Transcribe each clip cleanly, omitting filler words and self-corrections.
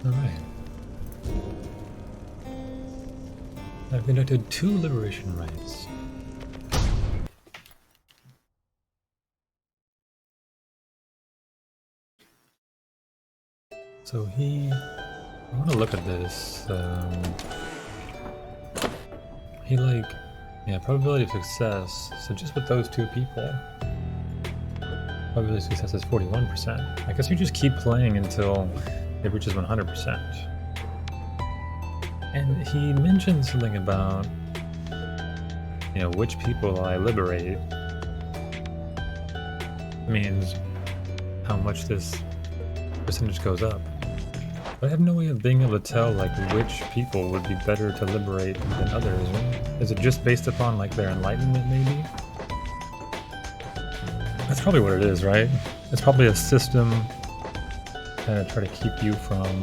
Alright. I've conducted 2 liberation rites. So I want to look at this. Probability of success. So just with those 2 people, probability of success is 41%. I guess you just keep playing until it reaches 100%. And he mentioned something about, which people I liberate means how much this percentage goes up. But I have no way of being able to tell which people would be better to liberate than others. Is it just based upon their enlightenment maybe? That's probably what it is, right? It's probably a system to try to keep you from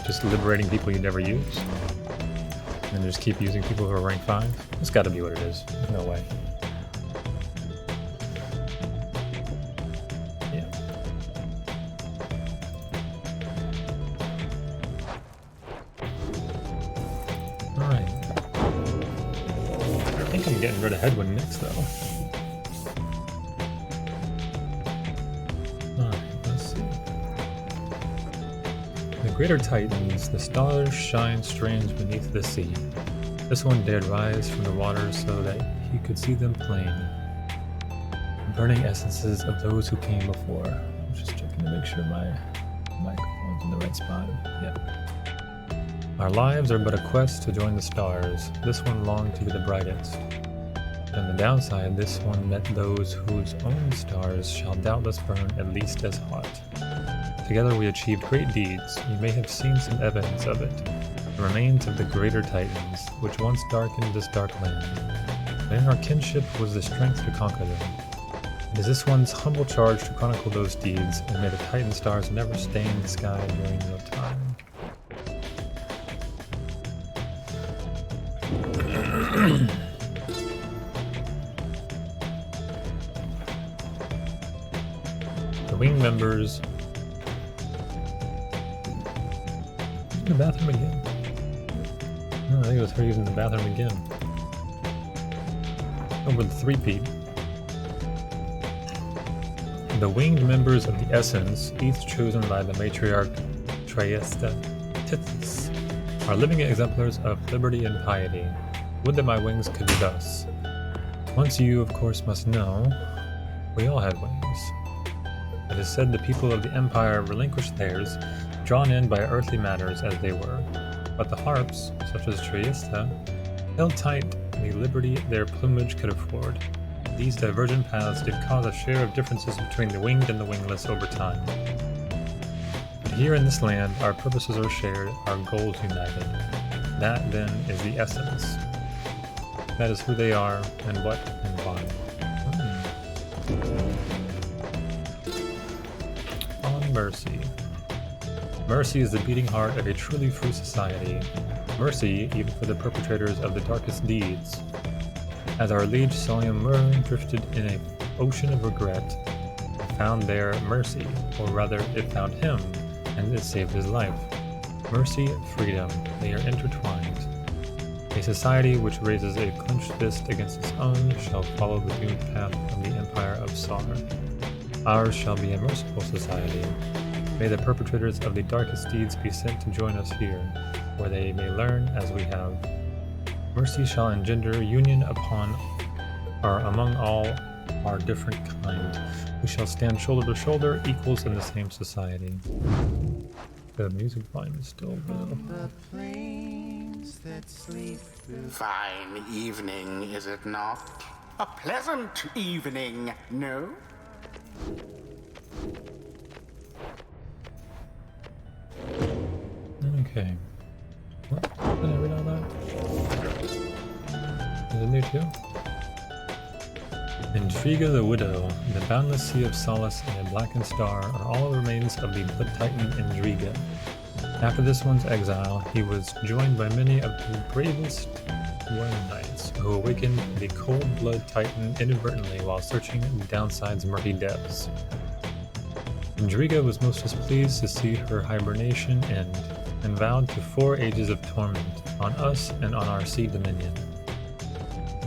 just liberating people you never use. And just keep using people who are rank 5. That's gotta be what it is. There's no way. Getting rid of Headwind next, though. Alright, let's see. The greater Titans, the stars shine strange beneath the sea. This one dared rise from the waters so that he could see them plain. Burning essences of those who came before. I'm just checking to make sure my microphone's in the right spot. Yeah. Our lives are but a quest to join the stars. This one longed to be the brightest. On the downside, this one met those whose own stars shall doubtless burn at least as hot. Together we achieved great deeds. You may have seen some evidence of it. The remains of the greater Titans, which once darkened this dark land. But in our kinship was the strength to conquer them. It is this one's humble charge to chronicle those deeds, and may the Titan stars never stain the sky during your time. Wing members. The bathroom again. Oh, I think it was her using the bathroom again. Over the 3-peat. The winged members of the Essence, each chosen by the matriarch Triesta Tithys, are living exemplars of liberty and piety. Would that my wings could be thus. Once you, of course, must know, we all had wings. It is said the people of the Empire relinquished theirs, drawn in by earthly matters as they were. But the harps, such as Triesta, held tight the liberty their plumage could afford. These divergent paths did cause a share of differences between the winged and the wingless over time. But here in this land, our purposes are shared, our goals united. That, then, is the essence. That is who they are, and what, and why. Mercy. Mercy is the beating heart of a truly free society. Mercy, even for the perpetrators of the darkest deeds. As our liege Solium Mur drifted in an ocean of regret, it found there mercy, or rather, it found him, and it saved his life. Mercy, freedom, they are intertwined. A society which raises a clenched fist against its own shall follow the doomed path of the Empire of Sar. Ours shall be a merciful society. May the perpetrators of the darkest deeds be sent to join us here, where they may learn as we have. Mercy shall engender union among all our different kind. We shall stand shoulder to shoulder, equals in the same society. The music volume is still low. Fine evening, is it not? A pleasant evening, no? Okay. What? Did I read all that? Is it new too? Intriga the Widow, the boundless sea of solace, and a blackened star are all remains of the blood titan Intriga. After this one's exile, he was joined by many of the bravest Worm Knights, who awakened the cold blood titan inadvertently while searching the downside's murky depths. Indriga was most displeased to see her hibernation end, and vowed to 4 ages of torment on us and on our sea dominion.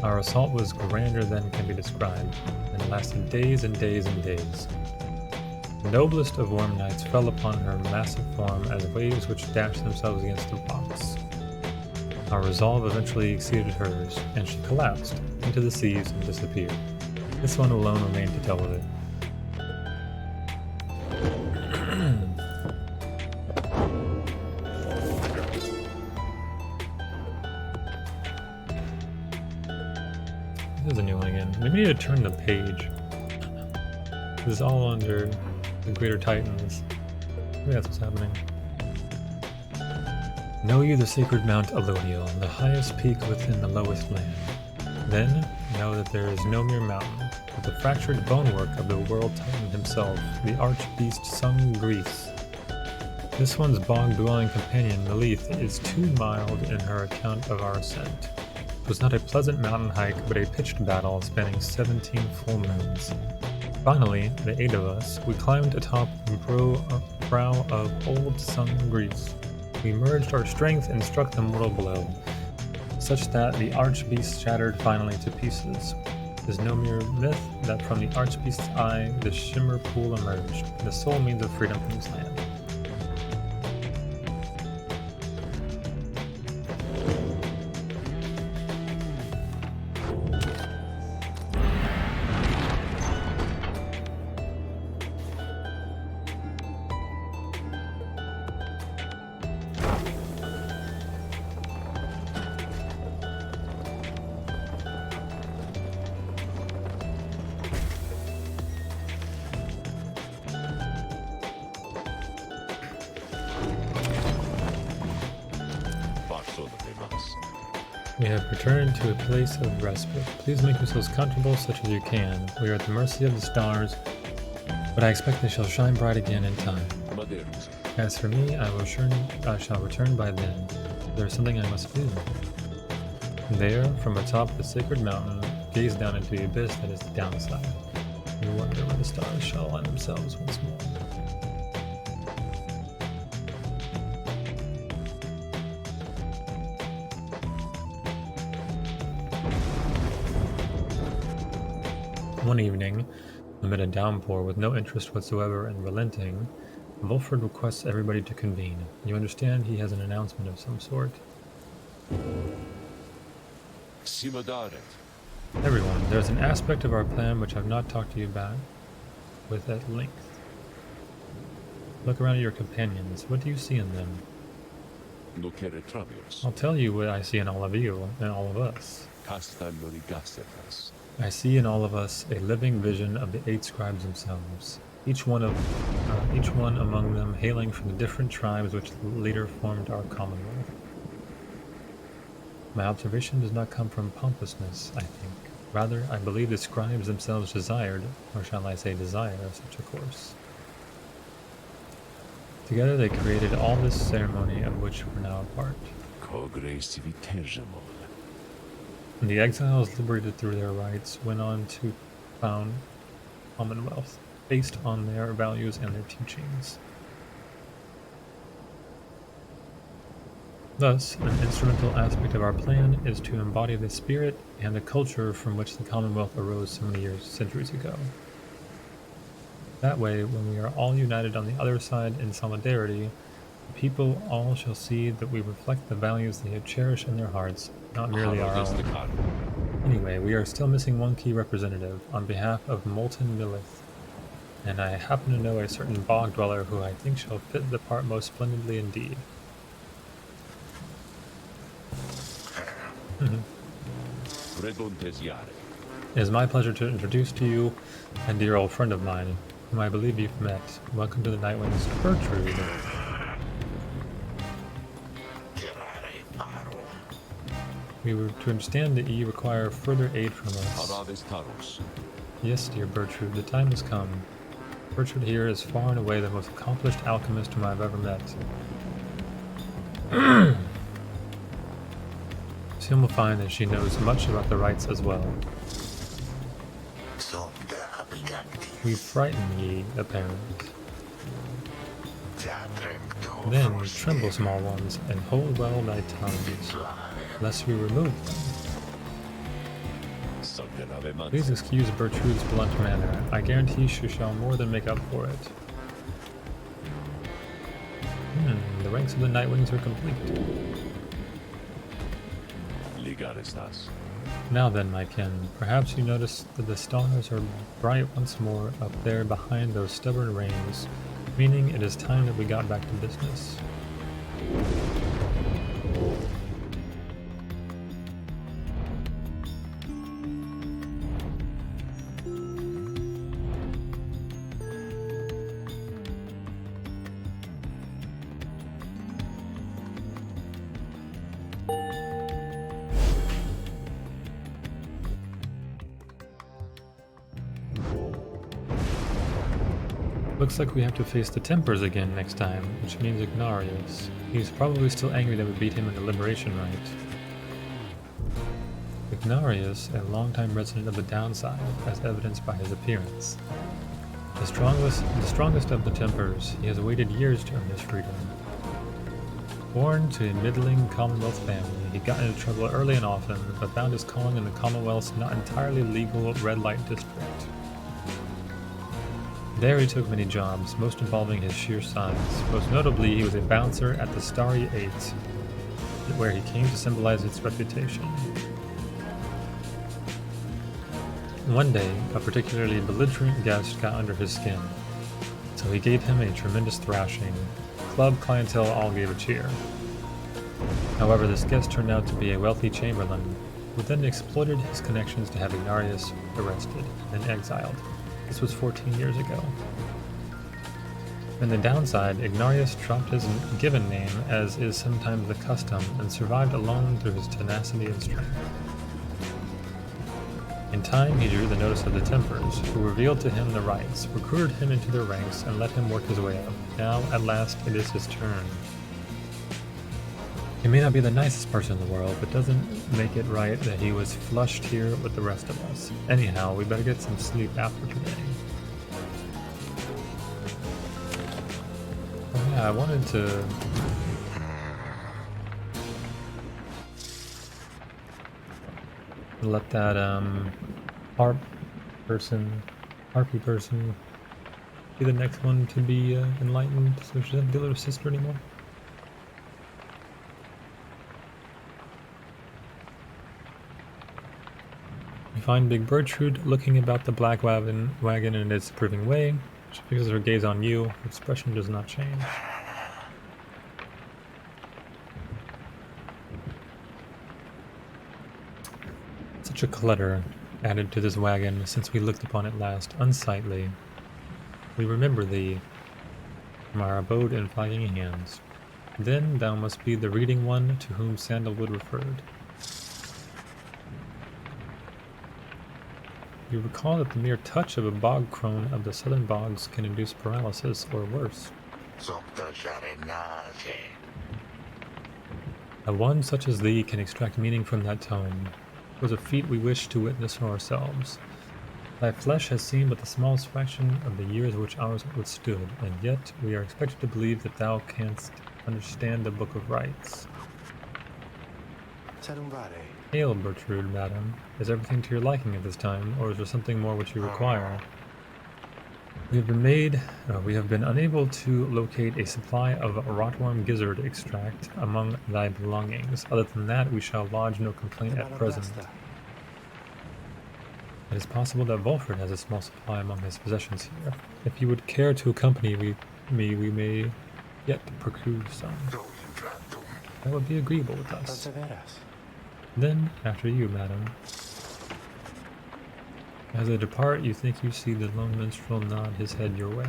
Our assault was grander than can be described, and lasted days and days and days. The noblest of Worm Knights fell upon her massive form as waves which dashed themselves against the rocks. Our resolve eventually exceeded hers, and she collapsed into the seas and disappeared. This one alone remained to tell of it. This is a new one again. Maybe we need to turn the page. This is all under the Greater Titans. Maybe that's what's happening. Know you the sacred Mount Aloniel, the highest peak within the lowest land. Then know that there is no mere mountain, but the fractured bonework of the world titan himself, the arch-beast Sung Grease. This one's bog-dwelling companion, Melith, is too mild in her account of our ascent. It was not a pleasant mountain hike, but a pitched battle spanning 17 full moons. Finally, the 8 of us, we climbed atop the brow of old Sung Grease. We merged our strength and struck the mortal blow, such that the archbeast shattered finally to pieces. It is no mere myth that from the archbeast's eye the shimmer pool emerged, the sole means of freedom from this land. We have returned to a place of respite. Please make yourselves comfortable such as you can. We are at the mercy of the stars, but I expect they shall shine bright again in time. As for me, I shall return by then. There is something I must do. There, from atop the sacred mountain, gaze down into the abyss that is the downside. You wonder when the stars shall align themselves once more. One evening, amid a downpour with no interest whatsoever in relenting, Volford requests everybody to convene. You understand he has an announcement of some sort. Everyone, there's an aspect of our plan which I've not talked to you about with at length. Look around at your companions. What do you see in them? I'll tell you what I see in all of you and all of us. I see in all of us a living vision of the 8 scribes themselves, each one among them hailing from the different tribes which later formed our commonwealth. My observation does not come from pompousness, I think. Rather, I believe the scribes themselves desired, or shall I say desire, such a course. Together they created all this ceremony of which we're now a part. And the exiles, liberated through their rights, went on to found Commonwealth, based on their values and their teachings. Thus, an instrumental aspect of our plan is to embody the spirit and the culture from which the Commonwealth arose so many centuries ago. That way, when we are all united on the other side in solidarity, the people all shall see that we reflect the values they have cherished in their hearts, not merely our own. Anyway, we are still missing one key representative on behalf of Molten Millith, and I happen to know a certain bog dweller who I think shall fit the part most splendidly indeed. It is my pleasure to introduce to you a dear old friend of mine, whom I believe you've met. Welcome to the Nightwing's Gertrude. We were to understand that ye require further aid from us. Yes, dear Gertrude, the time has come. Gertrude here is far and away the most accomplished alchemist whom I've ever met. Soon will find that she knows much about the rites as well. We frighten ye, apparent. Then tremble, small ones, and hold well thy tongues, lest we remove them. Please excuse Bertrude's blunt manner. I guarantee she shall more than make up for it. The ranks of the Nightwings are complete. Now then, my kin, perhaps you notice that the stars are bright once more up there behind those stubborn rings, meaning it is time that we got back to business. Looks like we have to face the Tempers again next time, which means Ignarius. He's probably still angry that we beat him in the Liberation Rite. Ignarius, a longtime resident of the Downside, as evidenced by his appearance. The strongest of the Tempers, he has waited years to earn his freedom. Born to a middling Commonwealth family, he got into trouble early and often, but found his calling in the Commonwealth's not entirely legal red light district. There he took many jobs, most involving his sheer size. Most notably, he was a bouncer at the Starry Eight, where he came to symbolize its reputation. One day, a particularly belligerent guest got under his skin, so he gave him a tremendous thrashing. Club clientele all gave a cheer. However, this guest turned out to be a wealthy chamberlain, who then exploited his connections to have Ignarius arrested and exiled. This was 14 years ago. In the Downside, Ignarius dropped his given name, as is sometimes the custom, and survived alone through his tenacity and strength. In time, he drew the notice of the Tempers, who revealed to him the rights, recruited him into their ranks, and let him work his way up. Now, at last, it is his turn. He may not be the nicest person in the world, but doesn't make it right that he was flushed here with the rest of us. Anyhow, we better get some sleep after today. Oh yeah, I wanted to... let that, harpy person be the next one to be enlightened, so she doesn't deal with her sister anymore. We find Big Bertrude looking about the black wagon in its approving way. She fixes her gaze on you. Her expression does not change. Such a clutter added to this wagon since we looked upon it last. Unsightly. We remember thee from our abode in flagging hands. Then thou must be the reading one to whom Sandalwood referred. You recall that the mere touch of a bog crone of the southern bogs can induce paralysis or worse. A one such as thee can extract meaning from that tone. It was a feat we wish to witness for ourselves. Thy flesh has seen but the smallest fraction of the years which ours withstood, and yet we are expected to believe that thou canst understand the Book of Rites. Hail, Bertrude, madam. Is everything to your liking at this time, or is there something more which you require? We have been unable to locate a supply of rotworm gizzard extract among thy belongings. Other than that, we shall lodge no complaint at present. It is possible that Volfred has a small supply among his possessions here. If you would care to accompany me, we may yet procure some. That would be agreeable with us. Then, after you, madam. As they depart, you think you see the lone minstrel nod his head your way.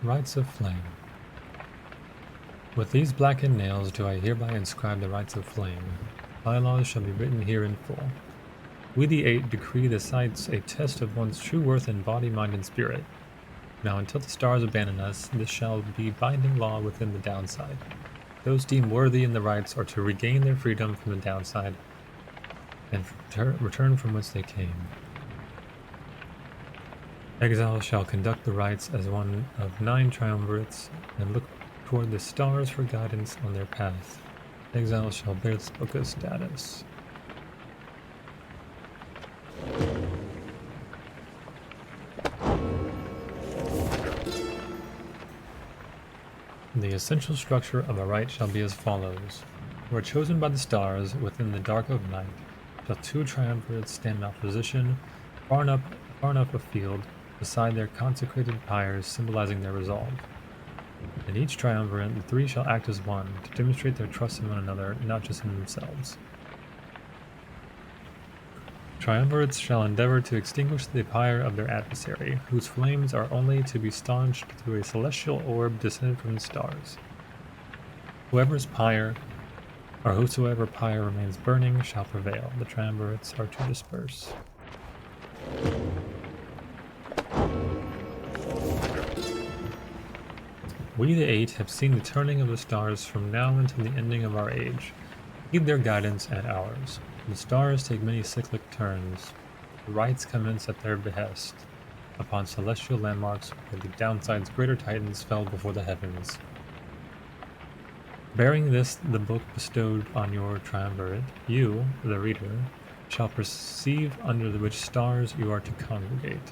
Rites of Flame. With these blackened nails do I hereby inscribe the rites of flame. Bylaws shall be written here in full. We the Eight decree the sites a test of one's true worth in body, mind, and spirit. Now until the stars abandon us, this shall be binding law within the downside. Those deemed worthy in the rights are to regain their freedom from the downside and return from whence they came. Exiles shall conduct the rites as one of 9 triumvirates and look toward the stars for guidance on their path. Exiles shall bear this book as status. The essential structure of a rite shall be as follows. Who are chosen by the stars within the dark of night, shall 2 triumvirates stand in opposition, far enough afield, beside their consecrated pyres, symbolizing their resolve. In each triumvirate, the 3 shall act as one, to demonstrate their trust in one another, not just in themselves. Triumvirates shall endeavor to extinguish the pyre of their adversary, whose flames are only to be staunched through a celestial orb descended from the stars. Whosoever pyre remains burning shall prevail. The triumvirates are to disperse. We the 8 have seen the turning of the stars from now until the ending of our age. Heed their guidance and ours. The stars take many cyclic turns. The rites commence at their behest, upon celestial landmarks where the downside's greater titans fell before the heavens. Bearing this, the book bestowed on your triumvirate, you, the reader, shall perceive under which stars you are to congregate.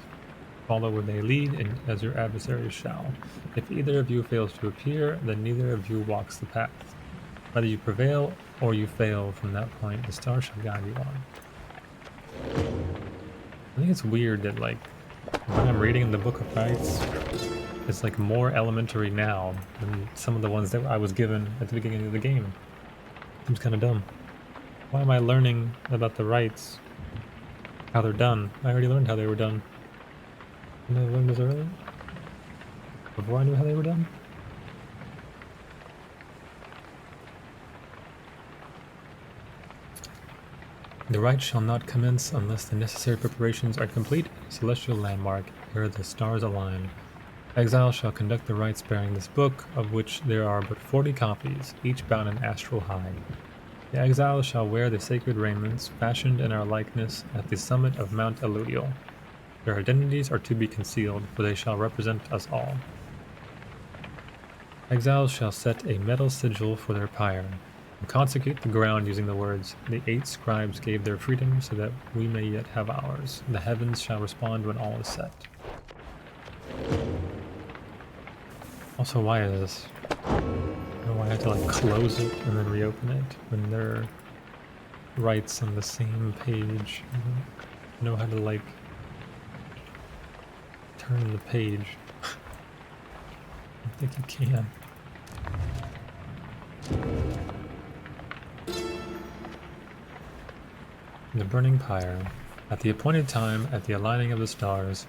Follow where they lead, and as your adversaries shall. If either of you fails to appear, then neither of you walks the path. Whether you prevail or you fail from that point, the stars shall guide you on. I think it's weird that, like, when I'm reading the Book of Rites, it's like more elementary now than some of the ones that I was given at the beginning of the game. Seems kind of dumb. Why am I learning about the rites? How they're done? I already learned how they were done. Didn't I learn this earlier? Before I knew how they were done? The rite shall not commence unless the necessary preparations are complete. Celestial landmark, where the stars align. Exile shall conduct the rites bearing this book, of which there are but 40 copies, each bound in astral hide. The exiles shall wear the sacred raiments, fashioned in our likeness, at the summit of Mount Eludial. Their identities are to be concealed, for they shall represent us all. Exiles shall set a metal sigil for their pyre, and consecrate the ground using the words, "The 8 scribes gave their freedom so that we may yet have ours. The heavens shall respond when all is set." Also, why is this? I don't know why I have to like close it and then reopen it when they're rights on the same page. I don't know how to like turn the page. I don't think you can. The burning pyre. At the appointed time, at the aligning of the stars,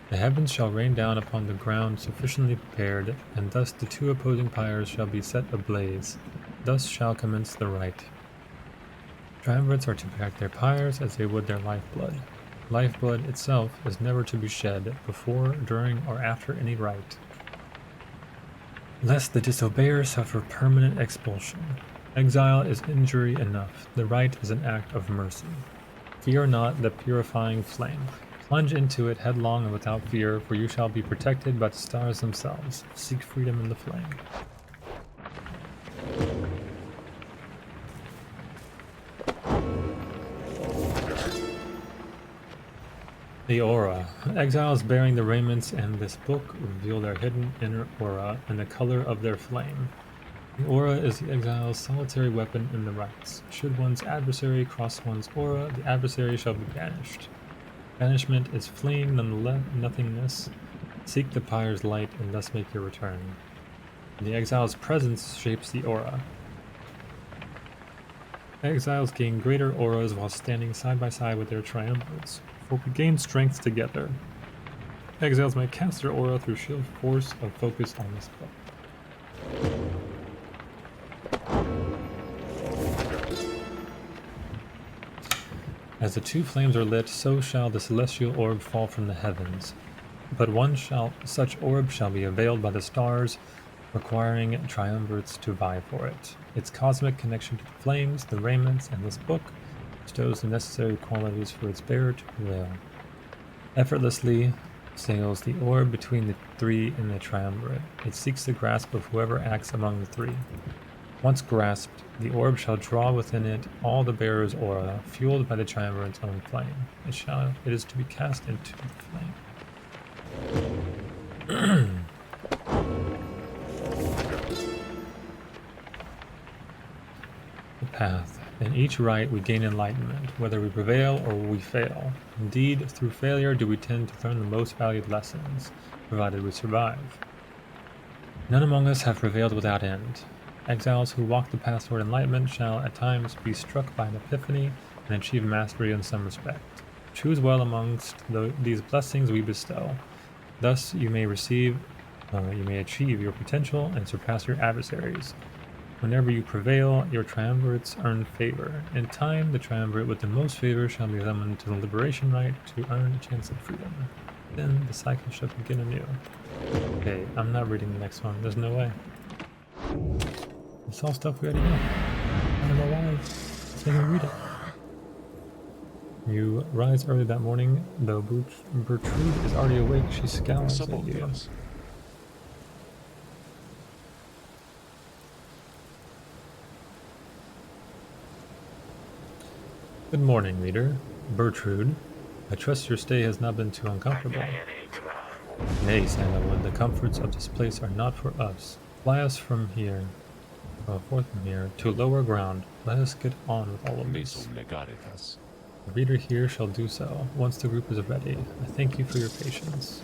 the heavens shall rain down upon the ground sufficiently prepared, and thus the 2 opposing pyres shall be set ablaze. Thus shall commence the rite. Triumvirates are to protect their pyres as they would their lifeblood. Lifeblood itself is never to be shed before, during, or after any rite, lest the disobeyer suffer permanent expulsion. Exile is injury enough. The rite is an act of mercy. Fear not the purifying flame. Plunge into it headlong and without fear, for you shall be protected by the stars themselves. Seek freedom in the flame. The aura. Exiles bearing the raiments and this book reveal their hidden inner aura and the color of their flame. The aura is the exile's solitary weapon in the rites. Should one's adversary cross one's aura, the adversary shall be banished. Banishment is fleeing nothingness. Seek the pyre's light and thus make your return. The exile's presence shapes the aura. Exiles gain greater auras while standing side by side with their triumvirates, for we gain strength together. Exiles may cast their aura through sheer force of focus on this book. As the 2 flames are lit, so shall the celestial orb fall from the heavens. but such orb shall be availed by the stars, requiring triumvirates to vie for it. Its cosmic connection to the flames, the raiments, and this book bestows the necessary qualities for its bearer to prevail. Effortlessly sails the orb between the three in the triumvirate. It seeks the grasp of whoever acts among the three. Once grasped, the orb shall draw within it all the bearer's aura, fueled by the triumvirate's own flame. It is to be cast into the flame. The path. In each rite we gain enlightenment, whether we prevail or we fail. Indeed, through failure do we tend to learn the most valued lessons, provided we survive. None among us have prevailed without end. Exiles who walk the path toward enlightenment shall at times be struck by an epiphany and achieve mastery in some respect. Choose well amongst these blessings we bestow. Thus you may achieve your potential and surpass your adversaries. Whenever you prevail, your triumvirates earn favor. In time, the triumvirate with the most favor shall be summoned to the liberation rite to earn a chance at freedom. Then the cycle shall begin anew. Okay, I'm not reading the next one. There's no way. It's all stuff we already know. I don't know why I didn't read it. You rise early that morning, though Bertrude is already awake. She scowls at you. Good morning, reader. Bertrude, I trust your stay has not been too uncomfortable. Nay, Sandalwood, the comforts of this place are not for us. Fly us forth from here, to lower ground. Let us get on with all of this. The reader here shall do so, once the group is ready. I thank you for your patience.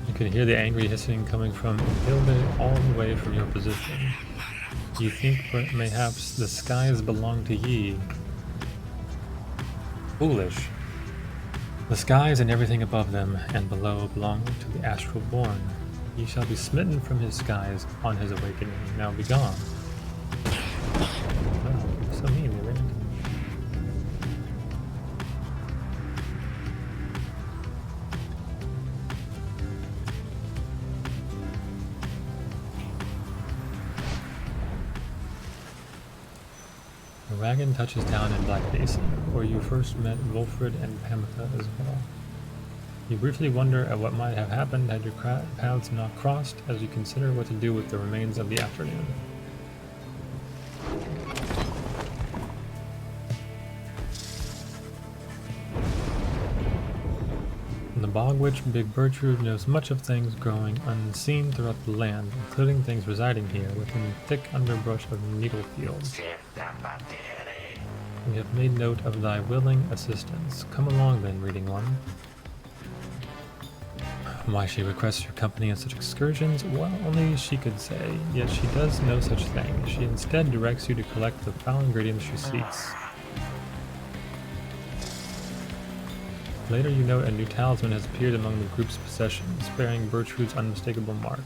You can hear the angry hissing coming from Hilde all the way from your position. You think mayhaps the skies belong to ye. Foolish. The skies and everything above them and below belong to the astral born. He shall be smitten from his skies on his awakening. Now be gone. Wow, so mean, they ran into me. The wagon touches down in Black Basin, where you first met Wilfred and Pamela as well. You briefly wonder at what might have happened had your paths not crossed, as you consider what to do with the remains of the afternoon. The bog witch Big Bertrude knows much of things growing unseen throughout the land, including things residing here within the thick underbrush of needle fields. We have made note of thy willing assistance. Come along then, reading one. Why she requests your company in such excursions, well, only she could say, yet she does no such thing. She instead directs you to collect the foul ingredients she seeks. Later you note a new talisman has appeared among the group's possessions, bearing Bertrude's unmistakable mark.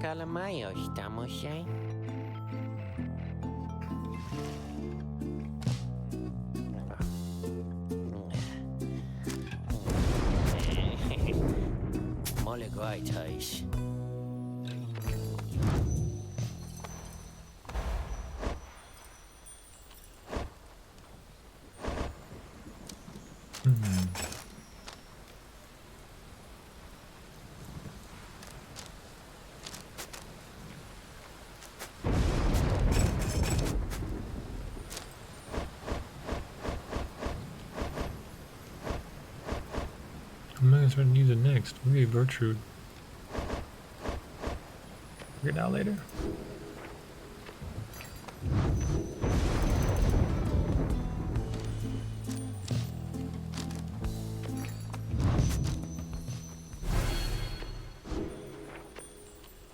Calamayo, estamos ahí. Mole gaitais. Which one needs it next? Maybe Bertrude. Figure it out later.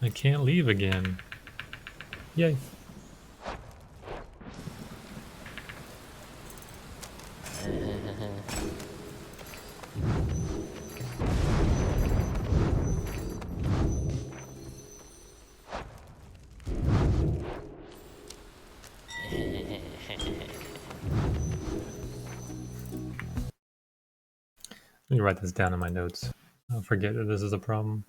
I can't leave again. Yay. Let me write this down in my notes. I'll forget that this is a problem.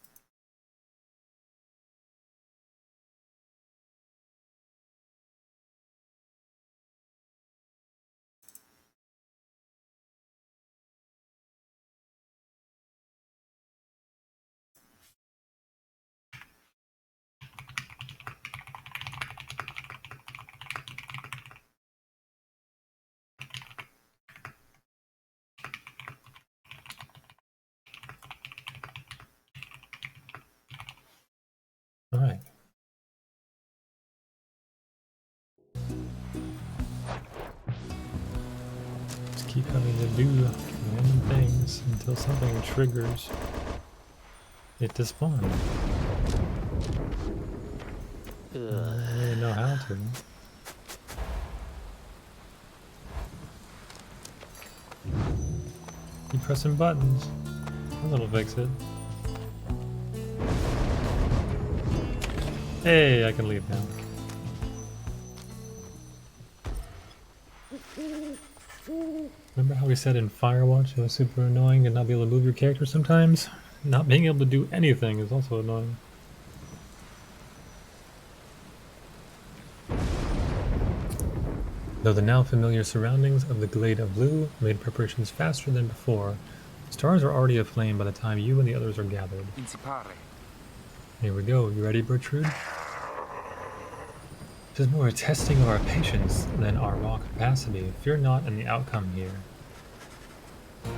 All right. Just keep having to do random things until something triggers it to spawn. I don't really know how to. Keep pressing buttons. That'll fix it. Hey, I can leave now. Remember how we said in Firewatch it was super annoying to not be able to move your character sometimes? Not being able to do anything is also annoying. Though the now familiar surroundings of the Glade of Blue made preparations faster than before, the stars are already aflame by the time you and the others are gathered. Here we go. You ready, Bertrude? This is more a testing of our patience than our raw capacity. Fear not in the outcome here. I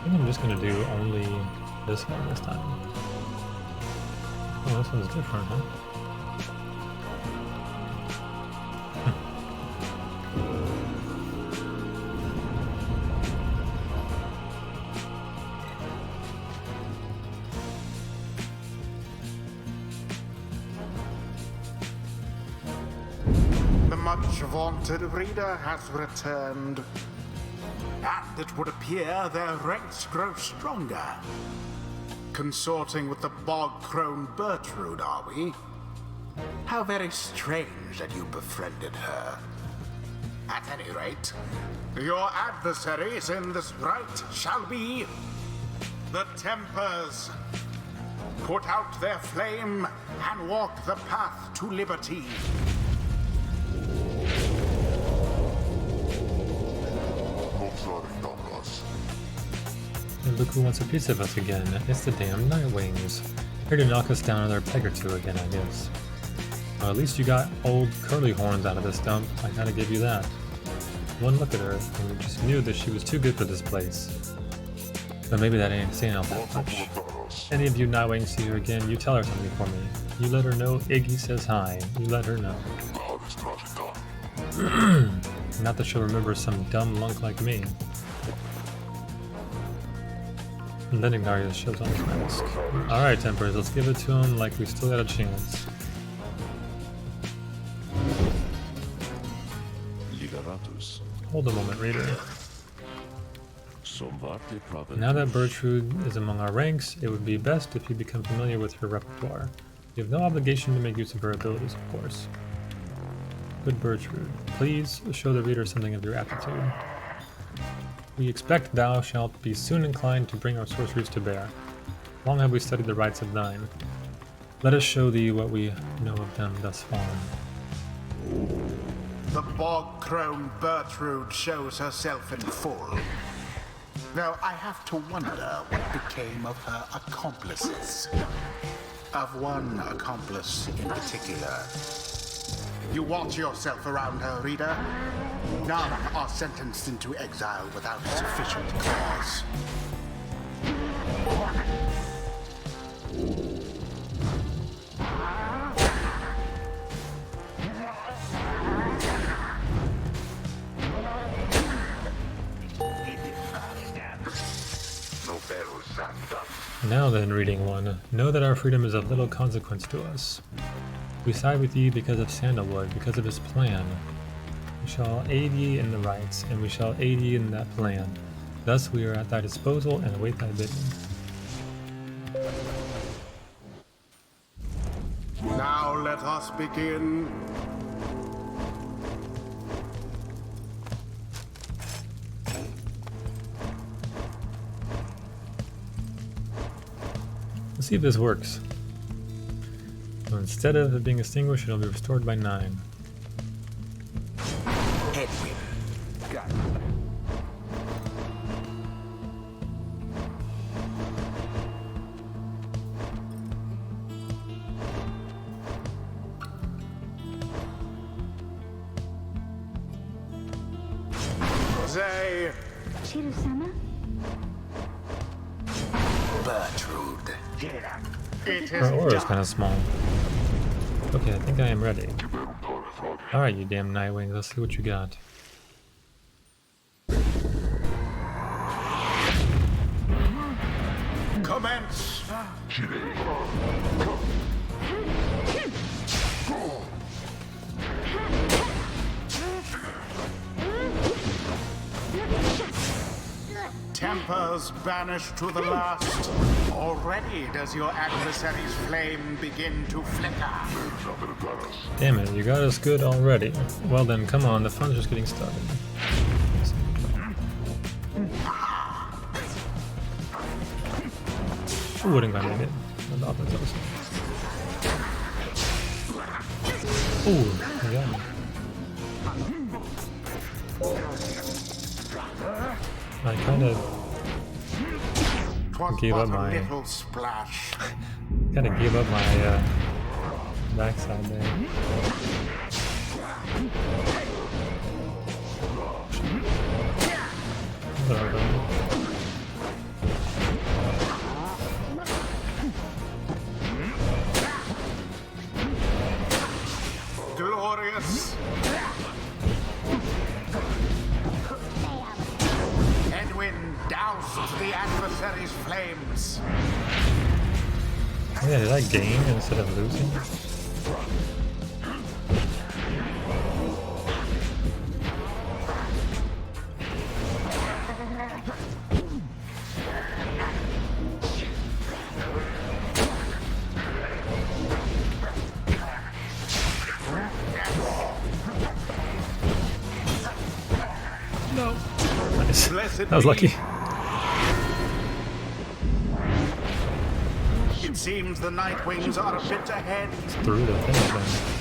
think I'm just gonna do only this one this time. Oh, this one's different, huh? The much-vaunted reader has returned, and it would appear their ranks grow stronger. Consorting with the bog-crone Bertrude, are we? How very strange that you befriended her. At any rate, your adversaries in this right shall be the Tempers. Put out their flame and walk the path to liberty. And look who wants a piece of us again. It's the damn Nightwings. Here to knock us down another peg or two again, I guess. Well, at least you got old curly horns out of this dump. I gotta give you that. One look at her, and you just knew that she was too good for this place. But maybe that ain't saying all that much. Any of you Nightwings see her again, you tell her something for me. You let her know Iggy says hi. You let her know. Not that she'll remember some dumb lunk like me. And then Ignarius shows on his mask. Alright, Tempers, let's give it to him like we still got a chance. Hold a moment, reader. Now that Bertrude is among our ranks, it would be best if you become familiar with her repertoire. You have no obligation to make use of her abilities, of course. Good Bertrude, please show the reader something of your aptitude. We expect thou shalt be soon inclined to bring our sorceries to bear. Long have we studied the rites of thine. Let us show thee what we know of them thus far. The bog-crone Bertrude shows herself in full. Though I have to wonder what became of her accomplices. Of one accomplice in particular, You watch yourself around her, reader. None are sentenced into exile without sufficient cause. Now then, reading one, know that our freedom is of little consequence to us. We side with ye because of Sandalwood, because of his plan. We shall aid ye in the rights, and we shall aid ye in that plan. Thus we are at thy disposal and await thy bidding. Now let us begin. Let's see if this works. So instead of it being extinguished, it'll be restored by 9. Edwin. Got it. Zay. Chiru-sama? Bertrude. It Our aura is is kind of small. Okay, I think I am ready. Alright, you damn Nightwing, let's see what you got. commence. Tempers banished to the last. Already does your adversary's flame begin to flicker. Damn it, you got us good already. Well then, come on, the fun's just getting started. I wouldn't gonna make it. The offense also. Ooh, I got me. I kind of gave up my little splash. backside there. Whatever. Glorious. Edwin doused the adversary's flames. Oh yeah, did I gain instead of losing? No. Nice. Blessed That was lucky. It seems the Nightwings are a bit ahead. Through the finish line.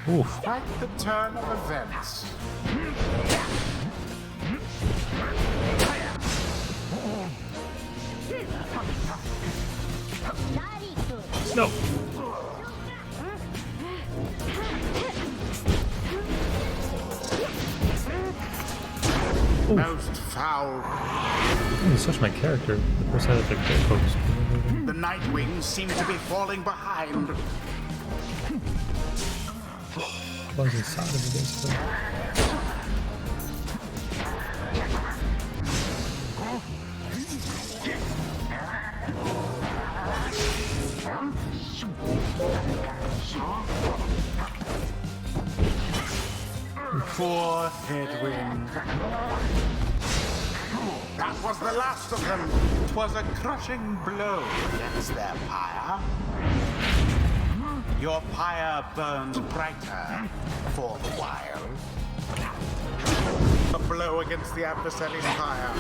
Oof. Quite the turn of events. No. Most foul. You switched my character. The person had the good focus. The Nightwings seem to be falling behind. What was inside of this thing? Poor Edwin. That was the last of them. 'Twas a crushing blow against their pyre. Your pyre burns brighter for the while. A blow against the adversary's pyre.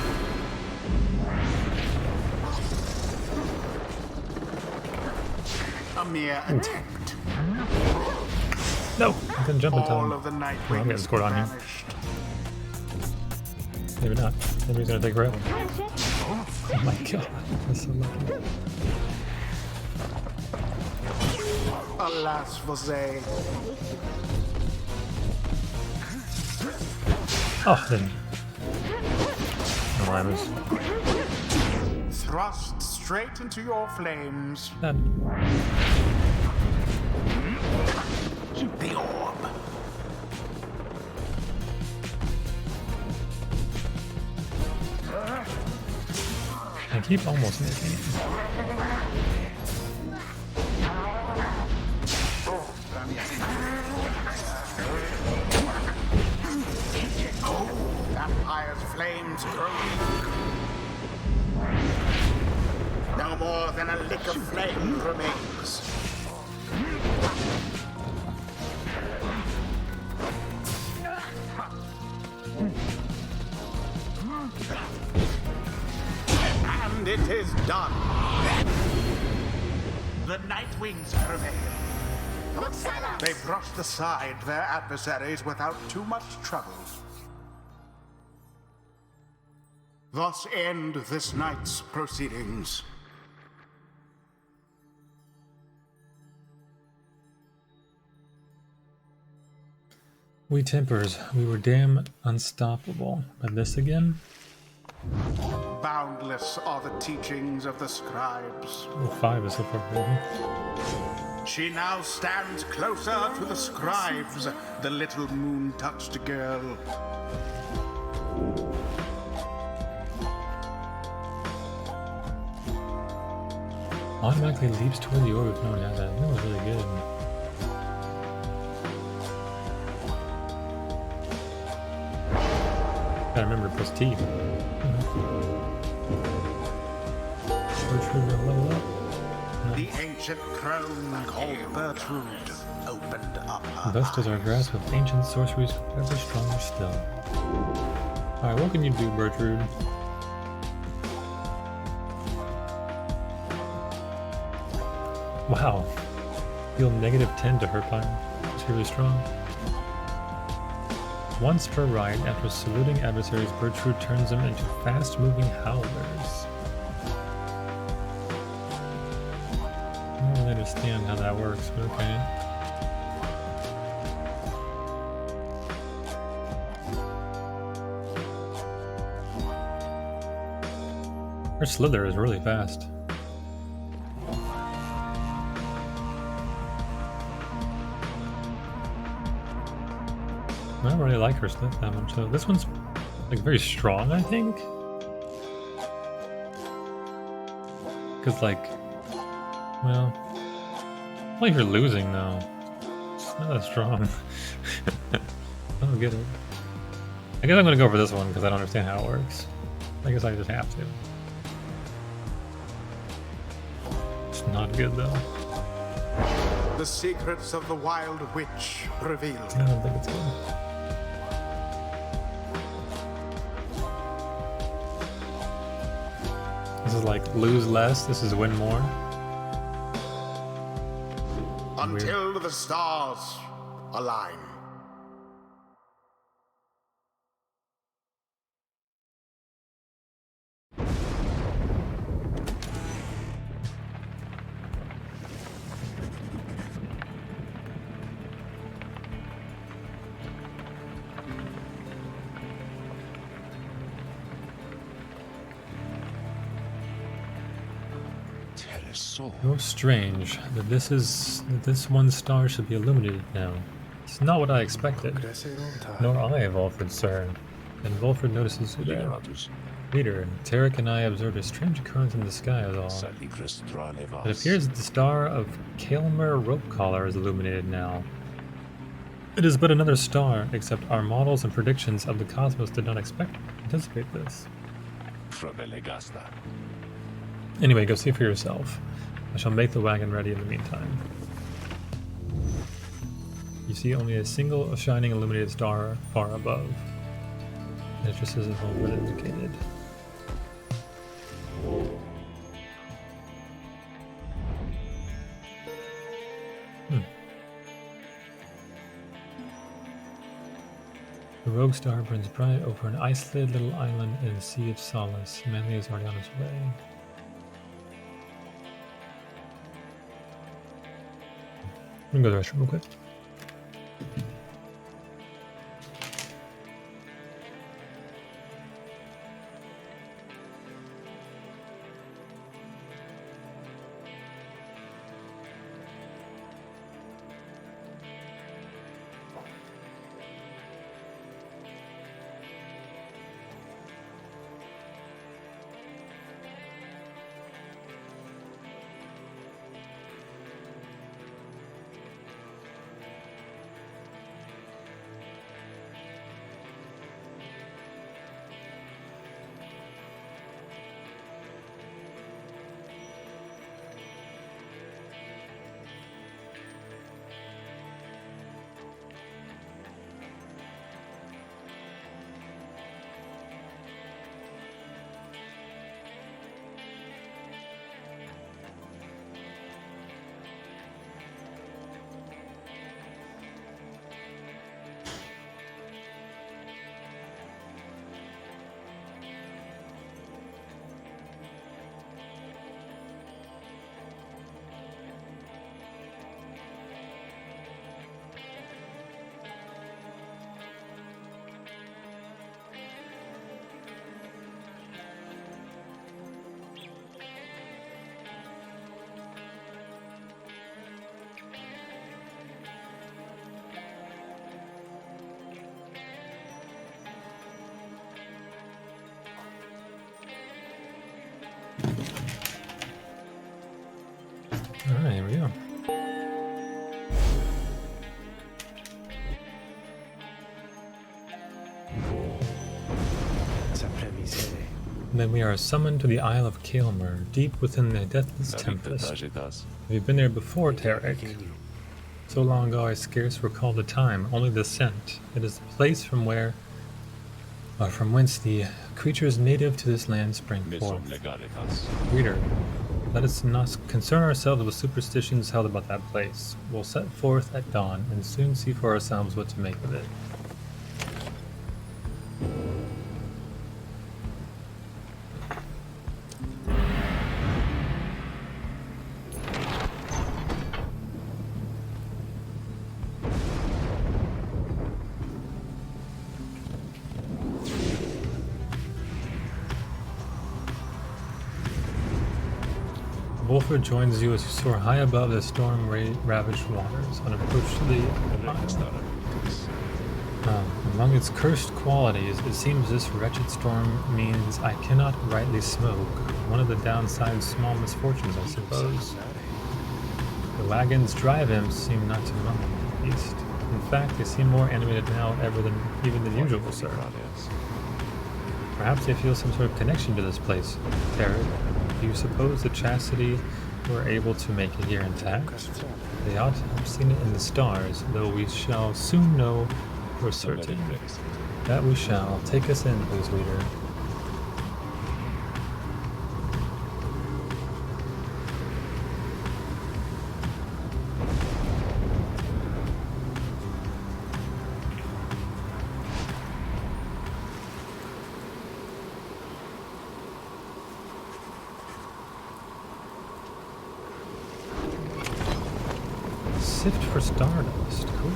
A mere attempt. No! I couldn't jump in All time. of the Well, I'm getting Nightwings scored on here. vanished. Maybe not. Maybe he's gonna take forever. Oh my god. That's so lucky. Alas for they. Oh, then. No limers. Thrust straight into your flames. That. The orb. I keep almost making it. Vampire's flames grow weak. No more than a lick of flame remains. And it is done. The Nightwings prevail. They brushed aside their adversaries without too much trouble. Thus end this night's proceedings. We Tempers, we were damn unstoppable. But this again? Boundless are the teachings of the scribes. Oh, 5 is so far, baby. She now stands closer to the scribes, the little moon-touched girl. Automatically leaps toward the orb if no one has that. That was really good. Gotta remember to press T. Bertrude will level up. The ancient crone called Bertrude opened up her Thus does our grasp of ancient sorceries ever stronger still. Alright, what can you do, Bertrude? Wow. Deal -10 to her Pyre. It's really strong. Once per ride, after saluting adversaries, Bertrude turns them into fast-moving howlers. I don't really understand how that works, but okay. Her slither is really fast. I don't really like her stuff that much though. This one's like very strong, I think. Cause like, well, like you're losing though. It's not that strong. I don't get it. I guess I'm gonna go for this one because I don't understand how it works. I guess I just have to. It's not good though. The secrets of the Wild Witch revealed. I don't think it's good. This is like lose less, this is win more. Until the stars align. How strange that this one star should be illuminated now. It's not what I expected. Nor I, Volfred, sir. And Volfred notices you there. Reader, Tarek and I observed a strange occurrence in the sky as all. It appears that the star of Kaelmer Ropecaller is illuminated now. It is but another star, except our models and predictions of the cosmos did not anticipate this. Anyway, go see for yourself. I shall make the wagon ready in the meantime. You see only a single shining illuminated star far above. And it just says it's all indicated. rogue star burns bright over an isolated little island in a sea of solace. Manly is already on his way. I'm gonna go to the restroom real quick. Alright, here we go. And then we are summoned to the Isle of Kaelmer, deep within the Deathless Tempest. Have you been there before, Tarek? So long ago I scarce recall the time, only the scent. It is the place from whence the creatures native to this land spring forth. Reader, let us not concern ourselves with superstitions held about that place. We'll set forth at dawn, and soon see for ourselves what to make of it. Wolford joins you as you soar high above the storm-ravaged waters, unapproachably. Among its cursed qualities, it seems this wretched storm means I cannot rightly smoke. One of the downside's small misfortunes, I suppose. The wagon's drive-imps seem not to mind, at least. In fact, they seem more animated now even than usual, sir. Perhaps they feel some sort of connection to this place. Tarek, do you suppose the chastity were able to make it here intact? They ought to have seen it in the stars, though we shall soon know for certain. That we shall. Take us in, please, reader. Sift for stardust. Cool.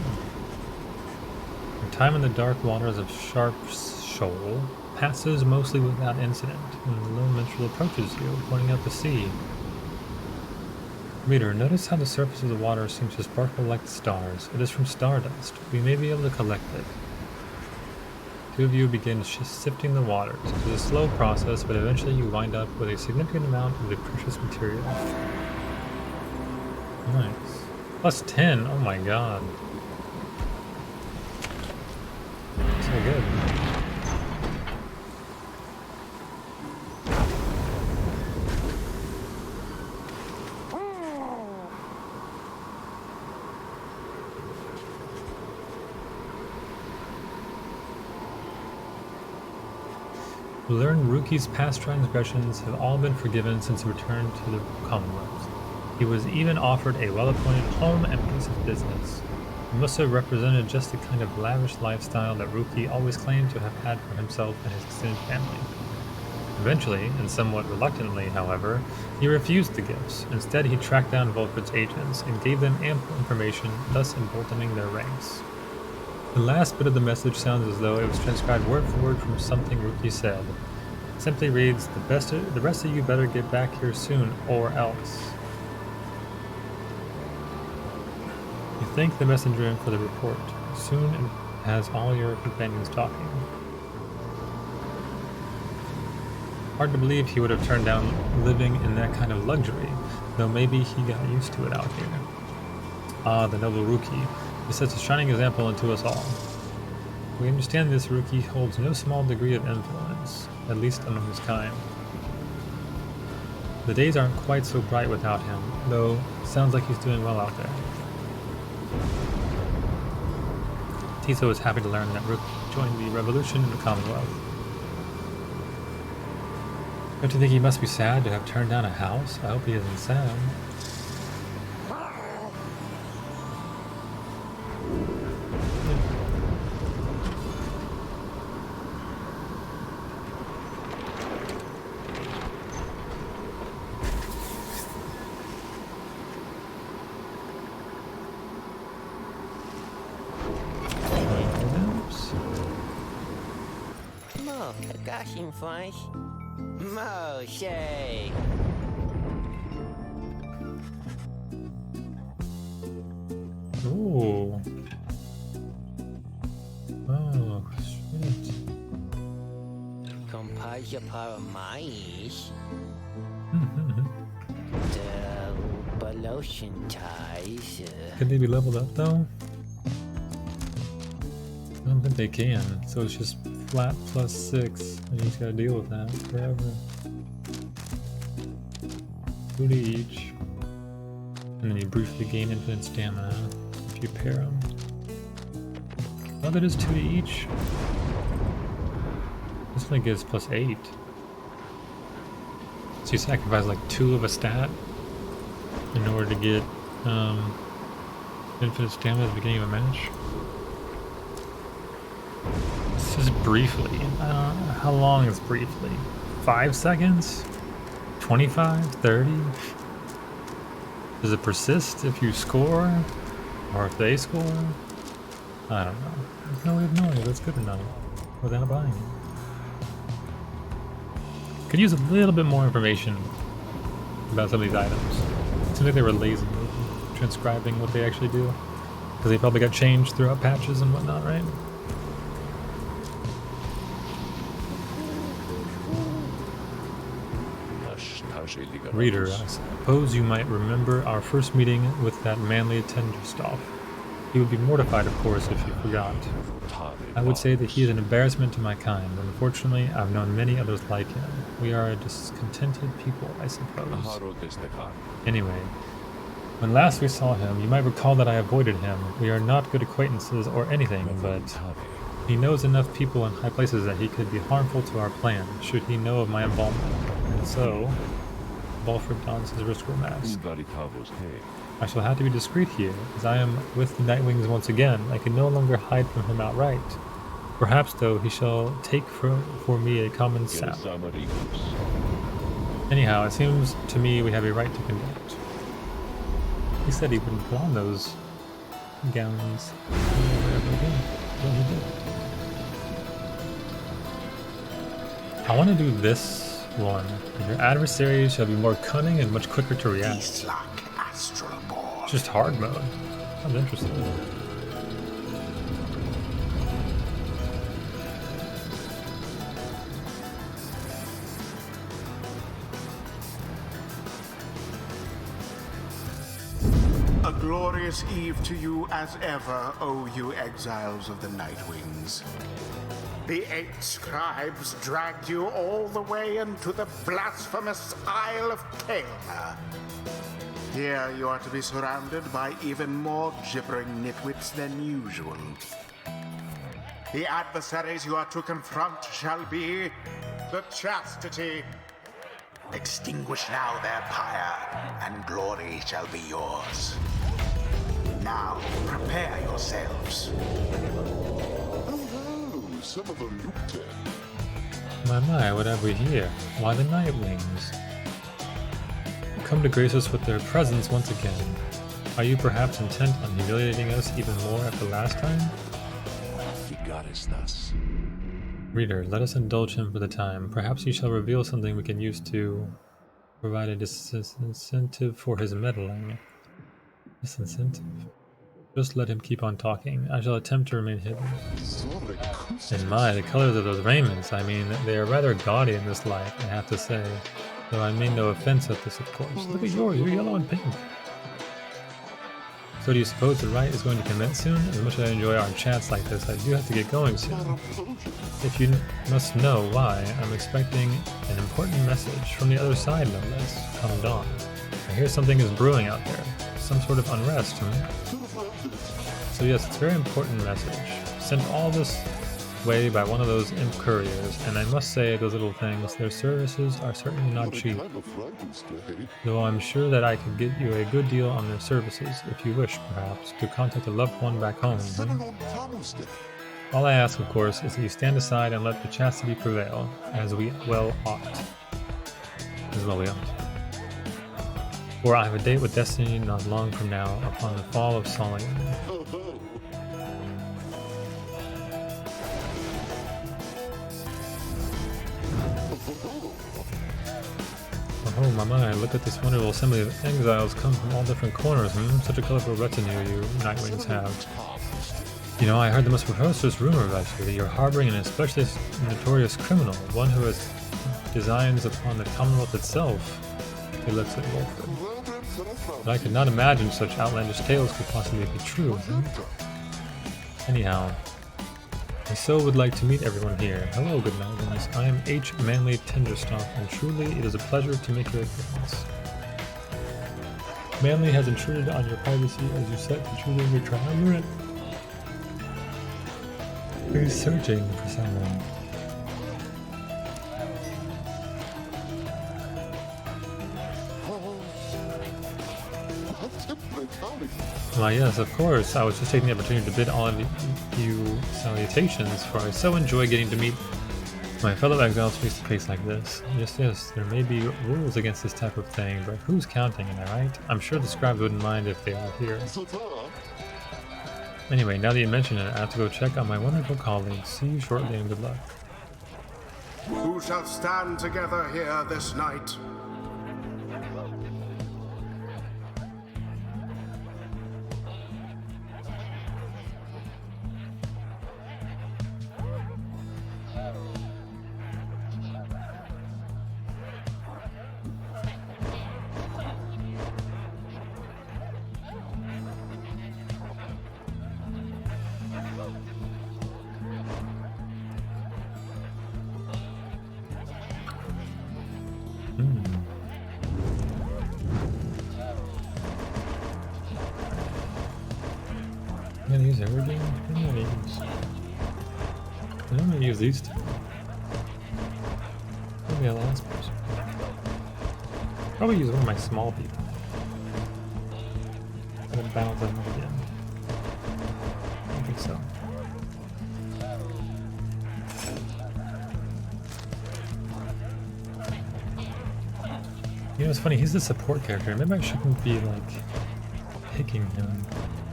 Your time in the dark waters of Sharp Shoal passes mostly without incident when a low minstrel approaches you, pointing out the sea. Reader, notice how the surface of the water seems to sparkle like the stars. It is from stardust. We may be able to collect it. Two of you begin sifting the waters. It is a slow process, but eventually you wind up with a significant amount of the precious material. Nice. Plus 10, oh my god. So good. We learn Ruki's past transgressions have all been forgiven since he returned to the Commonwealth. He was even offered a well-appointed home and piece of business. He must have represented just the kind of lavish lifestyle that Rookie always claimed to have had for himself and his extended family. Eventually, and somewhat reluctantly, however, he refused the gifts. Instead, he tracked down Volfred's agents and gave them ample information, thus emboldening their ranks. The last bit of the message sounds as though it was transcribed word for word from something Rookie said. It simply reads, the rest of you better get back here soon, or else. You thank the messenger for the report. Soon it has all your companions talking. Hard to believe he would have turned down living in that kind of luxury, though maybe he got used to it out here. Ah, the noble Rookie. He sets a shining example unto us all. We understand this Rookie holds no small degree of influence, at least among his kind. The days aren't quite so bright without him, though it sounds like he's doing well out there. Tiso is happy to learn that Rookie joined the revolution in the Commonwealth. Don't you think he must be sad to have turned down a house? I hope he isn't sad. Mo, gashin flash. Mo, say. Ooh. Oh, shit. Composure para mais. The pollution ties. Could they be leveled up though? I don't think they can, so it's just flat plus 6, and you just gotta deal with that forever. 2 to each. And then you briefly gain infinite stamina if you pair them. Oh, that is 2 to each. This only gives plus 8. So you sacrifice like 2 of a stat in order to get infinite stamina at the beginning of a match. This is briefly. How long is briefly? 5 seconds? 25? 30? Does it persist if you score? Or if they score? I don't know. There's no way of knowing if it's good or not without buying it. Could use a little bit more information about some of these items. It seems like they were lazy with transcribing what they actually do. Because they probably got changed throughout patches and whatnot, right? Reader, I suppose you might remember our first meeting with that manly Tenderstoff. He would be mortified, of course, if you forgot. I would say that he is an embarrassment to my kind, and unfortunately, I've known many others like him. We are a discontented people, I suppose. Anyway, when last we saw him, you might recall that I avoided him. We are not good acquaintances or anything, but he knows enough people in high places that he could be harmful to our plan, should he know of my involvement. And so, Volfred dons his ritual mask. I shall have to be discreet here, as I am with the Nightwings once again. I can no longer hide from him outright. Perhaps, though, he shall take for me a common sound. Anyhow, it seems to me we have a right to conduct. He said he wouldn't put on those gowns. Well, he did. I want to do this one. Your adversaries shall be more cunning and much quicker to react. Just hard mode. Sounds interesting. A glorious eve to you as ever, O you exiles of the Nightwings. The 8 scribes dragged you all the way into the blasphemous Isle of Kael'na. Here you are to be surrounded by even more gibbering nitwits than usual. The adversaries you are to confront shall be the Chastity. Extinguish now their pyre, and glory shall be yours. Now, prepare yourselves. Oh, some of them look dead. My, what have we here? Why the Nightwings? Come to grace us with their presence once again. Are you perhaps intent on humiliating us even more after last time? He got us thus. Reader, let us indulge him for the time. Perhaps he shall reveal something we can use to provide a disincentive for his meddling. Disincentive? Just let him keep on talking. I shall attempt to remain hidden. And my, the colors of those raiments, I mean, they are rather gaudy in this light, I have to say. Though I mean no offense at this, of course. Look at yours, you're yellow and pink. So do you suppose the right is going to commence soon? As much as I enjoy our chats like this, I do have to get going soon. If you must know why, I'm expecting an important message from the other side, no less. Come dawn. I hear something is brewing out there. Some sort of unrest, So yes, it's a very important message. Sent all this way by one of those imp couriers, and I must say, those little things, their services are certainly not cheap. Though I'm sure that I could get you a good deal on their services, if you wish, perhaps, to contact a loved one back home. All I ask, of course, is that you stand aside and let the chastity prevail, as we well ought. As well we ought. For I have a date with destiny not long from now, upon the fall of Solian. Oh my, look at this wonderful assembly of exiles come from all different corners. Such a colorful retinue you Nightwings have. You know, I heard the most preposterous rumor about you, that you're harboring an especially notorious criminal, one who has designs upon the Commonwealth itself. He looks at Wolford. But I could not imagine such outlandish tales could possibly be true. Anyhow, I so would like to meet everyone here. Hello, good Nightwings. I am H. Manly Tenderstock, and truly it is a pleasure to make your acquaintance. Manly has intruded on your privacy as you set to choosing your triumvirate. He's searching for someone. Why yes, of course. I was just taking the opportunity to bid all of you salutations, for I so enjoy getting to meet my fellow exiles face to face like this. Yes, there may be rules against this type of thing, but who's counting, am I right? I'm sure the scribes wouldn't mind if they are here. Anyway, now that you mention it, I have to go check on my wonderful colleagues. See you shortly and good luck. Who shall stand together here this night? I'm gonna use everything. I'm gonna use these two. Maybe the last person. Probably use one of my small people. And then balance them up again. I think so. You know, it's funny, he's the support character. Maybe I shouldn't be, like, picking him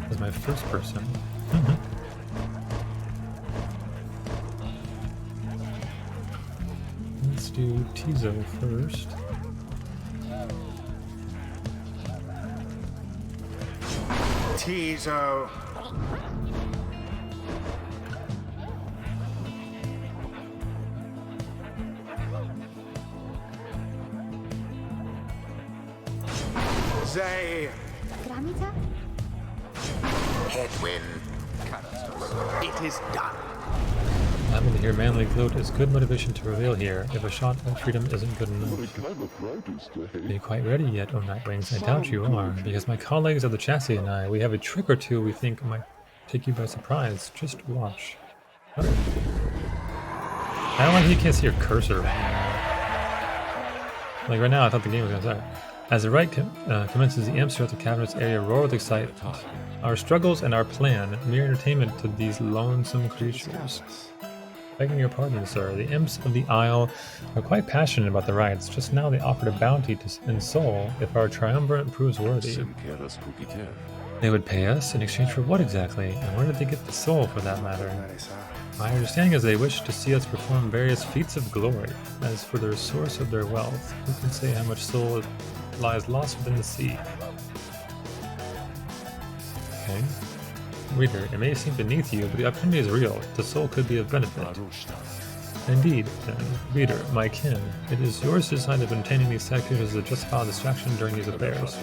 as my first person. Let's do Tizo first. Tizo. Zay. Granita? Headwind. It is done. Having to hear Manly gloat is good motivation to reveal here, if a shot at freedom isn't good enough. Are you quite ready yet, O Nightwings? I doubt you are, because my colleagues of the chassis and I, we have a trick or two we think might take you by surprise. Just watch. Oh. I don't like you can't see your cursor right now. Like right now, I thought the game was gonna start. As the rite commences, the imps throughout the cavernous area roar with excitement. Our struggles and our plan, mere entertainment to these lonesome creatures. Begging your pardon, sir, the imps of the Isle are quite passionate about the rites. Just now they offered a bounty in soul if our triumvirate proves worthy. They would pay us in exchange for what exactly? And where did they get the soul, for that matter? My understanding is they wish to see us perform various feats of glory. As for the source of their wealth, who can say how much soul lies lost within the sea? Okay. Reader, it may seem beneath you, but the opportunity is real. The soul could be of benefit. Indeed, then, reader, my kin, it is yours to decide if obtaining these sacrifices is a justifiable distraction during these affairs.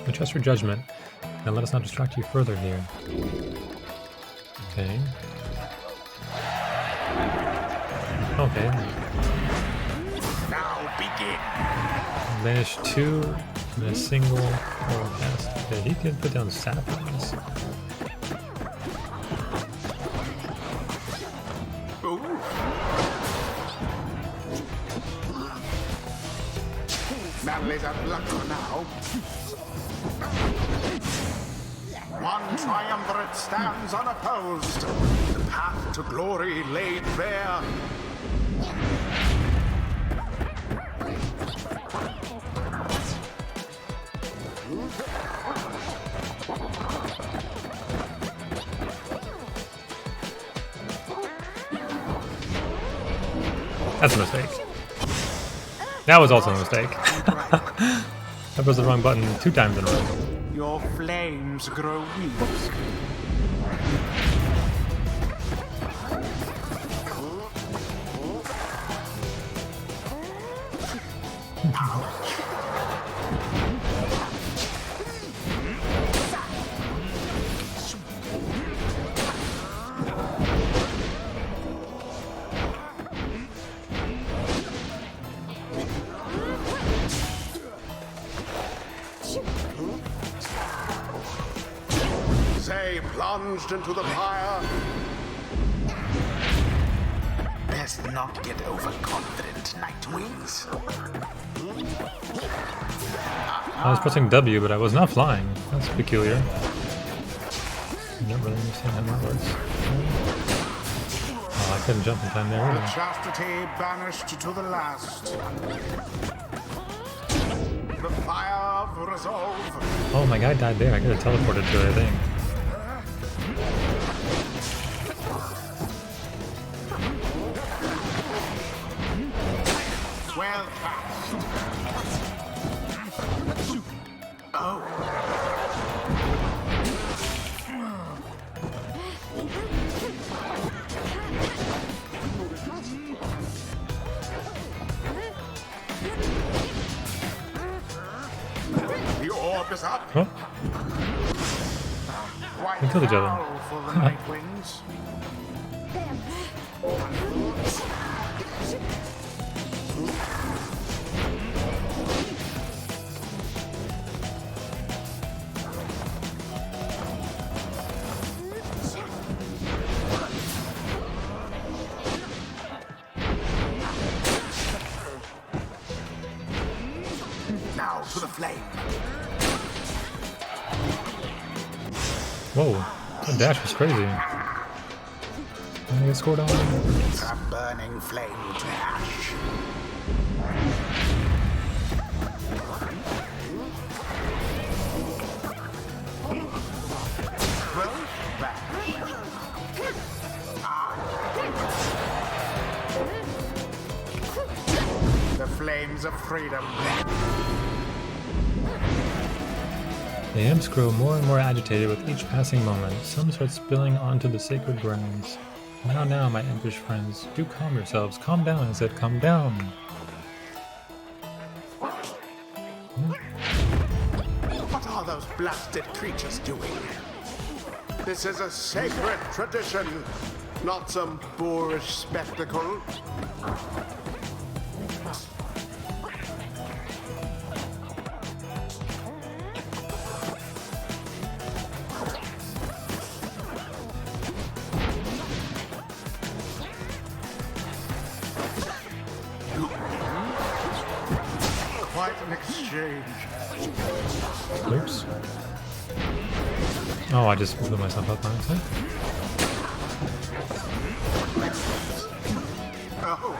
We trust your judgment, and let us not distract you further here. Okay. Okay. Now begin. Banish 2 in a single cast. Okay, he can put down saplings. Ooh. Manly's at luck now. One triumvirate stands unopposed. The path to glory laid bare. That's a mistake. That was also a mistake. I pressed the wrong button 2 times in a row. Your flames grow weak. They plunged into the fire. Best not get overconfident, Nightwings. I was pressing W, but I was not flying. That's peculiar. I don't really understand how that works. Oh, I couldn't jump in time there The either. chastity banished to the last. The fire of resolve. Oh, my guy died there. I could have teleported to it, I think. Well cast. Oh. The orb is up. Oh, Quite We killed each other. foul for the Nightwings. Now to the flame. whoa. That dash was crazy. I get scored on. A burning flame to ash. Both back. The flames of freedom. The imps grow more and more agitated with each passing moment. Some start spilling onto the sacred grounds. Now, my impish friends, do calm yourselves. Calm down, I said, calm down. What are those blasted creatures doing? This is a sacred tradition, not some boorish spectacle. quite an exchange. Oops. Oh, I just blew myself up on accident. Oh,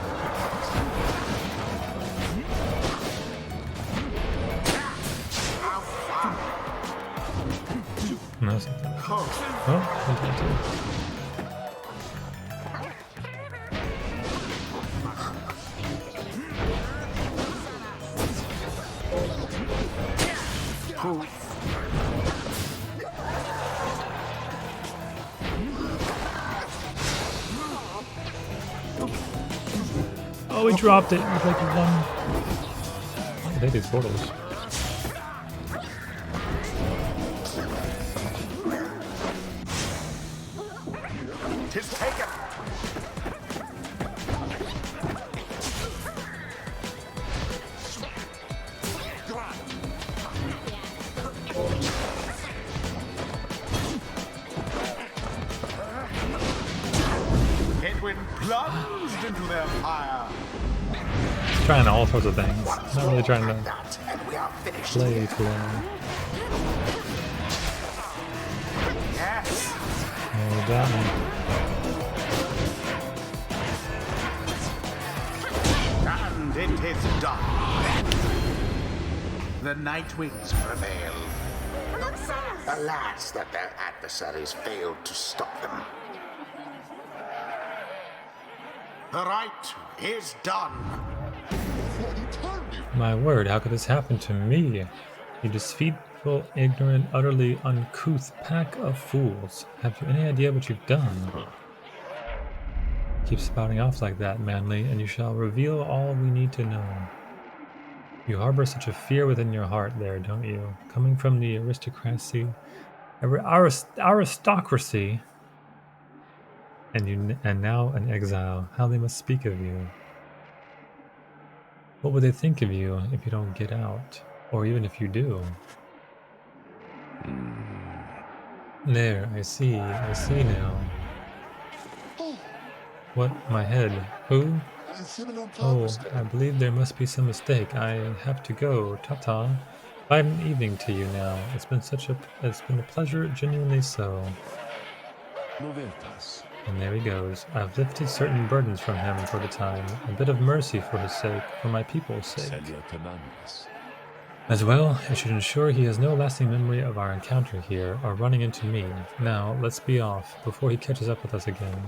No, that's not that. Oh, I did too. Oh, he dropped it with like one. I think these portals. tis taken. Headwind plunged into their fire. Trying all sorts of things. Not really trying to That, and we are finished. play too long. Yes. Oh, that one. And it is done. The Nightwings prevail. Alas, that their adversaries failed to stop them. The right is done. My word, how could this happen to me? You deceitful, ignorant, utterly uncouth pack of fools. Have you any idea what you've done? Keep spouting off like that, Manly, and you shall reveal all we need to know. You harbor such a fear within your heart there, don't you? Coming from the aristocracy, aristocracy, and now an exile. How they must speak of you. What would they think of you if you don't get out? Or even if you do? There, I see now. What? My head? Who? Oh, I believe there must be some mistake. I have to go. Ta-ta. Fine evening to you now. It's been a pleasure, genuinely so. Noveltas. And there he goes. I've lifted certain burdens from him for the time. A bit of mercy for his sake, for my people's sake. Celia Tenantes. As well, I should ensure he has no lasting memory of our encounter here, or running into me. Now, let's be off, before he catches up with us again.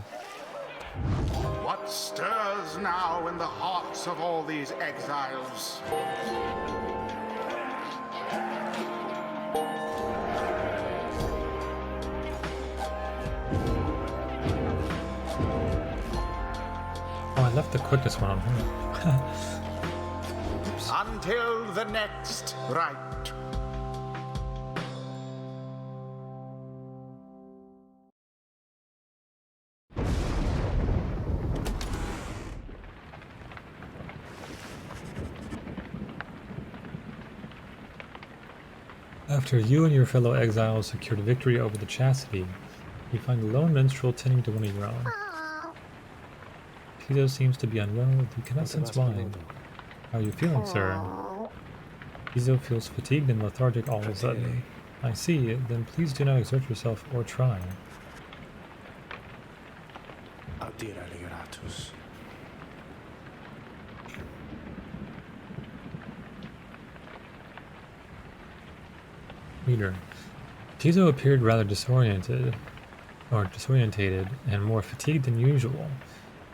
What stirs now in the hearts of all these exiles? Oh, I left the quickest one on him. Until the next right. After you and your fellow exiles secured victory over the Chastity, you find a lone minstrel tending to one of your own. Tito seems to be unwell, but you cannot sense why. How are you feeling, sir? Tito feels fatigued and lethargic all of a sudden. I see, then please do not exert yourself or try. Audira Liberatus. Reader. Tizo appeared rather disorientated and more fatigued than usual.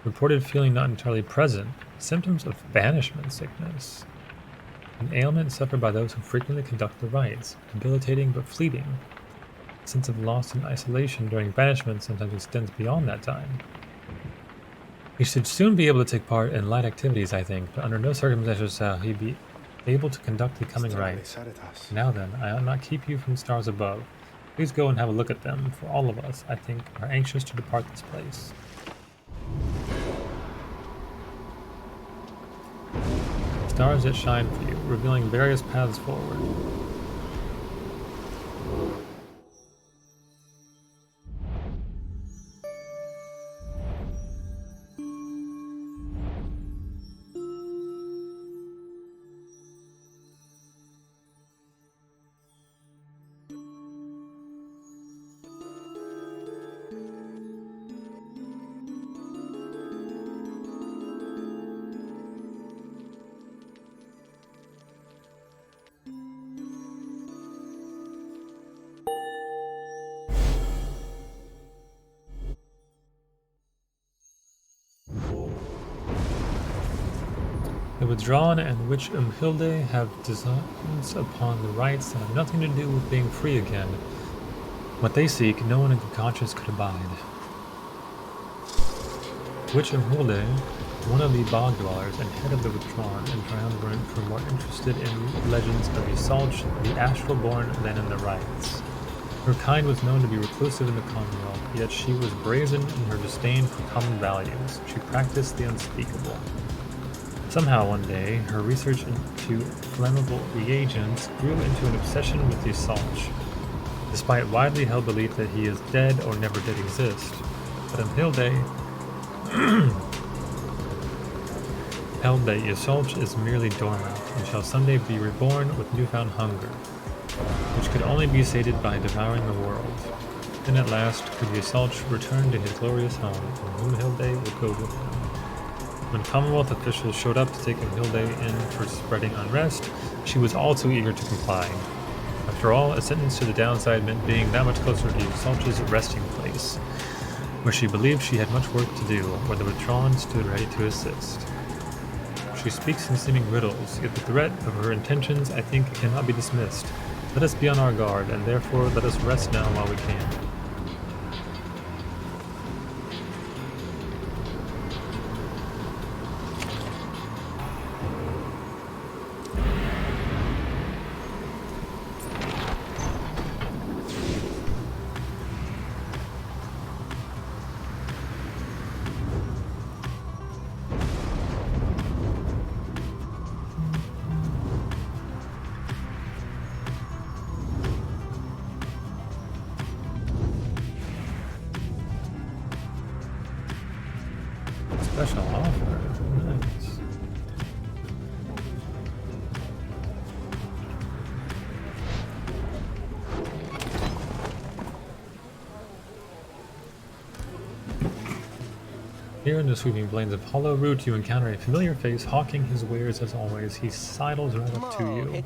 Reported feeling not entirely present. Symptoms of banishment sickness. An ailment suffered by those who frequently conduct the rites, debilitating but fleeting. A sense of loss and isolation during banishment sometimes extends beyond that time. He should soon be able to take part in light activities, I think, but under no circumstances shall he be able to conduct the coming rites. Now then, I ought not keep you from the stars above. Please go and have a look at them, for all of us, I think, are anxious to depart this place. Stars that shine for you, revealing various paths forward. The withdrawn and which Umhilde have designs upon the rights that have nothing to do with being free again. What they seek, no one in good conscience could abide. Witch Umhilde, one of the bog dwellers and head of the withdrawn and triumvirate, were more interested in legends of Isolch, the astral-born, than in the rites. Her kind was known to be reclusive in the Commonwealth, yet she was brazen in her disdain for common values. She practiced the unspeakable. Somehow one day, her research into flammable reagents grew into an obsession with Isolch, despite widely held belief that he is dead or never did exist. But Umhilde held that Isolch is merely dormant and shall someday be reborn with newfound hunger, which could only be sated by devouring the world. Then at last could Isolch return to his glorious home, and Umhilde would go with him. When Commonwealth officials showed up to take Umhilde in for spreading unrest, she was all too eager to comply. After all, a sentence to the downside meant being that much closer to Isolch's resting place, where she believed she had much work to do, where the withdrawn stood ready to assist. She speaks in seeming riddles, yet the threat of her intentions, I think, cannot be dismissed. Let us be on our guard, and therefore let us rest now while we can. Special offer. Nice. Here in the sweeping plains of Hollow Root, you encounter a familiar face hawking his wares as always. He sidles right up to you.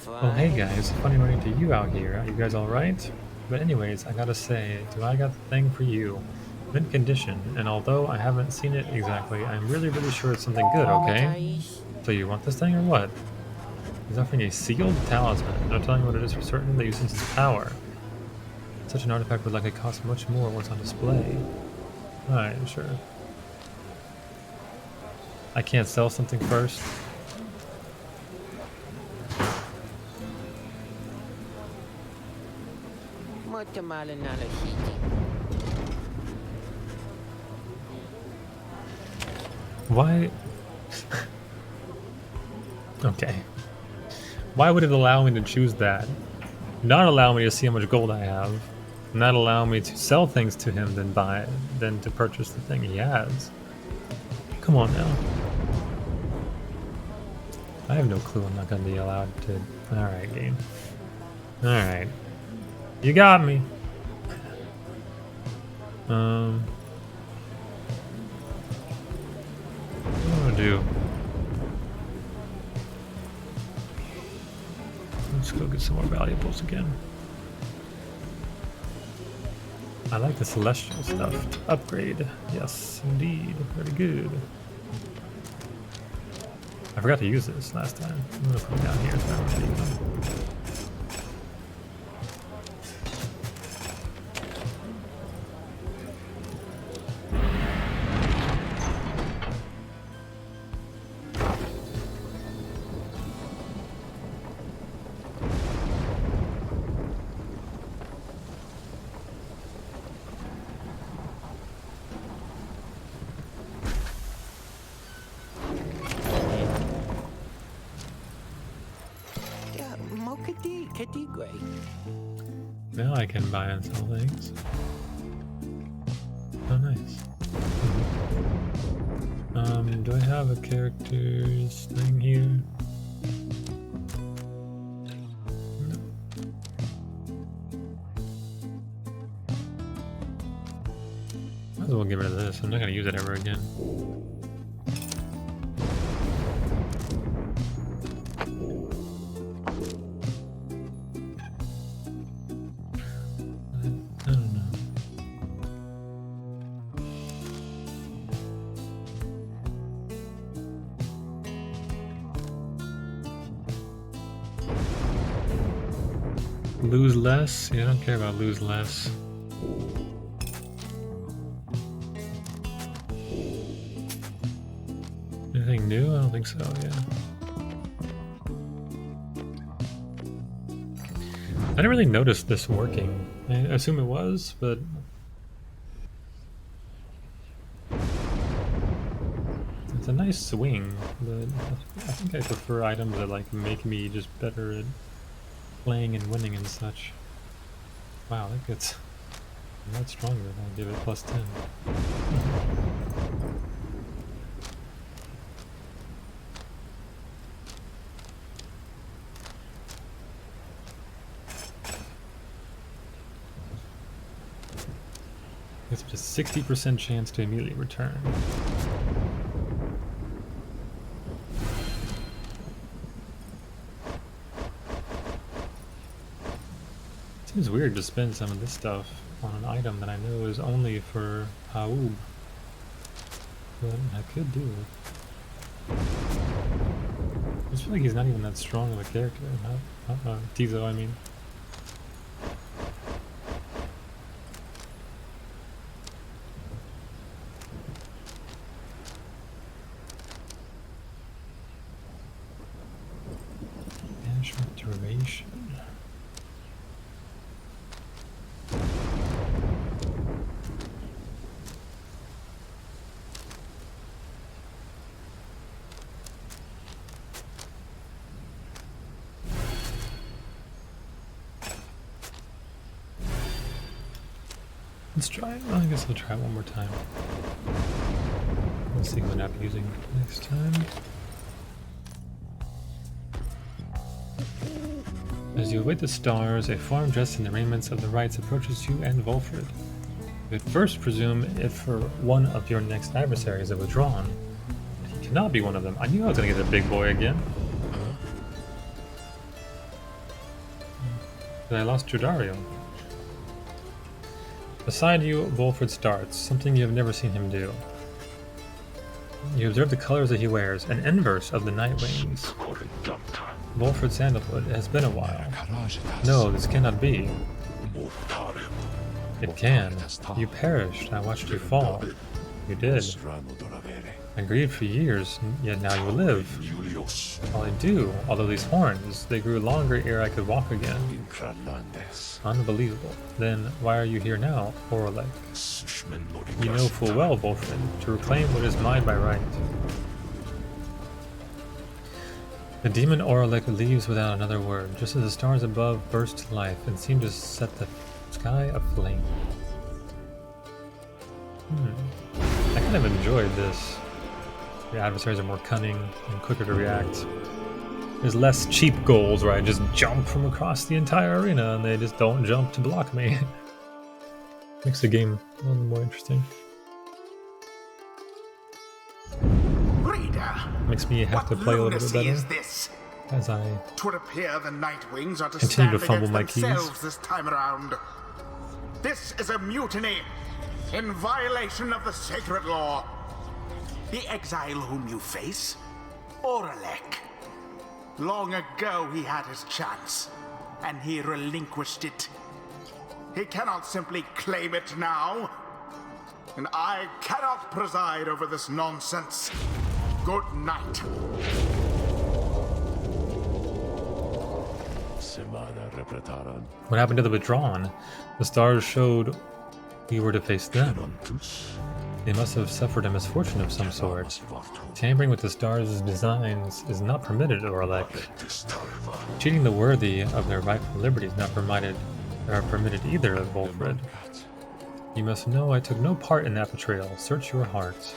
Oh, hey guys, funny running to you out here. Are you guys alright? But anyways, I gotta say, do I got the thing for you? Mint condition, and although I haven't seen it exactly, I'm really sure it's something good, okay? So you want this thing or what? He's offering a sealed talisman. No telling what it is for certain that you sense its power. Such an artifact would likely cost much more once on display. Alright, sure. I can't sell something first. Why? Okay. Why would it allow me to choose that? Not allow me to see how much gold I have. Not allow me to sell things to him than to purchase the thing he has. Come on now. I have no clue I'm not gonna be allowed to. Alright, game. Alright. You got me. What do I do? Let's go get some more valuables again. I like the celestial stuff. Upgrade. Yes, indeed. Very good. I forgot to use this last time. I'm gonna put it down here so I don't forget them. Now I can buy and sell things. Oh, nice. Do I have a characters thing here? No. Might as well get rid of this. I'm not gonna use it ever again. I don't know. Lose less? Yeah, I don't care about lose less. Anything new? I don't think so, yeah. I didn't really notice this working. I assume it was, but... It's a nice swing, but I think I prefer items that like make me just better at playing and winning and such. Wow, that gets a lot stronger. I'll give it plus 10. It's just 60% chance to immediately return. Seems weird to spend some of this stuff on an item that I know is only for Haub. But I could do it. I just feel like he's not even that strong of a character. Not Tizo, I mean. Banishment duration. Let's try it. I guess I'll try it one more time. Let's see what I'm using next time. As you await the stars, a form dressed in the raiments of the rites approaches you and Volfred. You would first presume it for one of your next adversaries that withdrawn. He cannot be one of them. I knew I was going to get a big boy again. But I lost Jordario. Beside you, Volfred starts, something you have never seen him do. You observe the colors that he wears, an inverse of the night wings. Volfred Sandalwood, it has been a while. No, this cannot be. It can. You perished, I watched you fall. You did. I grieved for years, yet now you live. Well, I do, although these horns, they grew longer ere I could walk again. Unbelievable. Then, why are you here now, Oralek? You know full well, Volfred, to reclaim what is mine by right. The demon Oralek leaves without another word, just as the stars above burst to life and seem to set the sky aflame. I kind of enjoyed this. The adversaries are more cunning and quicker to react. There's less cheap goals where I just jump from across the entire arena and they just don't jump to block me. Makes the game a little more interesting. Reader, Makes me have to play a little bit better is this? as I Twould appear the Nightwings are to continue stand to fumble against my themselves keys. this time around. This is a mutiny in violation of the sacred law. The exile whom you face, Oralek. Long ago he had his chance, and he relinquished it. He cannot simply claim it now. And I cannot preside over this nonsense. Good night. What happened to the withdrawn? The stars showed we were to face them. They must have suffered a misfortune of some sort. Tampering with the stars' designs is not permitted, Oralek. Cheating the worthy of their rightful liberty is not permitted either, Volfred. You must know I took no part in that betrayal. Search your hearts.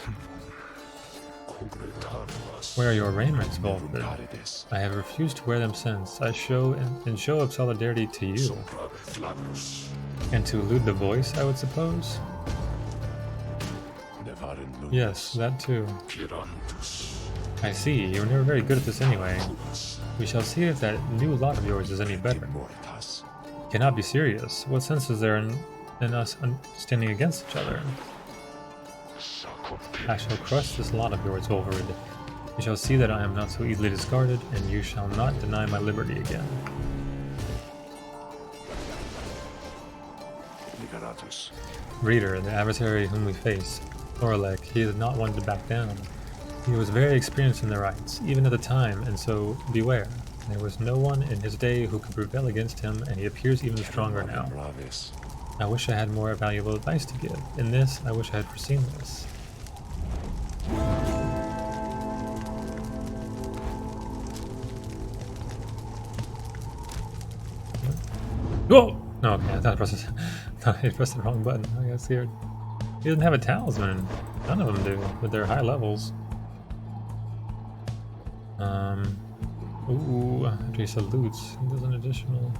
Where are your raiments, Volfred? I have refused to wear them since. I show in show of solidarity to you. And to elude the voice, I would suppose? Yes, that too. I see, you were never very good at this anyway. We shall see if that new lot of yours is any better. You cannot be serious. What sense is there in us standing against each other? I shall crush this lot of yours, Volfred. You shall see that I am not so easily discarded, and you shall not deny my liberty again. Legeratus. Reader, the adversary whom we face, Orlek, he is not one to back down. He was very experienced in the rites, even at the time, and so beware. There was no one in his day who could prevail against him, and he appears even stronger now. Bravis. I wish I had more valuable advice to give. In this, I wish I had foreseen this. Whoa! No, okay, I thought I pressed the wrong button. I got scared. He doesn't have a talisman. None of them do, but they're high levels. Ooh, after he salutes, he does an additional.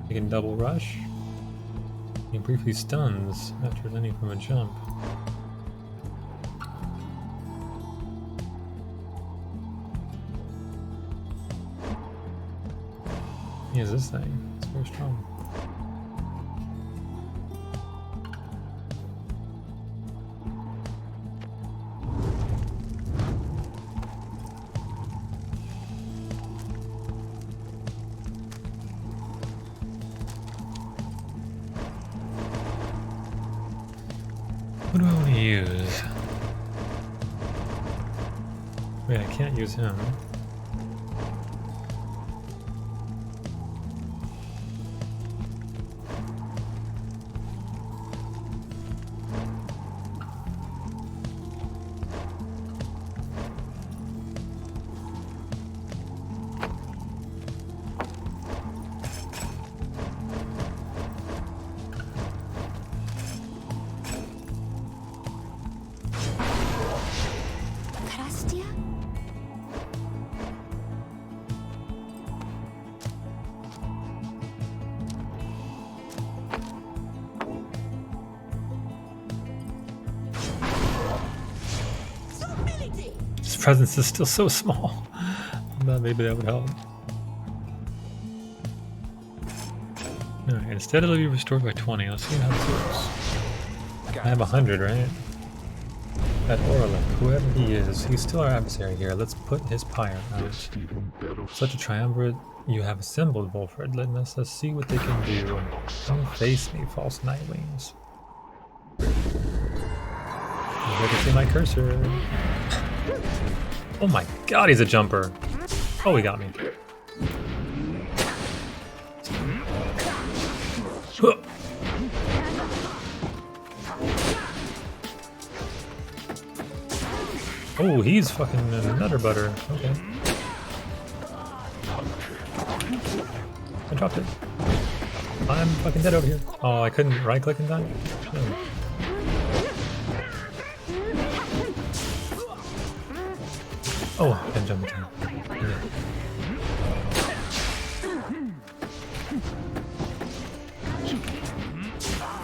He can double rush. He briefly stuns after landing from a jump. He has this thing. It's very strong. What do I want to use? Wait, I can't use him. His presence is still so small. But maybe that would help. Alright, instead it'll be restored by 20. Let's see how this works. I have 100, right? That Orlek, whoever he is, he's still our adversary here. Let's put his pyre out. Such a triumvirate you have assembled, Wolfred. Let us see what they can do. Don't face me, false nightwings. I can see my cursor. Oh my god, he's a jumper. Oh, he got me. Oh, he's fucking a nutter butter. Okay. I dropped it. I'm fucking dead over here. Oh, I couldn't right click in time? No. Oh, I can jump again. Yeah.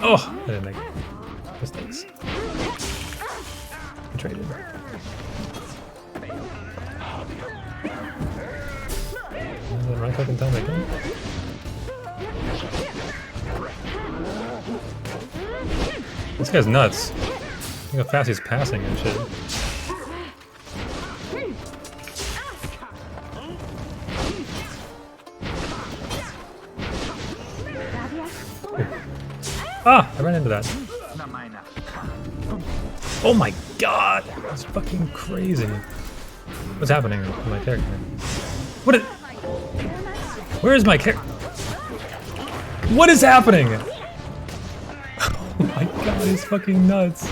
Oh, I didn't make mistakes. I traded. And then right click in time again. This guy's nuts. Look how fast he's passing and shit. Ah! I ran into that. Oh my god! That's fucking crazy. What's happening with my character? What is... Where is my character? What is happening? Oh my god, he's fucking nuts.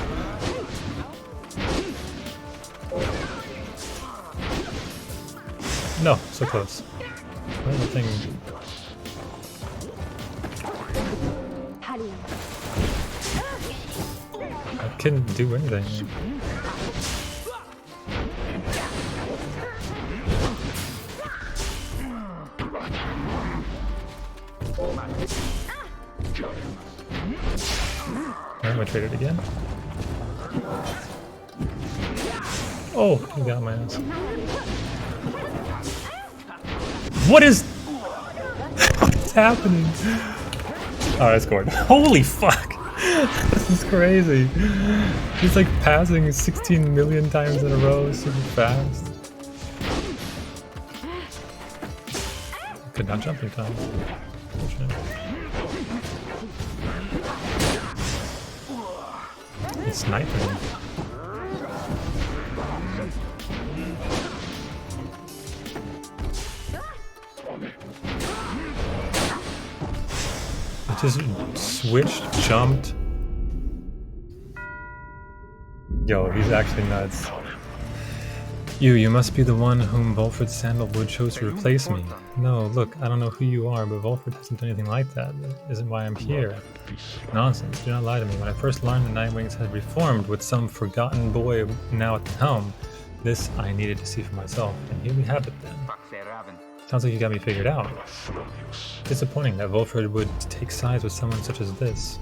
No, so close. Where's the thing? I couldn't do anything. I'm gonna trade it again. Oh, he got my ass. What is... What's happening? Oh, I scored. Holy fuck! This is crazy. He's like passing 16 million times in a row super fast. Could not jump in time. Unfortunate. He's sniping. It just switched, jumped. Yo, he's actually nuts. You must be the one whom Volfred Sandalwood chose to replace me. No, look, I don't know who you are, but Volfred hasn't done anything like that. That isn't why I'm here. Nonsense, do not lie to me. When I first learned the Nightwings had reformed with some forgotten boy now at the helm, this I needed to see for myself, and here we have it then. Sounds like you got me figured out. Disappointing that Volfred would take sides with someone such as this.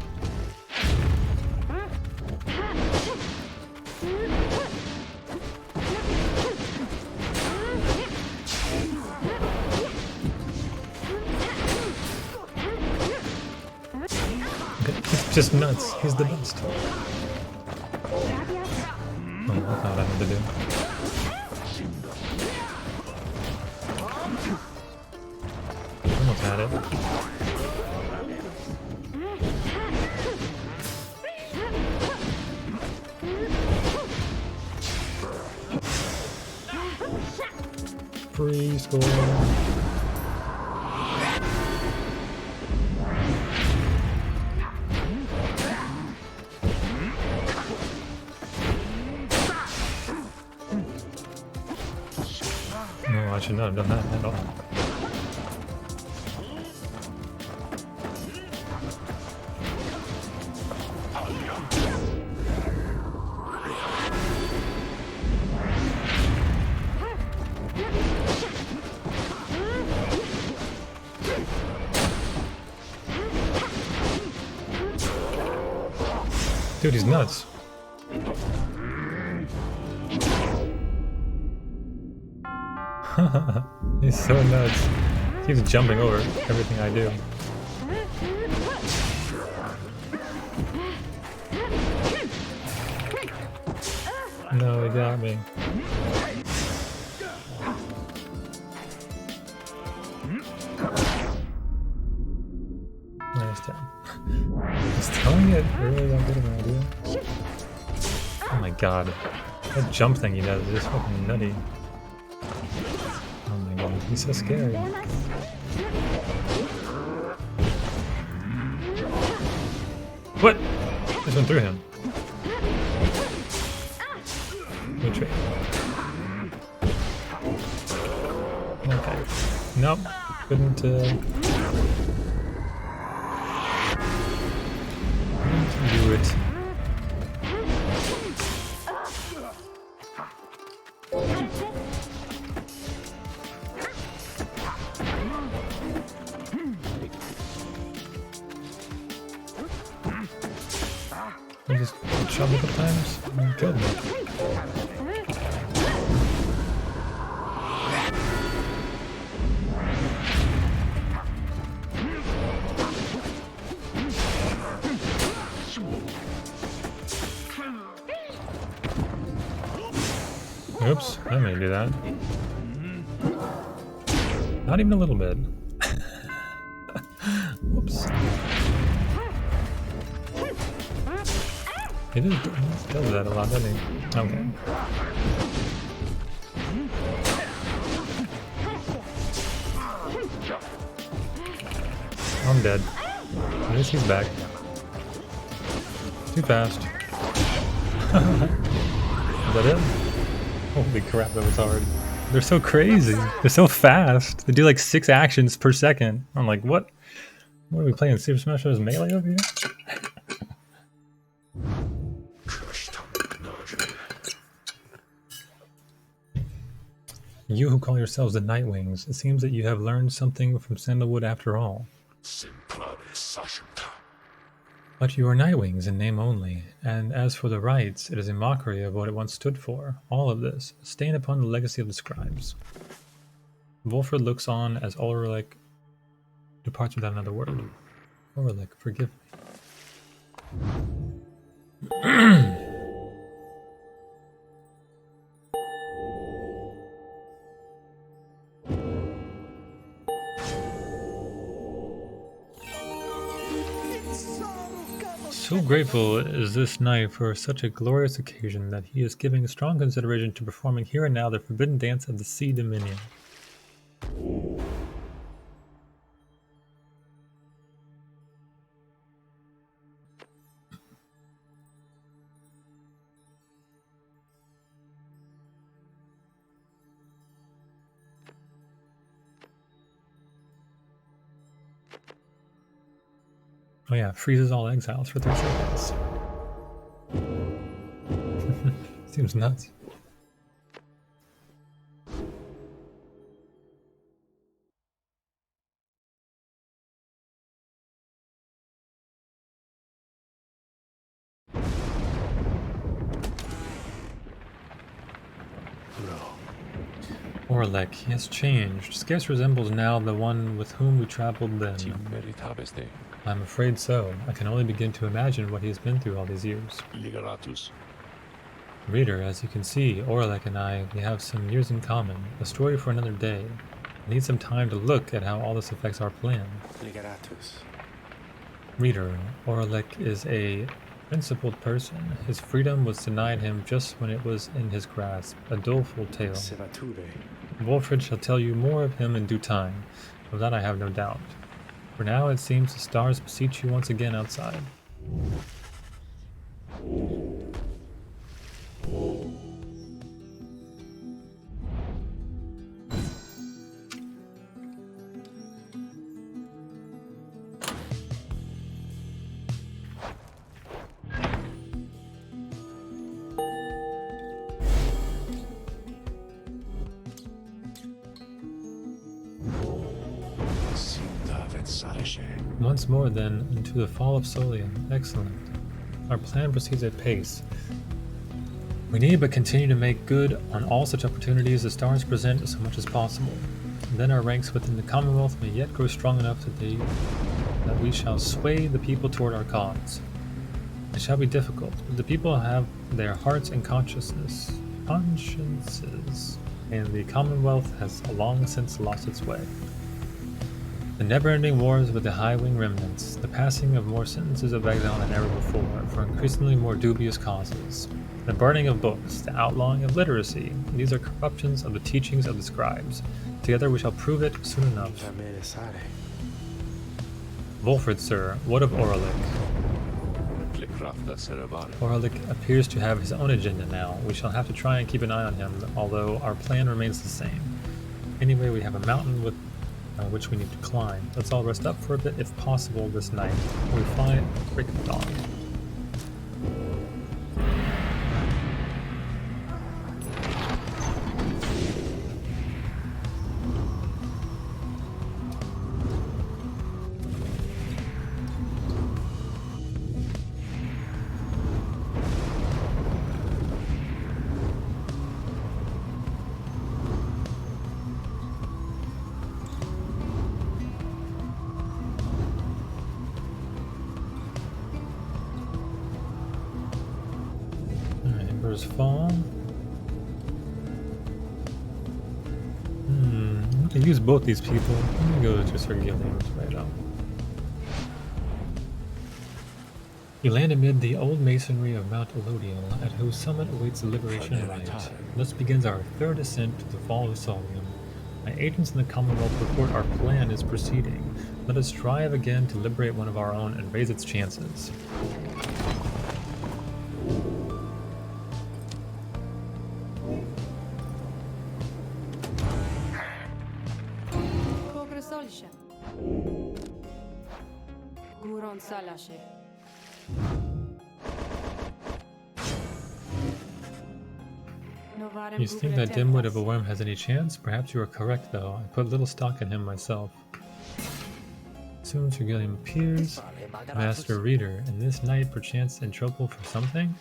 He's just nuts. He's the best. Oh, that's not what I meant to do. Almost had it. Free score. No, I should not have done that at all. Dude, he's nuts. He's so nuts. He keeps jumping over everything I do. No, he got me. Nice job. He's telling it really that good of an idea. Oh my god. That jump thing he does is just fucking nutty. Oh my god, he's so scary. What? This went through him. Good trick. Okay. Nope. Couldn't do it. I just shot a couple times and killed me. Oops, I may do that. Not even a little bit. Whoops. He does that a lot, doesn't he? Okay. I'm dead. At least he's back. Too fast. Is that it? Holy crap, that was hard. They're so crazy. They're so fast. They do like 6 actions per second. I'm like, what? What are we playing? Super Smash Bros. Melee over here? You who call yourselves the Nightwings, it seems that you have learned something from Sandalwood after all. But you are Nightwings in name only, and as for the rights, it is a mockery of what it once stood for. All of this, a stain upon the legacy of the scribes. Volfred looks on as Ulrich departs without another word. Ulrich, forgive me. So grateful is this knight for such a glorious occasion that he is giving strong consideration to performing here and now the forbidden dance of the Sea Dominion. Oh yeah, freezes all exiles for 3 seconds. Seems nuts. Orlek, he has changed. Scarce resembles now the one with whom we traveled then. I'm afraid so. I can only begin to imagine what he has been through all these years. Reader, as you can see, Orlek and I, we have some years in common. A story for another day. I need some time to look at how all this affects our plan. Reader, Orlek is a principled person. His freedom was denied him just when it was in his grasp. A doleful tale. Wolfred shall tell you more of him in due time. Of that I have no doubt. For now it seems the stars beseech you once again outside. Once more then, into the fall of Solium. Excellent. Our plan proceeds at pace. We need but continue to make good on all such opportunities the stars present so much as possible. And then our ranks within the Commonwealth may yet grow strong enough that we shall sway the people toward our cause. It shall be difficult, but the people have their hearts and consciences, and the Commonwealth has long since lost its way. The never-ending wars with the high-wing remnants, the passing of more sentences of exile than ever before, for increasingly more dubious causes, the burning of books, the outlawing of literacy, these are corruptions of the teachings of the scribes. Together we shall prove it soon enough. Wolfred, sir, what of Orlek? Orlek appears to have his own agenda now. We shall have to try and keep an eye on him, although our plan remains the same. Anyway, we have a mountain with which we need to climb. Let's all rest up for a bit if possible this night. We fly at break of dawn. Fall. I can use both these people. Let me go to Sir Gilliam's right now. You land amid the old masonry of Mount Elodial, at whose summit awaits the liberation rite. Thus begins our third ascent to the fall of Solium. My agents in the Commonwealth report our plan is proceeding. Let us strive again to liberate one of our own and raise its chances. You think that dimwit of a worm has any chance? Perhaps you are correct, though. I put little stock in him myself. Soon Sir Gilliam appears. Master Reader, and this knight perchance in trouble for something?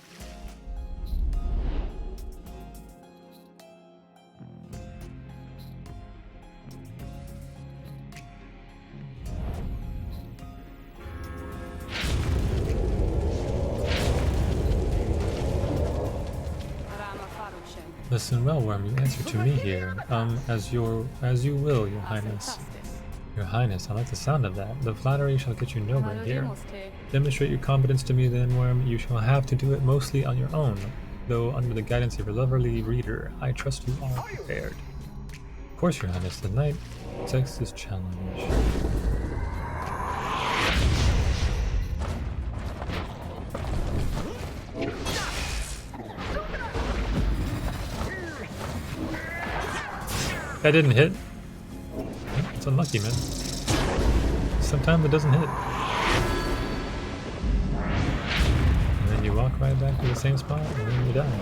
Listen well, Worm, you answer to me here. As you will, Your Highness. Your Highness, I like the sound of that. The flattery shall get you nowhere here. Demonstrate your competence to me then, Worm. You shall have to do it mostly on your own, though under the guidance of your lovely reader. I trust you are prepared. Of course, Your Highness, the knight takes this challenge. That didn't hit. It's unlucky, man. Sometimes it doesn't hit. And then you walk right back to the same spot and then you die.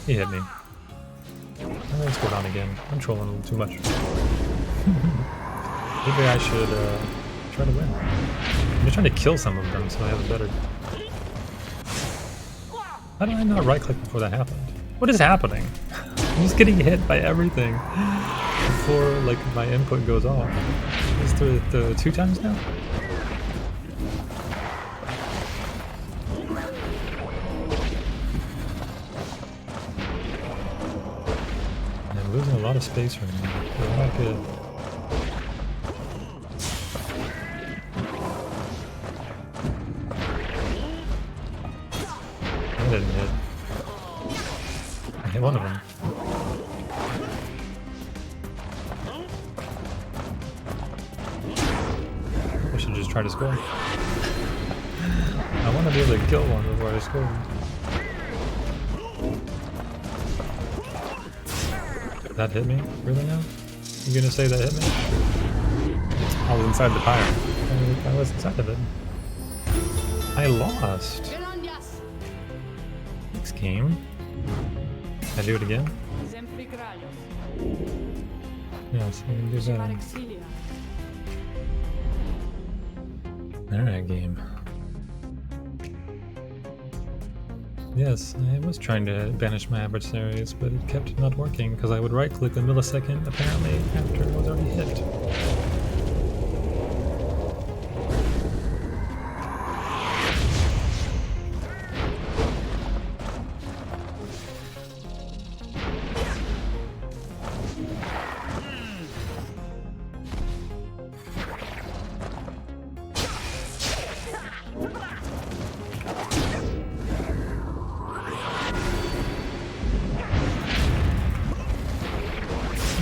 He hit me. Let's go down again. I'm trolling a little too much. Maybe I should try to win. I'm just trying to kill some of them so I have a better... How did I not right click before that happened? What is happening? I'm just getting hit by everything before like my input goes off. Is the 2 times now? I'm losing a lot of space right now. They're not good. I didn't hit. I hit one of them. I should just try to score. I want to be able to kill one before I score. That hit me? Really now? You gonna say that hit me? I was inside the pyre. I was inside of it. I lost. Thanks, game. Can I do it again? Yes, I can do that. Alright, game. Yes, I was trying to banish my adversaries, but it kept not working because I would right click a millisecond apparently after it was already hit.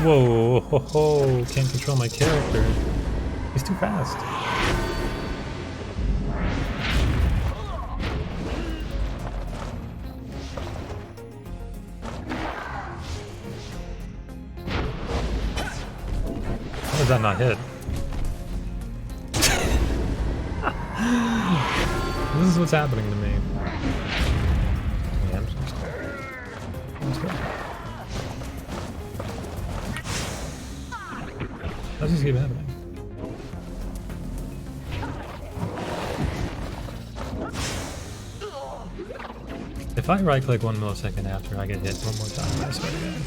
Whoa, ho, ho, can't control my character. He's too fast. How did that not hit? This is what's happening to me. Yeah, I'm just gonna... How's this keep happening? If I right click 1 millisecond after I get hit one more time, I swear to God.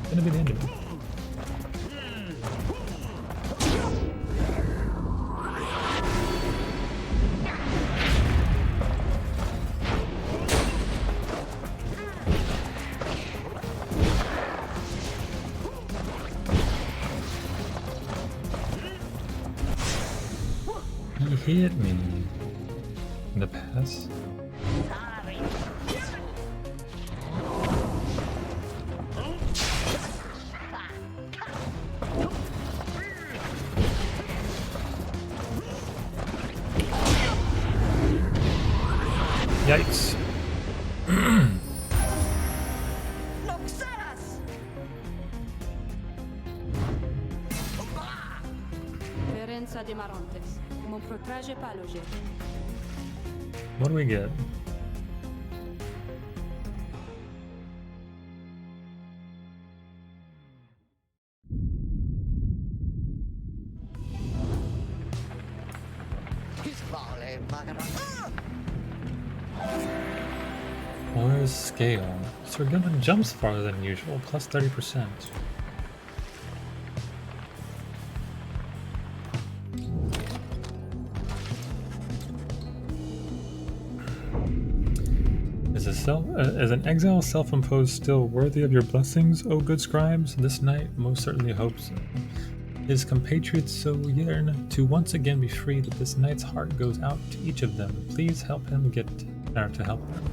It's gonna be the end of it. He hit me in the pass. Yikes. What do we get? Where's scale? Sir Gilman jumps farther than usual, plus 30%. an exile self-imposed still worthy of your blessings, O good scribes? This knight most certainly hopes so. His compatriots so yearn to once again be free that this knight's heart goes out to each of them. Please help him to help them.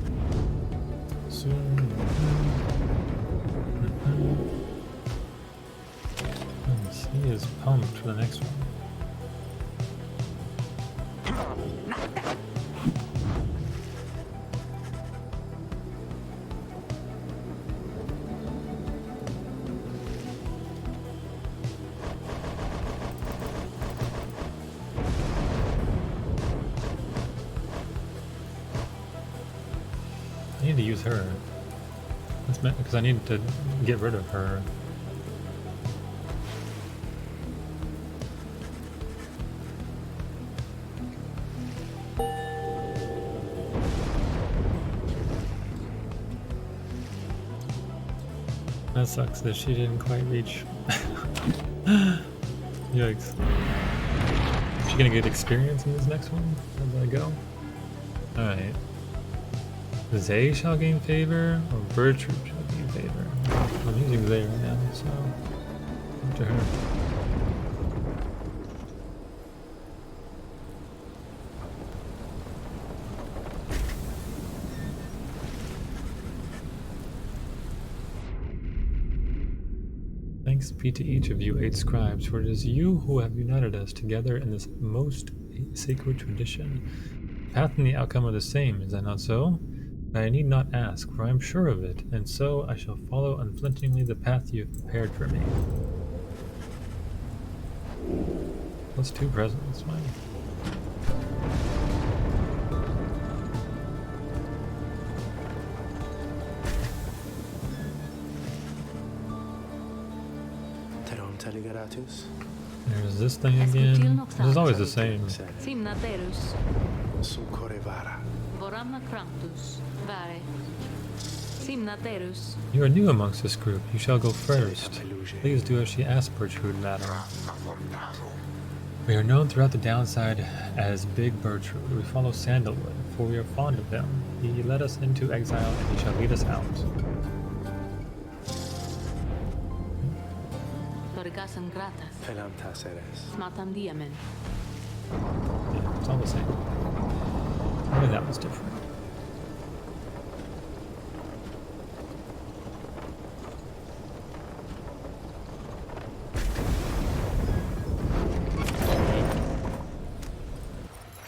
Soon. He is pumped for the next one. I need to use her. That's meant because I need to get rid of her. That sucks that she didn't quite reach. Yikes. Is she gonna get experience in this next one as I go? Alright. Zay shall gain favor, or Bertrude shall gain favor. I'm using Zay right now, so up to her. Thanks be to each of you 8 scribes, for it is you who have united us together in this most sacred tradition. The path and the outcome are the same, is that not so? I need not ask, for I am sure of it, and so I shall follow unflinchingly the path you have prepared for me. Plus 2 presents, fine. There's this thing again. This is always the same. Simnaterus, Sucorevara. Voramna Cranctus, Vare. Simnaterus, You are new amongst this group. You shall go first. Please do as she asks, Bertrude, madam. We are known throughout the downside as Big Bertrude. We follow Sandalwood, for we are fond of him. He led us into exile, and he shall lead us out. Torgasan Gratas, Felamta Ceres. Smatam Diamen. Yeah, it's all the same. Only that was different.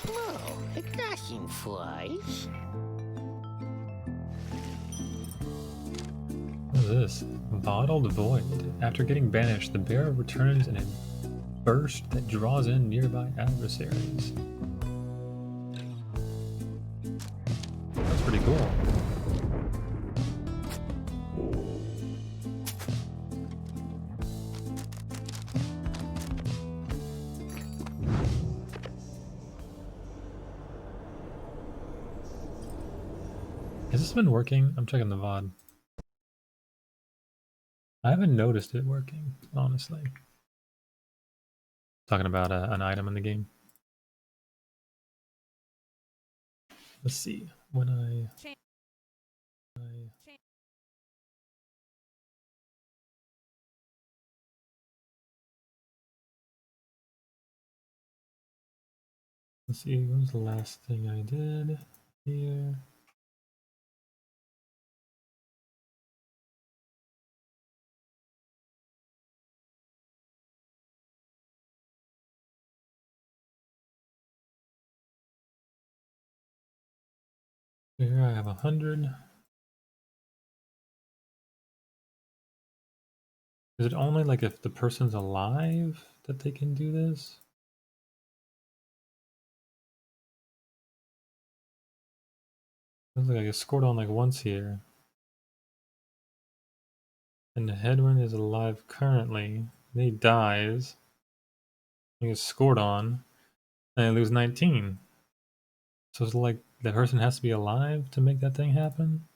Oh, Gassin flies. What is this? Bottled Void. After getting banished, the bearer returns in a burst that draws in nearby adversaries. That's pretty cool. Has this been working? I'm checking the VOD. I haven't noticed it working, honestly. Talking about an item in the game. Let's see. When let's see, what was the last thing I did here? Here I have 100. Is it only like if the person's alive that they can do this? Looks like I scored on like once here. And the headwind is alive currently. Then he dies. He gets scored on. And I lose 19. So it's like the person has to be alive to make that thing happen?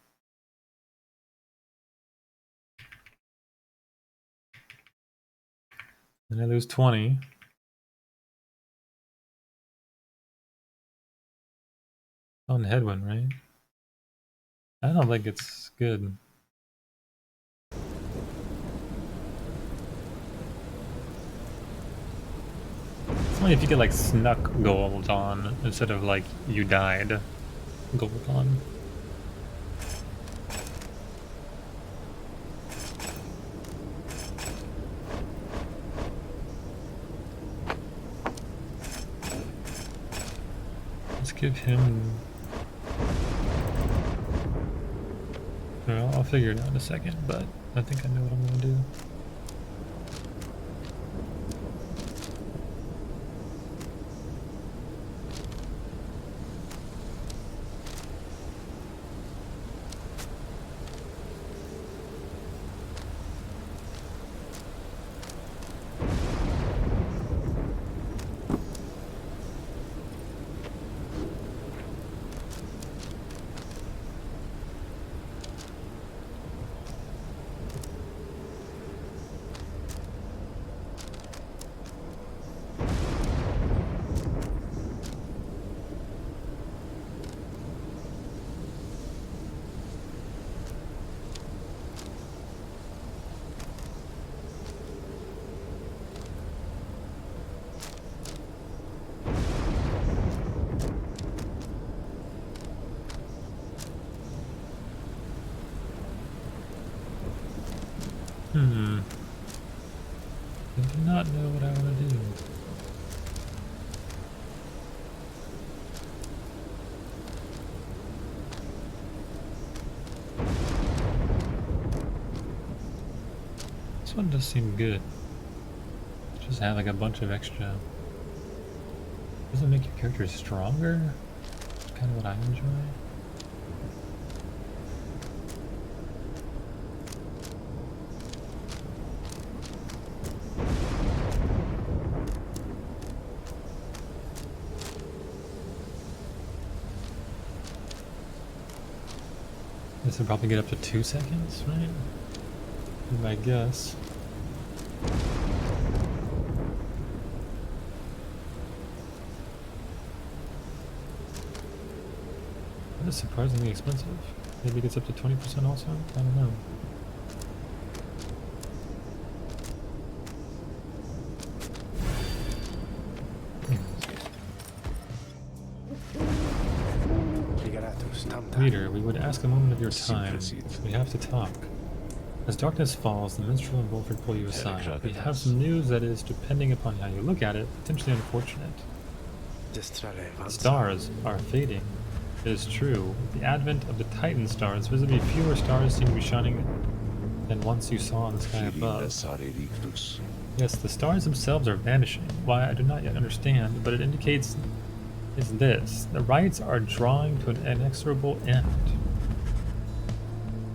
And I lose 20. On headwind, right? I don't think it's good. It's only if you get like snuck gold on instead of like you died gold on. Let's give him. Well, I'll figure it out in a second, but I think I know what I'm gonna do. I do not know what I want to do. This one does seem good. Just have like a bunch of extra. Does it make your character stronger? That's kind of what I enjoy. This would probably get up to 2 seconds, right? My guess. That is surprisingly expensive. Maybe it gets up to 20% also? I don't know. Reader, we would ask a moment of your time. We have to talk. As darkness falls, the minstrel and Wolford pull you aside. We have some news that is, depending upon how you look at it, potentially unfortunate. The stars are fading. It is true. With the advent of the Titan stars, visibly fewer stars seem to be shining than once you saw in the sky above. Yes, the stars themselves are vanishing. Why, I do not yet understand, but it indicates is this. The rites are drawing to an inexorable end.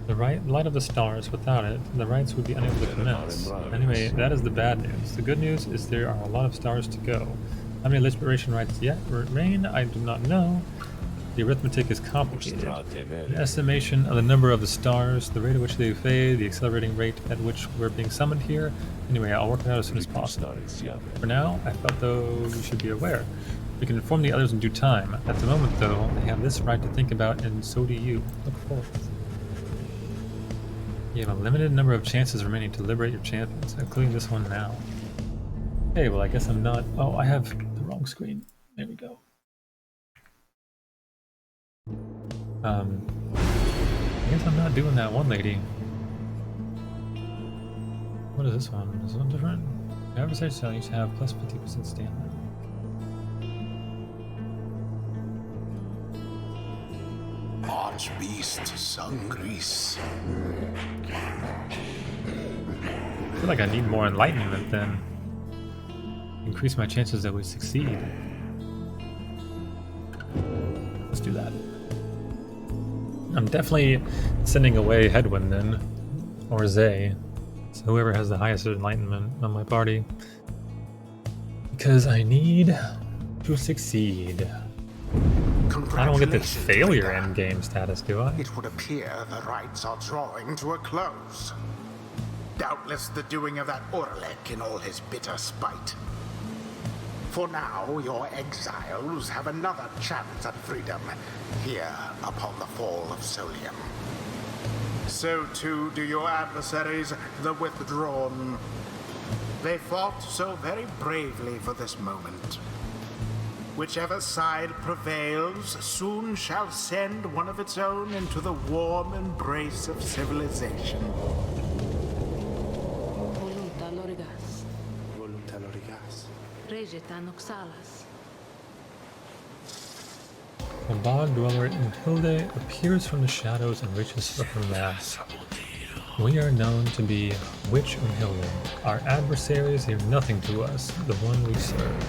The light of the stars, without it, the rites would be unable to commence. Anyway, that is the bad news. The good news is there are a lot of stars to go. How many liberation rites yet remain, I do not know. The arithmetic is complicated. An estimation of the number of the stars, the rate at which they fade, the accelerating rate at which we're being summoned here. Anyway, I'll work it out as soon as possible. For now, I thought though you should be aware. We can inform the others in due time. At the moment, though, they have this right to think about, and so do you. Look forth. You have a limited number of chances remaining to liberate your champions, including this one now. Okay, well, I guess I'm not... Oh, I have the wrong screen. There we go. I guess I'm not doing that one, lady. What is this one? Is this one different? Adversary cell used to have plus 50% stamina. Archbeast Sungrease. I feel like I need more enlightenment then. Increase my chances that we succeed. Let's do that. I'm definitely sending away Headwind then. Or Zay. So whoever has the highest enlightenment on my party. Because I need to succeed. I don't get the failure endgame status, do I? It would appear the rites are drawing to a close. Doubtless the doing of that Orlek in all his bitter spite. For now, your exiles have another chance at freedom here upon the fall of Solium. So too do your adversaries, the withdrawn. They fought so very bravely for this moment. Whichever side prevails soon shall send one of its own into the warm embrace of civilization. Voluta lorigas. Volunta lorigas. Regeta noxalas. The bog dweller in Hilde appears from the shadows and reaches for her mask. We are known to be Witch of Hilde. Our adversaries are nothing to us, the one we serve.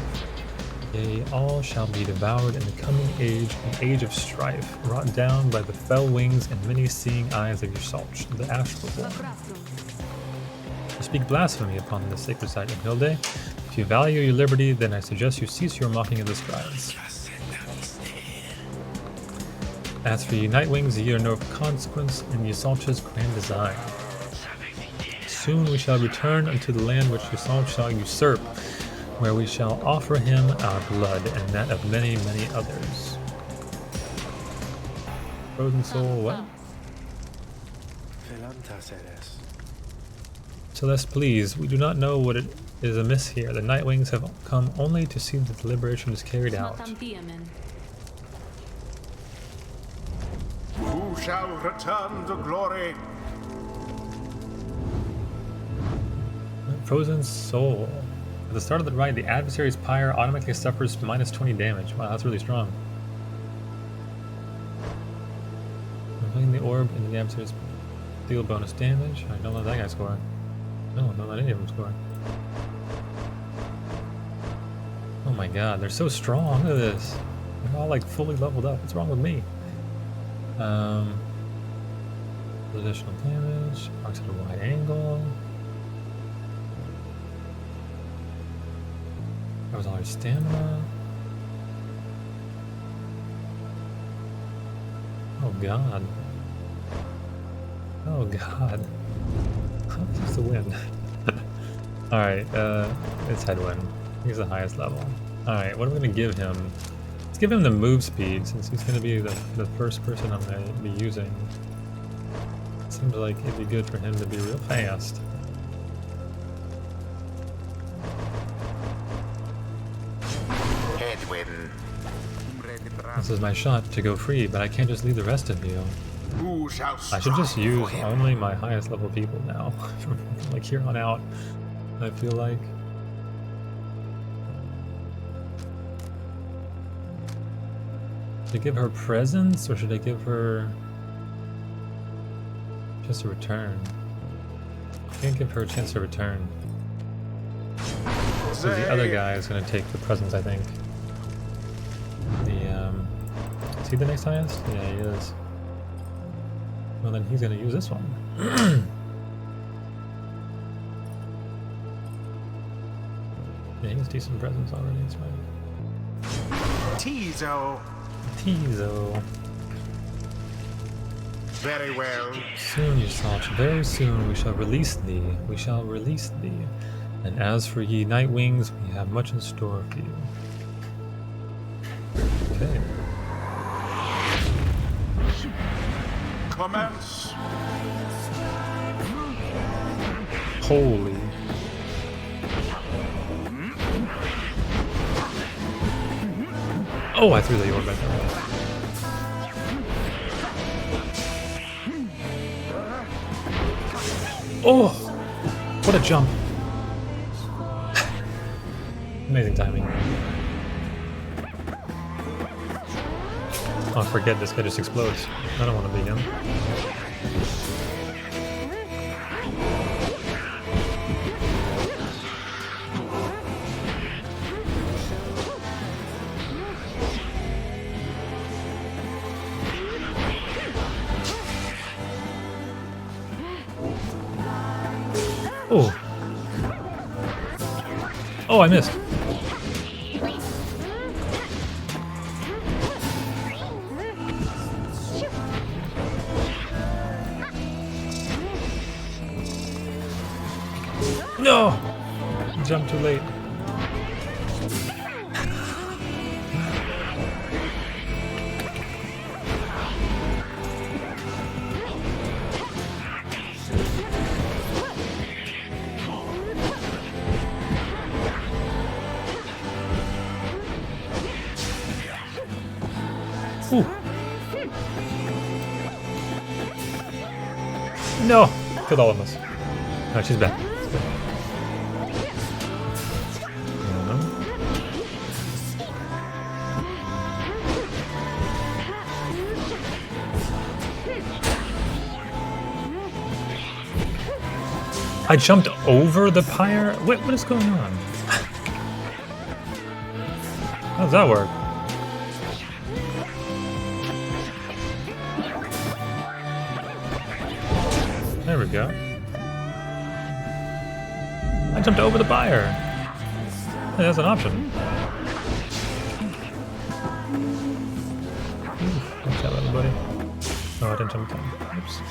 Yea, all shall be devoured in the coming age, an age of strife, wrought down by the fell wings and many seeing eyes of Ysalch, the astral born. You speak blasphemy upon the sacred site of Hilde. If you value your liberty, then I suggest you cease your mocking of the scribes. As for ye Nightwings, ye are no consequence in Ysalch's grand design. Soon we shall return unto the land which Ysalch shall usurp, where we shall offer him our blood and that of many, many others. Frozen soul, what? Velantas eres. Celeste, please, we do not know what it is amiss here. The Nightwings have come only to see that the liberation is carried out. Who shall return to glory? Frozen soul. At the start of the ride, the adversary's pyre automatically suffers minus 20 damage. Wow, that's really strong. Putting the orb into the adversary's deal bonus damage. I don't let that guy score. No, don't let any of them score. Oh my god, they're so strong. Look at this. They're all like fully leveled up. What's wrong with me? Additional damage. Arcs at a wide angle. That was all your stamina. Oh god. Oh god. It's the wind. Alright, it's Headwind. He's the highest level. Alright, what am I gonna give him? Let's give him the move speed since he's gonna be the first person I'm gonna be using. Seems like it'd be good for him to be real fast. This is my shot to go free, but I can't just leave the rest of you. Who shall I should just strive use for him? only my highest level people now. From like here on out, I feel like. Should I give her presents or should I give her just a return? I can't give her a chance to return. So the other guy is going to take the presents, I think. Is he the next highest? Yeah, he is. Well, then he's going to use this one. Yeah, he has decent presents already, it's fine. Tizo. Tizo. Very well. Soon, Ysalch, very soon we shall release thee. We shall release thee. And as for ye Nightwings, we have much in store for you. Okay. Commence. Holy. Oh, I threw the orb at them. Oh! What a jump. Amazing timing. Oh, forget this guy just explodes. I don't want to be him. Oh. Oh, I missed. No! Jumped too late. Ooh. No! Killed all of us. Alright, she's back. I jumped over the pyre? Wait, what is going on? How does that work? There we go. I jumped over the pyre. Hey, that's an option. Watch out, little buddy. Oh, I didn't jump down. Oops.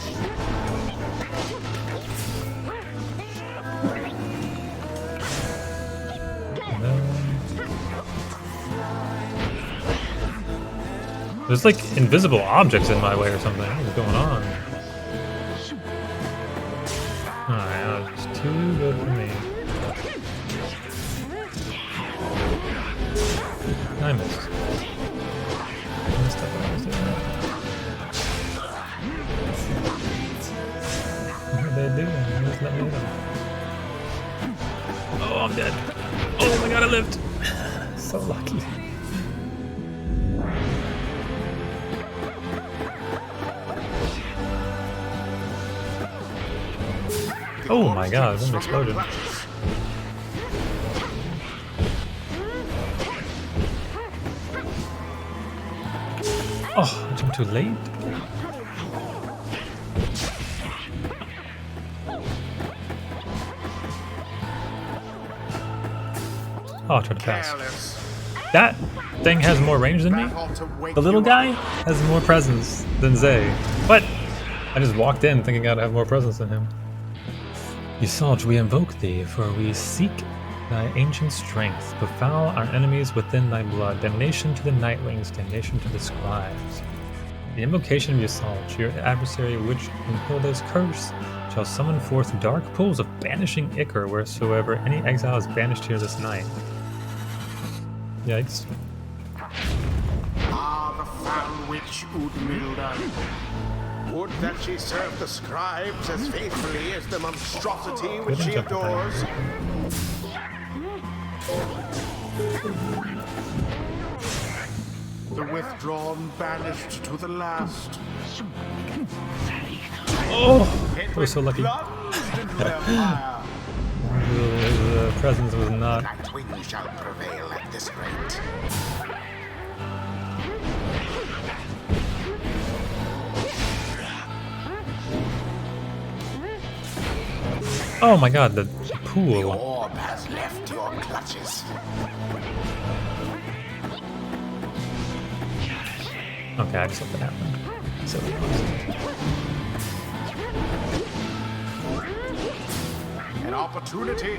There's like invisible objects in my way or something. What's going on? Alright, that was too good for me. I missed. I messed up what I was doing. What did they do? Just let me hit them. Oh, I'm dead. Oh my god, I lived. So lucky. Oh my god, there's an explosion. Oh, I jumped too late. Oh, I tried to pass. That thing has more range than me? The little guy has more presence than Zay. But I just walked in thinking I'd have more presence than him. Isolde, we invoke thee, for we seek thy ancient strength. Befoul our enemies within thy blood. Damnation to the Nightwings, damnation to the scribes. The invocation of Isolde, your adversary which in Hilda's curse shall summon forth dark pools of banishing ichor wheresoever any exile is banished here this night. Yikes. Ah, the foul witch Udmilda. Would that she served the scribes as faithfully as the monstrosity which she adores. The withdrawn banished to the last. Oh, I was so lucky. Plunged into their fire. The presence was not. Nightwing shall prevail at this rate. Oh my god, the The pool. orb has left your clutches. Okay, I just let that happen. So An opportunity.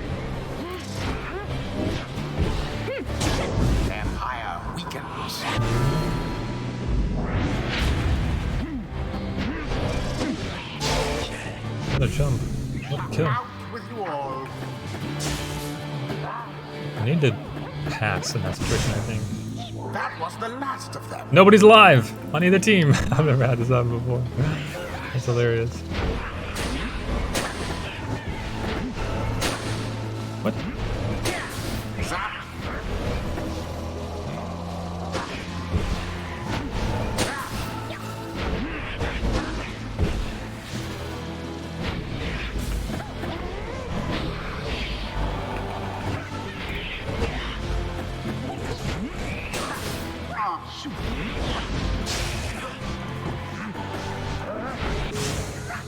Empire weakens. another jump. What a kill. Out with you all. I need to pass in that situation, I think. That was the last of them. Nobody's alive on either team. I've never had this happen before. That's hilarious. What? Zap.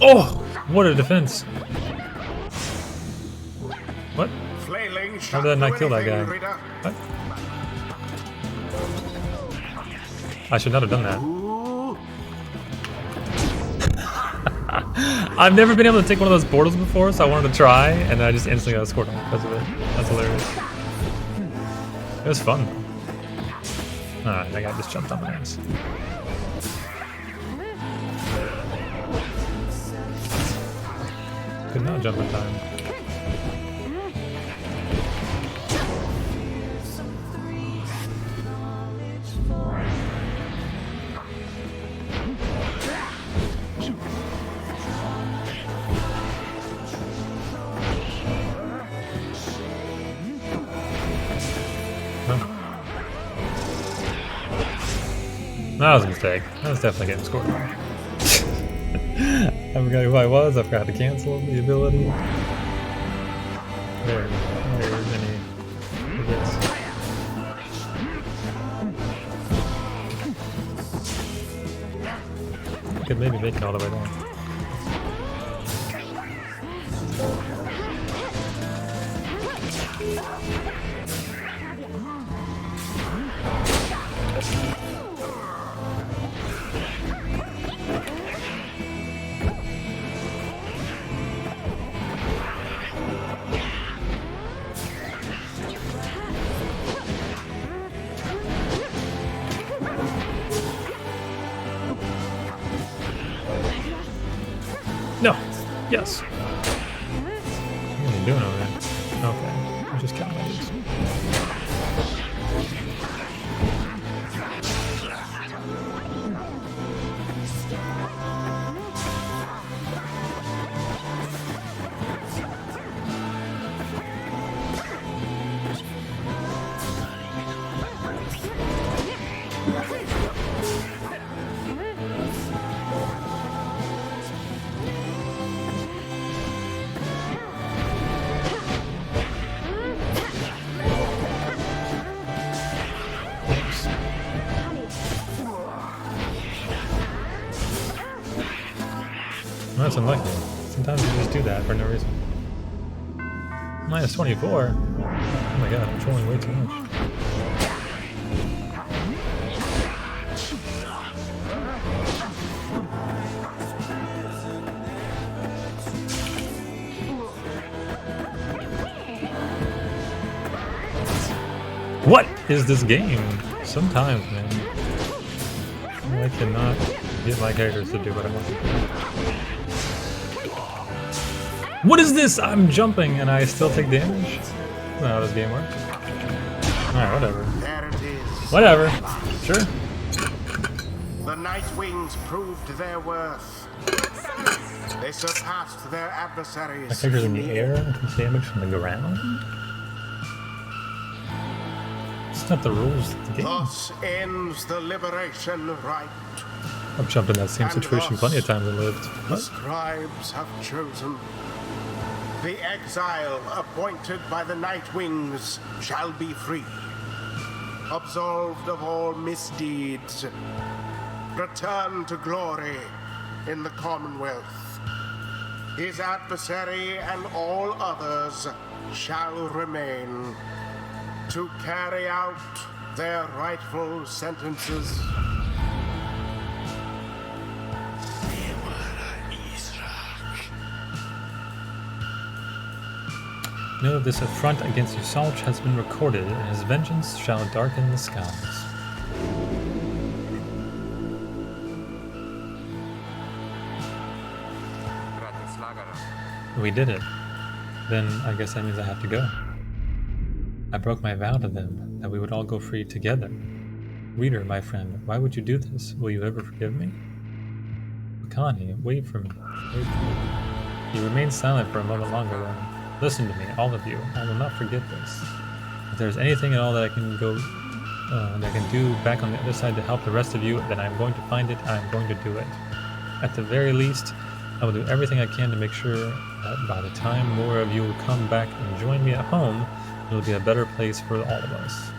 Oh! What a defense. What? Flailing How did I not kill that guy? Reader. What? I should not have done that. Ooh. I've never been able to take one of those portals before, so I wanted to try, and I just instantly got scored on because of it. That's hilarious. It was fun. Alright, that guy just jumped on my ass. Could not jump in time. That was a mistake. I was definitely getting scored on. I forgot who I was. I forgot to cancel the ability. There, any of this. I could maybe make it all the way down. No! Yes! What are you doing over there? Okay, I'm just counting these. That's unlucky. Sometimes you just do that for no reason. Minus 24? Oh my god, I'm trolling way too much. What is this game? Sometimes, man. I cannot get my characters to do what I want to do. What is this? I'm jumping and I still take damage? That's not how this game works. Alright, whatever. There it is. Whatever. Sure. The Night Wings proved their worth. They surpassed their adversaries. My character's in the air, takes damage from the ground? It's not the rules of the game. Thus ends the liberation rite. I've jumped in that same And situation thus, plenty of times and lived. The What? scribes have chosen. The exile appointed by the Night Wings shall be free, absolved of all misdeeds, return to glory in the Commonwealth. His adversary and all others shall remain to carry out their rightful sentences. Know this affront against Usalch has been recorded, and his vengeance shall darken the skies. We did it. Then I guess that means I have to go. I broke my vow to them, that we would all go free together. Reader, my friend, why would you do this? Will you ever forgive me? Connie, wait for me. Wait for me. He remained silent for a moment longer then. Listen to me, all of you. I will not forget this. If there's anything at all that I can do back on the other side to help the rest of you, then I'm going to find it. I'm going to do it. At the very least, I will do everything I can to make sure that by the time more of you will come back and join me at home, it'll be a better place for all of us.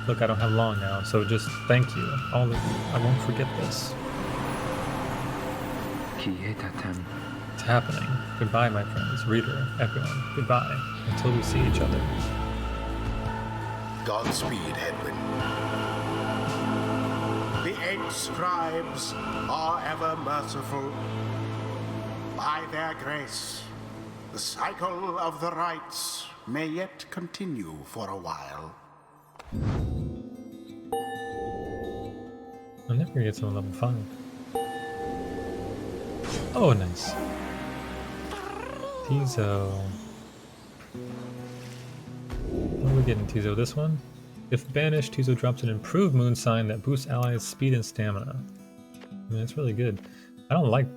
Look, I don't have long now, so just thank you, all of you. I won't forget this. It's happening. Goodbye, my friends, reader, everyone. Goodbye, until we see each other. Godspeed, Edwin. The 8 scribes are ever merciful. By their grace, the cycle of the rites may yet continue for a while. I'll never get to level 5. Oh, nice. Tizo. What are we getting, Tizo? This one? If banished, Tizo drops an improved moon sign that boosts allies' speed and stamina. I mean, it's really good. I don't like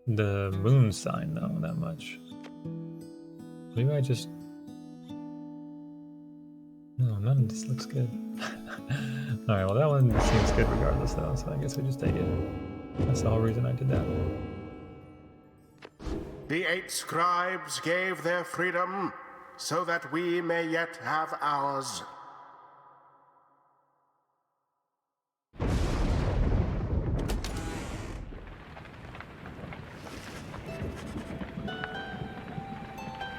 the moon sign, though, that much. Maybe I just... No, none of this looks good. Alright, well that one seems good regardless though, so I guess we just take it. That's the whole reason I did that. The 8 scribes gave their freedom so that we may yet have ours.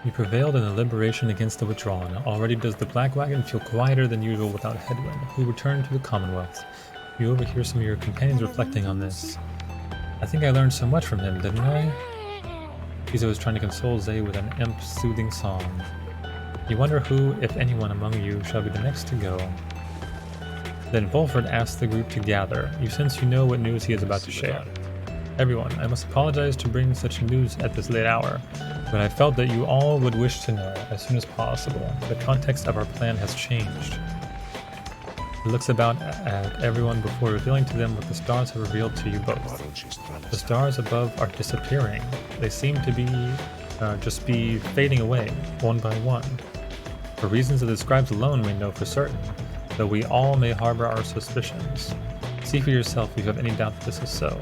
You prevailed in the liberation against the withdrawn. Already does the Black Wagon feel quieter than usual without a headwind. We return to the Commonwealth. You overhear some of your companions reflecting on this. I think I learned so much from him, didn't I? Kizo was trying to console Zay with an imp-soothing song. You wonder who, if anyone among you, shall be the next to go. Then Volfred asks the group to gather. You sense you know what news he is about to share. Everyone, I must apologize to bring such news at this late hour, but I felt that you all would wish to know as soon as possible. The context of our plan has changed. He looks about at everyone before revealing to them what the stars have revealed to you both. The stars above are disappearing. They seem to be just be fading away, one by one. For reasons that the scribes alone may know for certain, though we all may harbor our suspicions. See for yourself if you have any doubt that this is so.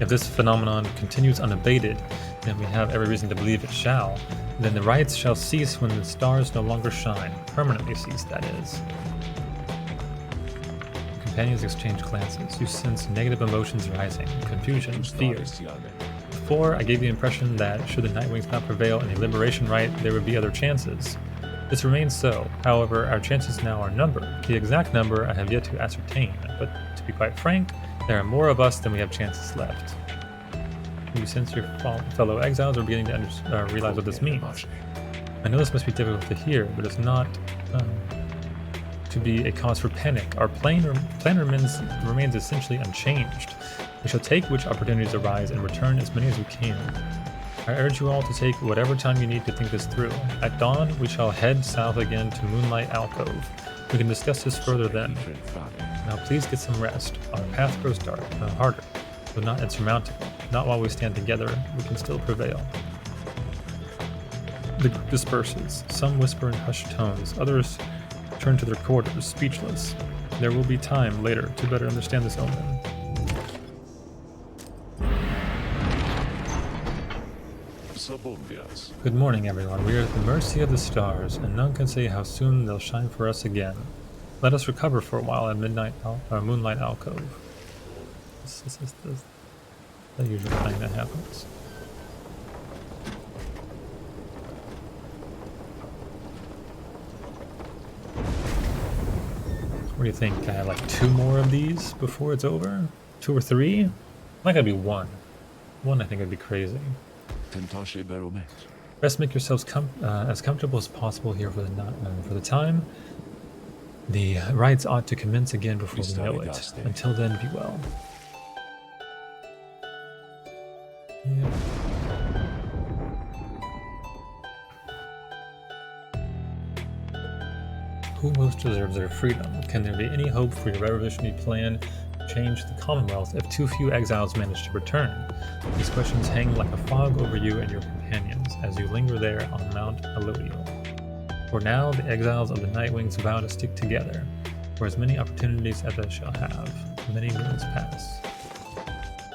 If this phenomenon continues unabated, and we have every reason to believe it shall, then the rites shall cease when the stars no longer shine. Permanently cease, that is. The companions exchange glances. You sense negative emotions rising, confusion, fear. Before, I gave the impression that should the Nightwings not prevail in a liberation rite, there would be other chances. This remains so. However, our chances now are numbered. The exact number I have yet to ascertain, but to be quite frank, there are more of us than we have chances left. You sense your fellow exiles are beginning to realize what this means. I know this must be difficult to hear, but it's not to be a cause for panic. Our plan remains essentially unchanged. We shall take which opportunities arise and return as many as we can. I urge you all to take whatever time you need to think this through. At dawn, we shall head south again to Moonlight Alcove. We can discuss this further then. Now please get some rest. Our path grows harder, but not insurmountable. Not while we stand together, we can still prevail. The group disperses. Some whisper in hushed tones, others turn to their quarters, speechless. There will be time later to better understand this omen. Good morning, everyone. We are at the mercy of the stars, and none can say how soon they'll shine for us again. Let us recover for a while in Moonlight Alcove. This is the usual thing that happens. What do you think? Can I have like 2 more of these before it's over? 2 or 3? Might gotta be 1. 1 I think would be crazy. Best make yourselves as comfortable as possible here for the time. The rites ought to commence again before we know it. Until then, be well. Yeah. Who most deserves their freedom? Can there be any hope for your revolutionary plan to change the Commonwealth if too few exiles manage to return? These questions hang like a fog over you and your companions as you linger there on Mount Alodial. For now, the exiles of the Nightwings vow to stick together, for as many opportunities as they shall have. Many moons pass.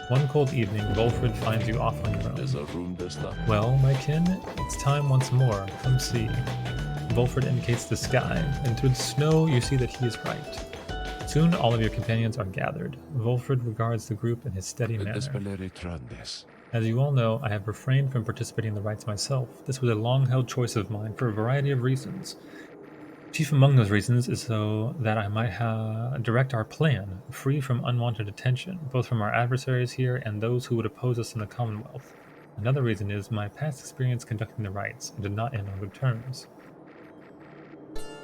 One cold evening, Volfred finds you off on your own. Well, my kin, it's time once more. Come see. Volfred indicates the sky, and through the snow you see that he is right. Soon all of your companions are gathered. Volfred regards the group in his steady manner. As you all know, I have refrained from participating in the rites myself. This was a long-held choice of mine for a variety of reasons. Chief among those reasons is so that I might direct our plan, free from unwanted attention, both from our adversaries here and those who would oppose us in the Commonwealth. Another reason is my past experience conducting the rites did not end on good terms.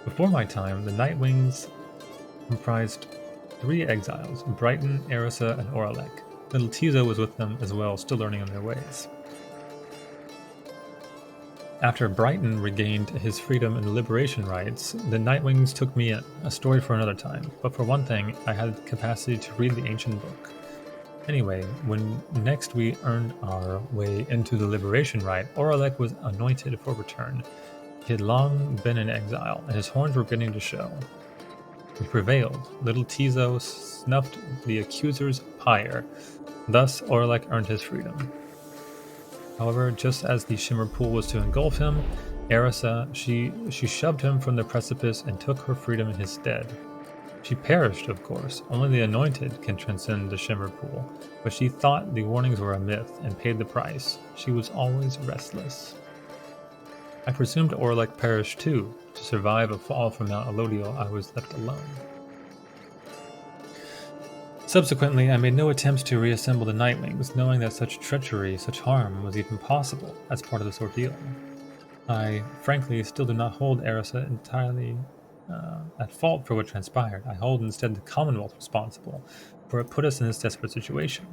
Before my time, the Nightwings comprised 3 exiles, Brighton, Erisa, and Oralek. Little Tizo was with them as well, still learning on their ways. After Brighton regained his freedom in the liberation rites, the Nightwings took me in, a story for another time. But for one thing, I had the capacity to read the ancient book. Anyway, when next we earned our way into the liberation rite, Oralek was anointed for return. He had long been in exile, and his horns were beginning to show. He prevailed. Little Tizo snuffed the accuser's pyre. Thus, Orlek earned his freedom. However, just as the shimmer pool was to engulf him, Erisa, she shoved him from the precipice and took her freedom in his stead. She perished, of course. Only the anointed can transcend the shimmer pool, but she thought the warnings were a myth and paid the price. She was always restless. I presumed Orlek perished too. To survive a fall from Mount Elodiel, I was left alone. Subsequently, I made no attempts to reassemble the Nightwings, knowing that such treachery, such harm, was even possible as part of this ordeal. I, frankly, still do not hold Erisa entirely at fault for what transpired. I hold instead the Commonwealth responsible, for it put us in this desperate situation.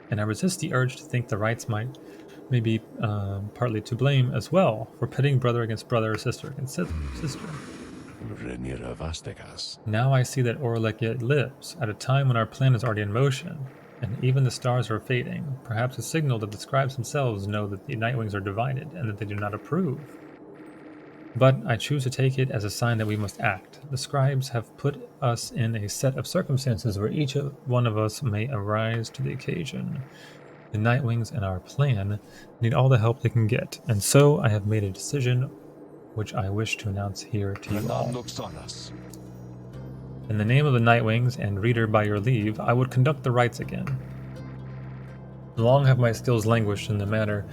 And I resist the urge to think the rights may be partly to blame as well, for pitting brother against brother, sister against sister. Now I see that Orlek yet lives, at a time when our plan is already in motion, and even the stars are fading, perhaps a signal that the scribes themselves know that the Nightwings are divided, and that they do not approve. But I choose to take it as a sign that we must act. The scribes have put us in a set of circumstances where each one of us may arise to the occasion. The Nightwings and our plan need all the help they can get, and so I have made a decision which I wish to announce here to you all. In the name of the Nightwings, and reader by your leave, I would conduct the rites again. Long have my skills languished in the matter,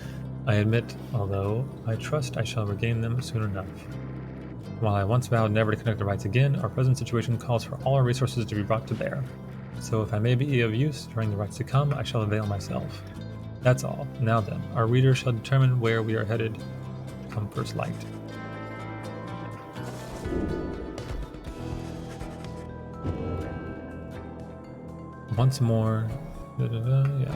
I admit, although I trust I shall regain them soon enough. While I once vowed never to conduct the rites again, our present situation calls for all our resources to be brought to bear. So if I may be of use during the rites to come, I shall avail myself. That's all. Now then, our reader shall determine where we are headed come first light. Once more, yeah.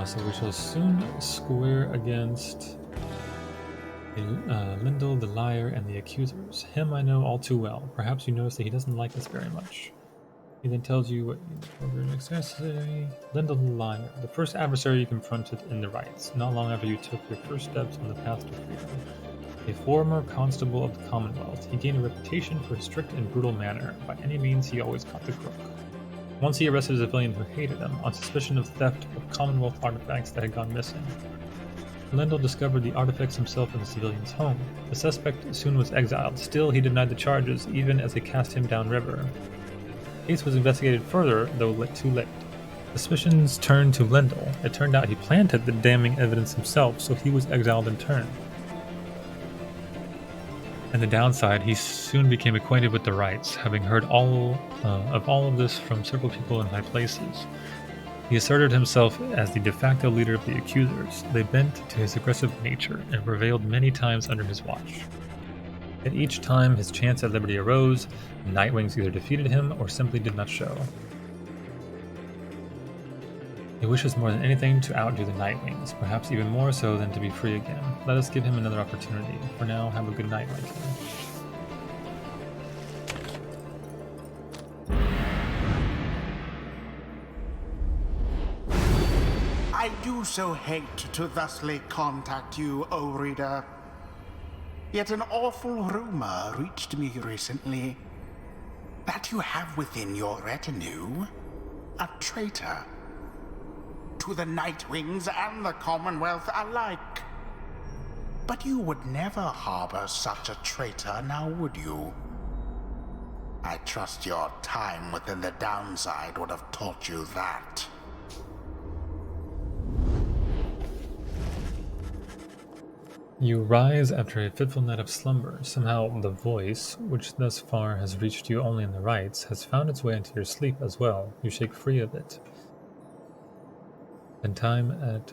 So we shall soon square against Lindel, the liar, and the accusers. Him I know all too well. Perhaps you notice that he doesn't like us very much. He then tells you what you necessary. Lindel, the liar, the first adversary you confronted in the rites, not long after you took your first steps on the path to freedom. A former constable of the Commonwealth, he gained a reputation for his strict and brutal manner. By any means, he always caught the crook. Once he arrested a civilian who hated him on suspicion of theft of Commonwealth artifacts that had gone missing. Lindel discovered the artifacts himself in the civilian's home. The suspect soon was exiled. Still, he denied the charges, even as they cast him downriver. The case was investigated further, though too late. Suspicions turned to Lindel. It turned out he planted the damning evidence himself, so he was exiled in turn. And the downside, he soon became acquainted with the rites, having heard all of this from several people in high places. He asserted himself as the de facto leader of the accusers. They bent to his aggressive nature and prevailed many times under his watch. At each time his chance at liberty arose, the Nightwings either defeated him or simply did not show. He wishes more than anything to outdo the Nightwings, perhaps even more so than to be free again. Let us give him another opportunity. For now, have a good night, my king. I do so hate to thusly contact you, O reader. Yet an awful rumor reached me recently that you have within your retinue a traitor to the Nightwings and the Commonwealth alike. But you would never harbor such a traitor, now would you? I trust your time within the downside would have taught you that. You rise after a fitful night of slumber. Somehow the voice, which thus far has reached you only in the rites, has found its way into your sleep as well. You shake free of it. And time at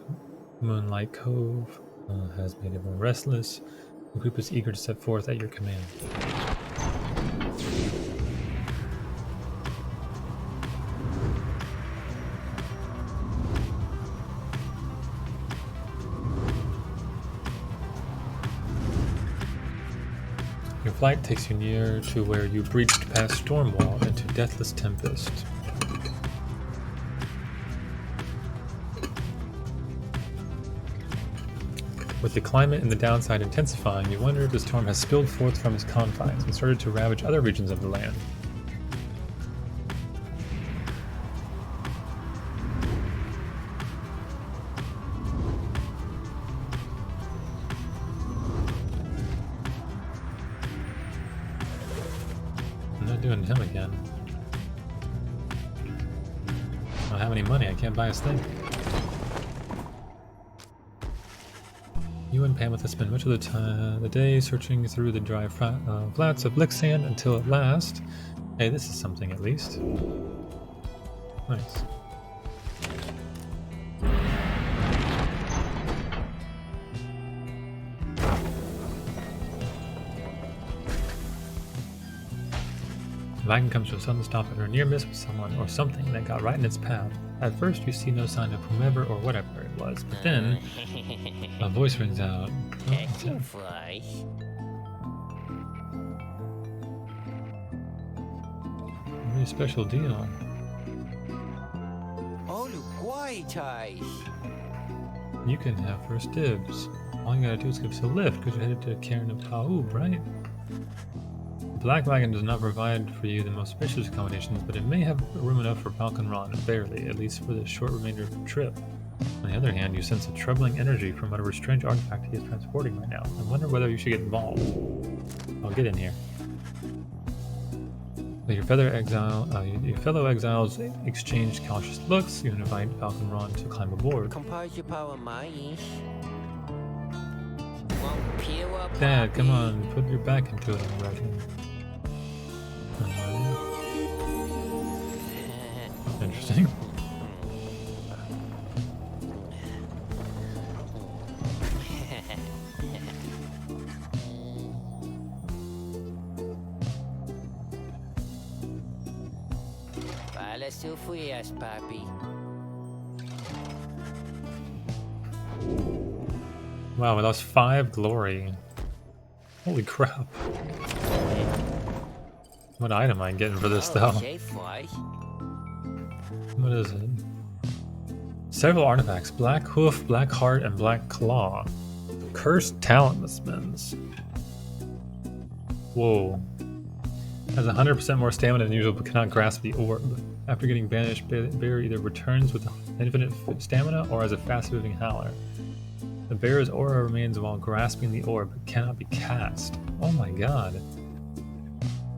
Moonlight Cove Has made everyone restless. The group is eager to set forth at your command. Your flight takes you near to where you breached past Stormwall into Deathless Tempest. With the climate and the downside intensifying, you wonder if the storm has spilled forth from its confines and started to ravage other regions of the land. I'm not doing him again. I don't have any money, I can't buy his thing. You and Pamela spend much of the day searching through the dry flats of Lixsand until at last... Hey, this is something at least. Nice. The wagon comes to a sudden stop at a near miss with someone or something that got right in its path. At first, you see no sign of whomever or whatever it was, but then a voice rings out. Oh, it's him. Really special deal. You can have first dibs. All you gotta do is give us a lift because you're headed to Cairn of Taub, right? The Black Wagon does not provide for you the most spacious accommodations, but it may have room enough for Falcon Ron, barely, at least for the short remainder of the trip. On the other hand, you sense a troubling energy from whatever strange artifact he is transporting right now. I wonder whether you should get involved. I'll get in here. Your fellow exiles exchange cautious looks. You invite Falcon Ron to climb aboard. Dad, come on, put your back into it, I'm reckon. Interesting. Wow, we lost 5 glory. Holy crap. What item am I getting for this though? What is it? Several artifacts. Black Hoof, Black Heart, and Black Claw. Cursed Talismans. Whoa. Has 100% more stamina than usual but cannot grasp the orb. After getting banished, Bear either returns with infinite stamina or as a fast-moving howler. The bear's aura remains while grasping the orb but cannot be cast. Oh my god.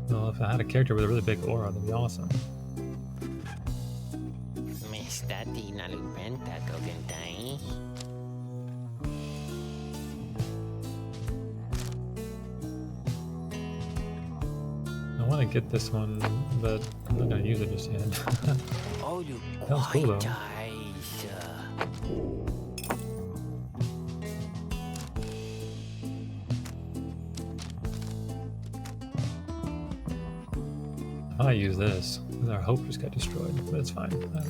Well, if I had a character with a really big aura, that'd be awesome. I want to get this one, but I'm not going to use it just yet. That was cool though. I might use this. Our hope just got destroyed, but it's fine. I don't know.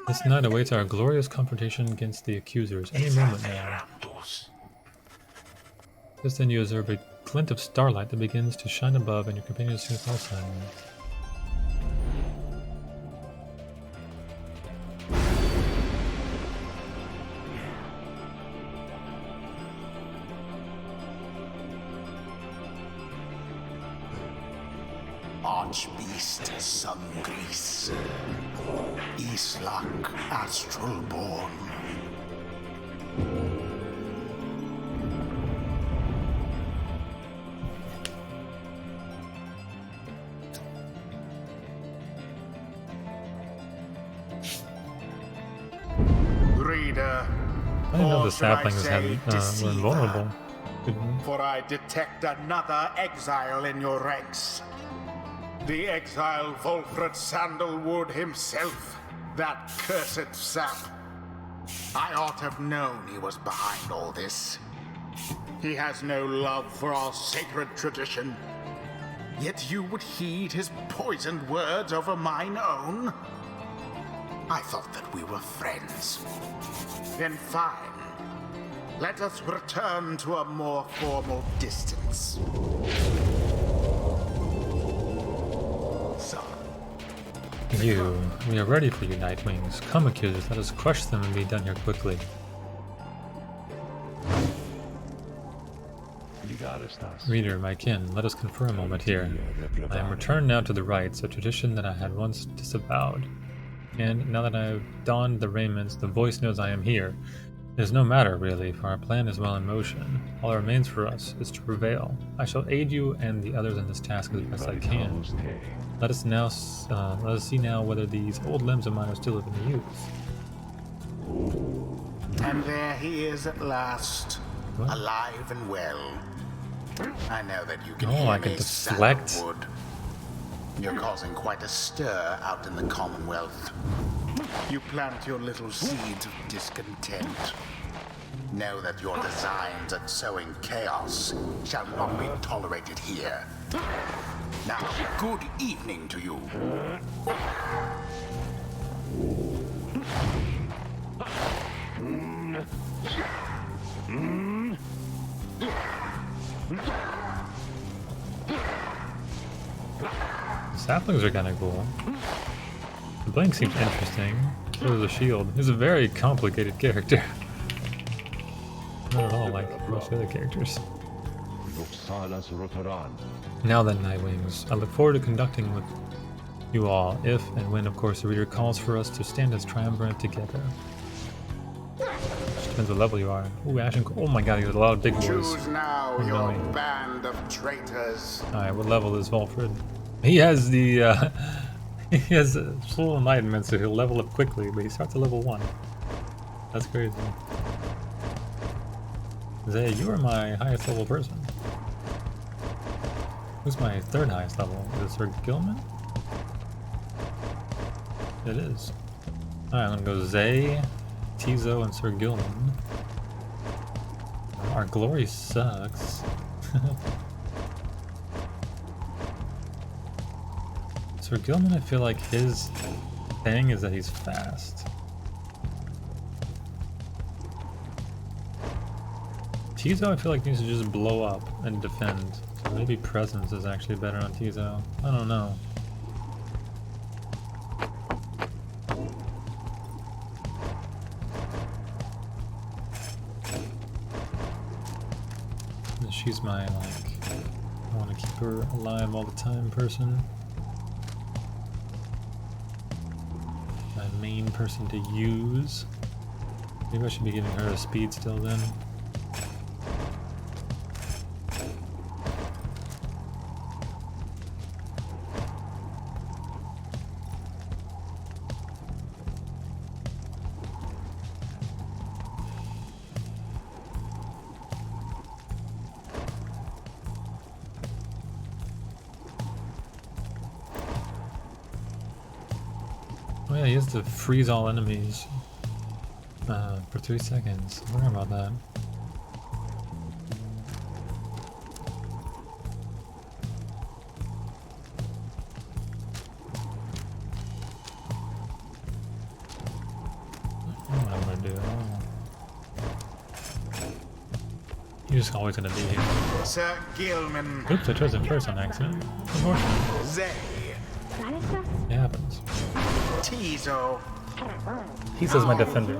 This night awaits our glorious confrontation against the accusers any moment now. Just then you observe a glint of starlight that begins to shine above and your companions soon fall silent. Archbeast Sungrease, Islak Astralborn. Reader, I didn't know the saplings were invulnerable. for I detect another exile in your ranks. The exile Volfred Sandalwood himself, that cursed sap. I ought to have known he was behind all this. He has no love for our sacred tradition. Yet you would heed his poisoned words over mine own? I thought that we were friends. Then fine. Let us return to a more formal distance. We are ready for you, Nightwings. Come, accusers, let us crush them and be done here quickly. Reader, my kin, let us confer a moment here. I am returned now to the rites, a tradition that I had once disavowed. And now that I have donned the raiments, the voice knows I am here. It is no matter, really, for our plan is well in motion. All that remains for us is to prevail. I shall aid you and the others in this task as best I can. Let us see now whether these old limbs of mine are still of any use. And there he is at last, What? alive and well. I know that you can Oh, hear I can me, deflect. Sandalwood. You're causing quite a stir out in the Commonwealth. You plant your little seeds of discontent. Know that your designs at sowing chaos shall not be tolerated here. Now, good evening to you. The saplings are kind of cool. The blink seems interesting. So does the shield. He's a very complicated character. Not at all like most other characters. Now then, Nightwings, I look forward to conducting with you all, if and when, of course, the reader calls for us to stand as triumvirate together. Just depends what level you are. Ooh, Ashen. Oh my god, there's a lot of big boys. Choose now your Annoying. band of traitors. Alright, what level is Volfred? He has the, he has full enlightenment, so he'll level up quickly, but he starts at level 1. That's crazy. Zay, you are my highest level person. Who's my third highest level? Is it Sir Gilman? It is. Alright, I'm gonna go Zay, Tizo, and Sir Gilman. Our glory sucks. Sir Gilman, I feel like his thing is that he's fast. Tizo, I feel like needs to just blow up and defend. So maybe presence is actually better on Tizo. I don't know. And she's my, like, I want to keep her alive all the time person. My main person to use. Maybe I should be giving her a speed still then. Oh yeah, he has to freeze all enemies for 3 seconds. I forgot about that. I don't know what I'm gonna do. He's just always gonna be here. Sir Gilman. Oops, I chose him first on accident. Unfortunate. Zay. It happens. Tizo. He says my defender.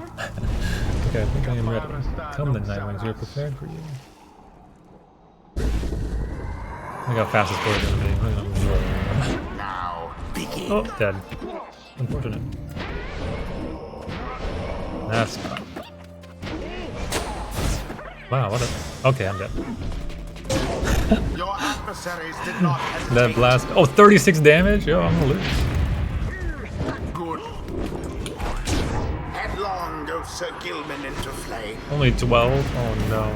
Okay, I think I am ready. Come then, Nightwings, we are prepared for you. Look how fast this boy is gonna be. Now, begin. Oh, dead. Unfortunate. That's... Wow, what a... Okay, I'm dead. Your adversaries did not hesitate. That blast... Oh, 36 damage? Yo, I'm gonna lose. Good. Headlong goes Sir Gilman into flame. Only 12? Oh no.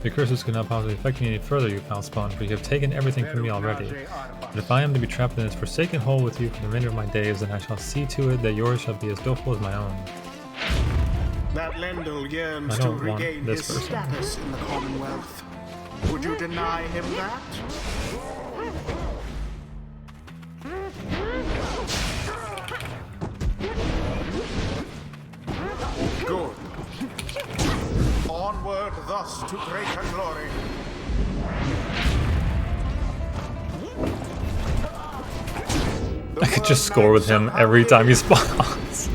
Your curses cannot possibly affect me any further, you foul spawn, for you have taken everything from me already. But if I am to be trapped in this forsaken hole with you for the remainder of my days, then I shall see to it that yours shall be as doleful as my own. That Lendl yearns I to don't want regain this his person. status in the Commonwealth. Would you deny him that? Good. Onward thus to greater glory. I could just score with him every time he spawns.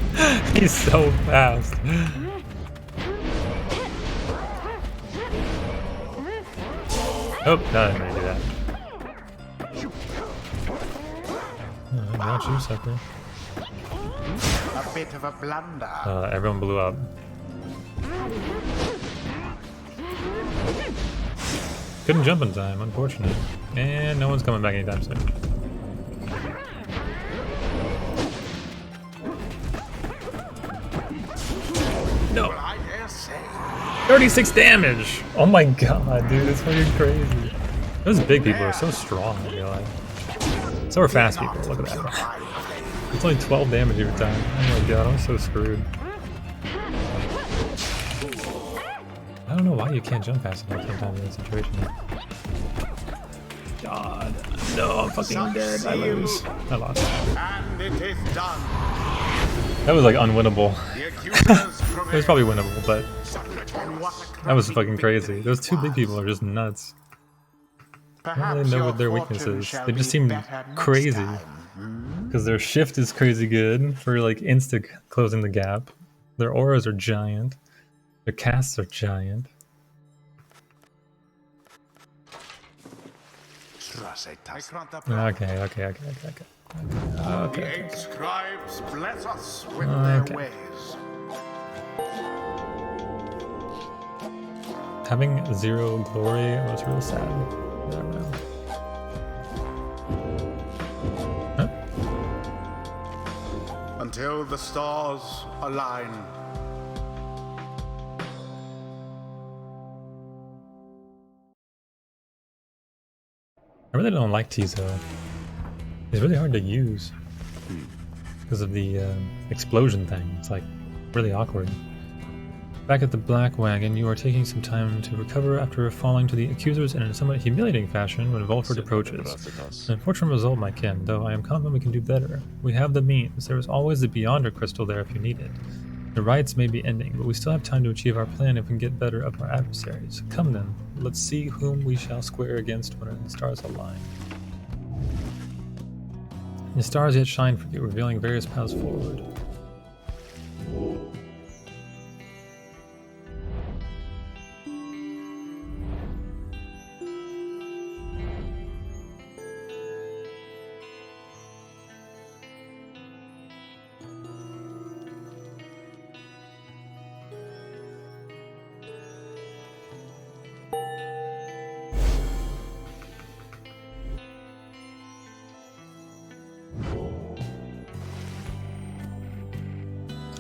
He's so fast. Oh, no, I didn't mean to do that. Not you, sucker. A bit of a blunder. Everyone blew up. Couldn't jump in time, unfortunate. And no one's coming back anytime soon. No! Well, I dare say. 36 damage! Oh my god, dude, that's fucking crazy. Those big people are so strong, I realize. So are fast people, look at that. It's only 12 damage every time. Oh my god, I'm so screwed. I don't know why you can't jump fast enough sometimes in this situation. God. No, I'm fucking dead. I lose. I lost. And it is done. That was like unwinnable. The accusers It was probably winnable, but What a that was fucking crazy. Those two big people are just nuts. I don't really know what their weaknesses. They just seem crazy. Because their shift is crazy good for like insta closing the gap. Their auras are giant. Their casts are giant. Okay. The 8 scribes bless us with Okay. their ways. Having 0 glory was real sad. I don't know. Huh? Until the stars align. I really don't like Tizo. He's really hard to use because of the explosion thing. It's like really awkward. Back at the Black Wagon, you are taking some time to recover after falling to the accusers in a somewhat humiliating fashion when Volford approaches. An unfortunate result, my kin, though I am confident we can do better. We have the means. There is always the Beyonder crystal there if you need it. The rites may be ending, but we still have time to achieve our plan if we can get better of our adversaries. Come then, let's see whom we shall square against when the stars align. The stars yet shine for you, revealing various paths forward.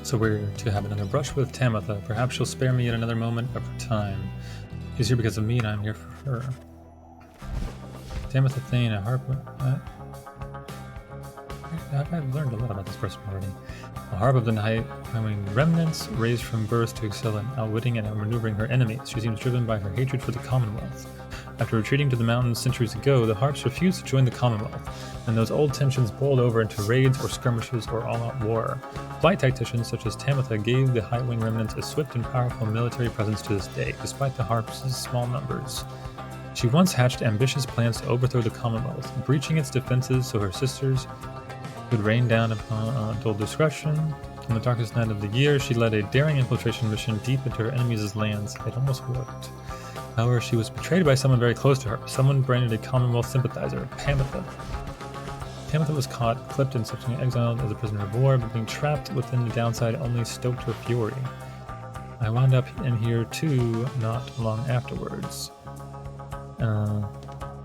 So we're to have another brush with Tamitha. Perhaps she'll spare me yet another moment of her time. She's here because of me and I'm here for her. Tamitha Thane, a harp... I've learned a lot about this person already. A harp of the night, remnants raised from birth to excel in outwitting and outmaneuvering her enemies. She seems driven by her hatred for the Commonwealth. After retreating to the mountains centuries ago, the harps refused to join the Commonwealth, and those old tensions boiled over into raids or skirmishes or all-out war. Flight tacticians such as Tamitha gave the Hightwing remnants a swift and powerful military presence to this day, despite the harps' small numbers. She once hatched ambitious plans to overthrow the Commonwealth, breaching its defenses so her sisters could rain down upon dull discretion. On the darkest night of the year, she led a daring infiltration mission deep into her enemies' lands. It almost worked. However, she was betrayed by someone very close to her, someone branded a Commonwealth sympathizer, Tamitha. Tamitha was caught, clipped, and subsequently exiled as a prisoner of war, but being trapped within the downside only stoked her fury. I wound up in here too, not long afterwards.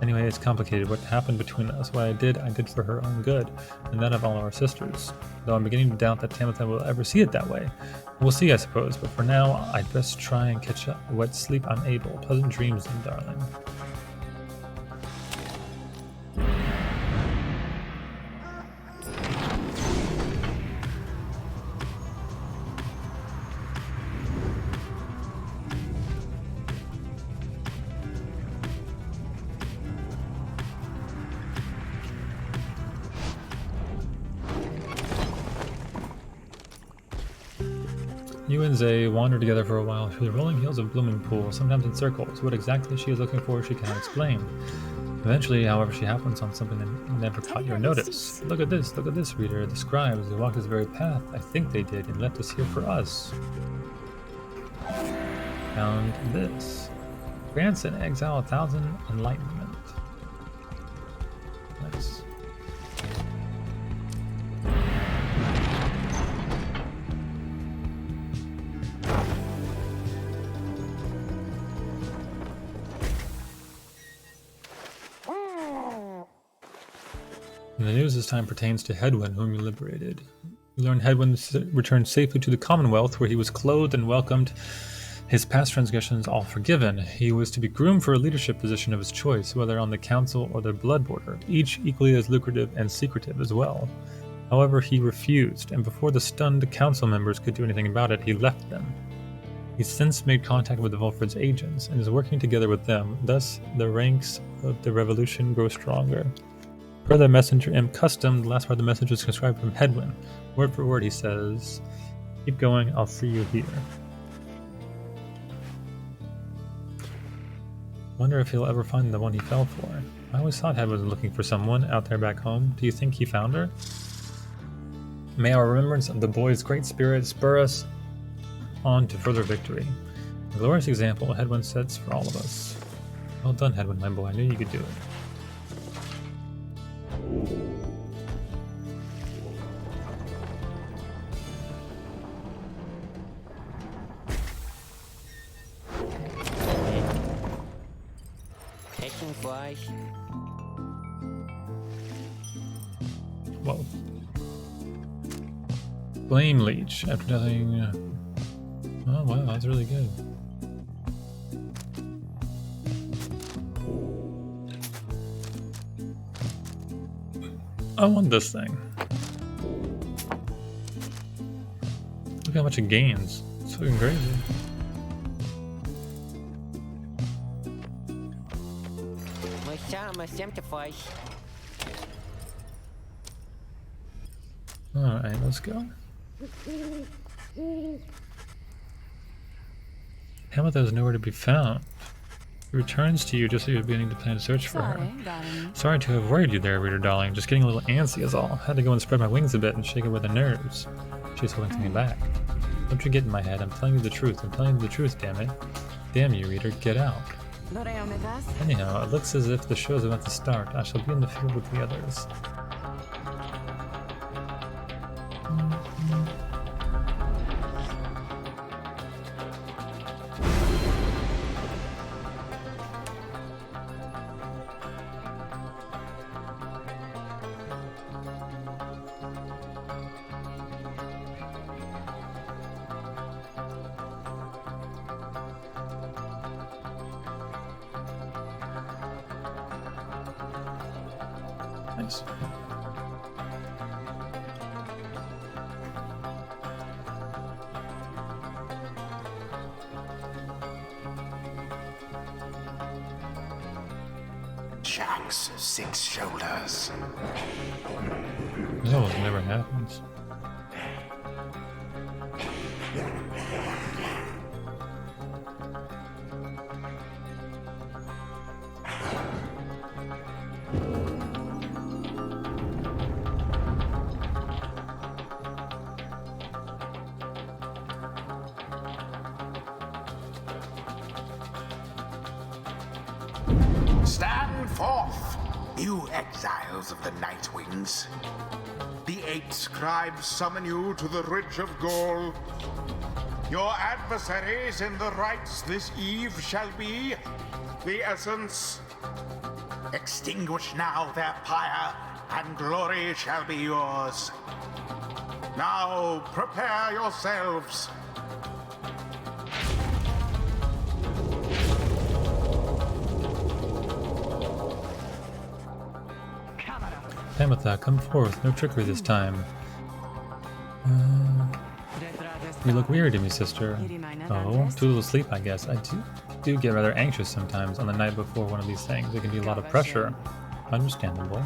Anyway, it's complicated. What happened between us, what I did for her own good, and that of all our sisters. Though I'm beginning to doubt that Tamatha will ever see it that way. We'll see, I suppose, but for now, I'd best try and catch up what sleep I'm able. Pleasant dreams, then, darling. You and Zay wander together for a while through the rolling hills of Blooming Pool, sometimes in circles. What exactly she is looking for, she cannot explain. Eventually, however, she happens on something that never caught your notice. Look at this, reader. The scribes, they walked this very path. I think they did, and left us here for us. Found this. Grants an exile 1,000 enlightenment. Nice. And the news this time pertains to Hedwyn, whom you liberated. You learn Hedwyn returned safely to the Commonwealth, where he was clothed and welcomed, his past transgressions all forgiven. He was to be groomed for a leadership position of his choice, whether on the council or the blood border, each equally as lucrative and secretive as well. However, he refused, and before the stunned council members could do anything about it, he left them. He's since made contact with the Volfred's agents, and is working together with them. Thus, the ranks of the revolution grow stronger. Per the messenger M custom, the last part of the message was transcribed from Hedwyn. Word for word, he says, "Keep going, I'll see you here." Wonder if he'll ever find the one he fell for. I always thought Hedwyn was looking for someone out there back home. Do you think he found her? May our remembrance of the boy's great spirit spur us on to further victory. A glorious example Hedwyn sets for all of us. Well done, Hedwyn, my boy. I knew you could do it. Catching flies. Whoa. Flame Leech. After nothing. Oh wow, that's really good. I want this thing. Look how much it gains. It's fucking crazy. Alright, let's go. Tamatha is nowhere to be found. He returns to you just as you're beginning to plan to search for her. Sorry to have worried you there, reader darling. Just getting a little antsy is all. Had to go and spread my wings a bit and shake away the nerves. She's holding something back. Don't you get in my head. I'm telling you the truth. I'm telling you the truth, damn it. Damn you, reader. Get out. Anyhow, it looks as if the show's about to start. I shall be in the field with the others. Nice. Jack's 6 shoulders. This almost never happens. Stand forth, you exiles of the Night Wings. The 8 scribes summon you to the Ridge of Gaul. Your adversaries in the rites this eve shall be the Essence, Extinguish now their pyre, and glory shall be yours. Now prepare yourselves. Pamitha, come forth. No trickery this time. You look weary to me, sister. Oh, too little sleep, I guess. I do get rather anxious sometimes on the night before one of these things. It can be a lot of pressure. Understandable.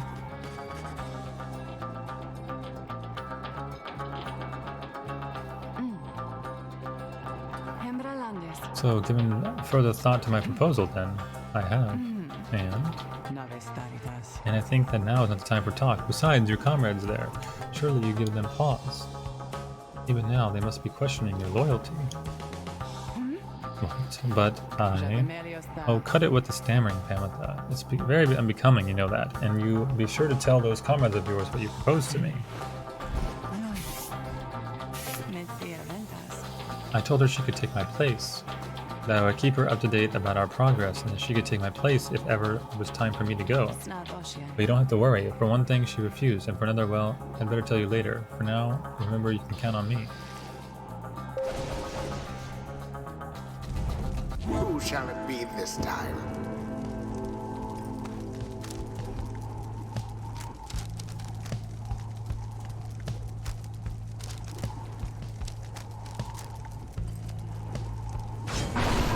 So, given further thought to my proposal, then, I have. And I think that now is not the time for talk. Besides, your comrades there. Surely you give them pause. Even now, they must be questioning your loyalty. What? But I... Oh, cut it with the stammering, Pamitha. It's very unbecoming, you know that. And you be sure to tell those comrades of yours what you proposed to me. I told her she could take my place. That I would keep her up to date about our progress, and that she could take my place if ever it was time for me to go. But you don't have to worry. For one thing, she refused, and for another, well, I'd better tell you later. For now, remember you can count on me. Who shall it be this time?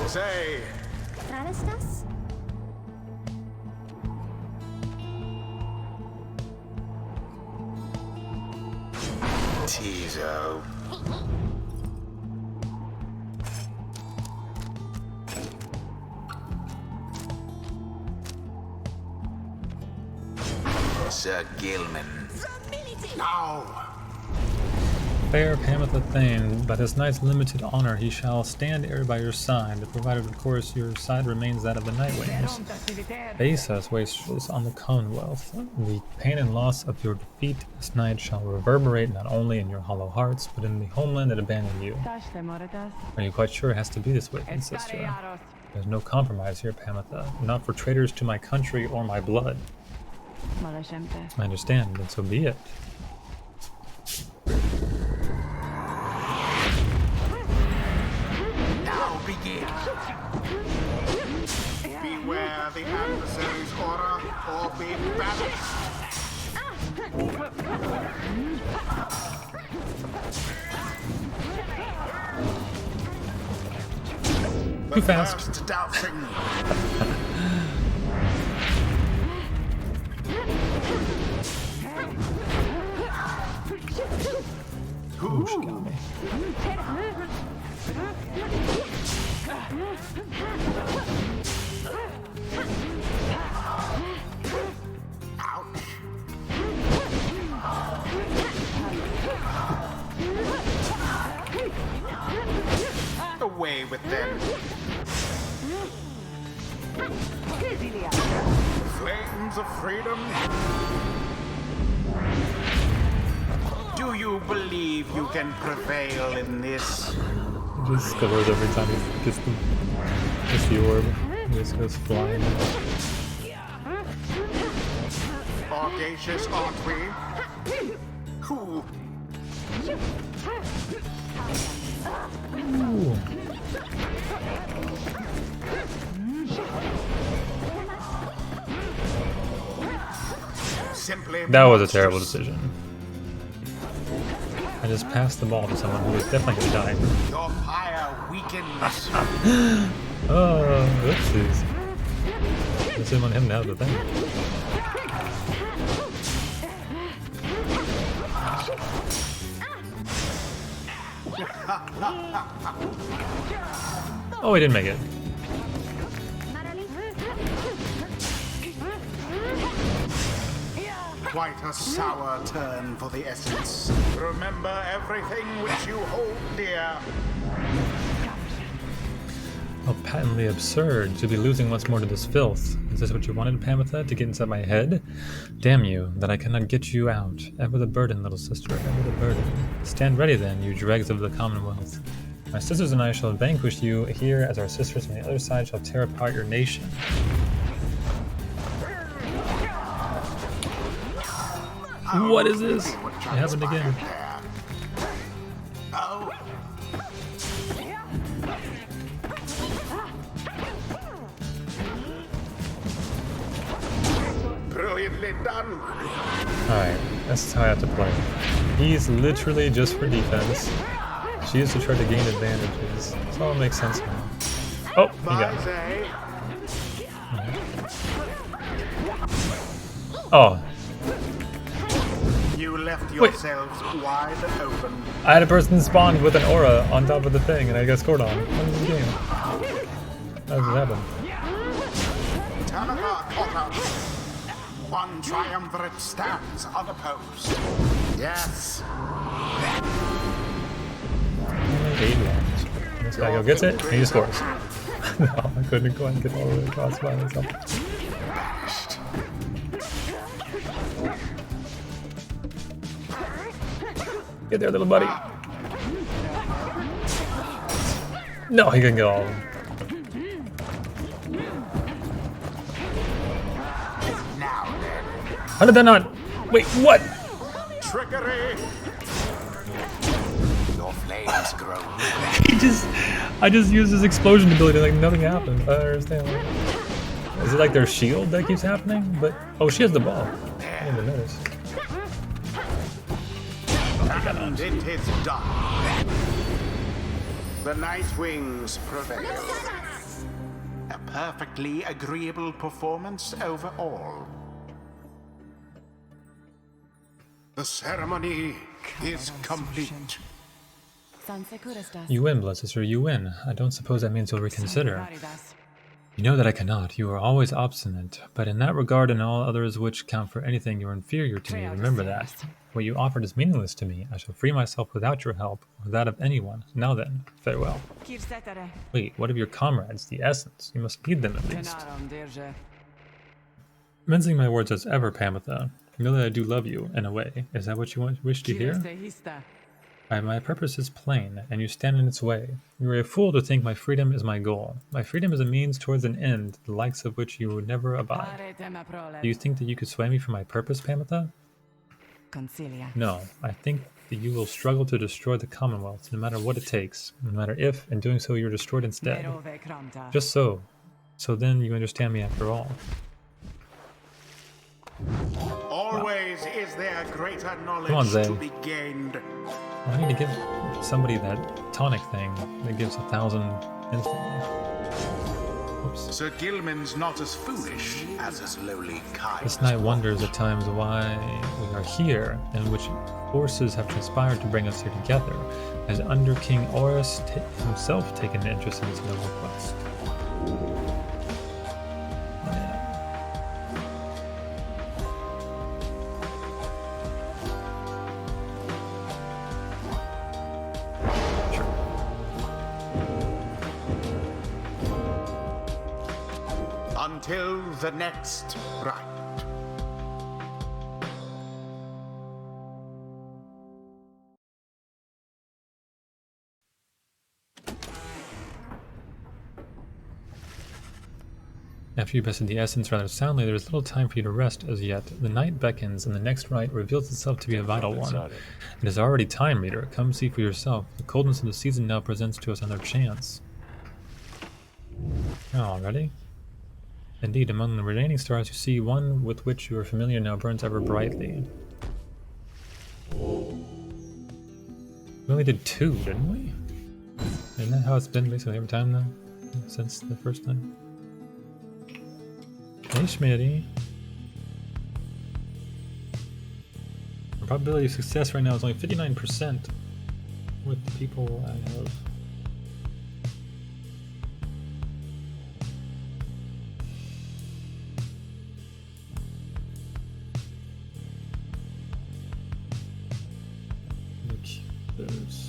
Say, ¿Travestas? Tizo. Sir Gilman. Now! Fair Pamitha Thane, by this night's limited honor he shall stand ever by your side, provided of course your side remains that of the Nightwings. Basus wastrels on the Commonwealth. The pain and loss of your defeat this night shall reverberate not only in your hollow hearts, but in the homeland that abandoned you. Are you quite sure it has to be this way, then, sister? There's no compromise here, Pamitha. Not for traitors to my country or my blood. I understand, and so be it. Now begin. Beware the adversary's aura, or be banished. Too fast. First dousing. Ooh, she got me. Ouch. Away with them. Flames of freedom. Do you believe you can prevail in this? He just scores every time he gets the orb. He just goes flying. Audacious, aren't we? Who? Ooh. Simply That was a terrible monstrous. decision. I just passed the ball to someone who was definitely going to die. Your pyre weakens. Oh, oopsies. Let's zoom on him now, the thing. Oh, he didn't make it. Quite a sour turn for the essence. Remember everything which you hold dear. How patently absurd to be losing once more to this filth. Is this what you wanted, Pamitha, to get inside my head? Damn you, that I cannot get you out. Ever the burden, little sister, ever the burden. Stand ready then, you dregs of the Commonwealth. My sisters and I shall vanquish you here as our sisters on the other side shall tear apart your nation. What is this? It happened again. Oh. Brilliantly done. Alright, that's how I have to play. He's literally just for defense. She is to try to gain advantages. So all makes sense now. Oh, he got it. Bye, Oh, you left yourselves wide open. I had a person spawn with an aura on top of the thing and I got scored on. What is this game? How does this happen? Tanaka caught up. One triumvirate stands unopposed. Yes. Only 8 rounds. This guy go gets it, and he scores. No, I couldn't go and get all the way across by myself. Get there, little buddy. No, he couldn't get all of them. Now then. How did that not? Wait, what? Trickery. Your flames grow. I just used his explosion ability like nothing happened. I don't understand. Is it like their shield that keeps happening? But oh, she has the ball. I didn't even notice. And it is done. The Night Wings prevail. A perfectly agreeable performance overall. The ceremony is complete. You win, blood sister. You win. I don't suppose that means you'll reconsider. You know that I cannot. You are always obstinate. But in that regard and all others which count for anything, you are inferior to me. Remember that. What you offered is meaningless to me. I shall free myself without your help, or that of anyone. Now then, farewell. Wait, what of your comrades, the Essence? You must need them at least. Mincing my words as ever, Pamitha. Know that I do love you, in a way. Is that what you wish to hear? My purpose is plain, and you stand in its way. You are a fool to think my freedom is my goal. My freedom is a means towards an end, the likes of which you would never abide. Do you think that you could sway me from my purpose, Pamitha? No, I think that you will struggle to destroy the Commonwealth, no matter what it takes, no matter if, in doing so, you're destroyed instead. Just so. So then you understand me after all. Always is there greater knowledge Come on, Zay. to be gained. I need to give somebody that tonic thing that gives 1,000 instantly. Oops. Sir Gilman's not as foolish as his lowly kind. This night wonders at times why we are here, and which forces have conspired to bring us here together. Has Under King Horus himself taken an interest in this noble quest? Until the next rite. After you bested the essence rather soundly, there is little time for you to rest as yet. The night beckons, and the next rite reveals itself to be a vital one. It is already time, reader. Come see for yourself. The coldness of the season now presents to us another chance. Oh, already? Indeed, among the remaining stars you see one with which you are familiar now burns ever brightly. We only did 2, didn't we? Isn't that how it's been basically every time now? Since the first time? Hey, Schmitty. The probability of success right now is only 59% with the people I have. There's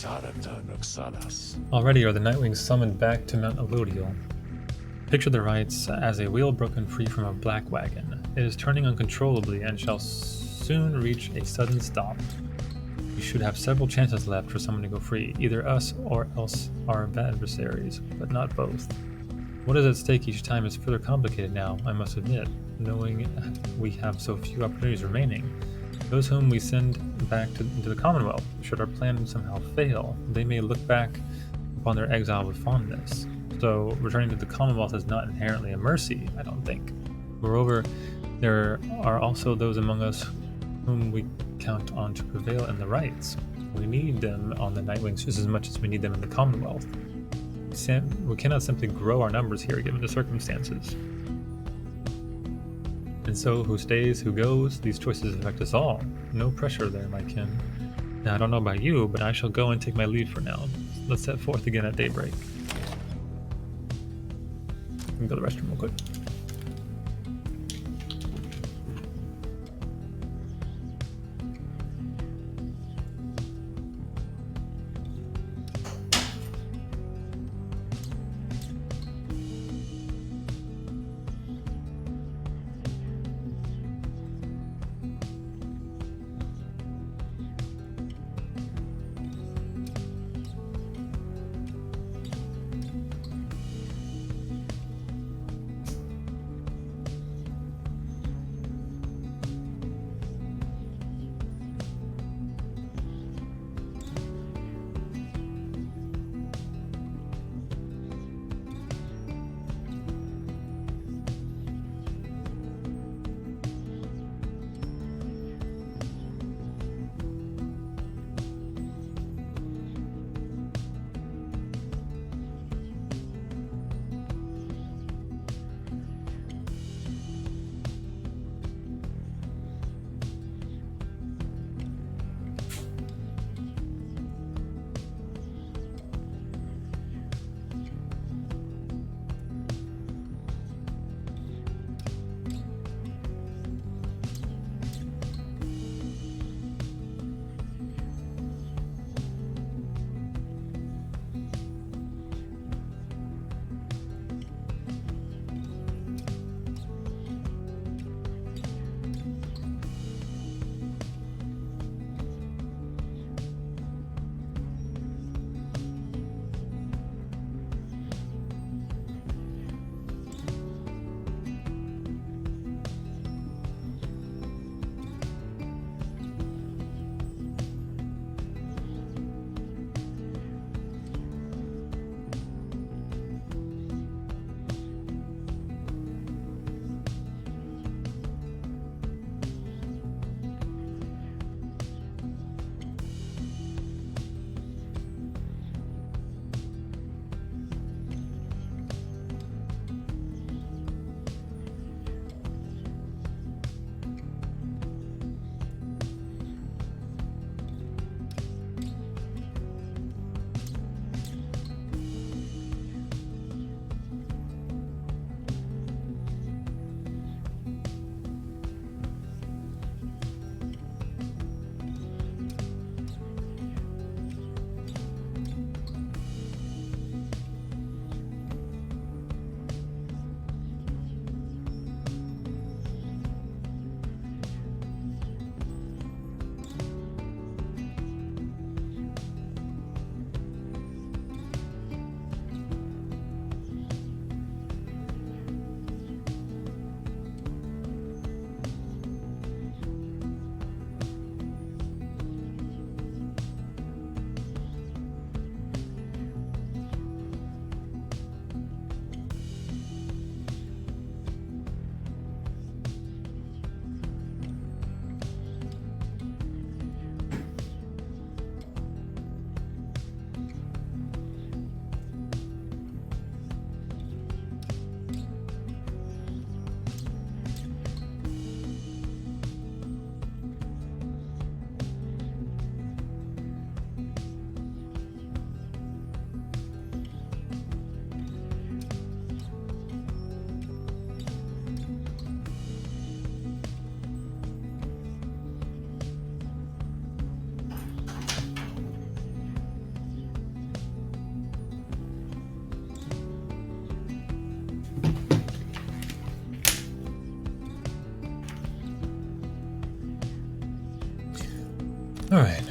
Sarata Noxalas. Already are the Nightwings summoned back to Mount Elodial. Picture the rites as a wheel broken free from a black wagon. It is turning uncontrollably and shall soon reach a sudden stop. We should have several chances left for someone to go free, either us or else our adversaries, but not both. What is at stake each time is further complicated now, I must admit, knowing we have so few opportunities remaining. Those whom we send back into the Commonwealth, should our plan somehow fail, they may look back upon their exile with fondness. So returning to the Commonwealth is not inherently a mercy, I don't think. Moreover, there are also those among us whom we count on to prevail in the rights. We need them on the Nightwings just as much as we need them in the Commonwealth. We cannot simply grow our numbers here given the circumstances. And so, who stays, who goes, these choices affect us all. No pressure there, my kin. Now, I don't know about you, but I shall go and take my leave for now. Let's set forth again at daybreak. Let me go to the restroom real quick. Alright.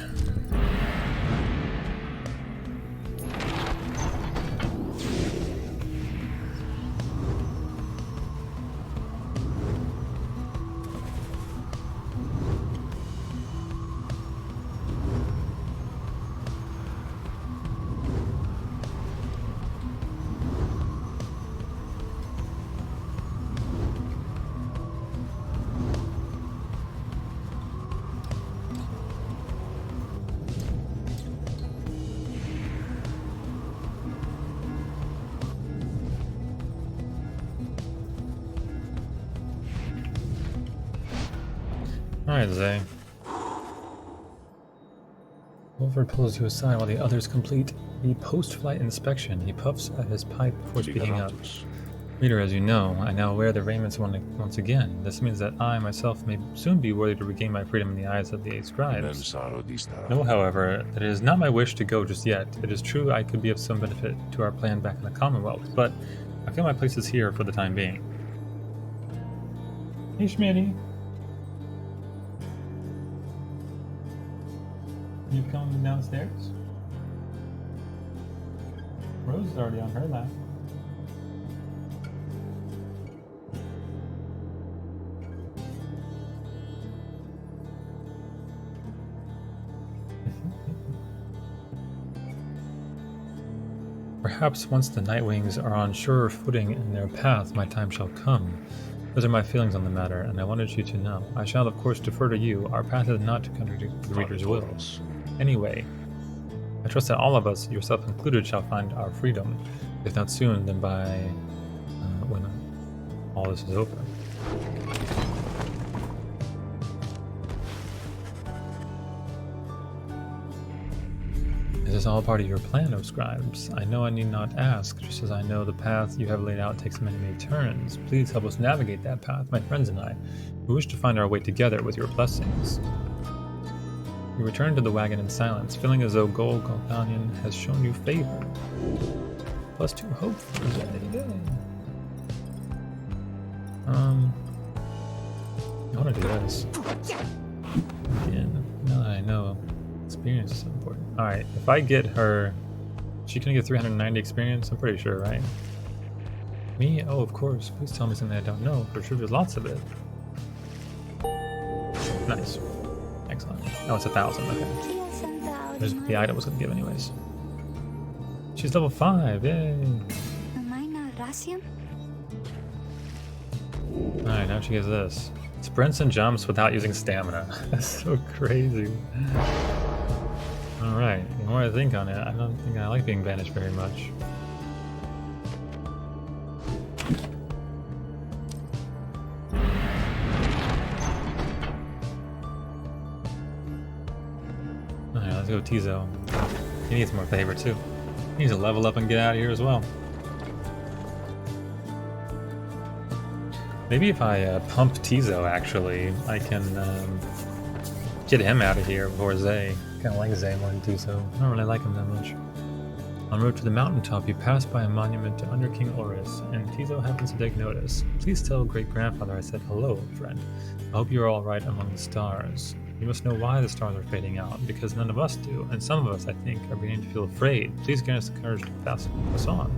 Alright, Zay. Wolford pulls you aside while the others complete the post-flight inspection. He puffs at his pipe before speaking up. Reader, as you know, I now wear the raiments once again. This means that I, myself, may soon be worthy to regain my freedom in the eyes of the 8 scribes. Know, however, that it is not my wish to go just yet. It is true I could be of some benefit to our plan back in the Commonwealth, but I feel my place is here for the time being. Hey, Schmitty. You coming downstairs? Rose is already on her lap. Perhaps once the Nightwings are on surer footing in their path, my time shall come. Those are my feelings on the matter, and I wanted you to know. I shall, of course, defer to you. Our path is not to contradict the reader's will. Anyway, I trust that all of us, yourself included, shall find our freedom. If not soon, then by when all this is over. Is this all part of your plan, O scribes? I know I need not ask, just as I know the path you have laid out takes many, many turns. Please help us navigate that path, my friends and I. We wish to find our way together with your blessings. You return to the wagon in silence, feeling as though Gold Companion has shown you favor. +2 hope for today. I want to do this. Again, now that I know experience is so important. Alright, if I get her... She can get 390 experience, I'm pretty sure, right? Me? Oh, of course. Please tell me something I don't know. For sure there's lots of it. Nice. Excellent. Oh, it's 1,000. Okay. There's the item I was going to give anyways. She's level 5. Yay. Alright, now she gets this. Sprints and jumps without using stamina. That's so crazy. Alright, the more I think on it, I don't think I like being banished very much. Alright, let's go Tizo. He needs more favor too. He needs to level up and get out of here as well. Maybe if I pump Tizo, actually, I can get him out of here before Zay. Kind of like Zay more than Tizo. I don't really like him that much. En route to the mountaintop, you pass by a monument to Under King Oris, and Tizo happens to take notice. Please tell great-grandfather I said hello, friend. I hope you are all right among the stars. You must know why the stars are fading out, because none of us do, and some of us, I think, are beginning to feel afraid. Please grant us the courage to pass us on.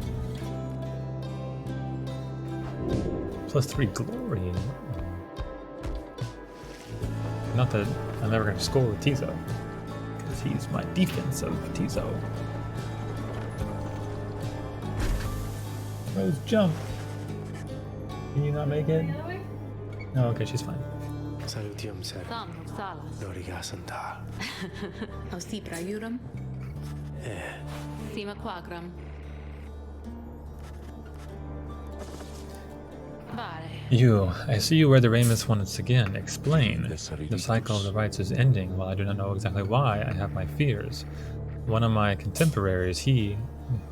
+3 glory. Not that I'm ever going to score with Tizo, because he's my defensive Tizo. Rose, jump! Can you not make it? No, okay, she's fine. Salutium, sir. Tam Noxalas. Lorigas and Tal. Osipra Juram. Eh. Sima Quagram. You, I see you wear the raiments once again. Explain. The cycle of the rites is ending. While I do not know exactly why, I have my fears. One of my contemporaries, he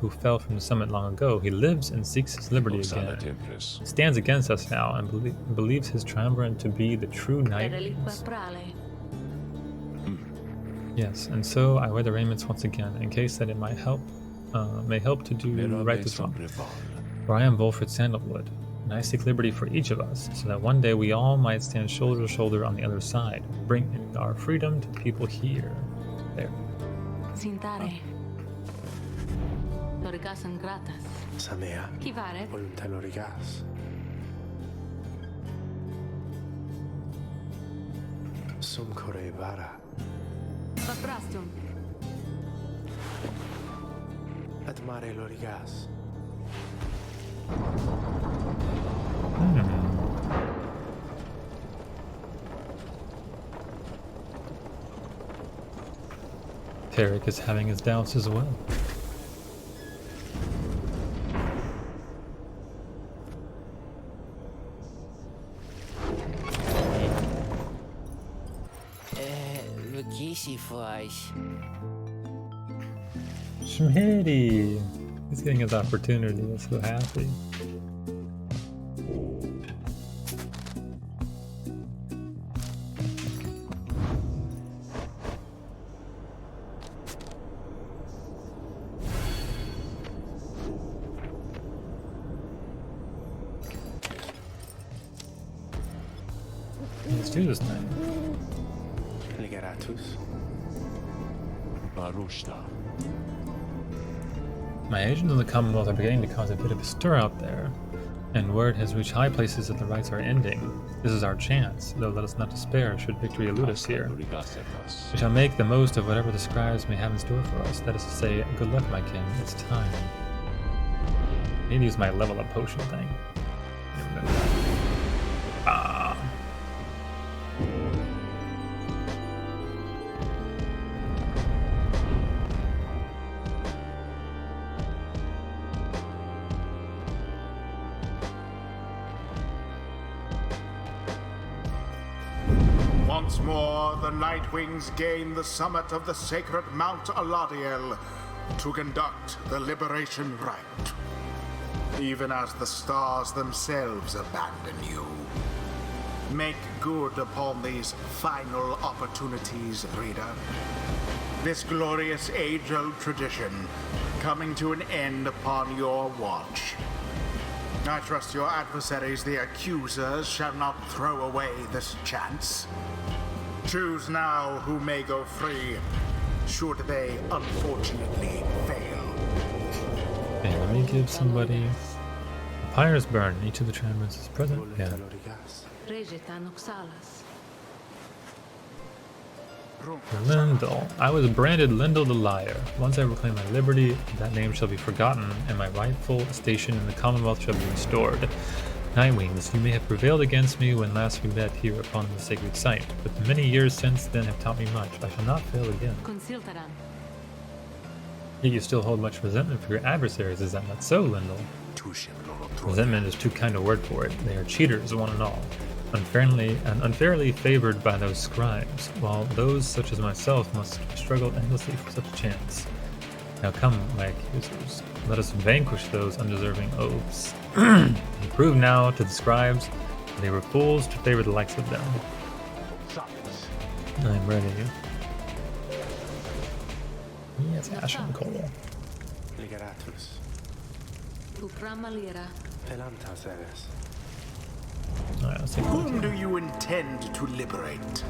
who fell from the summit long ago, he lives and seeks his liberty again. Stands against us now and believes his triumvirate to be the true knight. Yes, and so I wear the raiments once again, in case that it may help to do right this wrong. For I am Volfred Sandalwood. And I seek liberty for each of us, so that one day we all might stand shoulder to shoulder on the other side, bringing our freedom to the people here. There. Sintare. Lorigas and gratas. Samea. Kivare. Voluntelorigas. Sum corevara. Vaprastum. Admare lorigas. Tarek is having his doubts as well. Rikishi flies. Schmitty! He's getting his opportunity. He's so happy. Let's do this thing. Ligeratus. Barushta. My agents in the Commonwealth are beginning to cause a bit of a stir out there, and word has reached high places that the rites are ending. This is our chance, though let us not despair should victory elude us here. Lorigasetas. We shall make the most of whatever the scribes may have in store for us. That is to say, good luck, my kin. It's time. I need to use my level up potion thing. Ah. Once more, the Nightwings gain the summit of the sacred Mount Aladiel to conduct the Liberation Rite. Even as the stars themselves abandon you. Make good upon these final opportunities, reader. This glorious age-old tradition coming to an end upon your watch. I trust your adversaries, the accusers, shall not throw away this chance. Choose now who may go free, should they unfortunately fail. Okay, let me give somebody Pyre's burn. Each of the Tramroots is present. Yeah. Voluntelorigas. Regeta noxalas. Lindel. I was branded Lindel the Liar. Once I reclaim my liberty, that name shall be forgotten, and my rightful station in the Commonwealth shall be restored. Nightwings, you may have prevailed against me when last we met here upon the sacred site, but the many years since then have taught me much. I shall not fail again. Consiltaran. Yet you still hold much resentment for your adversaries, is that not so, Lindel? Resentment is too kind a word for it. They are cheaters, one and all. Unfairly favored by those scribes, while those such as myself must struggle endlessly for such a chance. Now come, my accusers, let us vanquish those undeserving oaths. And prove now to the scribes that they were fools to favor the likes of them. I'm ready. Yes, Ashen Coal. Ligeratus. Uprama lira. Pelantas eres. Alright, let's take a Whom look do here. you intend to liberate?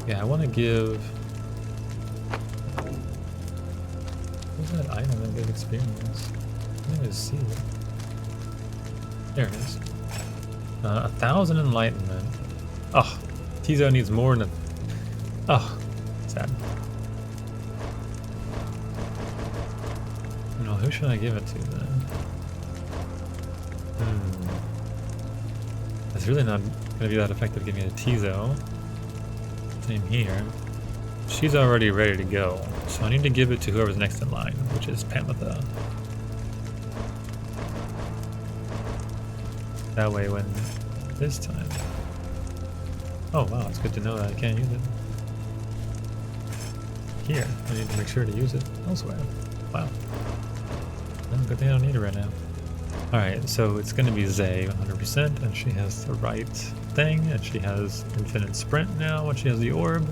Yeah, I want to give... What's that item that gives experience? I didn't even see it. There it is. 1,000 enlightenment. Oh, Tizo needs more than a... Oh, sad. No, who should I give it to then? It's really not going to be that effective giving it to Tizo. Same here. She's already ready to go, so I need to give it to whoever's next in line, which is Pamitha. That way when this time... Oh wow, it's good to know that I can't use it. Here, I need to make sure to use it elsewhere. Wow. Well, good thing I don't need it right now. Alright, so it's going to be Zay 100%, and she has the right thing, and she has infinite sprint now when she has the orb.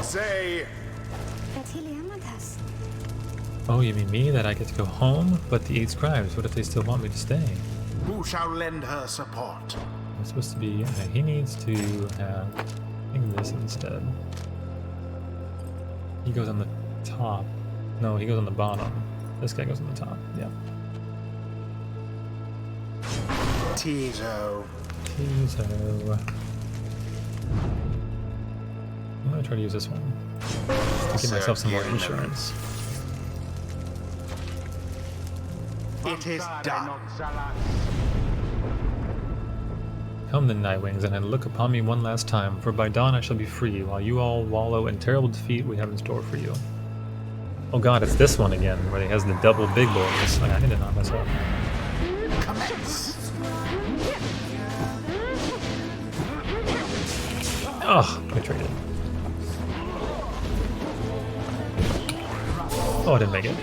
Say, Oh, you mean me? That I get to go home? But the 8 scribes, what if they still want me to stay? Who shall lend her support? It's supposed to be... he needs to have... I think this instead. He goes on the top. No, he goes on the bottom. This guy goes on the top. Yeah. Tizo. Tizo. I'm gonna try to use this one. To give myself some more insurance. It is done. Come then, Nightwings, and look upon me one last time, for by dawn I shall be free, while you all wallow in terrible defeat we have in store for you. Oh god, it's this one again, where he has the double big boys. I need to knock myself. Commence. Oh, I traded. Oh, I didn't make it.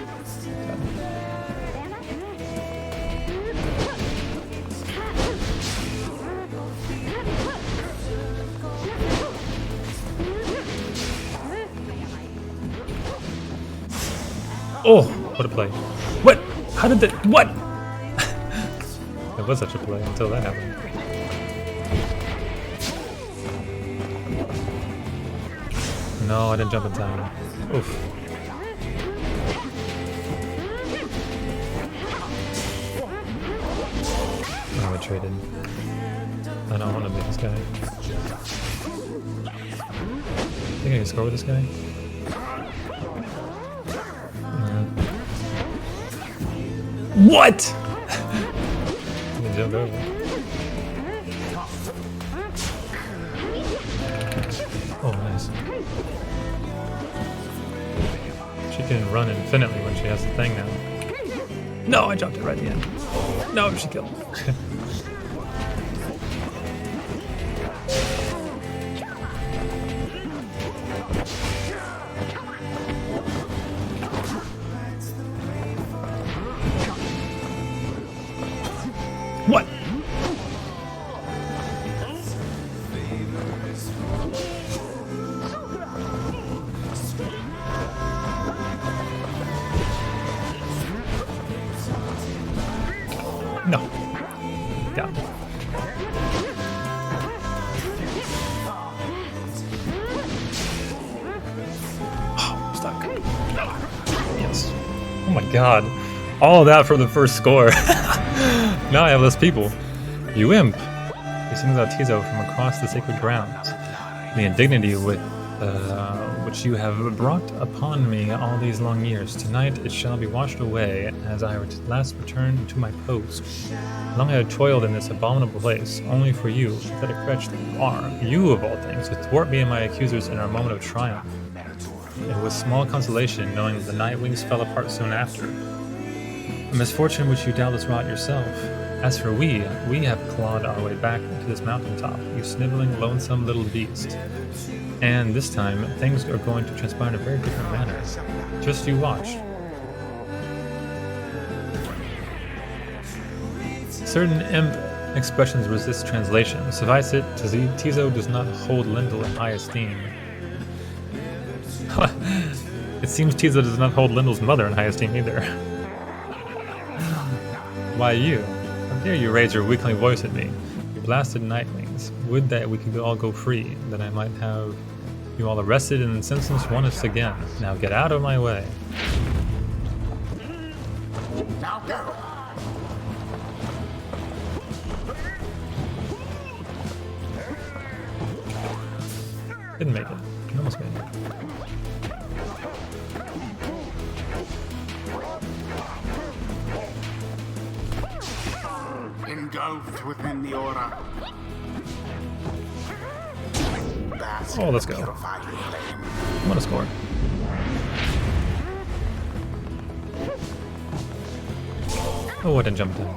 Oh, what a play. What? How did that? What? It was such a play until that happened. No, I didn't jump in time. Oof. Oh, I traded. I don't want to beat this guy. Think I can score with this guy? What? He jumped over. Oh, nice. She can run infinitely when she has the thing now. No, I dropped it right at the end. No, she killed me. What? No. Got it. Oh, I'm stuck. Yes. Oh my god. All of that for the first score. Now I have less people. You imp! He sings out Tizo from across the sacred grounds. The indignity with which you have brought upon me all these long years, tonight it shall be washed away as I last return to my post. Long I have toiled in this abominable place, only for you, pathetic wretch that you are, you of all things, to thwart me and my accusers in our moment of triumph. It was small consolation knowing that the Nightwings fell apart soon after. A misfortune which you doubtless wrought yourself. As for we have clawed our way back to this mountaintop, you sniveling, lonesome little beast. And this time, things are going to transpire in a very different manner. Just you watch. Certain imp expressions resist translation. Suffice it, Tizo does not hold Lindel in high esteem. It seems Tizo does not hold Lindel's mother in high esteem either. Why you? How dare you raise your weakling voice at me? You blasted Nightwings. Would that we could all go free, that I might have you all arrested and sentenced once again. Now get out of my way. Now go. Didn't make it. Almost made it. Engulfed within the aura. That's Oh, let's go. purify your flame. I'm gonna score. Oh, I didn't jump down.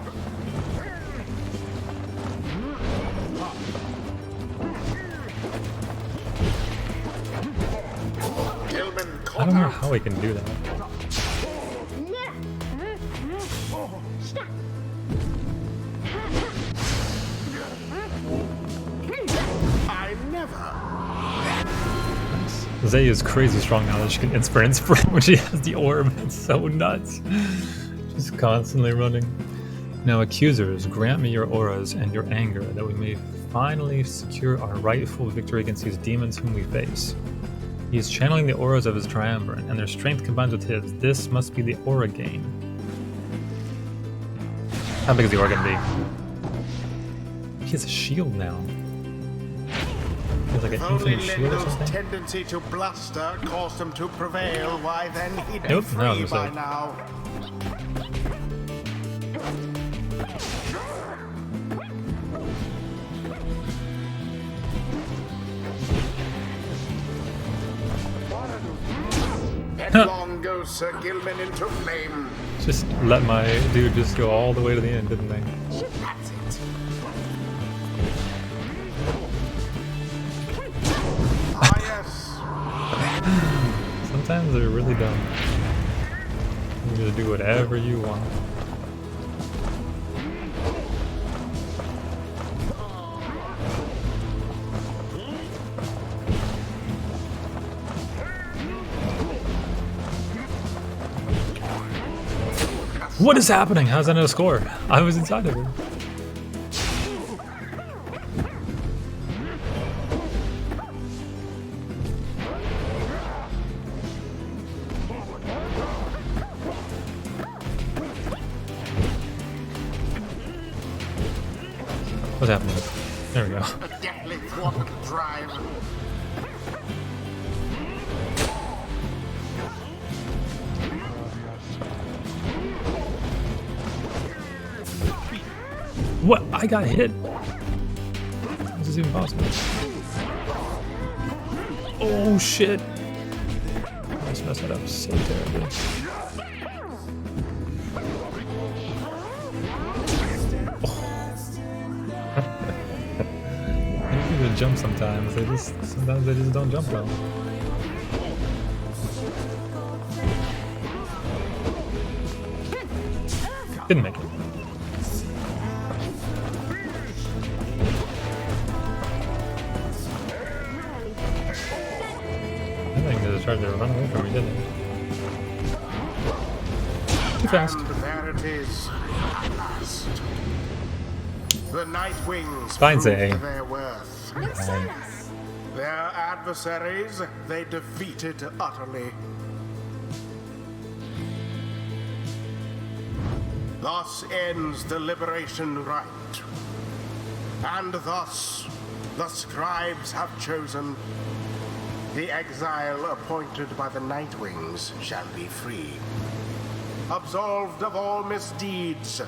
I don't know how we can do that. Zay is crazy strong now that she can sprint when she has the orb. It's so nuts. She's constantly running. Now, accusers, grant me your auras and your anger, that we may finally secure our rightful victory against these demons whom we face. He is channeling the auras of his triumvirate, and their strength combines with his. This must be the aura gain. How big is the aura gonna be? He has a shield now. He has like an Only infinite shield or Lindo's something? tendency to bluster caused him to prevail. Why then he'd be Nope, free no, there's by a- now. Headlong goes Sir Gilman into flame. Just let my dude just go all the way to the end, didn't they? That's it. Ah, yes. Sometimes they're really dumb. You can just do whatever you want. What is happening? How's that not a score? I was inside of it. What's happening? There we go. A deadly thwarted drive. What? I got hit. How is this even possible? Oh shit! I just messed that up so terribly. I need to jump sometimes. Sometimes they just don't jump well. Didn't make it. I think they tried to run away from me, didn't they? Too fast. And there it is, at last. The Nightwings Fine, proved Zay. their worth. Their adversaries they defeated utterly. Thus ends the liberation rite. And thus the scribes have chosen. The exile appointed by the Nightwings shall be free. Absolved of all misdeeds,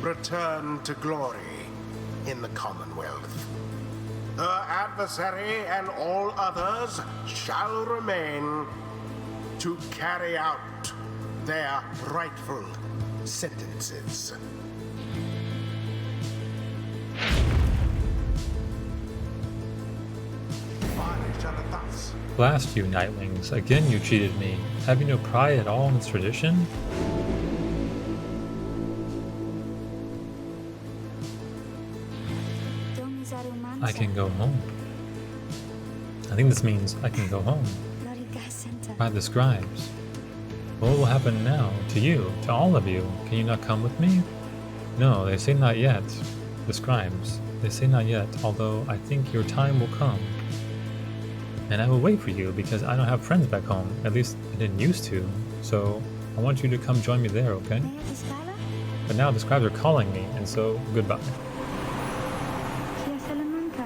return to glory in the Commonwealth. Her adversary and all others shall remain to carry out their rightful sentences. Blast you, Nightwings. Again you cheated me. Have you no pride at all in this tradition? I can go home. I think this means I can go home. By the scribes. What will happen now? To you? To all of you? Can you not come with me? No, they say not yet. The scribes. They say not yet, although I think your time will come. And I will wait for you because I don't have friends back home. At least I didn't used to. So I want you to come join me there, okay? But now the scribes are calling me, and so goodbye.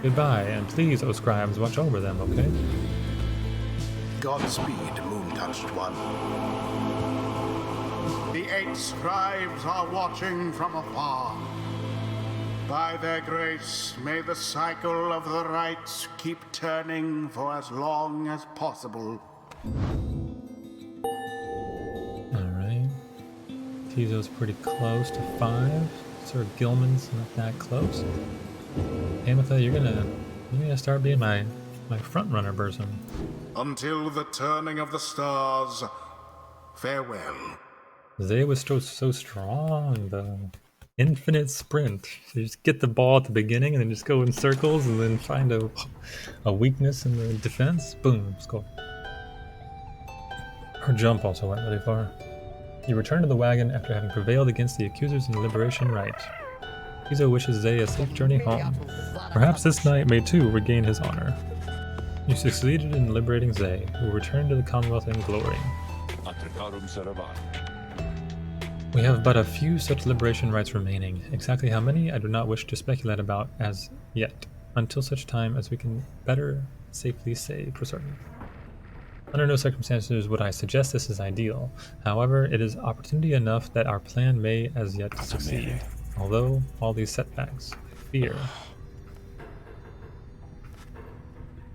Goodbye, and please, O scribes, watch over them, okay? Godspeed, moon-touched one. The 8 scribes are watching from afar. By their grace, may the cycle of the rites keep turning for as long as possible. Alright. Tizo's pretty close to 5. Sir Gilman's not that close. Ametha, you're gonna start being my front runner person. Until the turning of the stars, farewell. Zay was so strong though. infinite sprint. So you just get the ball at the beginning and then just go in circles and then find a weakness in the defense. Boom, score. Her jump also went really far. You return to the wagon after having prevailed against the accusers in the liberation rite. Kizo wishes Zay a safe journey home. Perhaps this knight may too regain his honor. You succeeded in liberating Zay, who will return to the Commonwealth in glory. Atricarum Saravan. We have but a few such liberation rites remaining. Exactly how many I do not wish to speculate about as yet, until such time as we can better safely say for certain. Under no circumstances would I suggest this is ideal. However, it is opportunity enough that our plan may as yet succeed. Although all these setbacks, fear.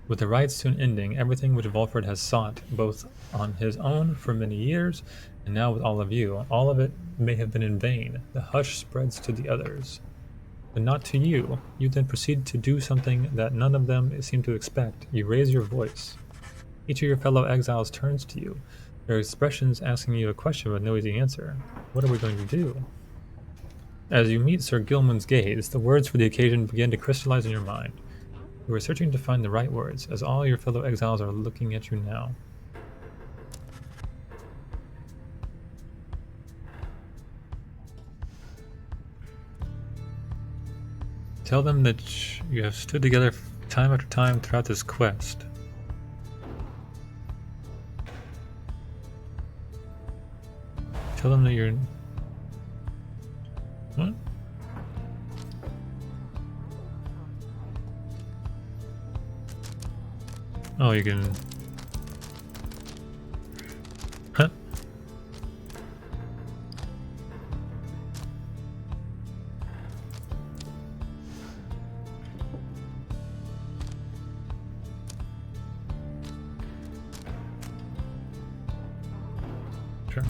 With the rites soon ending, everything which Volfred has sought, both on his own for many years, and now with all of you, all of it may have been in vain. The hush spreads to the others, but not to you. You then proceed to do something that none of them seem to expect. You raise your voice. Each of your fellow exiles turns to you, their expressions asking you a question with no easy answer. What are we going to do? As you meet Sir Gilman's gaze, the words for the occasion begin to crystallize in your mind. You are searching to find the right words, as all your fellow exiles are looking at you now. Tell them that you have stood together time after time throughout this quest. Tell them that you're... What? Oh, you can... Huh? Sure.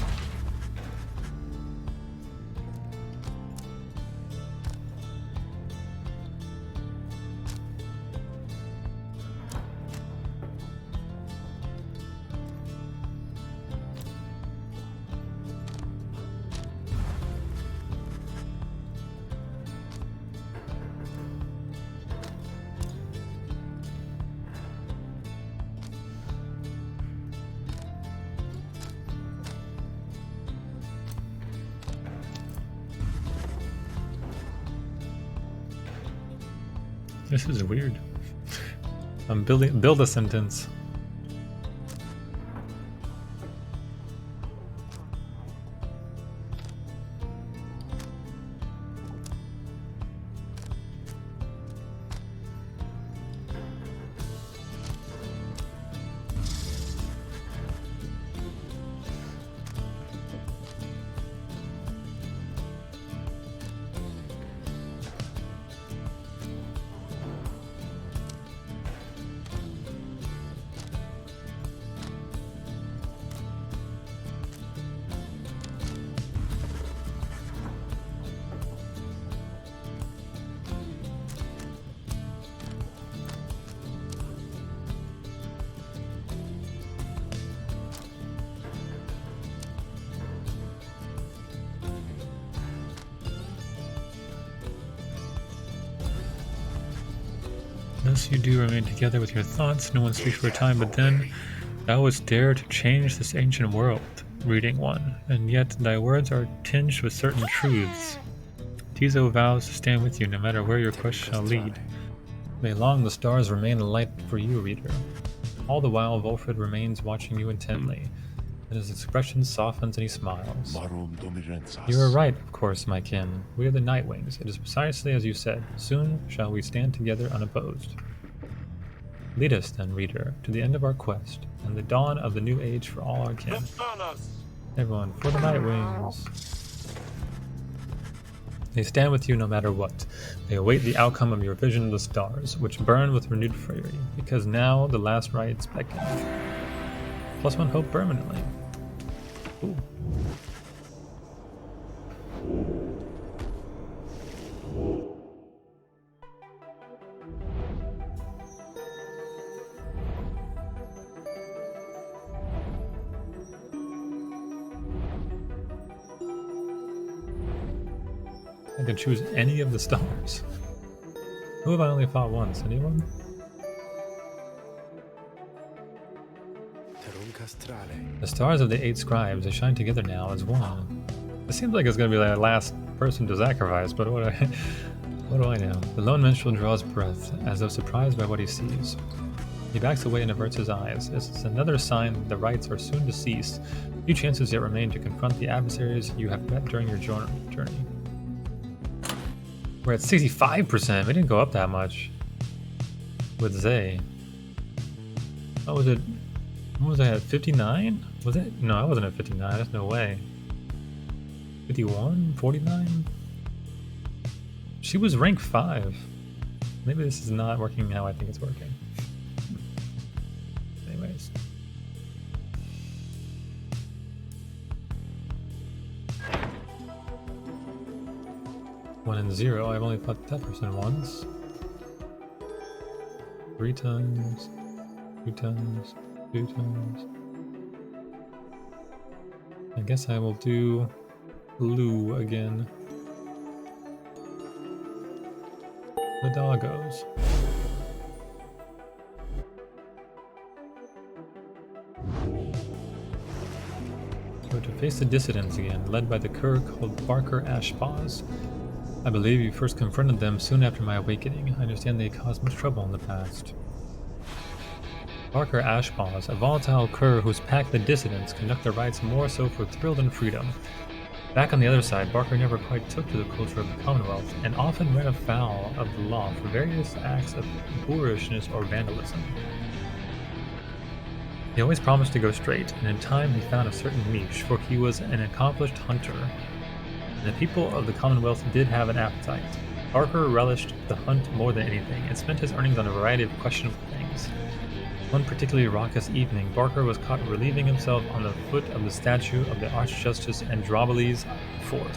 This is weird. I'm build a sentence. Thus you do remain together with your thoughts, no one speaks for a time, but then thou wouldst dare to change this ancient world, reading one, and yet thy words are tinged with certain truths. Tizo vows to stand with you no matter where your quest shall lead. May long the stars remain a light for you, reader. All the while Volfred remains watching you intently, and his expression softens and he smiles. Marum domirensas. You are right, of course, my kin. We are the Nightwings. It is precisely as you said. Soon shall we stand together unopposed. Lead us then, reader, to the end of our quest, and the dawn of the new age for all our kin. Everyone, for the Nightwings. They stand with you no matter what. They await the outcome of your vision of the stars, which burn with renewed fury, because now the last rites beckon. +1 hope permanently. Ooh. I I can choose any of the stars. Who have I only fought once? Anyone? Terum castrale. The stars of the 8 scribes, they shine together now as one. It seems like it's gonna be the last person to sacrifice, but what do I know? The lone minstrel draws breath, as though surprised by what he sees. He backs away and averts his eyes. It's another sign that the rites are soon to cease. Few chances yet remain to confront the adversaries you have met during your journey. We're at 65%. We didn't go up that much with Zay. What was it? What was I at? 59? Was it? No, I wasn't at 59. There's no way. 51? 49? She was rank 5. Maybe this is not working how I think it's working. Anyways. One and 0. I've only fought that person once. 3 times. 2 times. 2 times. I guess I will do Lou again. The doggos. So to face the dissidents again, led by the cur called Barker Ashpaws. I believe you first confronted them soon after my awakening. I understand they caused much trouble in the past. Barker Ashpaws, a volatile cur whose pack the dissidents conduct their rites more so for thrill than freedom. Back on the other side, Barker never quite took to the culture of the Commonwealth, and often ran afoul of the law for various acts of boorishness or vandalism. He always promised to go straight, and in time he found a certain niche, for he was an accomplished hunter. And the people of the Commonwealth did have an appetite. Barker relished the hunt more than anything, and spent his earnings on a variety of questionable things. One particularly raucous evening, Barker was caught relieving himself on the foot of the statue of the Archjustice Andromeles IV.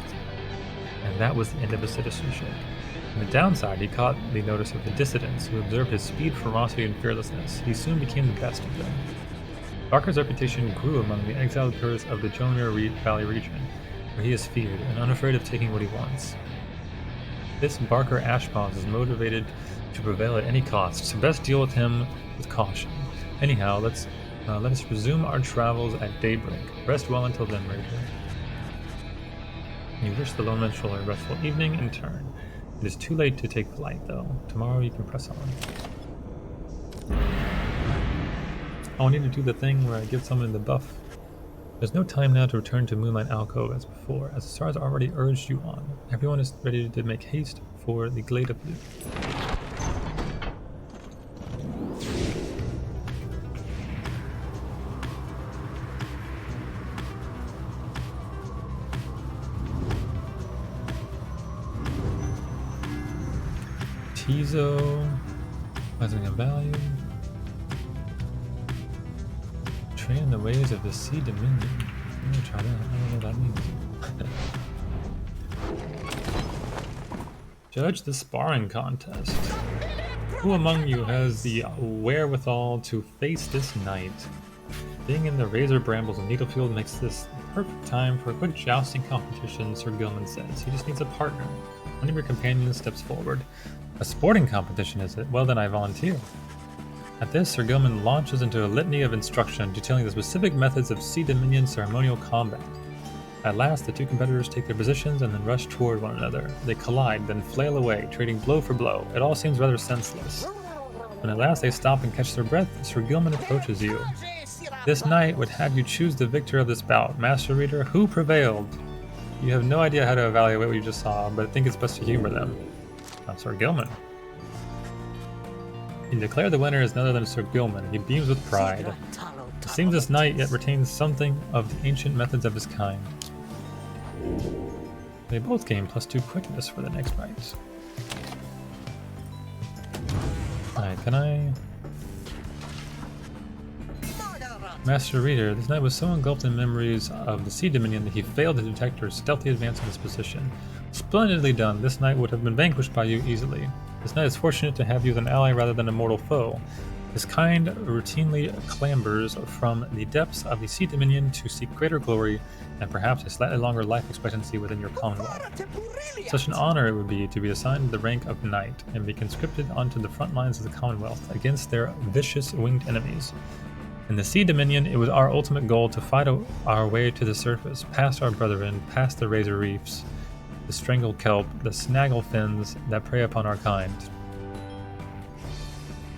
And that was the end of his citizenship. On the downside, he caught the notice of the dissidents, who observed his speed, ferocity, and fearlessness. He soon became the best of them. Barker's reputation grew among the exiled curs of the Jomir Valley region, where he is feared and unafraid of taking what he wants. This Barker Ashpaws is motivated to prevail at any cost, so best deal with him with caution. Anyhow, let us resume our travels at daybreak. Rest well until then, Ranger. You wish the lone minstrel a restful evening and turn. It is too late to take flight, though. Tomorrow you can press on. Oh, I need to do the thing where I give someone the buff. There's no time now to return to Moonlight Alcove as before, as the stars already urged you on. Everyone is ready to make haste for the Glade of Loot. Tizo, rising in value. Train the ways of the Sea Dominion. I'm gonna try that. I don't know what that means. Judge the sparring contest. Who among you has the wherewithal to face this night? Being in the razor brambles of Needlefield makes this the perfect time for a quick jousting competition, Sir Gilman says. He just needs a partner. One of your companions steps forward. A sporting competition, is it? Well, then I volunteer. At this, Sir Gilman launches into a litany of instruction detailing the specific methods of Sea Dominion ceremonial combat. At last, the two competitors take their positions and then rush toward one another. They collide, then flail away, trading blow for blow. It all seems rather senseless. When at last they stop and catch their breath, Sir Gilman approaches you. This night would have you choose the victor of this bout. Master Reader, who prevailed? You have no idea how to evaluate what you just saw, but I think it's best to humor them. Sir Gilman. You declare the winner is none other than Sir Gilman. He beams with pride. It seems this knight yet retains something of the ancient methods of his kind. They both gain +2 quickness for the next fight. Alright, can I... Master Reader, this knight was so engulfed in memories of the Sea Dominion that he failed to detect her stealthy advance in his position. Splendidly done. This knight would have been vanquished by you easily. This knight is fortunate to have you as an ally rather than a mortal foe. His kind routinely clambers from the depths of the Sea Dominion to seek greater glory and perhaps a slightly longer life expectancy within your commonwealth. Such an honor it would be to be assigned the rank of knight and be conscripted onto the front lines of the commonwealth against their vicious winged enemies. In the Sea Dominion, it was our ultimate goal to fight our way to the surface, past our brethren, past the razor reefs, the strangled kelp, the snaggle fins that prey upon our kind.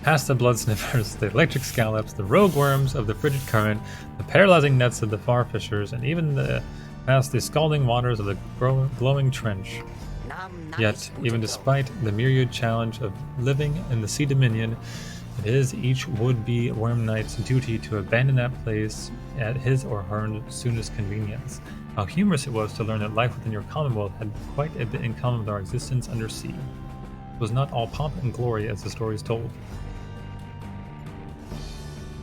Past the blood sniffers, the electric scallops, the rogue worms of the frigid current, the paralyzing nets of the far fishers, and even past the scalding waters of the glowing trench. Yet, even despite the myriad challenge of living in the Sea Dominion, it is each would-be worm knight's duty to abandon that place at his or her soonest convenience. How humorous it was to learn that life within your commonwealth had quite a bit in common with our existence under sea. It was not all pomp and glory as the stories told.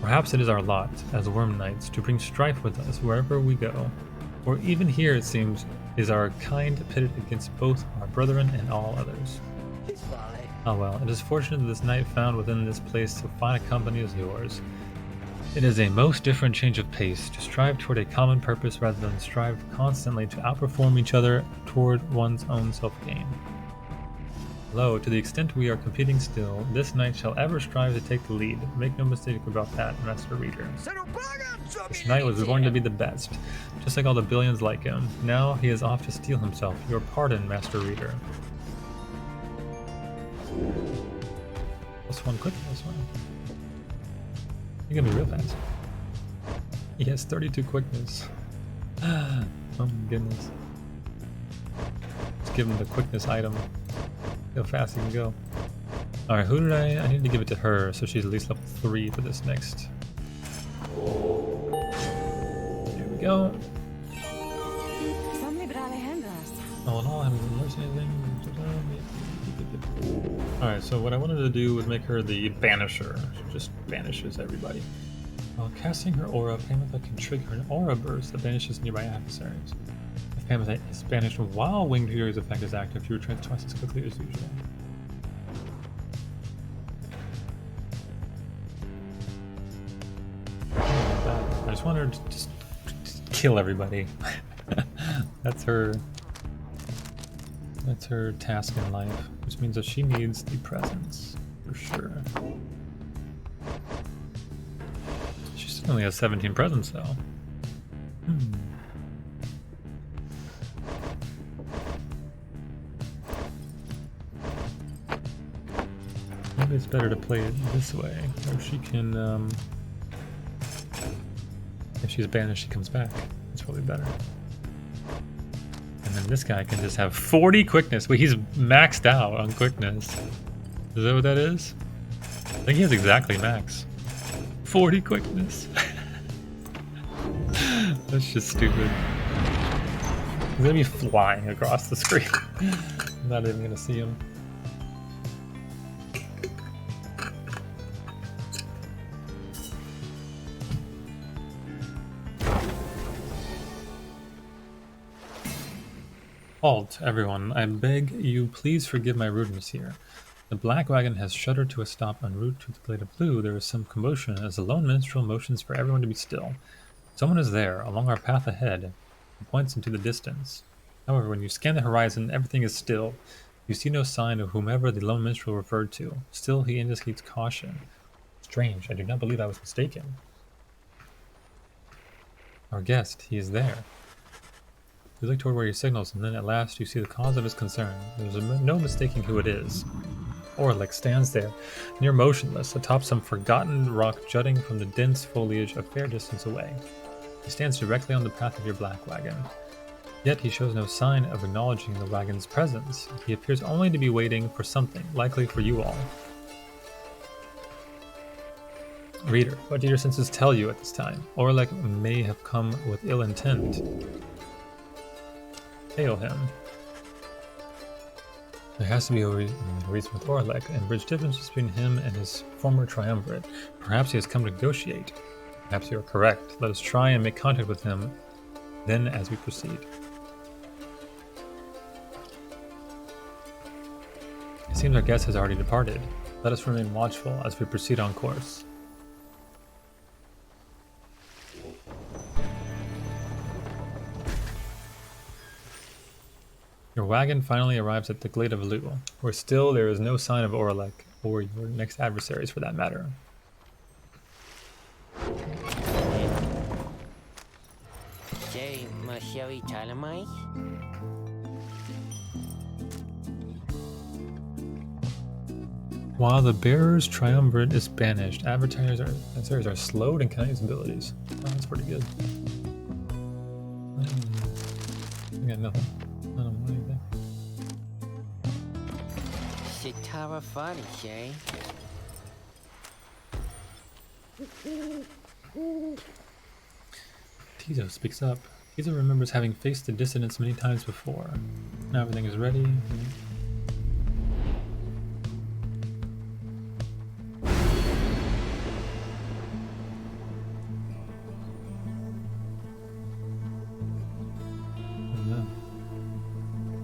Perhaps it is our lot, as worm knights, to bring strife with us wherever we go, or even here it seems is our kind pitted against both our brethren and all others. Oh well, it is fortunate that this knight found within this place so fine a company as yours. It is a most different change of pace, to strive toward a common purpose rather than strive constantly to outperform each other toward one's own self-gain. Lo, to the extent we are competing still, this knight shall ever strive to take the lead. Make no mistake about that, Master Reader. This knight was born to be the best, just like all the billions like him. Now he is off to steal himself. Your pardon, Master Reader. +1 quickness, one. You're gonna be real fast. He has 32 quickness. Oh my goodness. Let's give him the quickness item. See how fast he can go. Alright, who did I need to give it to her, so she's at least level 3 for this next. There we go. All in all, I haven't lost anything. Alright, so what I wanted to do was make her the Banisher. She just banishes everybody. While casting her aura, Pamitha can trigger an aura burst that banishes nearby adversaries. If Pamitha is banished while Winged Fury's effect is active, she returns twice as quickly as usual. I just want her to just kill everybody. That's her task in life, which means that she needs the presence, for sure. She still only has 17 presence, though. Maybe it's better to play it this way, where she can, if she's banished, she comes back. It's probably better. And then this guy can just have 40 quickness. Wait, he's maxed out on quickness. Is that what that is? I think he has exactly max. 40 quickness. That's just stupid. He's gonna be flying across the screen. I'm not even gonna see him. Halt, everyone. I beg you, please forgive my rudeness here. The black wagon has shuddered to a stop en route to the Glade of Blue. There is some commotion as the lone minstrel motions for everyone to be still. Someone is there, along our path ahead, and points into the distance. However, when you scan the horizon, everything is still. You see no sign of whomever the lone minstrel referred to. Still, he indicates caution. Strange, I do not believe I was mistaken. Our guest, he is there. You look toward where he signals, and then at last you see the cause of his concern. There's no mistaking who it is. Orlick stands there, near motionless, atop some forgotten rock jutting from the dense foliage a fair distance away. He stands directly on the path of your black wagon. Yet he shows no sign of acknowledging the wagon's presence. He appears only to be waiting for something, likely for you all. Reader, what do your senses tell you at this time? Orlick may have come with ill intent. Hail him. There has to be a reason with Orlick, and bridge differences between him and his former triumvirate. Perhaps he has come to negotiate. Perhaps you are correct. Let us try and make contact with him, then as we proceed. It seems our guest has already departed. Let us remain watchful as we proceed on course. Your wagon finally arrives at the Glade of Lu, where still there is no sign of Oralek, or your next adversaries for that matter. Say, Marceli Talamai? While the bearer's triumvirate is banished, adversaries are slowed and cannot use abilities. Oh, that's pretty good. I got nothing. I don't know anything. Sitara Fadi, say? Tizo speaks up. Tizo remembers having faced the dissidents many times before. Now everything is ready.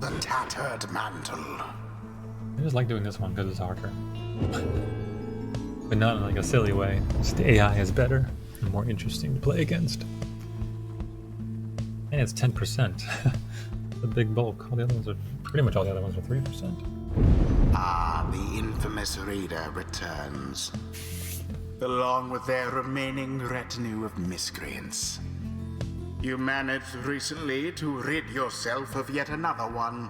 The tattered mantle. I just like doing this one because it's harder. But not in like a silly way. Just the AI is better and more interesting to play against. And it's 10%. The big bulk. All the other ones are pretty much all the other ones are 3%. Ah, the infamous Raider returns, along with their remaining retinue of miscreants. You managed recently to rid yourself of yet another one.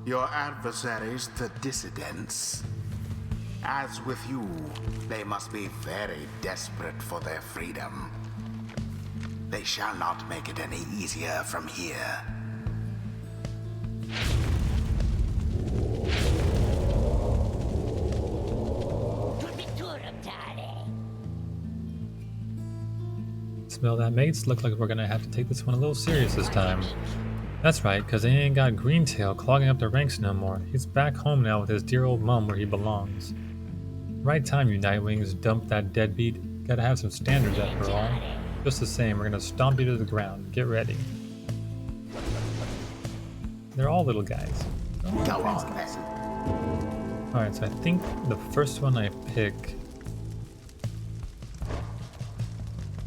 Your adversaries, the dissidents. As with you, they must be very desperate for their freedom. They shall not make it any easier from here. Smell that, mates? Look like we're gonna have to take this one a little serious this time. That's right, cause they ain't got Greentail clogging up the ranks no more. He's back home now with his dear old mum where he belongs. Right time, you Nightwings, dump that deadbeat. Gotta have some standards after all. Just the same, we're gonna stomp you to the ground. Get ready. They're all little guys. Go on, then. Alright, so I think the first one I pick...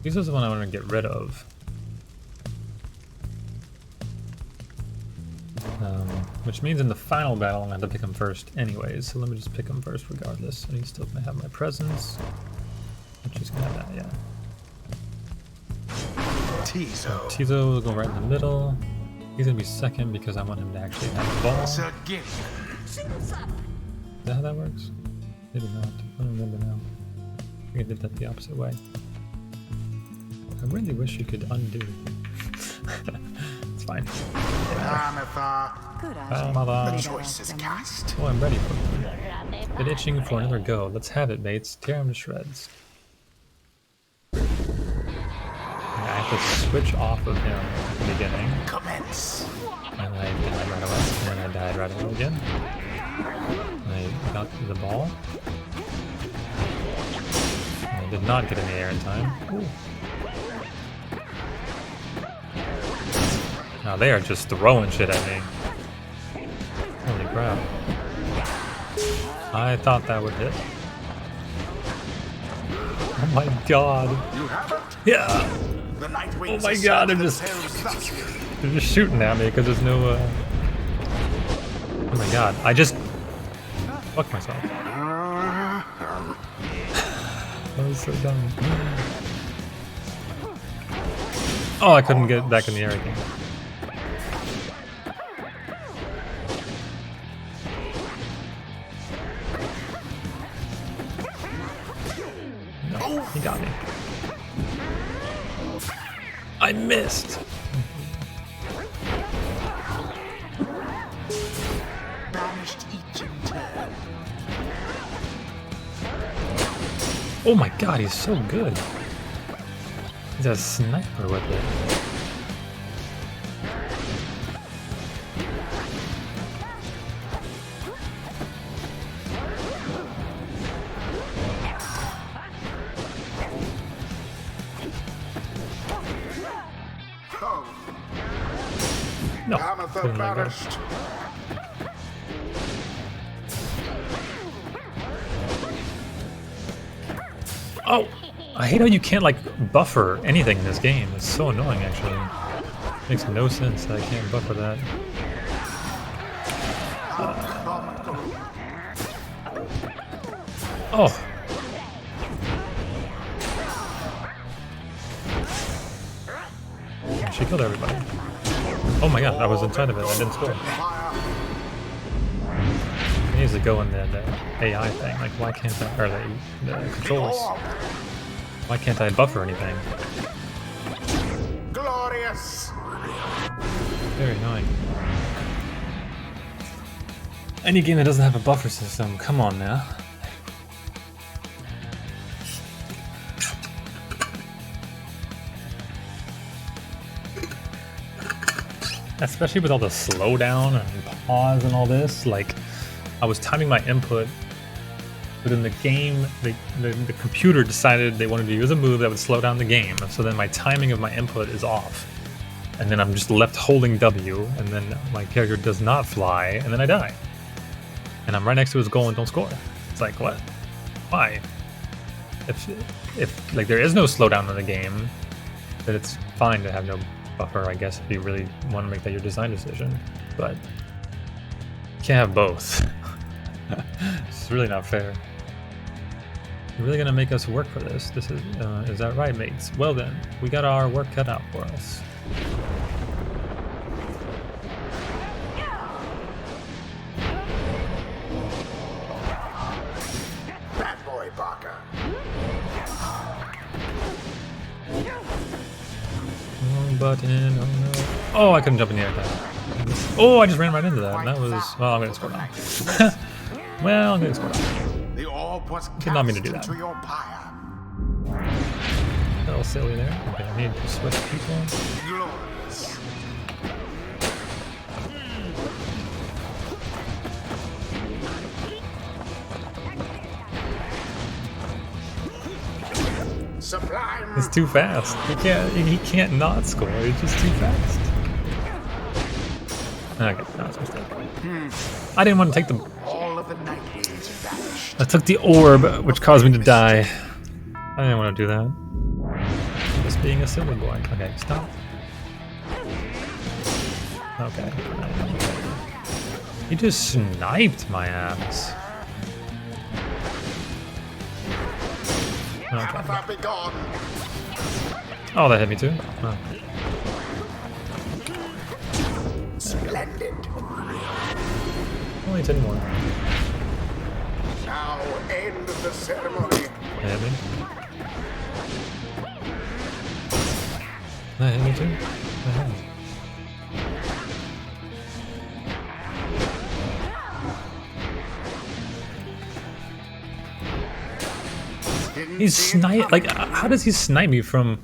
This is the one I want to get rid of. Which means in the final battle I'm going to have to pick him first anyways, so let me just pick him first regardless. And he's still going to have my presence. Which is going to have that, yeah. Tizo. Tizo will go right in the middle. He's going to be second because I want him to actually have the ball. Is that how that works? Maybe not. I don't remember now. I think I did that the opposite way. I really wish you could undo it. It's fine. The choice is cast. Oh, I'm ready for it. Been itching for another go. Let's have it, mates. Tear him to shreds. I have to switch off of him at the beginning. Commence. And I died right away. And then I died right away again. And I got the ball. And I did not get in the air in time. Ooh. Now they are just throwing shit at me. Holy crap. I thought that would hit. Oh my god. Yeah! Oh my god, they're just shooting at me because there's no Oh my god, I just fucked myself. That was so dumb. Oh, I couldn't get back in the air again. He got me. I missed. Banished each in turn. Oh my god, he's so good. He's a sniper with it. No. Amethyst Couldn't let go. banished. Oh! I hate how you can't, like, buffer anything in this game. It's so annoying, actually. Makes no sense that I can't buffer that. Oh! She killed everybody. Oh my god, I was inside of it. I didn't score. It needs to go in the AI thing. Like, why can't I... Or the controls. Why can't I buffer anything? Glorious! Very annoying. Any game that doesn't have a buffer system, come on now. Especially with all the slowdown and pause and all this, like, I was timing my input, but in the game, the computer decided they wanted to use a move that would slow down the game, so then my timing of my input is off. And then I'm just left holding W, and then my character does not fly, and then I die. And I'm right next to his goal and don't score. It's like, what? Why? If like there is no slowdown in the game, then it's fine to have no buffer, I guess, if you really want to make that your design decision. But you can't have both. It's really not fair. You're really gonna make us work for this? Is that right, mates? Well then, we got our work cut out for us. Bad boy, Parker. Button, oh no. Oh, I couldn't jump in the air. Oh, I just ran right into that. That was... Well, I'm gonna score now. Well, I'm gonna score now. The orb was Did not mean to do that. into your pyre. A little silly there. Okay, I need to switch people. Glorious. Sublime. It's too fast. He can't not score. It's just too fast. Okay, that was a mistake. I didn't want to take the... All of the nightmares vanished. I took the orb, which caused me to die. I didn't want to do that. Just being a silly boy. Okay, stop. Okay. He just sniped my ass. Okay. Agatha, be gone. Oh, that hit me too. Oh. Splendid. Only 10 more. Now end the ceremony. That hit me. That hit me too. That hit me. He's snipe, like, how does he snipe me from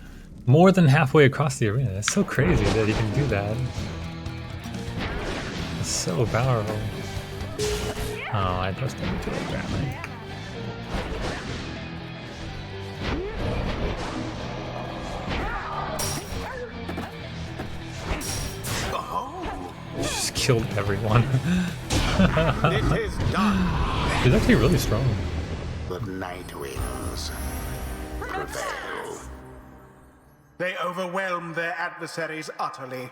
more than halfway across the arena? It's so crazy that he can do that. It's so powerful. Oh, I pressed him too late, apparently. Just killed everyone. It is done. He's actually really strong. The night winds prevail. They overwhelm their adversaries utterly.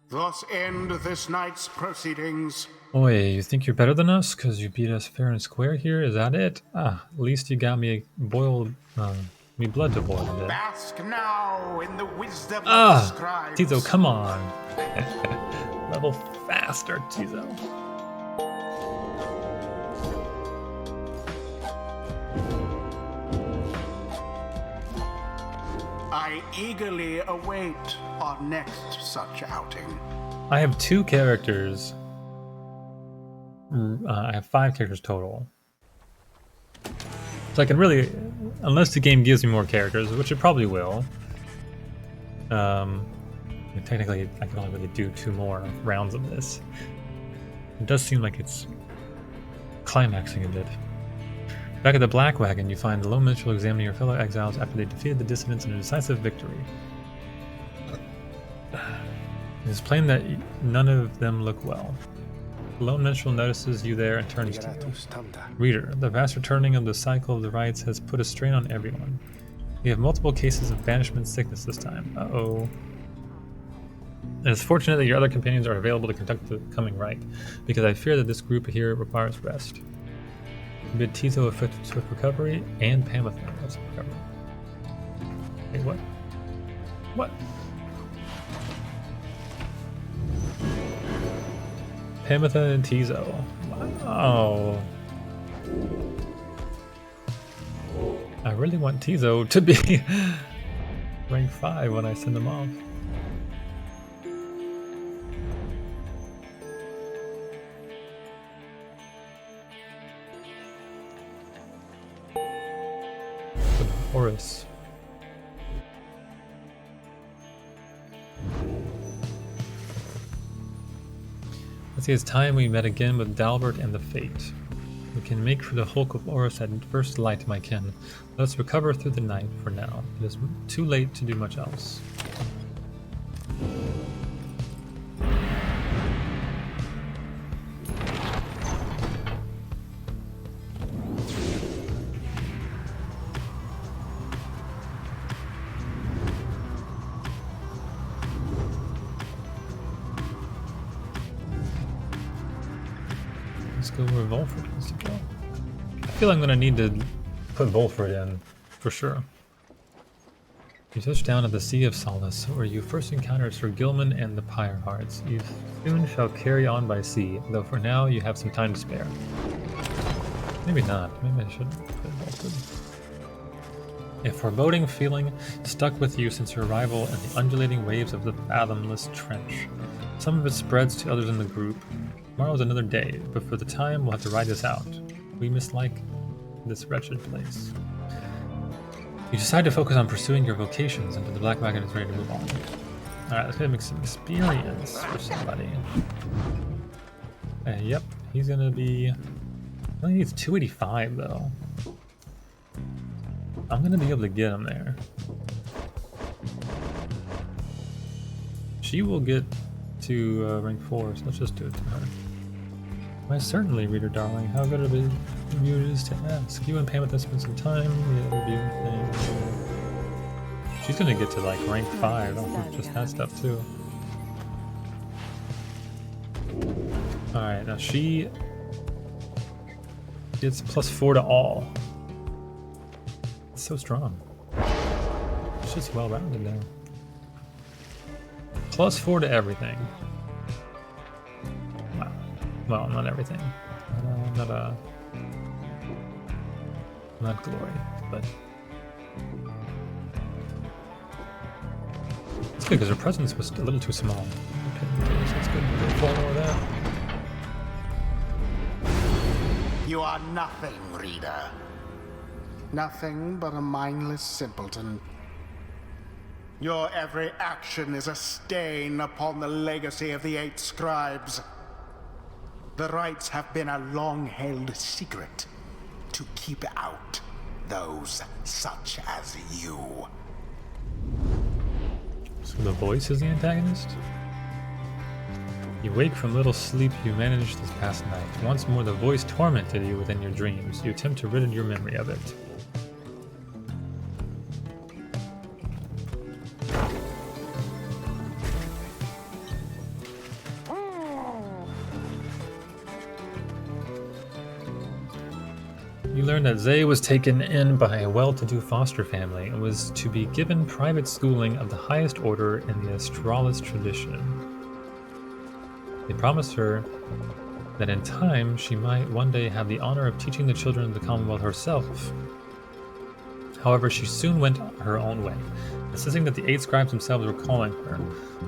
Thus end this night's proceedings. Oi, you think you're better than us because you beat us fair and square here? Is that it? Ah, at least you got me boiled, me blood to boil a bit. Bask now in the wisdom of the Ah, scribes. Tizo, come on. Level faster, Tizo. I eagerly await our next such outing. I have 2 characters. I have 5 characters total. So I can really, unless the game gives me more characters, which it probably will. Technically, I can only really do 2 more rounds of this. It does seem like it's climaxing a bit. Back at the Black Wagon, you find the Lone Minstrel examining your fellow exiles after they defeated the dissidents in a decisive victory. It is plain that none of them look well. Lone Minstrel notices you there and turns to you. Ligeratus tamda. Reader, the vast returning of the cycle of the rites has put a strain on everyone. We have multiple cases of banishment sickness this time. Uh-oh. It is fortunate that your other companions are available to conduct the coming rite, because I fear that this group here requires rest. Bid Tizo a swift recovery, and Pamatha a swift recovery. Wait, what? What? Pamatha and Tizo. Wow. I really want Tizo to be rank 5 when I send him off. Horus. Let's see, it's time we met again with Dalbert and the Fate. We can make for the Hulk of Horus at first light, my kin. Let us recover through the night for now. It is too late to do much else. Let's go where Volfred wants to go. I feel I'm gonna need to put Volfred in, for sure. You touch down at the Sea of Solace, where you first encountered Sir Gilman and the Pyre Hearts. You soon shall carry on by sea, though for now you have some time to spare. Maybe not. Maybe I shouldn't put Volfred. A foreboding feeling stuck with you since your arrival in the undulating waves of the fathomless trench. Some of it spreads to others in the group. Tomorrow's another day, but for the time we'll have to ride this out. We mislike this wretched place. You decide to focus on pursuing your vocations until the Black Wagon is ready to move on. Alright, let's go make some experience for somebody. Yep, he's gonna be... I think he's 285 though. I'm gonna be able to get him there. She will get to rank 4, so let's just do it to her. Why certainly, reader darling, how good of a review it is to ask. You and Pamatha spent some time reviewing things. She's gonna get to like rank 5 off of just that stuff too. Alright, now she gets +4 to all. It's so strong. It's just well rounded now. +4 to everything. Wow. Well, not everything. Not glory, but it's good because her presence was a little too small. Okay, so it's good. We'll follow more of that. You are nothing, reader. Nothing but a mindless simpleton. Your every action is a stain upon the legacy of the 8 scribes. The rites have been a long-held secret to keep out those such as you. So the voice is the antagonist? You wake from little sleep you managed this past night. Once more the voice tormented you within your dreams. You attempt to rid your memory of it. You learn that Zay was taken in by a well-to-do foster family and was to be given private schooling of the highest order in the Astralis tradition. They promised her that in time she might one day have the honor of teaching the children of the Commonwealth herself. However, she soon went her own way, insisting that the 8 scribes themselves were calling her.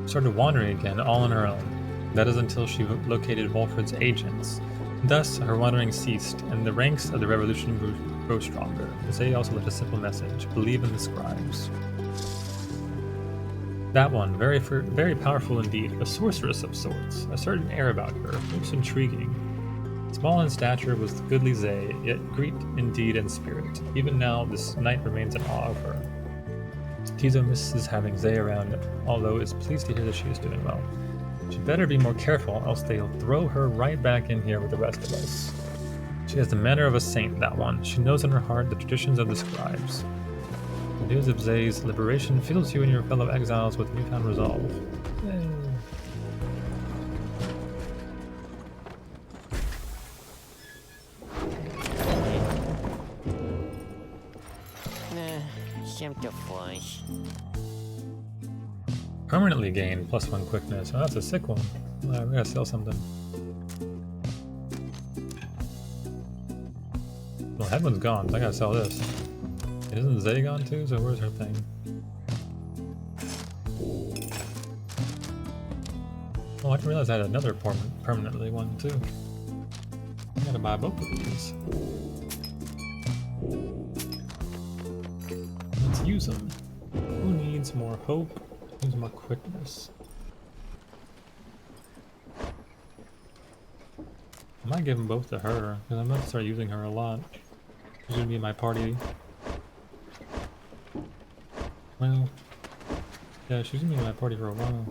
She started wandering again all on her own. That is until she located Volfred's agents. Thus, her wandering ceased, and the ranks of the revolution grew stronger. Zay also left a simple message: believe in the scribes. That one, very powerful indeed, a sorceress of sorts, a certain air about her, most intriguing. Small in stature was the goodly Zay, yet great in deed and spirit. Even now, this knight remains in awe of her. Tizo misses having Zay around, although is pleased to hear that she is doing well. She better be more careful, else they'll throw her right back in here with the rest of us. She has the manner of a saint, that one. She knows in her heart the traditions of the scribes. The news of Zay's liberation fills you and your fellow exiles with newfound resolve. Yay. Sempre faz. Permanently gain +1 quickness. Oh, that's a sick one. Alright, we gotta sell something. Well, Headman's gone, so I gotta sell this. Isn't Zay gone too? So where's her thing? Oh, I didn't realize I had another permanently one too. I gotta buy both of these. Let's use them. Who needs more hope? Who needs more quickness? I might give them both to her, because I'm about to start using her a lot. She's gonna be in my party. Well, yeah, she's gonna be in my party for a while.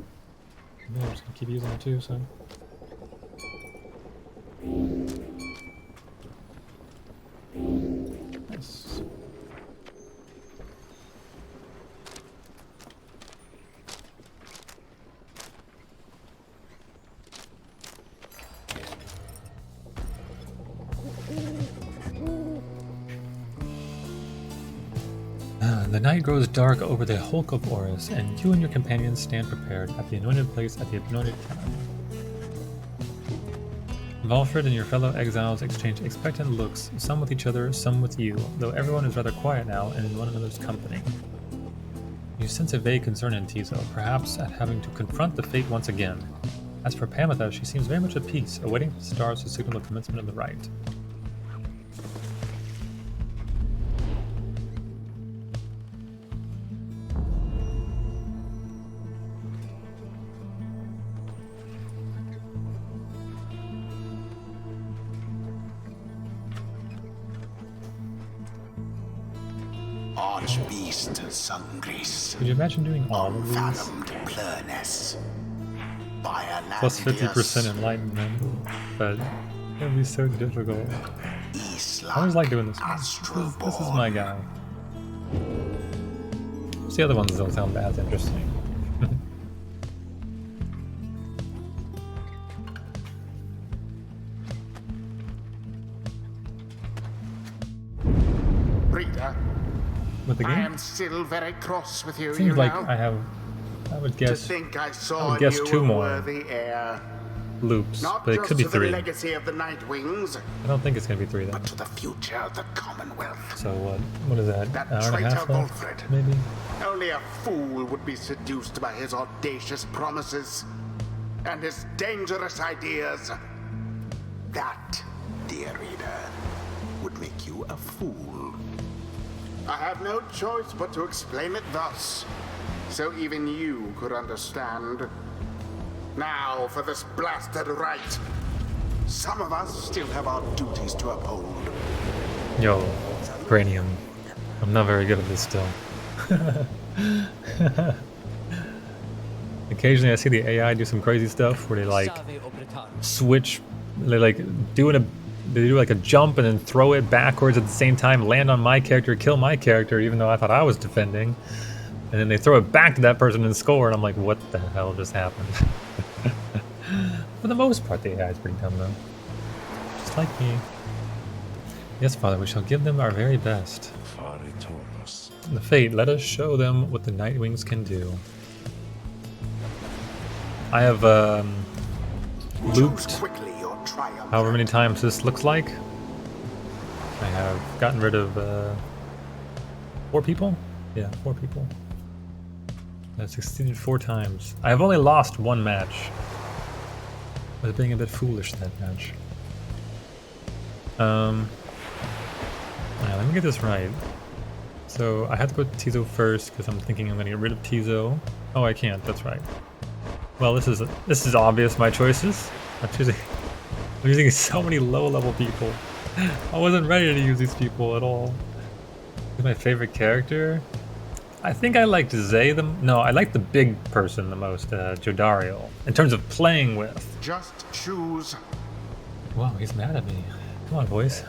Yeah, I'm just gonna keep using her too, so. Nice. The night grows dark over the hulk of Oris, and you and your companions stand prepared at the anointed place at the anointed time. Valfred and your fellow exiles exchange expectant looks, some with each other, some with you, though everyone is rather quiet now and in one another's company. You sense a vague concern in Tizo, perhaps at having to confront the fate once again. As for Pamitha, she seems very much at peace, awaiting the stars to signal the commencement of the rite. Arch beast sungris. Could you imagine doing all of these? Unfathomed plurness. Plus 50% enlightenment, but it would be so difficult. I always like doing this one. This is my guy. The other ones don't sound as interesting. Rita, With the I game? am still very cross with you. Seems you like know? I would To guess think I I saw would guess you 2 a more worthy heir. loops, Not but it just could be to the 3. legacy of the Nightwings, I don't think it's gonna be 3 then. but to the future of the Commonwealth. So what is that? That Hour and a traitor half left, Volfred. maybe? Only a fool would be seduced by his audacious promises and his dangerous ideas. That, dear reader, would make you a fool. I have no choice but to explain it thus, so even you could understand. Now for this blasted rite. Some of us still have our duties to uphold. Yo, Cranium. I'm not very good at this still. Occasionally I see the AI do some crazy stuff where they like switch, they like they do like a jump and then throw it backwards at the same time, land on my character, kill my character even though I thought I was defending. And then they throw it back to that person and score, and I'm like, what the hell just happened? For the most part, the AI is pretty dumb though. Just like me. Yes, Father, we shall give them our very best. Fare Taurus. The fate, let us show them what the Nightwings can do. I have Choose looped quickly your triumph. however many times this looks like. I have gotten rid of 4 people? Yeah, 4 people. I've succeeded 4 times. I have only lost 1 match. I was being a bit foolish that match. Alright, let me get this right. So I had to put Tizo first because I'm thinking I'm gonna get rid of Tizo. Oh, I can't. That's right. Well, this is obvious. My choices. I'm using so many low-level people. I wasn't ready to use these people at all. Who's my favorite character? I think I liked Zay no, I liked the big person the most, Jodariel, in terms of playing with. Just choose. Wow, he's mad at me. Come on, boys.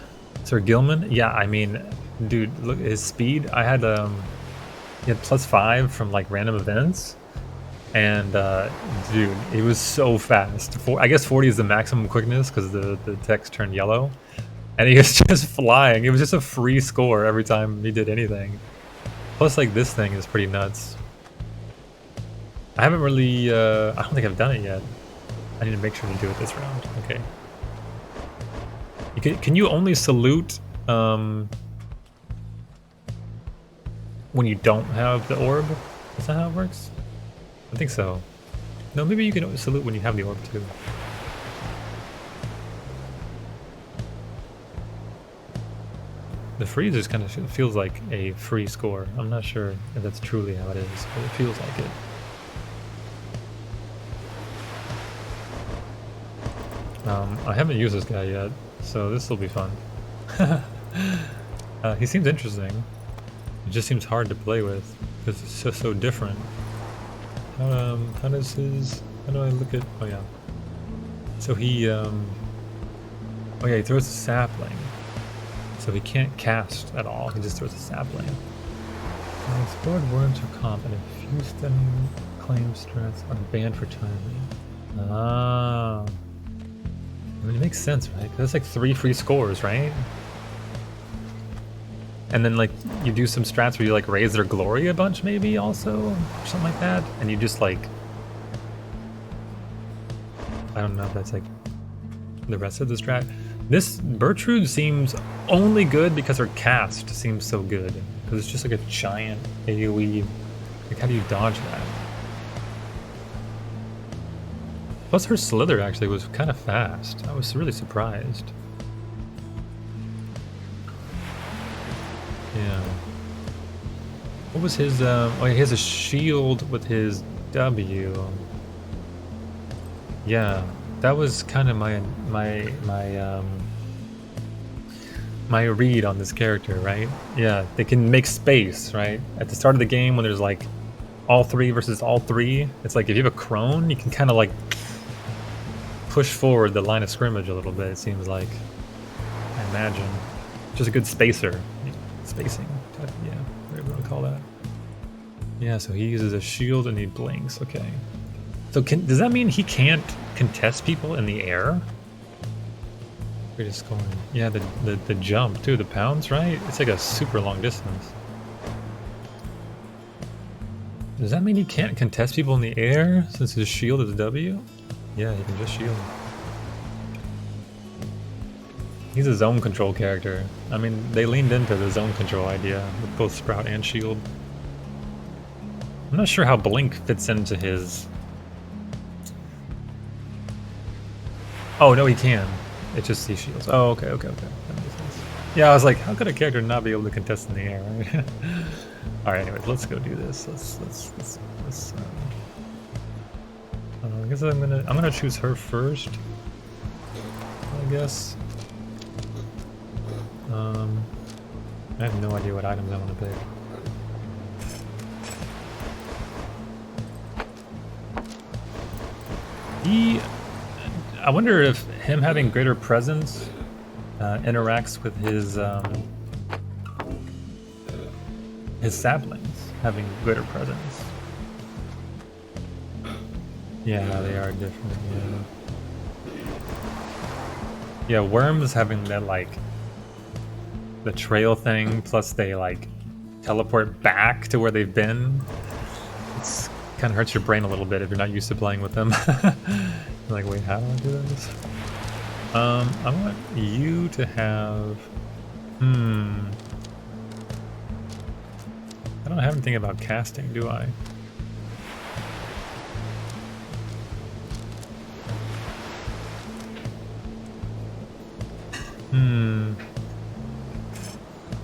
Sir Gilman? Yeah, I mean, dude, look at his speed. I had, he had +5 from, like, random events. And, dude, he was so fast. I guess 40 is the maximum quickness because the text turned yellow. And he was just flying. It was just a free score every time he did anything. Plus, like, this thing is pretty nuts. I haven't really, I don't think I've done it yet. I need to make sure to do it this round. Okay. Can you only salute, when you don't have the orb? Is that how it works? I think so. No, maybe you can salute when you have the orb, too. The freeze just kind of feels like a free score. I'm not sure if that's truly how it is, but it feels like it. I haven't used this guy yet, so this will be fun. He seems interesting. It just seems hard to play with because it's just so different. How does his? How do I look at? Oh yeah. So he oh yeah, he throws a sapling. So he can't cast at all, he just throws a sapling. I explored worms for comp and a few stunning claim strats are banned for timing. Ah. I mean, it makes sense, right? 'Cause that's like 3 free scores, right? And then like you do some strats where you like raise their glory a bunch maybe also, or something like that. And you just like, I don't know if that's like the rest of the strat. This Bertrude seems only good because her cast seems so good. Because it's just like a giant AoE. Like, how do you dodge that? Plus her slither actually was kind of fast. I was really surprised. Yeah. What was his, oh yeah, he has a shield with his W. Yeah. That was kind of my read on this character, right? Yeah, they can make space, right? At the start of the game when there's like all 3 versus all 3, it's like if you have a crone, you can kind of like push forward the line of scrimmage a little bit, it seems like. I imagine. Just a good spacer. Spacing. Yeah, whatever you want to call that. Yeah, so he uses a shield and he blinks, okay. So does that mean he can't contest people in the air? Greatest scoring. Yeah, the jump too, the pounds, right? It's like a super long distance. Does that mean he can't contest people in the air since his shield is W? Yeah, he can just shield. He's a zone control character. I mean, they leaned into the zone control idea with both Sprout and Shield. I'm not sure how Blink fits into his... Oh, no, he can. It's just he shields. Oh, okay. That makes sense. Yeah, I was like, how could a character not be able to contest in the air, right? Alright, anyways, let's go do this. I guess I'm gonna choose her first. I guess. I have no idea what items I want to pick. I wonder if him having greater presence interacts with his saplings having greater presence. Yeah, they are different. Yeah, worms having that like the trail thing, plus they like teleport back to where they've been. It's kind of hurts your brain a little bit if you're not used to playing with them. You're like, wait, how do I do this? I want you to have... I don't have anything about casting, do I?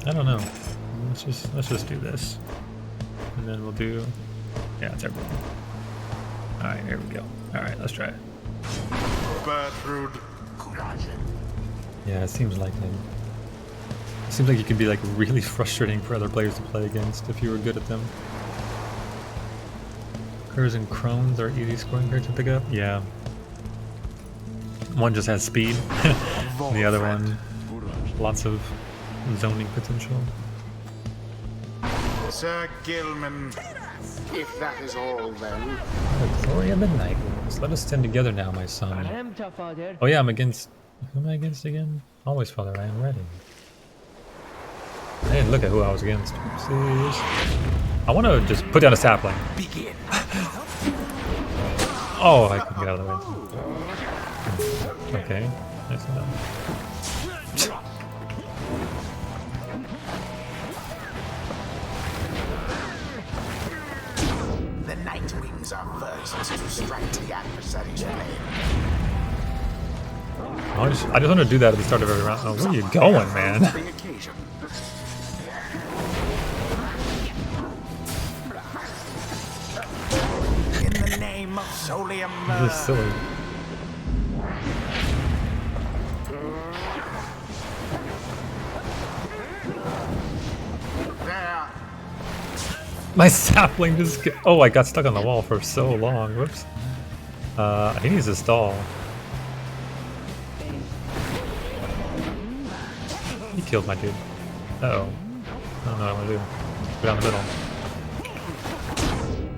I don't know. Let's just do this. And then we'll do... Yeah, it's everything. Alright, here we go. Alright, let's try it. Bertrude. Yeah, it seems like it. It seems like you could be like really frustrating for other players to play against if you were good at them. Walkers and Crones are easy scoring cards to pick up. Yeah. One just has speed. The other one, lots of zoning potential. Sir Gilman, if that is all, then. The glory of the Night Wings. Let us stand together now, my son. Oh yeah, I'm against... Who am I against again? Always, Father, I am ready. I didn't look at who I was against. Oopsies. I want to just put down a sapling. Begin. Oh, I can get out of the way. Okay, nice enough. The Night Wings are first to strike the adversary's flame. I just want to do that at the start of every round. Oh, where are you going, man? The occasion. In the name of Solium. This is silly. There. My sapling just... Oh, I got stuck on the wall for so long. Whoops. He needs to stall. He killed my dude. Uh-oh. I don't know what I'm gonna do. Go down the middle.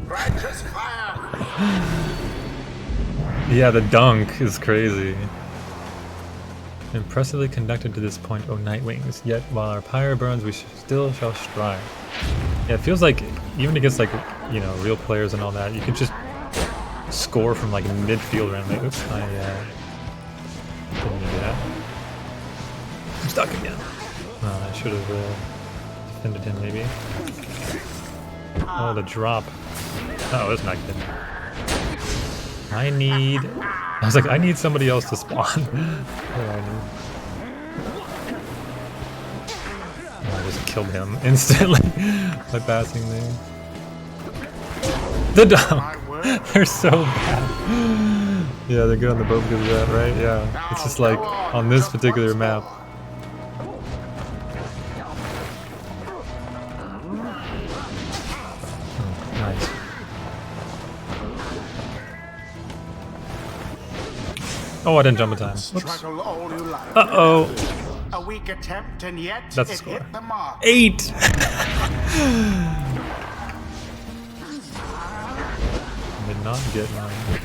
Righteous fire. Yeah, the dunk is crazy. Impressively conducted to this point, O Night Wings. Yet while our pyre burns, we still shall strive. Yeah, it feels like even against like, you know, real players and all that, you can just score from like midfield around. Like, oops, I didn't do that. I'm stuck again. I should have defended him maybe. Oh, the drop. Oh, that's not good. I was like, I need somebody else to spawn. I just killed him instantly by passing there. The dog! They're so bad. Yeah, they're good on the boat because of that, right? Yeah. It's just like on this particular map. Nice. Oh, I didn't jump in time. Oops. Struggle all you like. Uh-oh. A weak attempt, and yet That's a it score. hit the mark. 8! Did not get mine.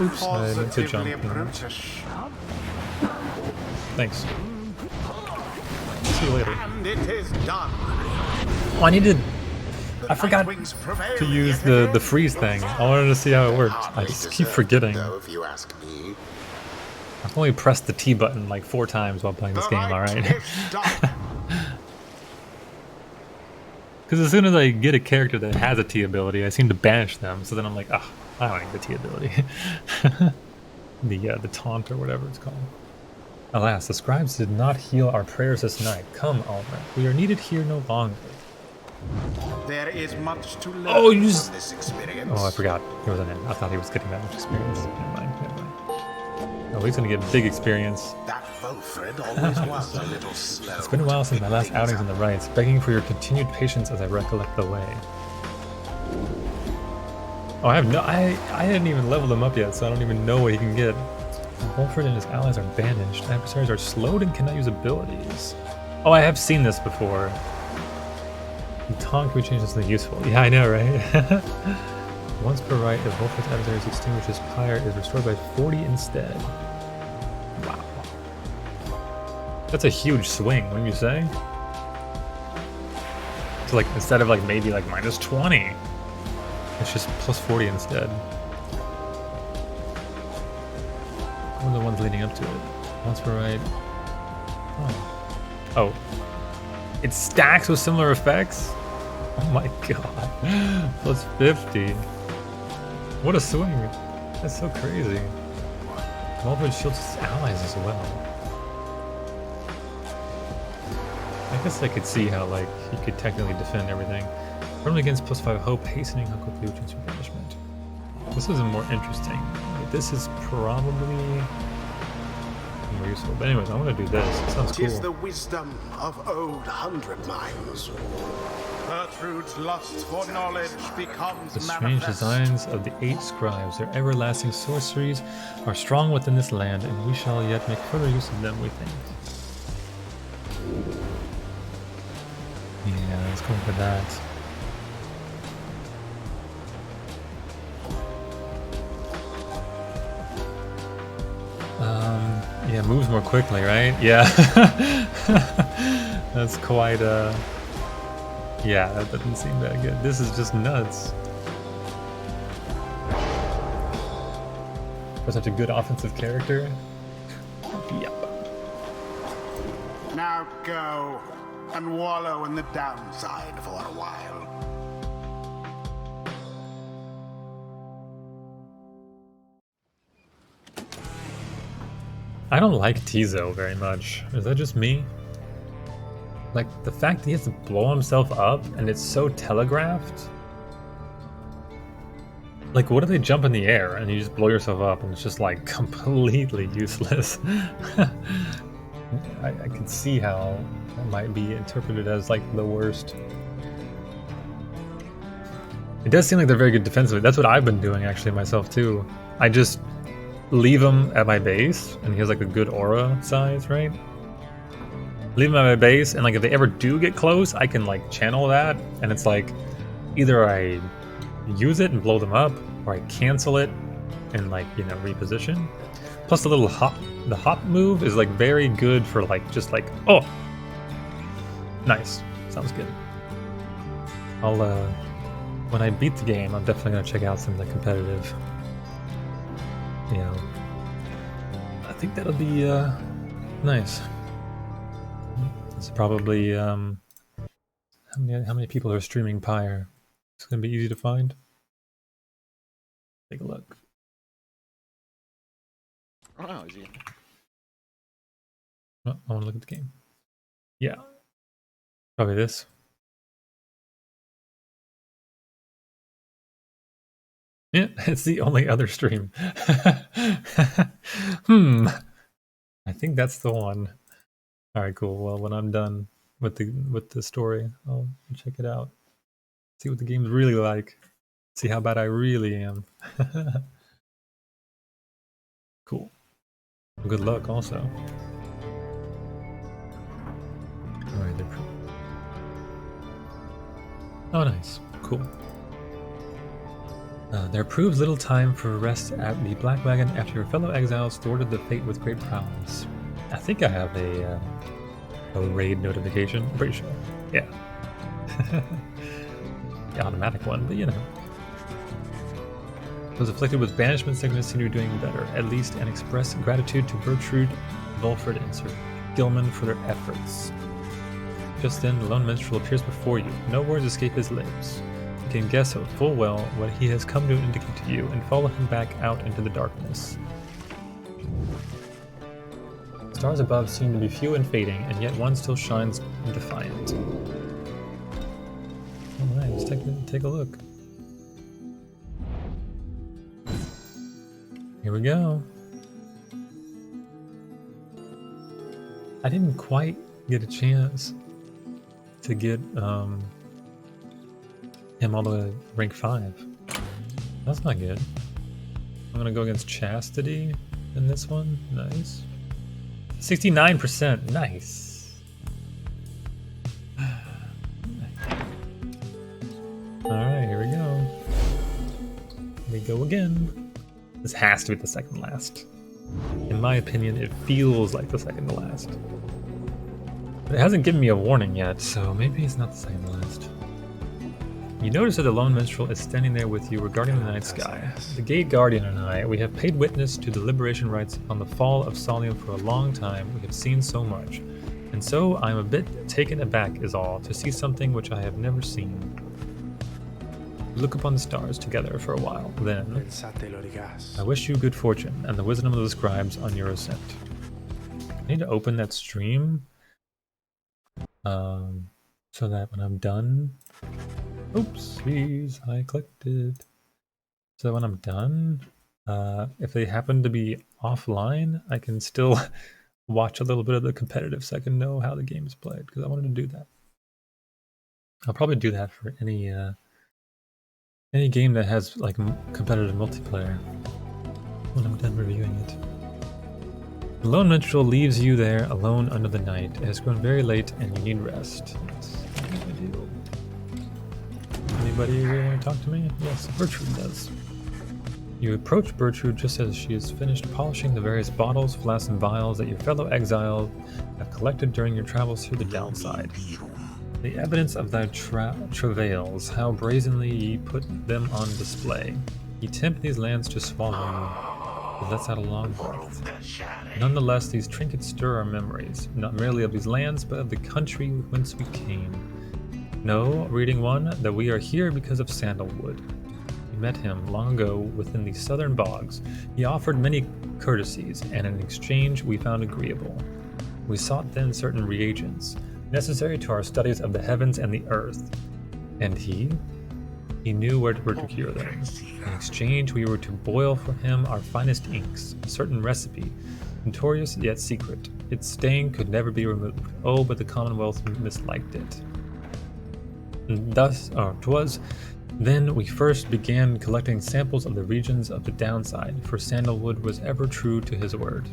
Oops, I meant to jump. Positively brutish. Thanks. See you later. And it is done. Oh, I needed... I forgot Nightwings prevail to use yet the again. freeze thing. I wanted to see how it worked. I just keep forgetting. Though, if you ask me. I've only pressed the T button like 4 times while playing this The game, night alright? is done. Because as soon as I get a character that has a T ability, I seem to banish them. So then I'm like, oh, I don't need the T ability. The taunt or whatever it's called. Alas, the scribes did not heal our prayers this night. Come, Almer. We are needed here no longer. There is much to learn Oh, you just... from this experience. Oh, I forgot. He was in it. I thought he was getting that much experience. Never mind, never mind. Oh, he's gonna get big experience. That Wilfred always was a little slow. It's been a while since my last outings in the rites, begging for your continued patience as I recollect the way. Oh, I didn't even level him up yet, so I don't even know what he can get. Wilfred and his allies are banished. Adversaries are slowed and cannot use abilities. Oh, I have seen this before. The taunt can be changed to something useful. Yeah, I know, right? Once per right, if Wilfred's adversary is extinguished, his pyre is restored by 40 instead. Wow. That's a huge swing, wouldn't you say? So like, instead of like maybe like minus 20, it's just plus 40 instead. One of the ones leading up to it. Once per right. Oh. It stacks with similar effects? Oh my god. Plus 50. What a swing. That's so crazy. Wilfred shields his allies as well. I guess I could see how, like, he could technically defend everything. Firmly against plus 5 hope, hastening how quickly we transfer banishment. This is more interesting. This is probably useful. But anyways, I want to do this. It sounds Tis the cool. wisdom of old 100 Mines. Gertrude's lust for knowledge becomes The strange manifest. designs of the 8 scribes, their everlasting sorceries, are strong within this land, and we shall yet make further use of them, we think. Yeah, let's go for that. Yeah, moves more quickly, right? Yeah. That's quite yeah, that doesn't seem that good. This is just nuts. For such a good offensive character. Yep. Now go and wallow in the downside for a while. I don't like Tizo very much. Is that just me? Like, the fact that he has to blow himself up and it's so telegraphed. Like, what if they jump in the air and you just blow yourself up and it's just like completely useless? I can see how that might be interpreted as like the worst. It does seem like they're very good defensively. That's what I've been doing actually myself too. I just leave him at my base and he has like a good aura size, right? Leave him at my base, and like if they ever do get close, I can like channel that, and it's like either I use it and blow them up, or I cancel it and like, you know, reposition. Plus the little hop, the hop move is like very good for like just like, oh, nice, sounds good. I'll when I beat the game, I'm definitely gonna check out some of the competitive. You know, I think that'll be nice. It's probably how many people are streaming Pyre? It's gonna be easy to find. Take a look. Oh, is he? Oh, I want to look at the game. Yeah, probably this. Yeah, it's the only other stream. I think that's the one. All right, cool. Well, when I'm done with the story, I'll check it out. See what the game's really like. See how bad I really am. Cool. Good luck, also. All right, oh, nice. Cool. There proves little time for rest at the Black Wagon after your fellow exiles thwarted the fate with great prowess. I think I have a raid notification. I'm pretty sure. Yeah. The automatic one, but you know. Those afflicted with banishment sickness seem to be doing better, at least, and express gratitude to Gertrude, Volfred, and Sir Gilman for their efforts. Just then, the lone minstrel appears before you. No words escape his lips. You can guess full well what he has come to indicate to you, and follow him back out into the darkness. Stars above seem to be few and fading, and yet one still shines defiant. Alright, let's take a look. Here we go. I didn't quite get a chance to get him all the way to rank 5. That's not good. I'm gonna go against Chastity in this one. Nice. 69%. Nice. Alright, here we go. Here we go again. This has to be the second last. In my opinion, it feels like the second to last. But it hasn't given me a warning yet, so maybe it's not the second to last. You notice that the lone minstrel is standing there with you regarding the night sky. The Gate Guardian and I, we have paid witness to the liberation rites on the fall of Solium for a long time. We have seen so much. And so I am a bit taken aback is all, to see something which I have never seen. We look upon the stars together for a while, then Pensate lo rigas. I wish you good fortune and the wisdom of the scribes on your ascent. I need to open that stream so that when I'm done, oopsies, I clicked it. So when I'm done, if they happen to be offline, I can still watch a little bit of the competitive so I can know how the game is played, because I wanted to do that. I'll probably do that for any game that has like competitive multiplayer when I'm done reviewing it. The lone minstrel leaves you there alone under the night. It has grown very late and you need rest. Yes, what do I do? Anybody really want to talk to me? Yes, Bertrude does. You approach Bertrude just as she is finished polishing the various bottles, flasks, and vials that your fellow exiles have collected during your travels through the downside. The evidence of thy travails, how brazenly ye put them on display. Ye tempt these lands to swallow you. He lets out a long breath. Nonetheless, these trinkets stir our memories, not merely of these lands, but of the country whence we came. Know, reading one, that we are here because of Sandalwood. We met him long ago within the southern bogs. He offered many courtesies, and in exchange we found agreeable. We sought then certain reagents, necessary to our studies of the heavens and the earth. And he knew where to procure them. In exchange, we were to boil for him our finest inks, a certain recipe, notorious yet secret. Its stain could never be removed. Oh, but the Commonwealth misliked it. And thus, 'twas then we first began collecting samples of the regions of the downside, for Sandalwood was ever true to his word.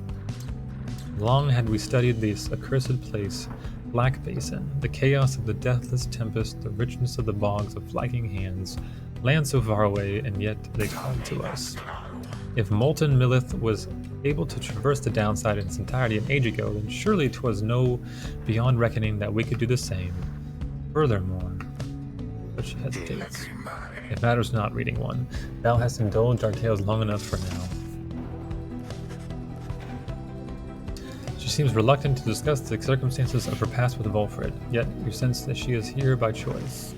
Long had we studied this accursed place, Black Basin, the chaos of the deathless tempest, the richness of the bogs of flagging hands, land so far away, and yet they called to us. If Molten Millith was able to traverse the downside in its entirety an age ago, then surely 'twas no beyond reckoning that we could do the same. Furthermore, but she hesitates. It matters not, reading one. Thou hast indulged our tales long enough for now. She seems reluctant to discuss the circumstances of her past with Volfred, yet you sense that she is here by choice.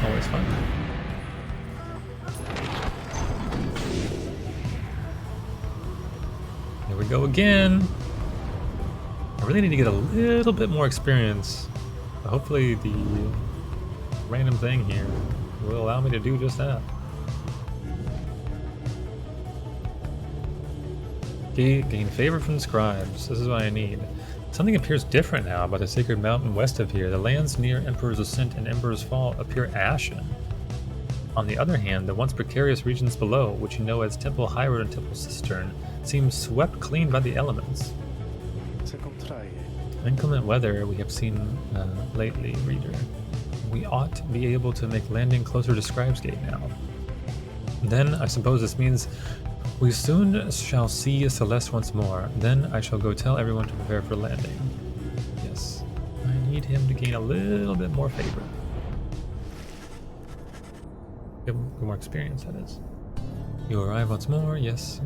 Always fun. Here we go again. I really need to get a little bit more experience. But hopefully the random thing here will allow me to do just that. Gain favor from scribes. This is what I need. Something appears different now by the sacred mountain west of here. The lands near Emperor's Ascent and Emperor's Fall appear ashen. On the other hand, the once precarious regions below, which you know as Temple Highroad and Temple Cistern, seem swept clean by the elements. Inclement weather we have seen lately, reader. We ought to be able to make landing closer to Scribe's Gate now. Then I suppose this means we soon shall see Celeste once more. Then I shall go tell everyone to prepare for landing. Yes, I need him to gain a little bit more favor. Get more experience, that is. You arrive once more, yes.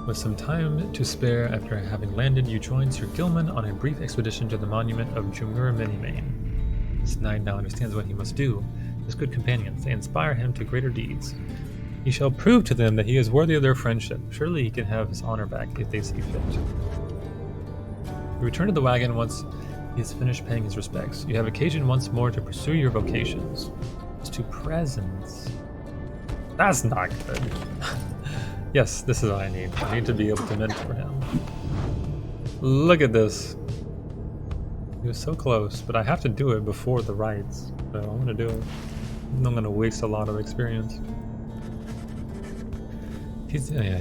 With some time to spare after having landed, you join Sir Gilman on a brief expedition to the monument of Jumur Minimane. This knight now understands what he must do. His good companions, they inspire him to greater deeds. He shall prove to them that he is worthy of their friendship. Surely he can have his honor back if they see fit. You return to the wagon once he has finished paying his respects. You have occasion once more to pursue your vocations. As to presents. That's not good. Yes, this is what I need. I need to be able to mentor him. Look at this. He was so close, but I have to do it before the rites. So I'm gonna do it. I'm gonna waste a lot of experience. He's yeah.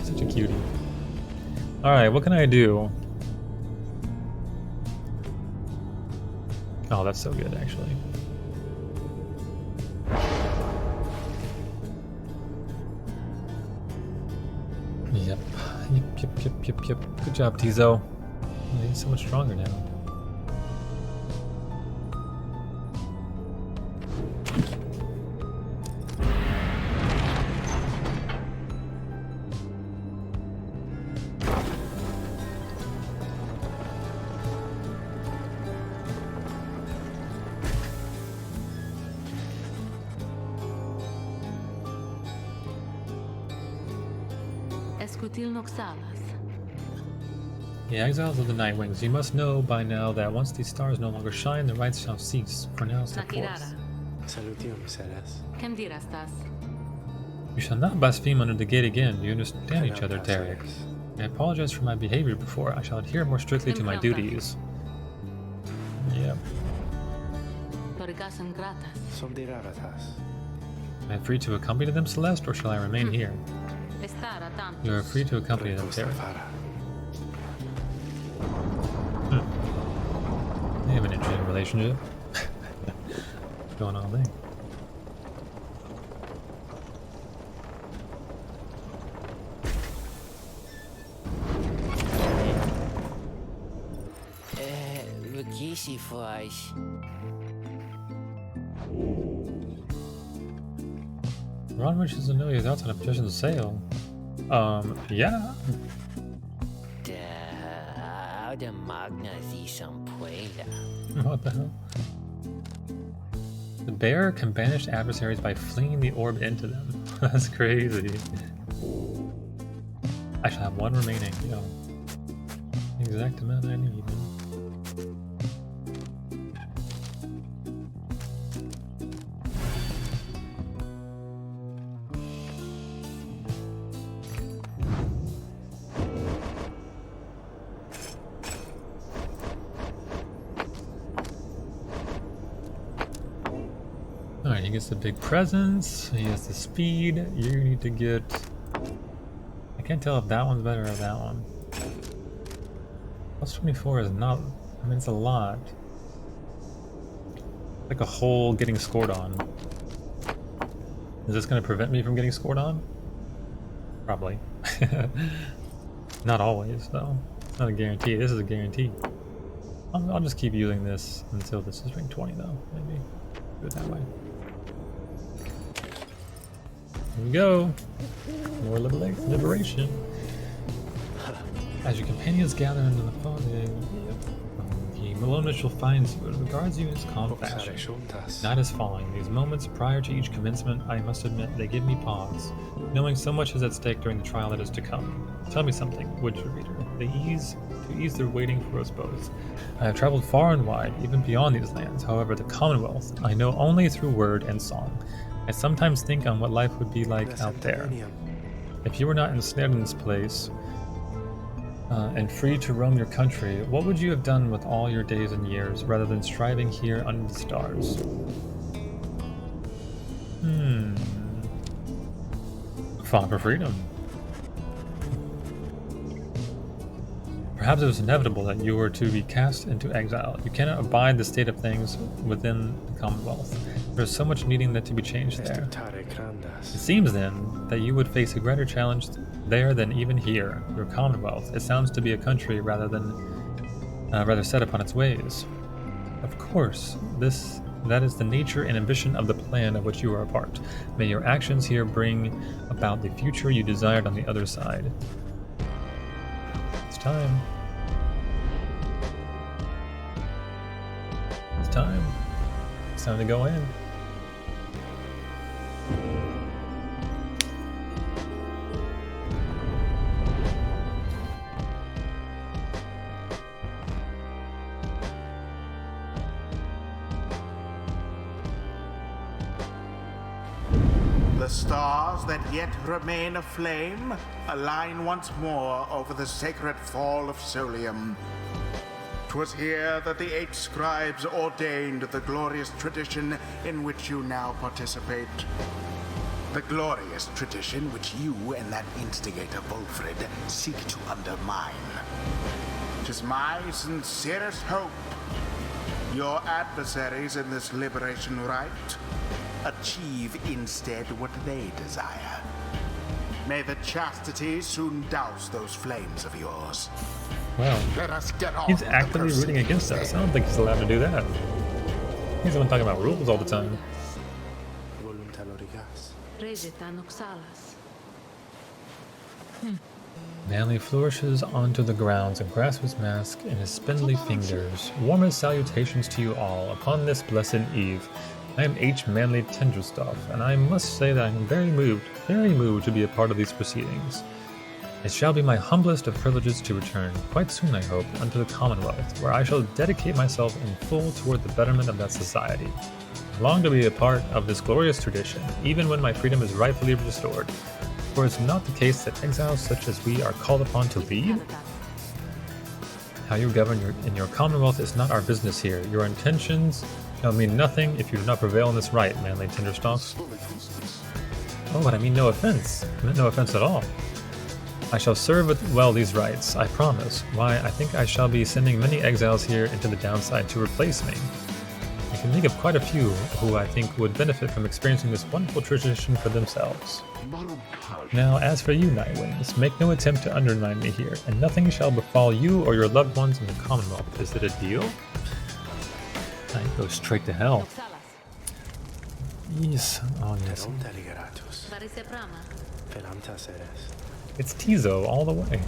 Such a cutie. Alright, what can I do? Oh, that's so good, actually. Yep. Good job, Tizo. Oh, he's so much stronger now. Scutil Noxalas. The exiles of the Nightwings, you must know by now that once these stars no longer shine, the rites shall cease. For now, step forth. Nakirara. Salutium, Ceres. Kem dirastas? You shall not blaspheme under the gate again. You understand each other, Calamta Derek. Ceres. I apologize for my behavior before. I shall adhere more strictly to my duties. Yep. Torigas ingratas. Subdiragatas. Am I free to accompany them, Celeste, or shall I remain here? Estara tantos. You are free to accompany them, Derek. Rustafara. They have an interesting relationship. What's going on there? Verkies voor huis. Ron wishes to know your thoughts on a petition sale. Yeah. De oude Magna die Sampuela. What the hell? The bearer can banish adversaries by flinging the orb into them. That's crazy. I shall have one remaining. Yo. The exact amount I need, man. Alright, he gets the big presence, he has the speed, you need to get... I can't tell if that one's better or that one. Plus 24 is not... I mean, it's a lot. Like a whole getting scored on. Is this going to prevent me from getting scored on? Probably. Not always, though. It's not a guarantee. This is a guarantee. I'll just keep using this until this is rank 20, though. Maybe. Do it that way. Here we go. More liberation. As your companions gather into the fog, the Malonish finds you and regards you in his calm fashion. Juntas. Night is falling. These moments prior to each commencement, I must admit, they give me pause, knowing so much is at stake during the trial that is to come. Tell me something, would you, reader? To ease their waiting for us both. I have traveled far and wide, even beyond these lands. However, the Commonwealth I know only through word and song. I sometimes think on what life would be like out there. If you were not ensnared in this place, and free to roam your country, what would you have done with all your days and years, rather than striving here under the stars? Fought for freedom. Perhaps it was inevitable that you were to be cast into exile. You cannot abide the state of things within the Commonwealth. There is so much needing that to be changed there. It seems then that you would face a greater challenge there than even here, your Commonwealth. It sounds to be a country rather set upon its ways. Of course, that is the nature and ambition of the plan of which you are a part. May your actions here bring about the future you desired on the other side. It's time. It's time. It's time to go in. The stars that yet remain aflame align once more over the sacred fall of Solium. 'Twas here that the 8 scribes ordained the glorious tradition in which you now participate. The glorious tradition which you and that instigator Wolfred seek to undermine. 'Tis my sincerest hope your adversaries in this liberation rite achieve instead what they desire. May the chastity soon douse those flames of yours. Wow. Let us get on He's with the actively rooting against us. I don't think he's allowed to do that. He's the one talking about rules all the time. Volunta lorigas. Regeta Noxalas. Manly flourishes onto the grounds and grasps his mask in his spindly fingers. Warmest salutations to you all upon this blessed eve. I am H. Manly Tenderstuff, and I must say that I am very moved to be a part of these proceedings. It shall be my humblest of privileges to return, quite soon I hope, unto the Commonwealth, where I shall dedicate myself in full toward the betterment of that society. I long to be a part of this glorious tradition, even when my freedom is rightfully restored. For is it not the case that exiles such as we are called upon to lead? How you govern in your Commonwealth is not our business here. Your intentions shall mean nothing if you do not prevail in this right, manly tinderstalks. Oh, but I mean no offense. I meant no offense at all. I shall serve with well these rights, I promise. Why, I think I shall be sending many exiles here into the downside to replace me. I can think of quite a few who I think would benefit from experiencing this wonderful tradition for themselves. Now, as for you, Nightwings, make no attempt to undermine me here, and nothing shall befall you or your loved ones in the Commonwealth. Is it a deal? I go straight to hell. Yes. Oh, yes. Teromta ligeratus. Varise prama. Felamta seres. It's Tizo all the way.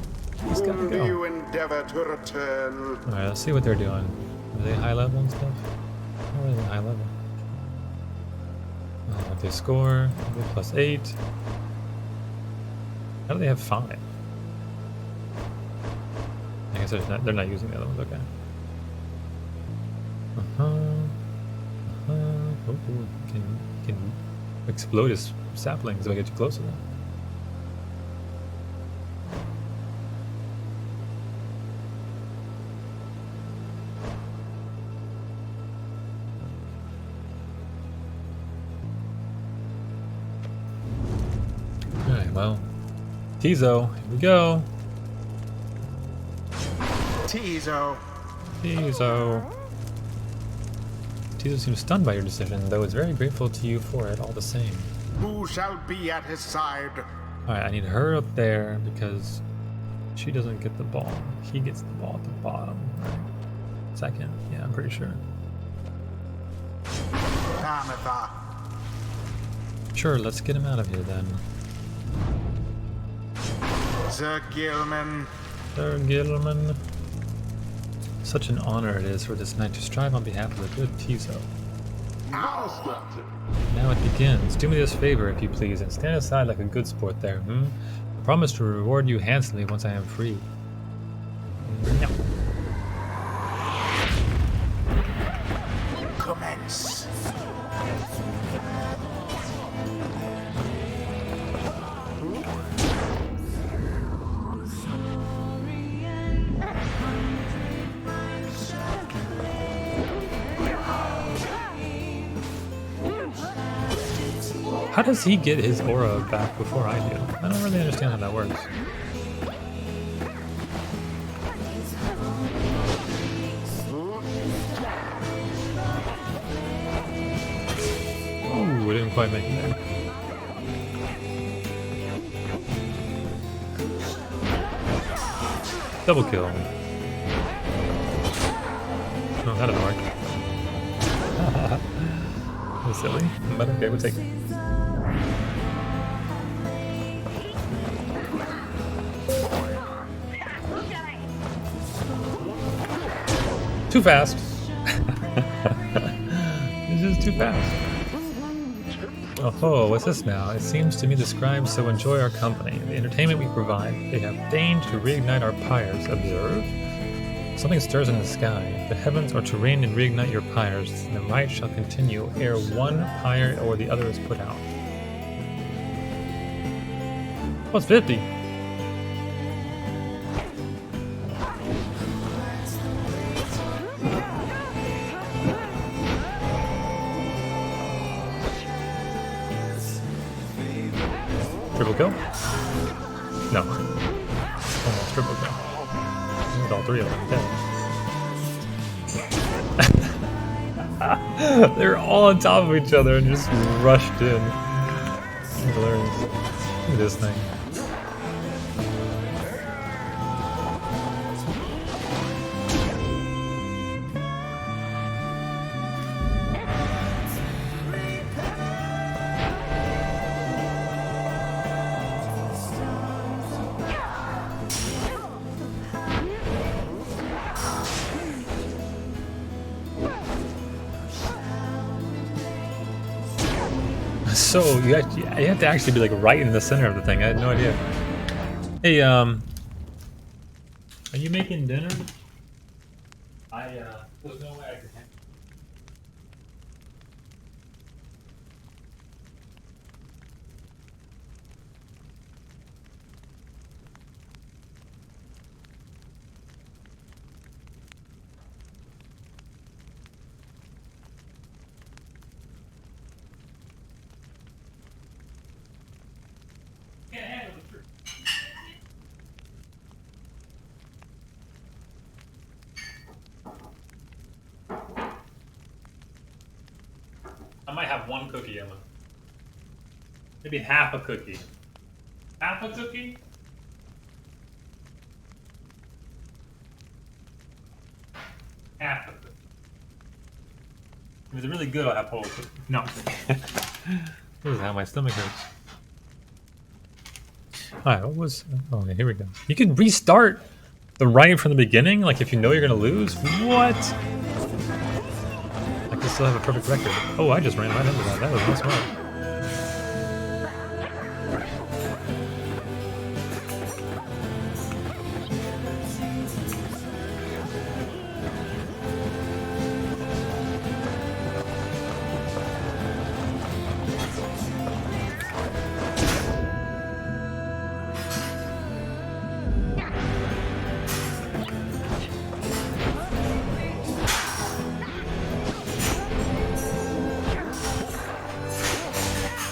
He's gotta Whom do go. you endeavor to return? Alright, let's see what they're doing. Are they high level and stuff? Not really high level. What they score? They +8. How do they have 5? I guess they're not using the other ones, okay. Oh, can explode his saplings if I get too close to them. Alright, well. Tizo, here we go. Tizo. Tizo. Tizo seems stunned by your decision, though is very grateful to you for it all the same. Who shall be at his side? Alright, I need her up there because she doesn't get the ball. He gets the ball at the bottom, right? Second, yeah, I'm pretty sure. Kanatha. Sure, let's get him out of here then. Sir Gilman. Sir Gilman. Such an honor it is for this knight to strive on behalf of the good Tizo. Now it begins. Do me this favor, if you please, and stand aside like a good sport there, I promise to reward you handsomely once I am free. No. Commence. How does he get his aura back before I do? I don't really understand how that works. Ooh, we didn't quite make it there. Double kill. No, that didn't work. That was silly, but okay, we'll take it. Too fast. This is too fast. Oh, what's this now? It seems to me the scribes so enjoy our company, the entertainment we provide. They have deigned to reignite our pyres. Observe. Something stirs in the sky. The heavens are to rain and reignite your pyres. The rite shall continue ere one pyre or the other is put out. What's 50? Triple kill? No. Almost triple kill. With all three of them dead. They're all on top of each other and just rushed in. Hilarious. Look at this thing. So you have to actually be like right in the center of the thing. I had no idea. Hey, are you making dinner? There's no way I could. I might have one cookie, Emma. Maybe half a cookie. Half a cookie? Half a cookie. If it's really good, I'll have whole cookie. No. This is how my stomach hurts. Alright, what was... Oh, okay, here we go. You can restart the right from the beginning? Like, if you know you're gonna lose? What? I can still have a perfect record. Oh, I just ran right into that. That was not smart.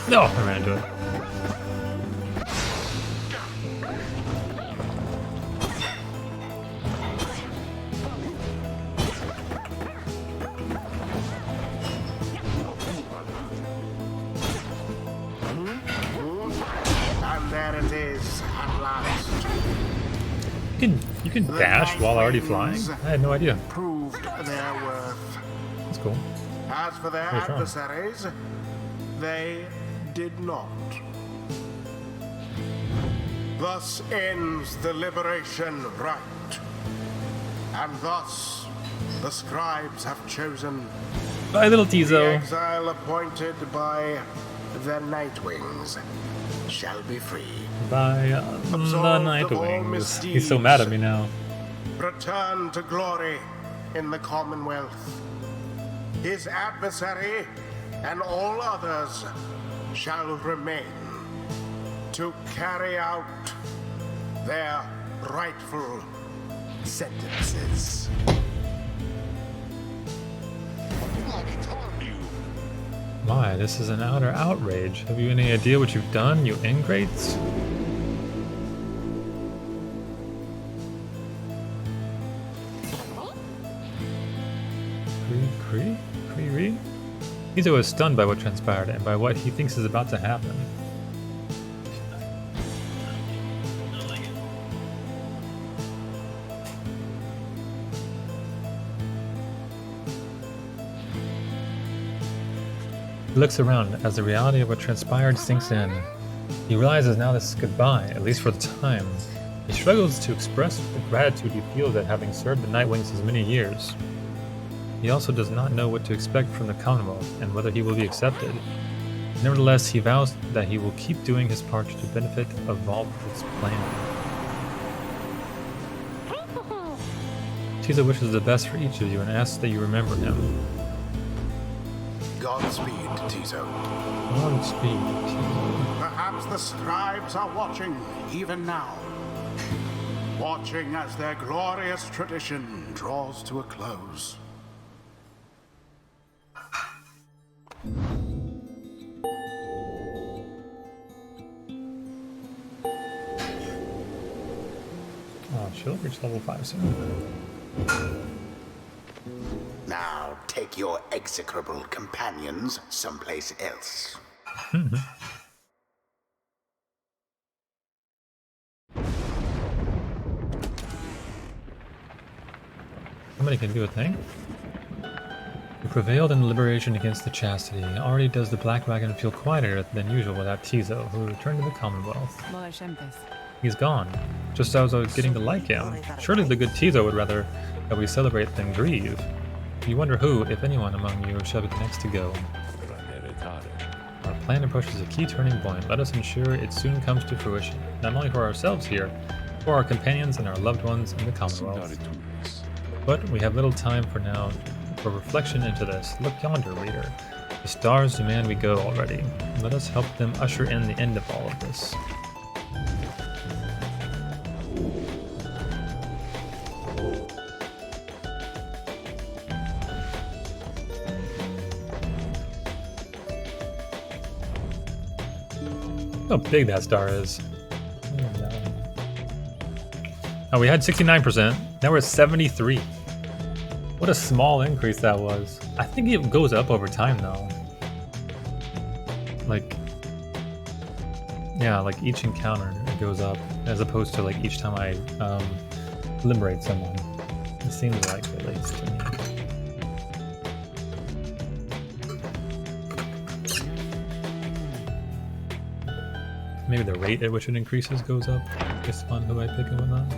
No, I ran into it. And there it is, at last. You can dash while already flying? I had no idea. Proved their worth. That's cool. As for their What's wrong? adversaries, they did not. Thus ends the liberation rite. And thus the scribes have chosen Bye, little the Tizo. exile appointed by the Nightwings shall be free. Bye, the Absolved of all Nightwings. He's so mad at me now. Return to glory in the Commonwealth. His adversary and all others shall remain to carry out their rightful sentences. My, this is an utter outrage. Have you any idea what you've done, you ingrates? Cree? Tizo is stunned by what transpired and by what he thinks is about to happen. He looks around as the reality of what transpired sinks in. He realizes now this is goodbye, at least for the time. He struggles to express the gratitude he feels at having served the Nightwings as many years. He also does not know what to expect from the Commonwealth and whether he will be accepted. Nevertheless, he vows that he will keep doing his part to benefit of all its plan. Tizo wishes the best for each of you and asks that you remember him. Godspeed, Tizo. Godspeed, Tizo. Perhaps the scribes are watching even now. Watching as their glorious tradition draws to a close. Oh, she'll reach level 5 soon. Now take your execrable companions someplace else. Somebody can do a thing. You prevailed in the liberation against the Chastity. Already does the Black Wagon feel quieter than usual without Tizo, who returned to the Commonwealth. He's gone, just as I was getting to like him. Surely the good Tizo would rather that we celebrate than grieve. You wonder who, if anyone among you, shall be the next to go. Our plan approaches a key turning point. Let us ensure it soon comes to fruition. not only for ourselves here, for our companions and our loved ones in the Commonwealth. Singaritus. But we have little time for now for reflection into this. Look yonder, reader. The stars demand we go already. Let us help them usher in the end of all of this. Look how big that star is. Oh, we had 69%. Now we're at 73. What a small increase that was. I think it goes up over time though. Like, yeah, like each encounter it goes up as opposed to like each time I liberate someone. It seems like, at least to me. Maybe the rate at which it increases goes up based on who I pick and whatnot.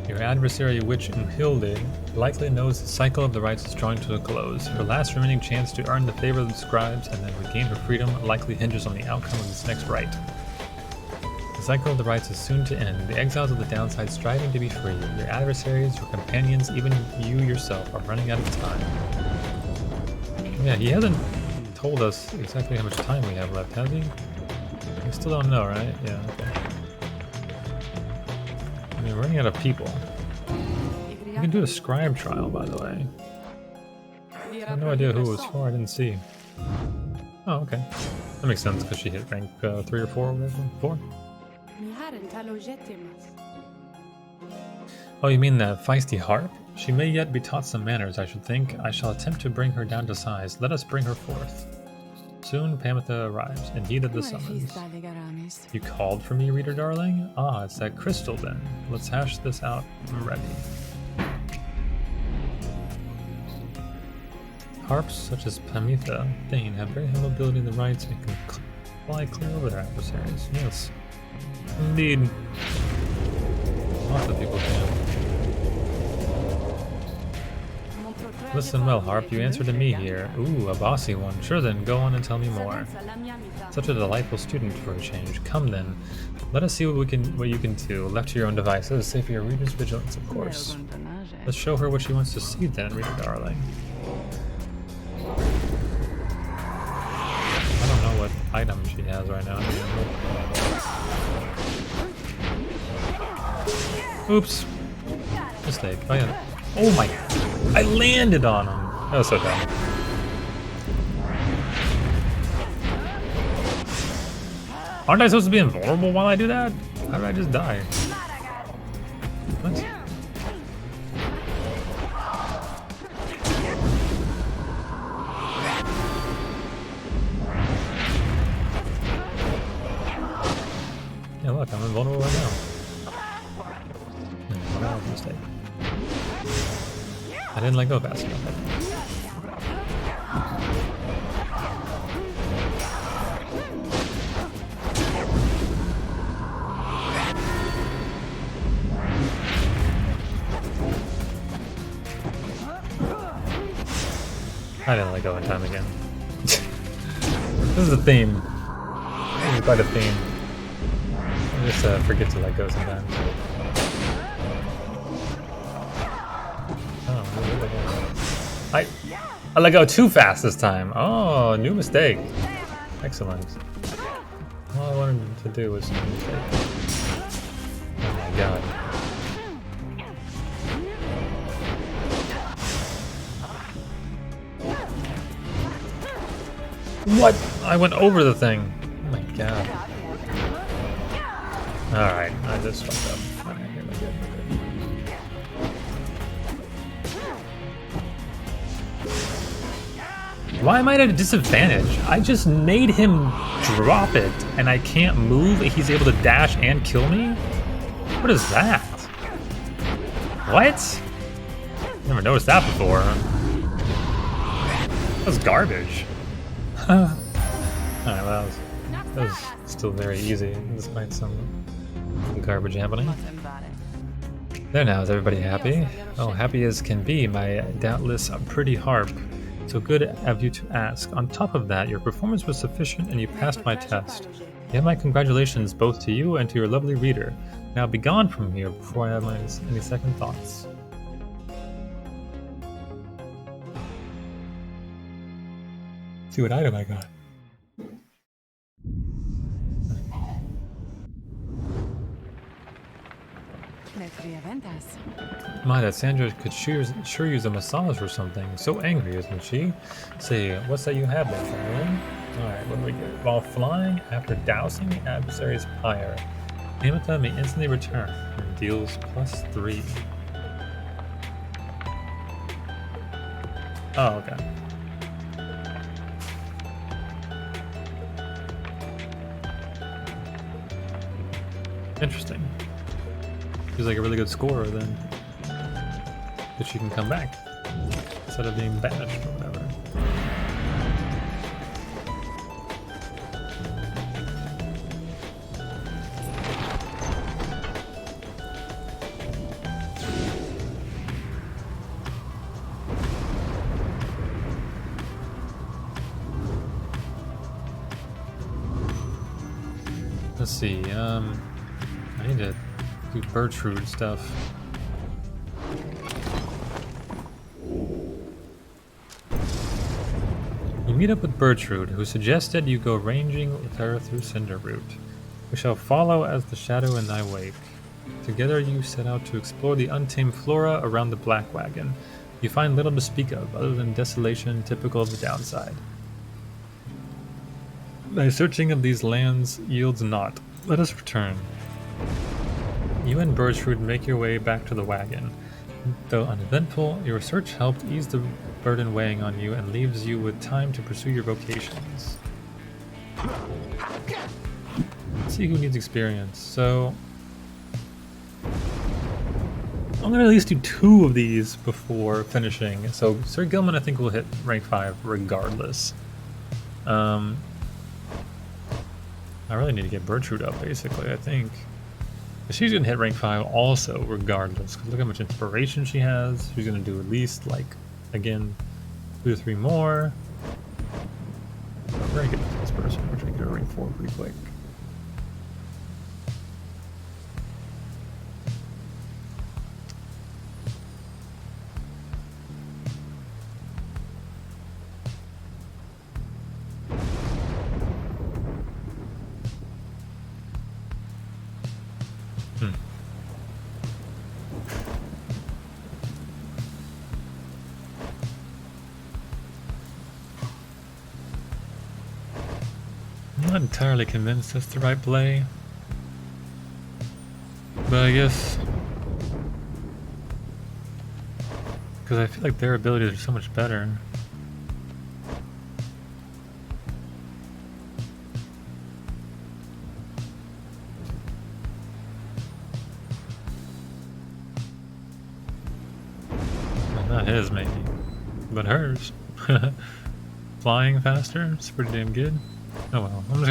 Your adversary, Witch Hilde, likely knows the cycle of the rites is drawing to a close. Her last remaining chance to earn the favor of the scribes and then regain her freedom likely hinges on the outcome of this next rite. The cycle of the rites is soon to end, the exiles of the downside striving to be free. Your adversaries, your companions, even you yourself are running out of time. Yeah, he hasn't told us exactly how much time we have left, has he? We still don't know, right? Yeah, okay. I mean, we're running out of people. We can do a scribe trial, by the way. I have no idea who it was for, I didn't see. Oh, okay. That makes sense, because she hit rank 3 or 4 or whatever. 4? Oh, you mean that feisty harp? She may yet be taught some manners, I should think. I shall attempt to bring her down to size. Let us bring her forth. Soon Pamitha arrives, and heeded the summons. You called for me, reader darling? Ah, it's that crystal then. Let's hash this out. I'm ready. Harps such as Pamitha, Thane, have very high mobility in the rites and can fly clear over their adversaries. Yes. Indeed. Lots of people can. Listen well, Harp, you answer to me here. Ooh, a bossy one. Sure then, go on and tell me more. Such a delightful student for a change. Come then. Let us see what you can do. Left to your own devices, save for your reader's vigilance, of course. Let's show her what she wants to see then, reader darling. I don't know what item she has right now. Oops. Mistake. Oh yeah. Oh my. I landed on him. That was so dumb. Aren't I supposed to be invulnerable while I do that? How did I just die? What? Yeah, look, I'm invulnerable right now. That was a mistake. I didn't let go fast enough. I didn't let go in time again. This is a theme. This is quite a theme. I just forget to let go sometimes. I let go too fast this time. Oh, new mistake. Excellent. All I wanted to do was a mistake. Oh my god. What? I went over the thing. Oh my god. Alright, I just fucked up. Alright, here we go. Why am I at a disadvantage? I just made him drop it, and I can't move. He's able to dash and kill me? What is that? What? Never noticed that before. That was garbage. Alright, well, that was still very easy, despite some garbage happening. There now, is everybody happy? Oh, happy as can be, my doubtless pretty harp. So good of you to ask. On top of that, your performance was sufficient and you passed my test. You have my congratulations both to you and to your lovely reader. Now be gone from here before I have any second thoughts. See what item I got. My, that Sandra could sure use a massage or something. So angry, isn't she? Say, what's that you have there, Caroline? Alright, what do we get? While flying, after dousing the adversary's pyre, Amita may instantly return and deals +3. Oh, okay. Interesting. She's like a really good scorer then. But she can come back instead of being banished or whatever. Let's see, I need to do Bertrude stuff. You meet up with Bertrude, who suggested you go ranging with her through Cinderroot. We shall follow as the shadow in thy wake. Together you set out to explore the untamed flora around the Black Wagon. You find little to speak of, other than desolation typical of the downside. Thy searching of these lands yields naught. Let us return. You and Bertrude make your way back to the wagon. Though uneventful, your search helped ease the burden weighing on you and leaves you with time to pursue your vocations. Let's see who needs experience. So I'm gonna at least do 2 of these before finishing. So Sir Gilman I think will hit rank 5 regardless. I really need to get Bertrude up basically, I think. She's gonna hit rank 5 also, regardless. Cause look how much inspiration she has. She's gonna do at least like, again, 2 or 3 more. We're gonna get to this person. We're trying to get her rank 4 pretty quick. I'm not entirely convinced that's the right play, but I guess because I feel like their abilities are so much better. Well, not his maybe, but hers. Flying faster, it's pretty damn good. Oh well, I'm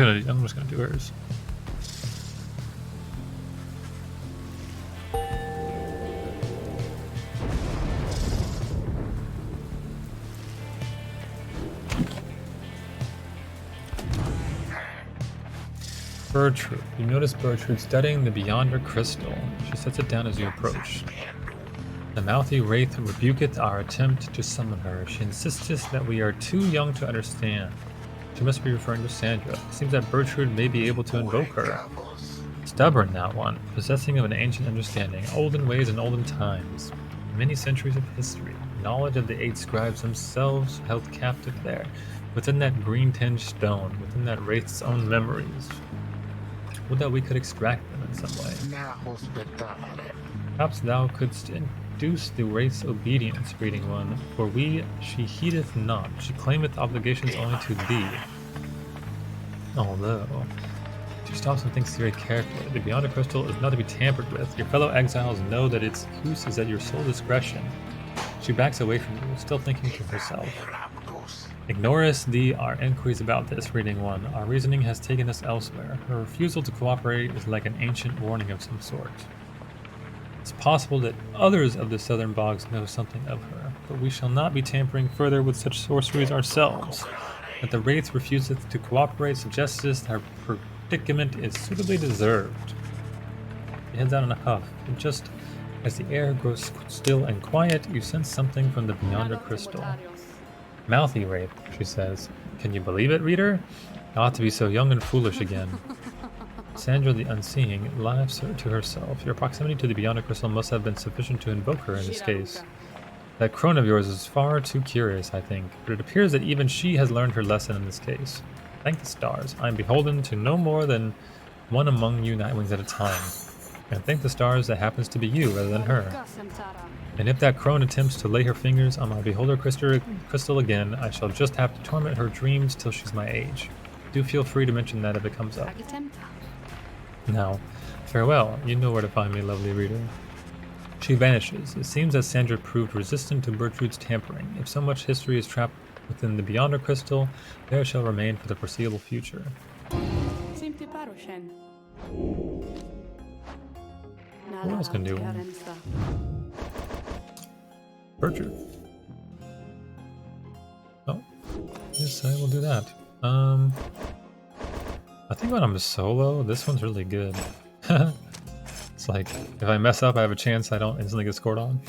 just gonna do hers. Bertrude. You notice Bertrude studying the Beyonder crystal. She sets it down as you approach. The mouthy wraith rebuketh our attempt to summon her. She insisteth that we are too young to understand. She must be referring to Sandra. It seems that Bertrude may be able to invoke her. Stubborn, that one, possessing of an ancient understanding, olden ways and olden times. Many centuries of history, knowledge of the 8 scribes themselves held captive there, within that green-tinged stone, within that wraith's own memories. Would that we could extract them in some way. Perhaps thou couldst induce the wraith's obedience, reading one, for she heedeth not, she claimeth obligations only to thee. Although, she stops and thinks very carefully. The Beyonder crystal is not to be tampered with. Your fellow exiles know that its use is at your sole discretion. She backs away from you, still thinking to herself. Ignorest thee our inquiries about this, reading one. Our reasoning has taken us elsewhere. Her refusal to cooperate is like an ancient warning of some sort. It's possible that others of the southern bogs know something of her, but we shall not be tampering further with such sorceries ourselves. That the Wraith refuseth to cooperate suggests that her predicament is suitably deserved. He heads out in a huff, and just as the air grows still and quiet, you sense something from the beyonder crystal. Mouthy Wraith, she says. Can you believe it, reader? I ought to be so young and foolish again. Sandra the Unseeing laughs to herself. Your proximity to the beyonder crystal must have been sufficient to invoke her in this case. That crone of yours is far too curious, I think, but it appears that even she has learned her lesson in this case. Thank the stars, I am beholden to no more than one among you Nightwings at a time. And thank the stars that happens to be you rather than her. And if that crone attempts to lay her fingers on my beholder crystal again, I shall just have to torment her dreams till she's my age. Do feel free to mention that if it comes up. Now, farewell. You know where to find me, lovely reader. She vanishes. It seems that Sandra proved resistant to Bertrude's tampering. If so much history is trapped within the Beyonder Crystal, there shall remain for the foreseeable future. What else can do? Bertrude. Oh, yes, I will do that. I think when I'm solo, this one's really good. It's like, if I mess up, I have a chance I don't instantly get scored on.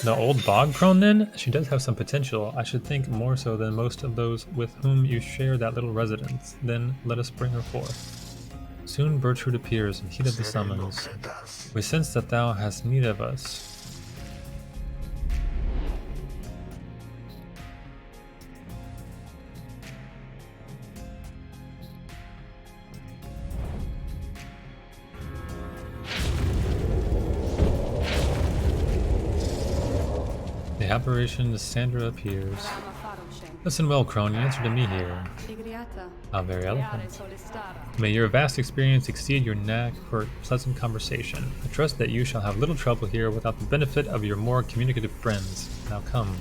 The old bog crone then? She does have some potential. I should think more so than most of those with whom you share that little residence. Then let us bring her forth. Soon Bertrude appears and heeded the summons. We sense that thou hast need of us. The apparition Sandra appears. Listen well, crone, you answer to me here. How very eloquent. May your vast experience exceed your knack for pleasant conversation. I trust that you shall have little trouble here without the benefit of your more communicative friends. Now come.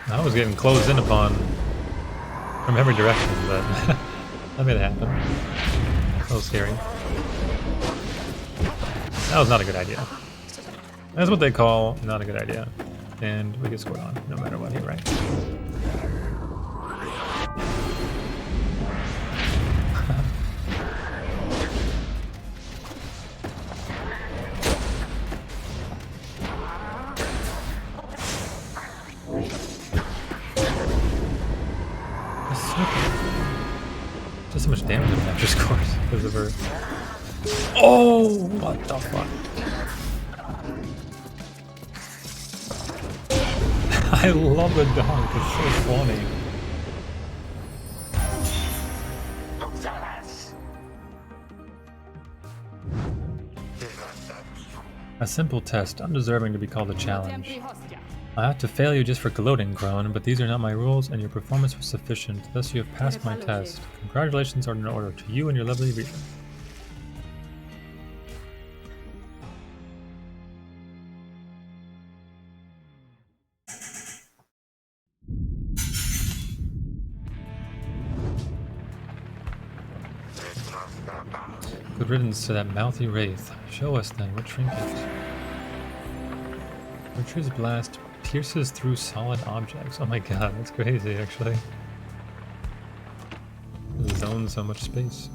I was getting closed in upon from every direction, but that made it happen. That was scary. That was not a good idea. That's what they call not a good idea. And we get scored on, no matter what here, right? Just so much damage in that just scores because of her. Oh, what the fuck? I love the dog, it's so funny. A simple test, undeserving to be called a challenge. I have to fail you just for gloating, crone, but these are not my rules, and your performance was sufficient. Thus you have passed my test. Congratulations are in order to you and your lovely reader. Good riddance to that mouthy wraith. Show us then what trinket. Bertrude's blast pierces through solid objects. Oh my god, that's crazy actually. It zones so much space.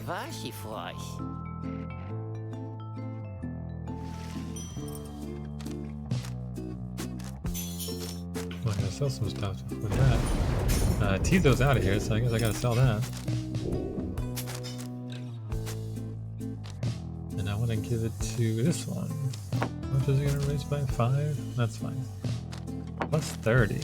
Was je voor euch? Well, I gotta sell some stuff with that. Tizo's out of here, so I guess I gotta sell that. And I want want to give it to this one. How much is it going to raise by 5? That's fine. Plus 30.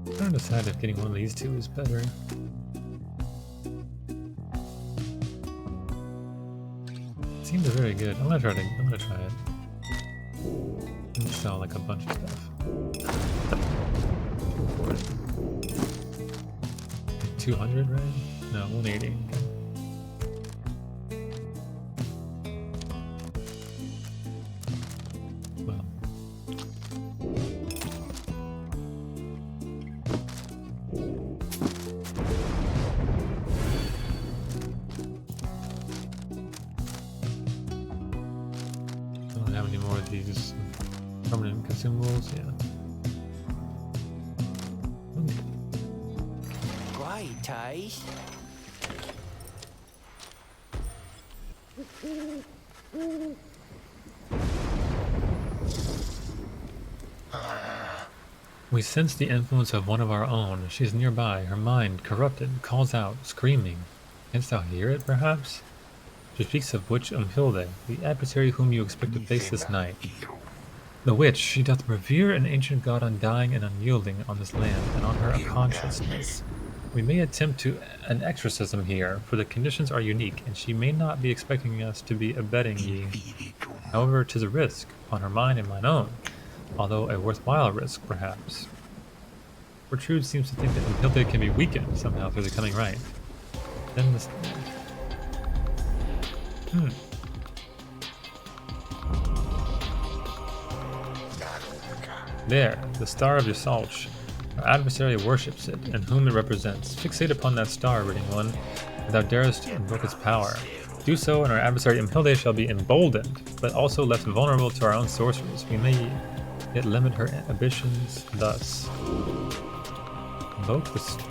I'm trying to decide if getting one of these two is better. Seems very good. I'm gonna try it. And sell like a bunch of stuff. Go for it. 200, right? No, 180. Okay. Well. I don't have any more of these permanent consumables, yeah. Right, Tice. We sense the influence of one of our own. She's nearby, her mind corrupted, calls out, screaming. Canst thou hear it, perhaps? She speaks of witch Umhilde, the adversary whom you expect to face this night. The witch, she doth revere an ancient god undying and unyielding on this land, and on her a consciousness. We may attempt an exorcism here, for the conditions are unique, and she may not be expecting us to be abetting ye. However, 'tis a risk, on her mind and mine own, although a worthwhile risk, perhaps. Gertrude seems to think that Umhilde can be weakened somehow through the coming rite. Then this... There, the star of Ysalch. Our adversary worships it, and whom it represents. Fixate upon that star, reading one, if thou darest invoke its power. Do so, and our adversary Umhilde shall be emboldened, but also left vulnerable to our own sorceries. We may yet limit her ambitions thus. Invoke the star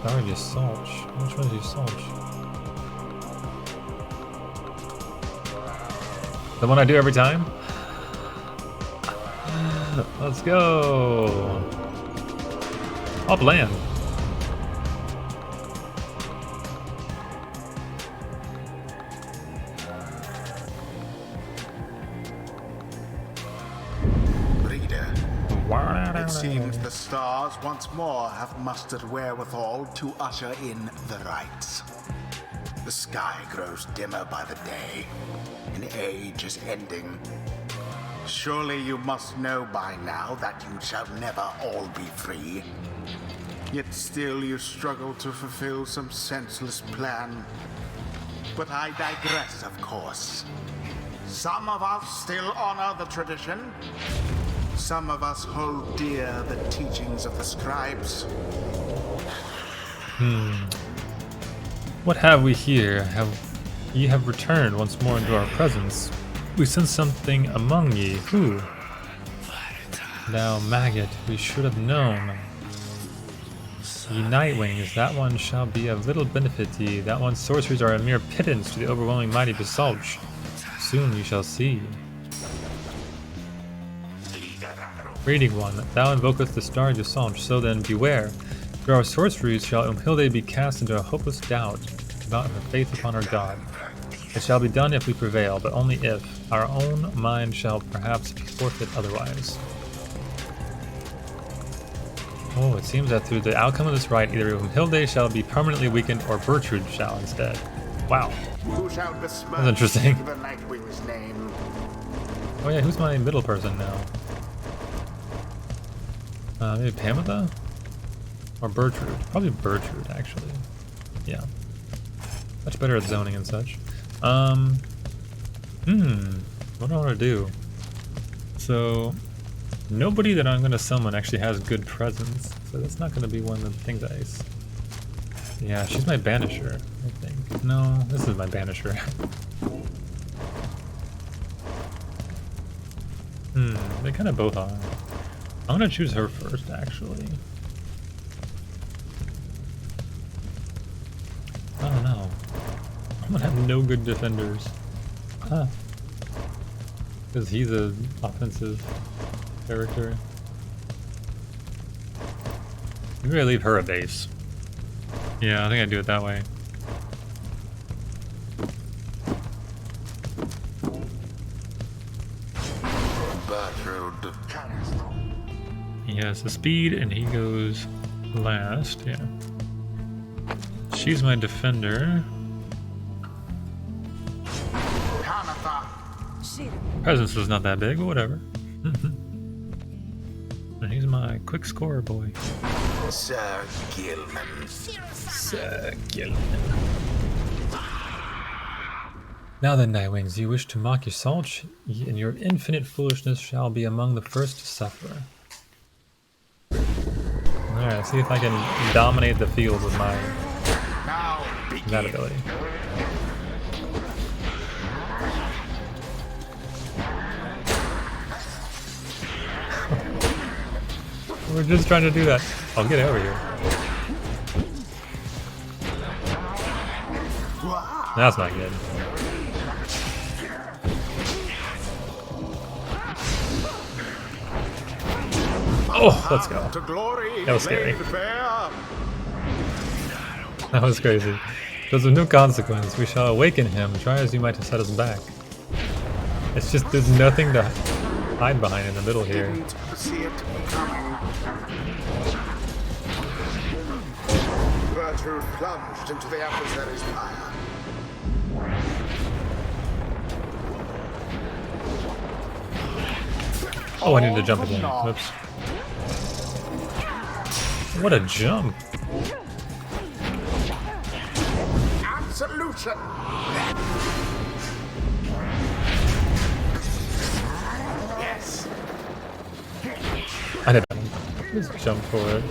of Ysalch. Which one is Ysalch? The one I do every time? Let's go! Up land. Reader, it seems the stars once more have mustered wherewithal to usher in the rites. The sky grows dimmer by the day. An age is ending. Surely you must know by now that you shall never all be free. Yet still you struggle to fulfill some senseless plan. But I digress, of course. Some of us still honor the tradition. Some of us hold dear the teachings of the scribes. What have we here? Ye have returned once more into our presence. We sense something among ye. Who? Thou maggot, we should have known. Ye Nightwings, that one shall be of little benefit to ye. That one's sorceries are a mere pittance to the overwhelming mighty Ysalch. Soon you shall see. Reading one, thou invokest the star of Ysalch, so then beware. Through our sorceries shall Umhilde be cast into a hopeless doubt about her faith upon her god. It shall be done if we prevail, but only if. Our own mind shall perhaps forfeit otherwise. Oh, it seems that through the outcome of this rite, either Umhilde shall be permanently weakened or Gertrude shall instead. Wow. Who shall besmirch That's interesting. the Nightwing's name? Oh yeah, who's my middle person now? Maybe Pamitha? Or Gertrude? Probably Gertrude, actually. Yeah. Much better at zoning and such. What do I want to do? So, nobody that I'm going to summon actually has good presence. so that's not going to be one of the things Yeah, she's my banisher, I think. No, this is my banisher. They kind of both are. I'm going to choose her first, actually. I don't know. I'm going to have no good defenders. Because he's an offensive character. Maybe I leave her a base. Yeah, I think I do it that way. He has the speed and he goes last, yeah. She's my defender. Presence is not that big, but whatever. And he's my quick scorer boy. Sir Gilman. Sir Gilman. Now then, Nightwings, you wish to mock your salt, and your infinite foolishness shall be among the first to suffer. Alright, see if I can dominate the field with my that ability. We're just trying to do that. I'll get over here. That's not good. Oh, let's go. That was scary. That was crazy. Because of no consequence, we shall awaken him. Try as you might to set us back. It's just there's nothing to hide behind in the middle here. Bertrude plunged into the adversary's pyre. Oh, I need to jump again. Whoops. What a jump. Absolution. Yes. I didn't just jump for it.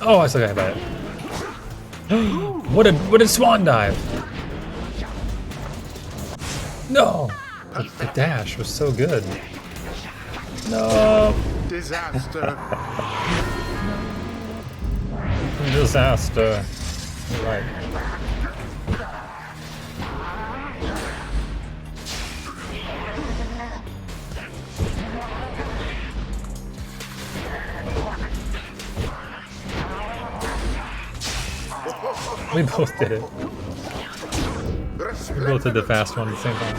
Oh, I still got that. What a swan dive! No! The dash was so good. No! Disaster. Disaster. You're right. We both did it. We both did the fast one at the same time.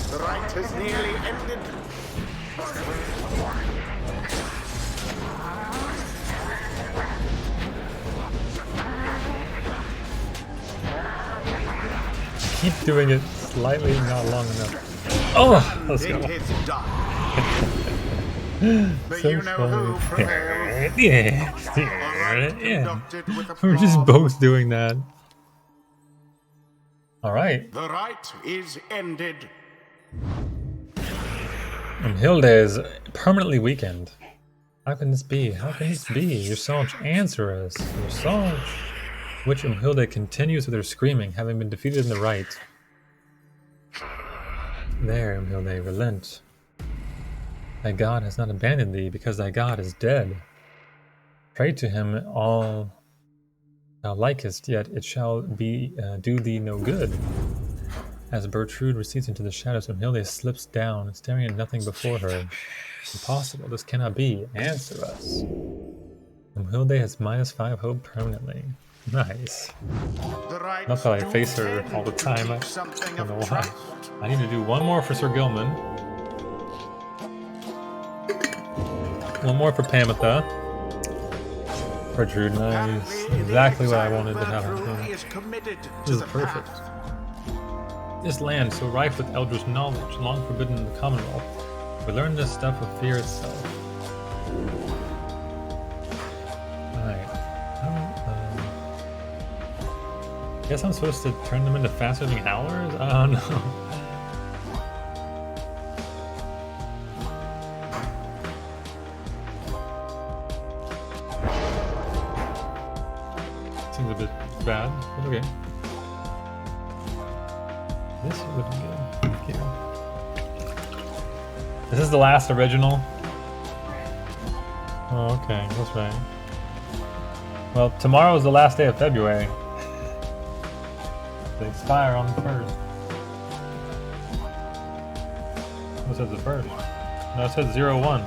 The right has nearly ended. Keep doing it slightly not long enough. Oh, let's go. It is done. The So you-know-who funny. prevails. Yeah. We're just both doing that. Alright. The right is ended. Hilde is permanently weakened. How can this be? How can this be? Your Salch, answer us. Your Salch. Which Hilde continues with her screaming, having been defeated in the right. There, Hilde, relent. Thy God has not abandoned thee, because thy God is dead. Pray to him all thou likest, yet it shall be do thee no good. As Bertrude recedes into the shadows, Hilde slips down, staring at nothing before her. Impossible, this cannot be. Answer us. Hilde has -5 hope permanently. Nice. The right Not that I face her all the time. I don't know why. I need to do one more for Sir Gilman. One more for Pamitha. Bertrude, nice. Exactly what I wanted to happen. This is perfect. This land, so rife with Eldritch knowledge, long forbidden in the Commonwealth. We learn this stuff of fear itself. Guess I'm supposed to turn them into faster than howlers? I don't know. Seems a bit bad, but okay. This would be good. Thank you. This is the last original. Oh, okay, that's right. Well, tomorrow is the last day of February. They expire on the 1st. What says the 1st? No, it says 01.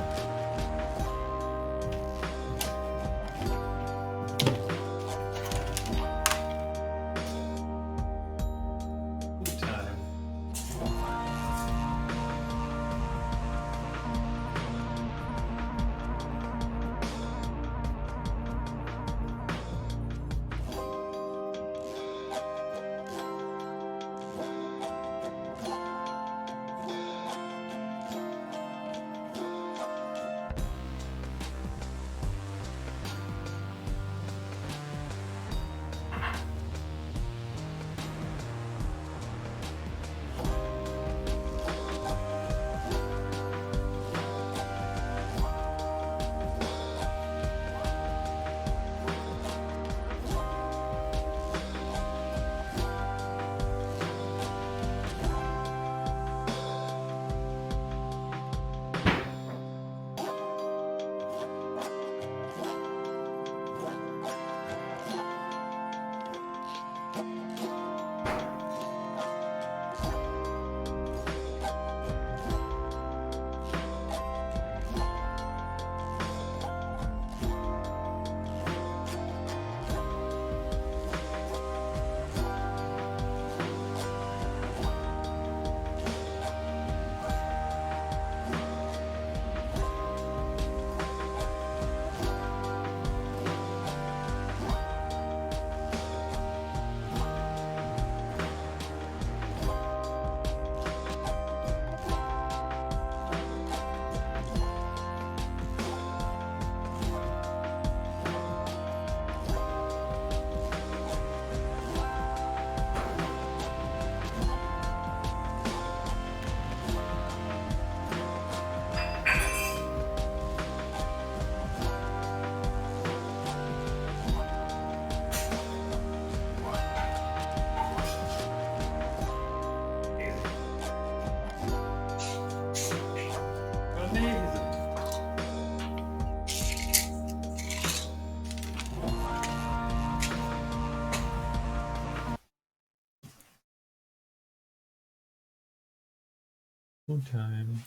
Food time.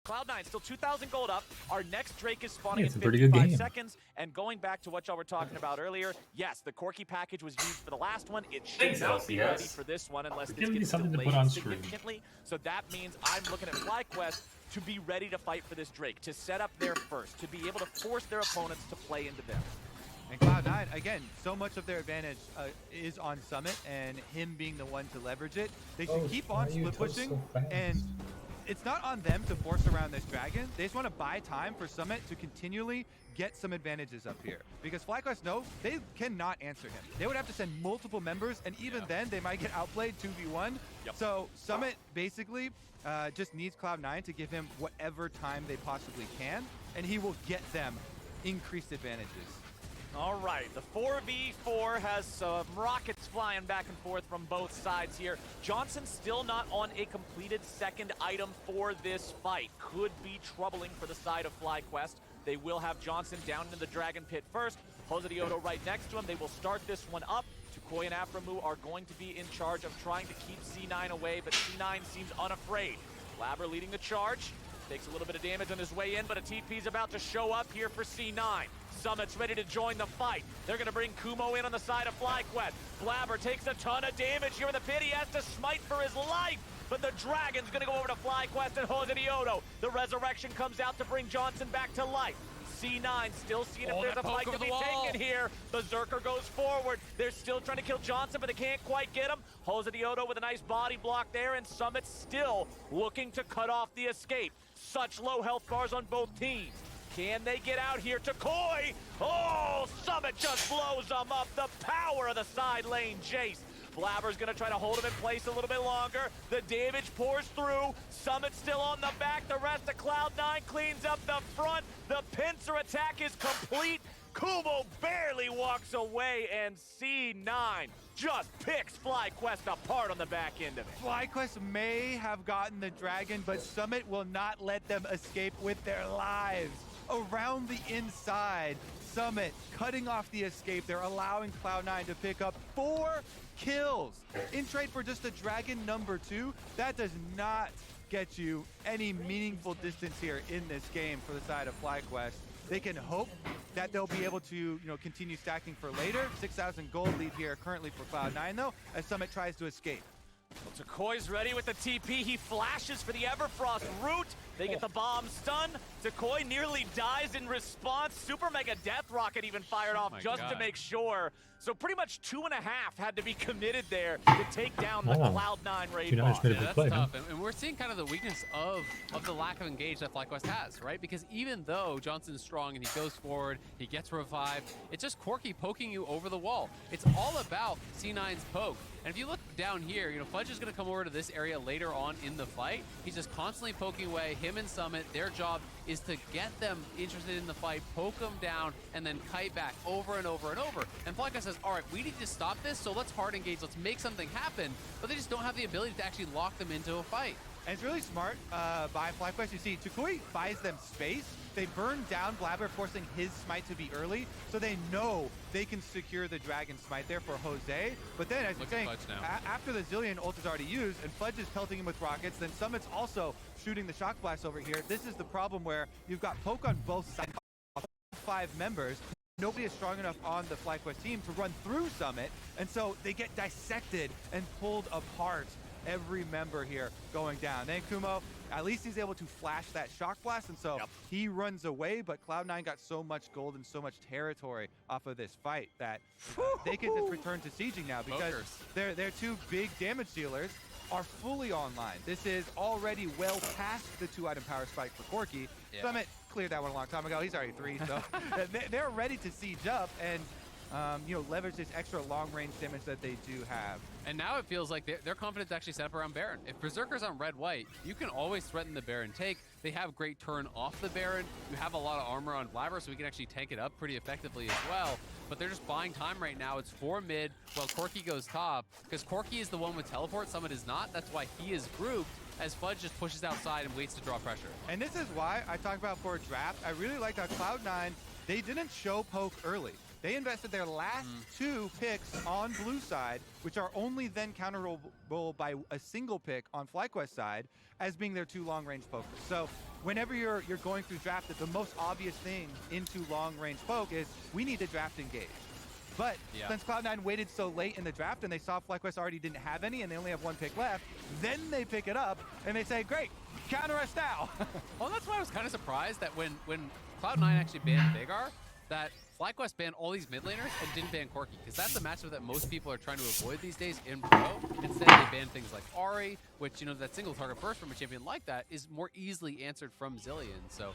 Cloud9 still 2,000 gold up. Our next Drake is spawning in It's a pretty good 55 game. seconds. And going back to what y'all were talking about earlier, yes, the Corky package was used for the last one. It should not be ready for this one unless this Give me gets something to delayed put on stream. significantly. So that means I'm looking at FlyQuest to be ready to fight for this Drake, to set up there first, to be able to force their opponents to play into them. And Cloud9, again, so much of their advantage is on Summit and him being the one to leverage it. They should keep on split pushing, and it's not on them to force around this dragon. They just want to buy time for Summit to continually get some advantages up here. Because FlyQuest know they cannot answer him. They would have to send multiple members, and even then they might get outplayed 2v1. Yep. So Summit basically just needs Cloud9 to give him whatever time they possibly can, and he will get them increased advantages. All right, the 4v4 has some rockets flying back and forth from both sides here. Johnson still not on a completed second item for this fight. Could be troubling for the side of FlyQuest. They will have Johnson down in the Dragon Pit first. Josedioto right next to him. They will start this one up. Tukoi and Aframu are going to be in charge of trying to keep C9 away, but C9 seems unafraid. Labber leading the charge. Takes a little bit of damage on his way in, but a TP's about to show up here for C9. Summit's ready to join the fight. They're going to bring Kumo in on the side of FlyQuest. Blabber takes a ton of damage here in the pit. He has to smite for his life, but the Dragon's going to go over to FlyQuest and Josedioto. The resurrection comes out to bring Johnson back to life. C9 still seeing if Oh, there's that a fight poke to over be the wall. taken here. Berserker goes forward. They're still trying to kill Johnson, but they can't quite get him. Jose Dioto with a nice body block there, and Summit still looking to cut off the escape. Such low health bars on both teams. Can they get out here? Takoi! Oh, Summit just blows them up. The power of the side lane Jace. Blabber's gonna try to hold him in place a little bit longer. The damage pours through. Summit still on the back. The rest of Cloud9 cleans up the front. The pincer attack is complete. Kumo barely walks away, and C9 just picks FlyQuest apart on the back end of it. FlyQuest may have gotten the dragon, but Summit will not let them escape with their lives. Around the inside, Summit cutting off the escape. They're allowing Cloud9 to pick up 4 kills. In trade for just a dragon number 2, that does not get you any meaningful distance here in this game for the side of FlyQuest. They can hope that they'll be able to, continue stacking for later. 6,000 gold lead here currently for Cloud9 though, as Summit tries to escape. Well, Takoi's ready with the TP. He flashes for the Everfrost root. They get the bomb stun. Takoi nearly dies in response. Super Mega Death Rocket even fired off just to make sure. So pretty much 2.5 had to be committed there to take down the Cloud9 raid boss. Yeah, that's tough. And we're seeing kind of the weakness of the lack of engage that FlyQuest has, right? Because even though Johnson's strong and he goes forward, he gets revived, it's just Corki poking you over the wall. It's all about C9's poke. And if you look down here, Fudge is going to come over to this area later on in the fight. He's just constantly poking away. Him and Summit, their job is to get them interested in the fight, poke them down, and then kite back over and over and over. And FlyQuest says, all right, we need to stop this, so let's hard engage, let's make something happen. But they just don't have the ability to actually lock them into a fight. And it's really smart by FlyQuest. You see, Takoi buys them space. They burn down Blabber, forcing his smite to be early, so they know they can secure the Dragon Smite there for Jose. But then, as you're saying, after the Zillion ult is already used, and Fudge is pelting him with rockets, then Summit's also shooting the Shock Blast over here. This is the problem where you've got poke on both sides, 5 members. Nobody is strong enough on the FlyQuest team to run through Summit, and so they get dissected and pulled apart. Every member here going down. Then Kumo, at least he's able to flash that Shock Blast, and so he runs away, but Cloud9 got so much gold and so much territory off of this fight that they can just return to sieging now because their 2 big damage dealers are fully online. This is already well past the 2-item power spike for Corki. Summit cleared that one a long time ago. He's already 3, so they're ready to siege up and leverage this extra long-range damage that they do have. And now it feels like their confidence actually set up around Baron. If Berserker's on red-white, you can always threaten the Baron take. They have great turn off the Baron. You have a lot of armor on Blabber, so we can actually tank it up pretty effectively as well. But they're just buying time right now. It's 4 mid while Corki goes top, because Corki is the one with teleport, Summit is not. That's why he is grouped, as Fudge just pushes outside and waits to draw pressure. And this is why I talked about for a draft, I really like how Cloud9, they didn't show poke early. They invested their last 2 picks on blue side, which are only then counterable by a single pick on FlyQuest side, as being their 2 long-range pokers. So whenever you're going through draft, the most obvious thing into long-range poke is we need to draft engage. But since Cloud9 waited so late in the draft and they saw FlyQuest already didn't have any and they only have 1 pick left, then they pick it up and they say, great, counter us now. Well, that's why I was kind of surprised that when Cloud9 actually banned Vagar, that FlyQuest banned all these mid laners and didn't ban Corki, because that's a matchup that most people are trying to avoid these days in Pro. Instead, they ban things like Ahri, which, that single target burst from a champion like that is more easily answered from Zillion. So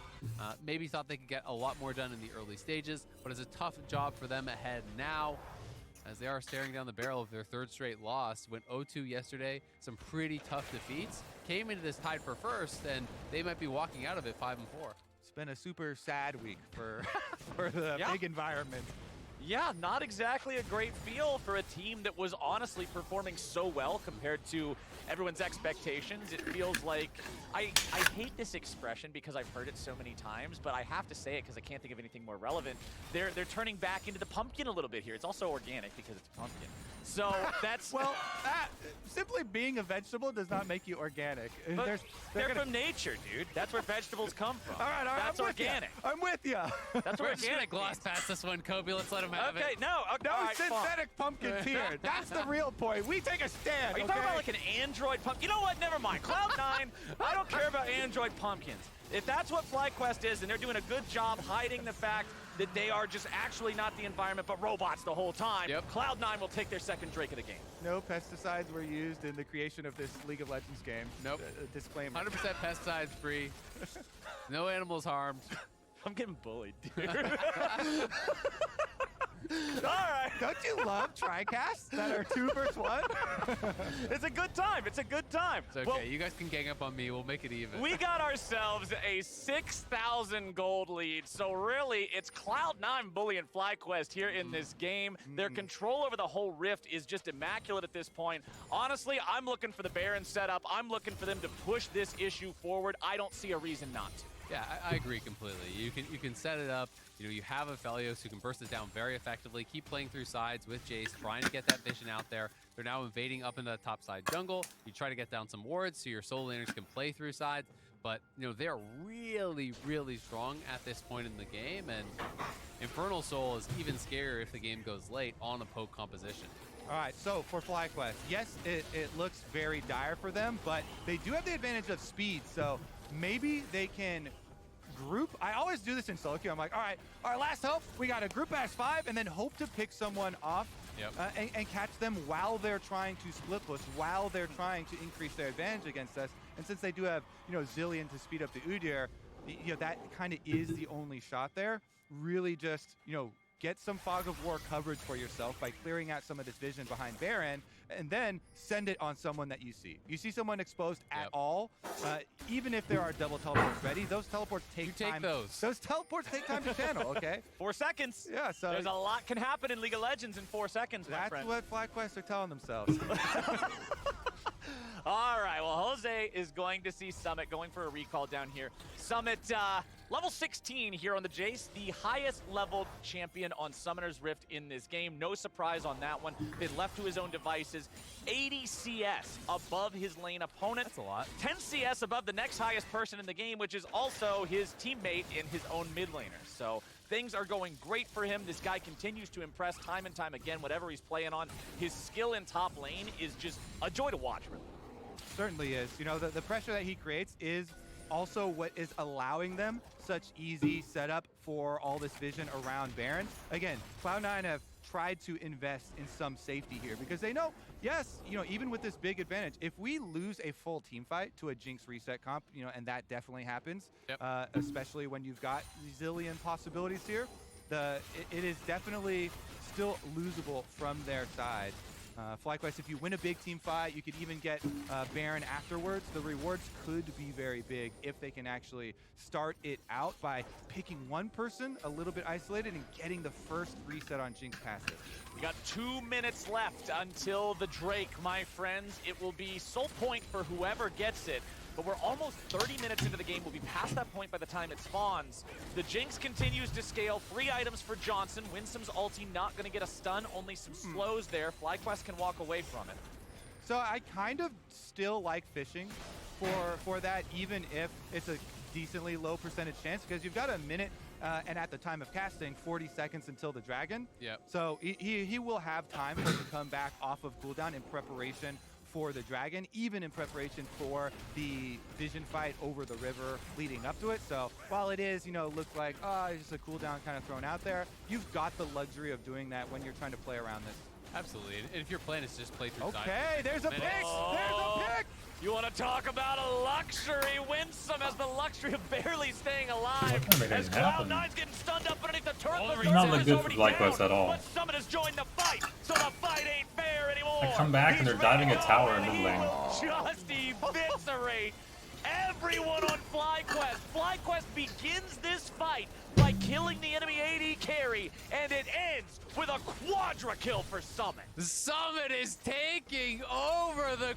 maybe thought they could get a lot more done in the early stages, but it's a tough job for them ahead now, as they are staring down the barrel of their 3rd straight loss. Went 0-2 yesterday, some pretty tough defeats. Came into this tied for first, and they might be walking out of it 5-4. It's been a super sad week for the big environment. Yeah, not exactly a great feel for a team that was honestly performing so well compared to everyone's expectations. It feels like, I hate this expression because I've heard it so many times, but I have to say it because I can't think of anything more relevant. They're turning back into the pumpkin a little bit here. It's also organic because it's a pumpkin. So that's... Well, simply being a vegetable does not make you organic. But they're from nature, dude. That's where vegetables come from. All right, that's I'm organic. I'm with you. That's We're organic. gloss past this one, Kobe. Let's let him him have Okay, it. no, No all right, fine. synthetic pumpkins here. That's the real point. We take a stand. Are you okay? talking about like an Android pumpkin? You know what? Never mind. Cloud9, I don't care about Android pumpkins. If that's what FlyQuest is, and they're doing a good job hiding the fact that they are just actually not the environment, but robots the whole time, Cloud9 will take their second Drake of the game. No pesticides were used in the creation of this League of Legends game. Nope. Disclaimer. 100% pesticides free. No animals harmed. I'm getting bullied, dude. All right. Don't you love TriCasts that are 2 versus 1? It's a good time. It's a good time. It's okay. You guys can gang up on me. We'll make it even. We got ourselves a 6,000 gold lead. So really, it's Cloud9 bullying FlyQuest here in this game. Their control over the whole rift is just immaculate at this point. Honestly, I'm looking for the Baron setup. I'm looking for them to push this issue forward. I don't see a reason not to. Yeah, I agree completely. You can set it up. You know, you have a Aphelios who can burst it down very effectively. Keep playing through sides with Jace, trying to get that vision out there. They're now invading up into the top side jungle. You try to get down some wards so your solo laners can play through sides. But, you know, they're really, really strong at this point in the game. And Infernal Soul is even scarier if the game goes late on a poke composition. All right, so for FlyQuest, yes, it looks very dire for them, but they do have the advantage of speed. So maybe they can group. I always do this in solo queue. I'm like, all right, our last hope, we got a group as 5 and then hope to pick someone off and catch them while they're trying to split push, while they're trying to increase their advantage against us. And since they do have, you know, Zillion to speed up the Udyr, you know, that kind of is the only shot there. Really just, you know, get some Fog of War coverage for yourself by clearing out some of this vision behind Baron, and then send it on someone that you see. You see someone exposed at all, even if there are double teleports ready, those teleports take time. Those teleports take time to channel, okay? 4 seconds. Yeah, so there's a lot can happen in League of Legends in 4 seconds, my friend. That's what FlyQuest are telling themselves. All right, well, Jose is going to see Summit going for a recall down here. Summit, level 16 here on the Jace, the highest leveled champion on Summoner's Rift in this game. No surprise on that one. Been left to his own devices. 80 CS above his lane opponent. That's a lot. 10 CS above the next highest person in the game, which is also his teammate in his own mid laner. So things are going great for him. This guy continues to impress time and time again, whatever he's playing on. His skill in top lane is just a joy to watch, really. Certainly is. You know, the pressure that he creates is also what is allowing them such easy setup for all this vision around Baron. Again, Cloud9 have tried to invest in some safety here because they know, yes, you know, even with this big advantage, if we lose a full team fight to a Jinx reset comp, you know, and that definitely happens, especially when you've got zillion possibilities here, it is definitely still losable from their side. FlyQuest, if you win a big team fight, you could even get Baron afterwards. The rewards could be very big if they can actually start it out by picking one person a little bit isolated and getting the first reset on Jinx passive. We got 2 minutes left until the Drake, my friends. It will be soul point for whoever gets it. But we're almost 30 minutes into the game. We'll be past that point by the time it spawns. The Jinx continues to scale. 3 items for Johnson. Winsome's ulti not going to get a stun. Only some slows there. FlyQuest can walk away from it. So I kind of still like fishing for that, even if it's a decently low percentage chance, because you've got a minute and at the time of casting, 40 seconds until the dragon. So he will have time to come back off of cooldown in preparation for the dragon, even in preparation for the vision fight over the river leading up to it. So while it is, you know, looks like, it's just a cooldown kind of thrown out there, you've got the luxury of doing that when you're trying to play around this. Absolutely. And if your plan is just play through Okay, there's a pick! There's a pick! You want to talk about a luxury? Winsome has the luxury of barely staying alive. As Cloud9's getting stunned up underneath the turret. Does not look good for FlyQuest at all. But Summit has joined the fight, so the fight ain't fair anymore. I come back and they're diving a tower in mid lane. Just eviscerate everyone on FlyQuest. FlyQuest begins this fight by killing the enemy AD carry, and it ends with a quadra kill for Summit. Summit is taking over the...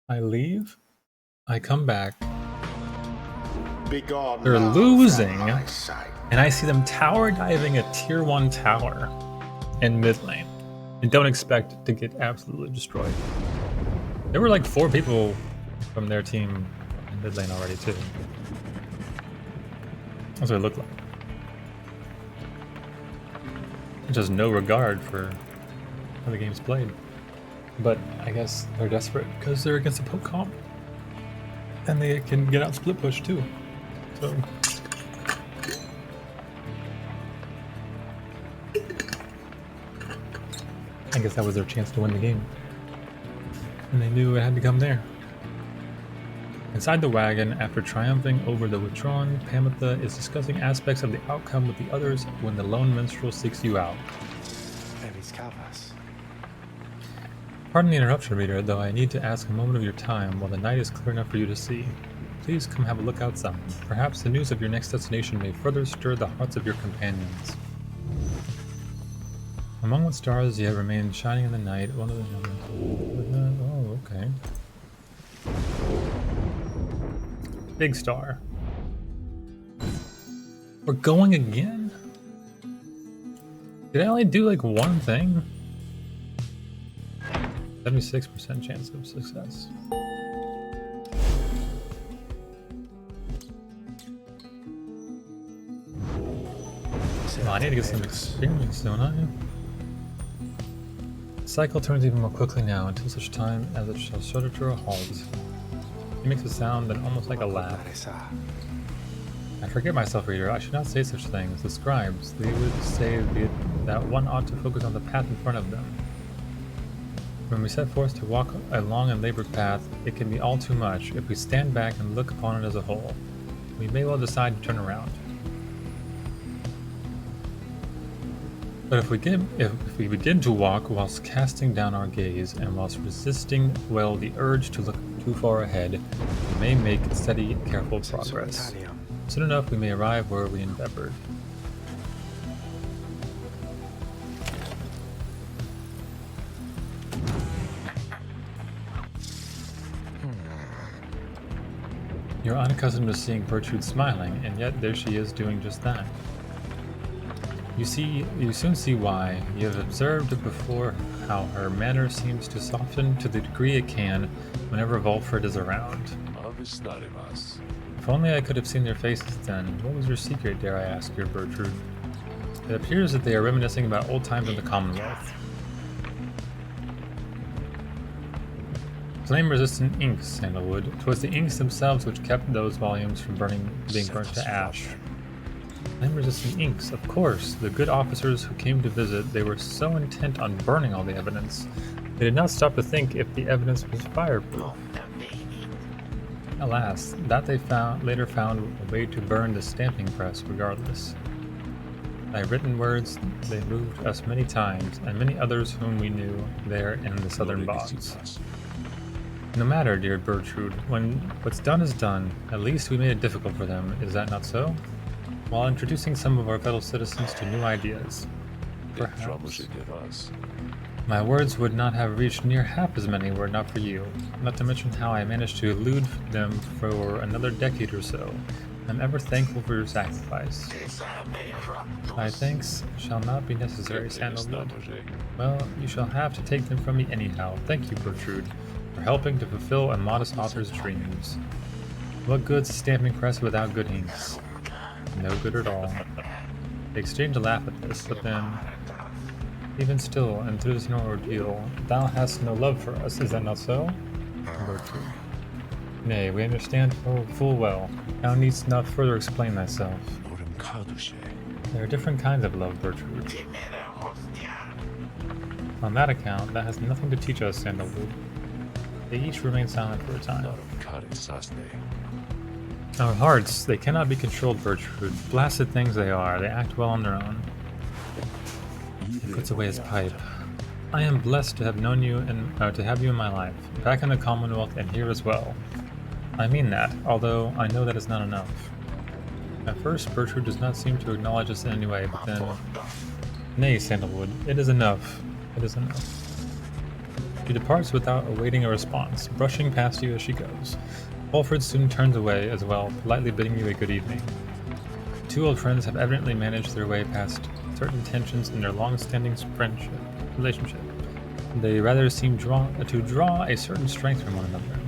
I leave, I come back, Begone they're now losing, from my sight. and I see them tower diving a tier 1 tower in mid lane, and don't expect it to get absolutely destroyed. There were like 4 people from their team in mid lane already too. That's what it looked like. Just no regard for how the game's played. But I guess they're desperate because they're against a poke comp. And they can get out split push too. So I guess that was their chance to win the game. And they knew it had to come there. Inside the wagon, after triumphing over the withdrawn, Pamitha is discussing aspects of the outcome with the others when the lone minstrel seeks you out. Evis Calvas. Pardon the interruption, reader, though I need to ask a moment of your time while the night is clear enough for you to see. Please come have a look outside. Perhaps the news of your next destination may further stir the hearts of your companions. Among what stars yet remain shining in the night, one of the... Oh, okay. Big star. We're going again? Did I only do like one thing? 76% chance of success. Well, I need to get some experience, don't I? The cycle turns even more quickly now until such time as it shall shudder to a halt. He makes a sound that almost like a laugh. I forget myself, reader. I should not say such things. The scribes, they would say that one ought to focus on the path in front of them. When we set forth to walk a long and labored path, it can be all too much. If we stand back and look upon it as a whole, we may well decide to turn around. But if we begin to walk whilst casting down our gaze and whilst resisting well the urge to look too far ahead, we may make steady, careful progress. Soon enough we may arrive where we endeavored. You're unaccustomed to seeing Gertrude smiling, and yet there she is doing just that. You soon see why. You have observed before how her manner seems to soften to the degree it can whenever Volfred is around. If only I could have seen their faces then. What was your secret, dare I ask, dear Gertrude? It appears that they are reminiscing about old times in the Commonwealth. Flame-resistant inks, Sandalwood. 'Twas the inks themselves which kept those volumes from being burnt to ash. Flame-resistant inks, of course. The good officers who came to visit, they were so intent on burning all the evidence, they did not stop to think if the evidence was fireproof. Alas, that they later found a way to burn the stamping press regardless. By written words, they moved us many times, and many others whom we knew there in the southern bogs. No matter, dear Gertrude, when what's done is done, at least we made it difficult for them, is that not so? While introducing some of our fellow citizens to new ideas. Perhaps. My words would not have reached near half as many were it not for you, not to mention how I managed to elude them for another decade or so. I'm ever thankful for your sacrifice. My thanks shall not be necessary, Sandalwood. Well, you shall have to take them from me anyhow. Thank you, Gertrude, for helping to fulfill a modest author's dreams. What good's a stamping press without good inks? No good at all. They exchange a laugh at this, but then, even still, and through this ordeal, thou hast no love for us, is that not so? Gertrude. Nay, we understand full well. Thou needst not further explain thyself. There are different kinds of love, Gertrude. On that account, that has nothing to teach us, Sandalwood. They each remain silent for a time. Our hearts, they cannot be controlled, Gertrude. Blasted things they are, they act well on their own. He puts away his pipe. I am blessed to have known you and to have you in my life, back in the Commonwealth and here as well. I mean that, although I know that is not enough. At first, Gertrude does not seem to acknowledge us in any way, but then... Nay, Sandalwood, it is enough. It is enough. She departs without awaiting a response, brushing past you as she goes. Wolfred soon turns away as well, politely bidding you a good evening. Two old friends have evidently managed their way past certain tensions in their long-standing relationship. They rather seem to draw a certain strength from one another.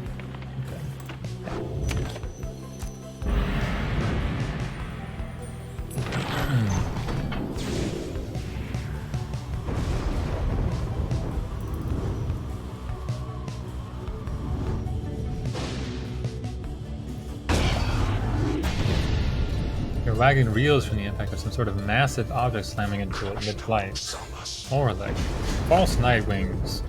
wagon reels from the impact of some sort of massive object slamming into it mid-flight. Orlick. False night wings.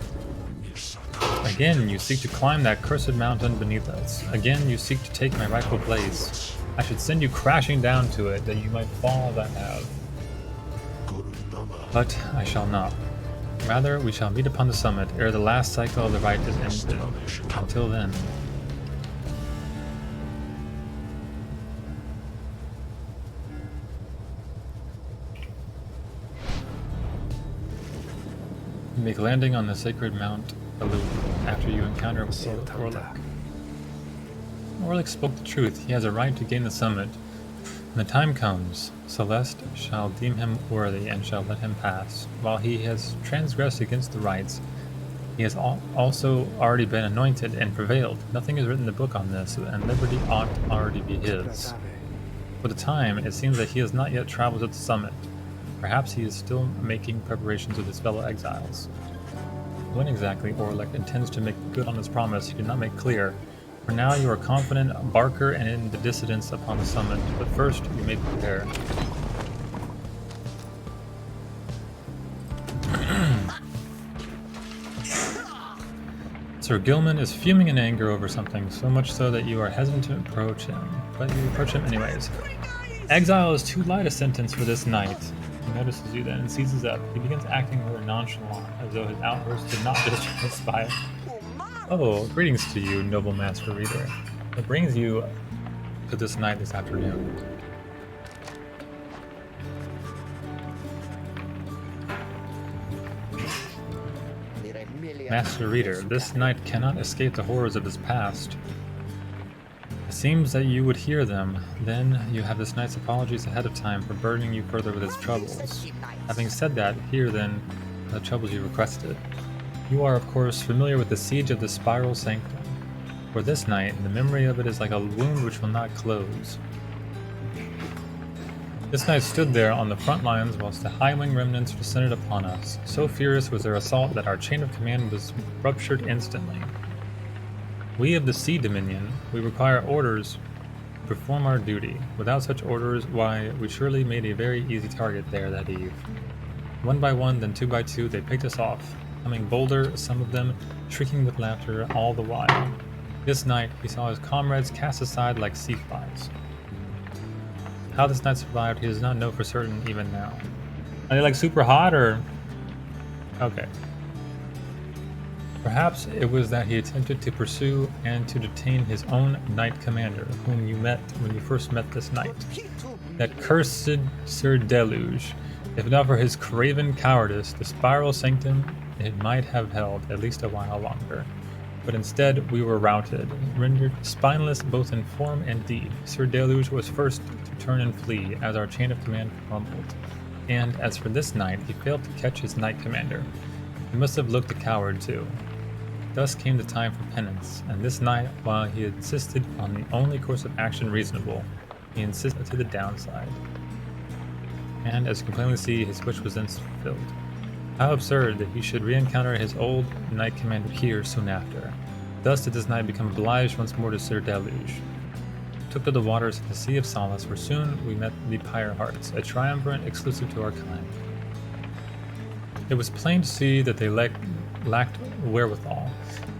Again, you seek to climb that cursed mountain beneath us. Again, you seek to take my rightful place. I should send you crashing down to it, that you might fall as I have. But I shall not. Rather, we shall meet upon the summit, ere the last cycle of the rite is ended. Until then. You make landing on the sacred Mount Alun after you encounter Orlick. Orlick spoke the truth. He has a right to gain the summit. When the time comes, Celeste shall deem him worthy and shall let him pass. While he has transgressed against the rites, he has also already been anointed and prevailed. Nothing is written in the book on this, and liberty ought already be his. For the time, it seems that he has not yet traveled to the summit. Perhaps he is still making preparations with his fellow exiles. When exactly Orlick intends to make good on his promise, he did not make clear. For now, you are confident, Barker, and in the dissidents upon the summit, but first you may prepare. Sir Gilman is fuming in anger over something, so much so that you are hesitant to approach him, but you approach him anyways. Exile is too light a sentence for this night. He notices you then and seizes up. He begins acting rather nonchalant, as though his outburst did not just transpire. Oh, greetings to you, noble master reader. What brings you to this night this afternoon? Master reader, this knight cannot escape the horrors of his past. It seems that you would hear them. Then you have this knight's apologies ahead of time for burdening you further with his troubles. Having said that, here then are the troubles you requested. You are, of course, familiar with the siege of the Spiral Sanctum. For this night, the memory of it is like a wound which will not close. This knight stood there on the front lines whilst the high-wing remnants descended upon us. So furious was their assault that our chain of command was ruptured instantly. We of the Sea Dominion, we require orders to perform our duty. Without such orders, why, we surely made a very easy target there that eve. One by one, then two by two, they picked us off. Becoming bolder, some of them shrieking with laughter all the while. This night, he saw his comrades cast aside like sea flies. How this knight survived, he does not know for certain even now. Are they like super hot or? Okay. Perhaps it was that he attempted to pursue and to detain his own knight commander, whom you met when you first met this knight. That cursed Sir Deluge. If not for his craven cowardice, the Spiral Sanctum it might have held at least a while longer. But instead, we were routed, rendered spineless both in form and deed. Sir Deluge was first to turn and flee, as our chain of command crumbled. And as for this knight, he failed to catch his knight commander. He must have looked a coward too. Thus came the time for penance, and this night, while he insisted on the only course of action reasonable, he insisted to the downside. And as you can plainly see, his wish was then fulfilled. How absurd that he should re-encounter his old knight commander here soon after. Thus did this knight become obliged once more to Sir Deluge. Took to the waters of the Sea of Solace, where soon we met the Pyre Hearts, a triumvirate exclusive to our kind. It was plain to see that they lacked wherewithal,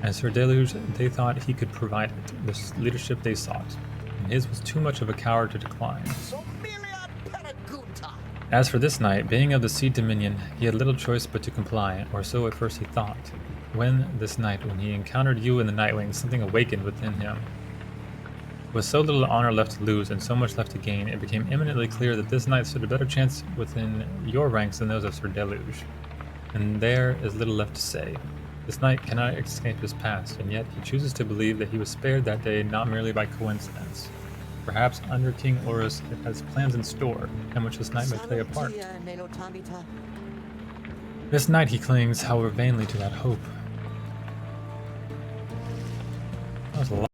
and Sir Deluge they thought he could provide it, the leadership they sought, and his was too much of a coward to decline. As for this knight, being of the Sea Dominion, he had little choice but to comply, or so at first he thought. When he encountered you in the Nightwing, something awakened within him. With so little honor left to lose and so much left to gain, it became eminently clear that this knight stood a better chance within your ranks than those of Sir Deluge. And there is little left to say. This knight cannot escape his past, and yet he chooses to believe that he was spared that day not merely by coincidence. Perhaps under King Horus has plans in store, in which this knight may play a part. This night he clings, however vainly, to that hope. That was a lot.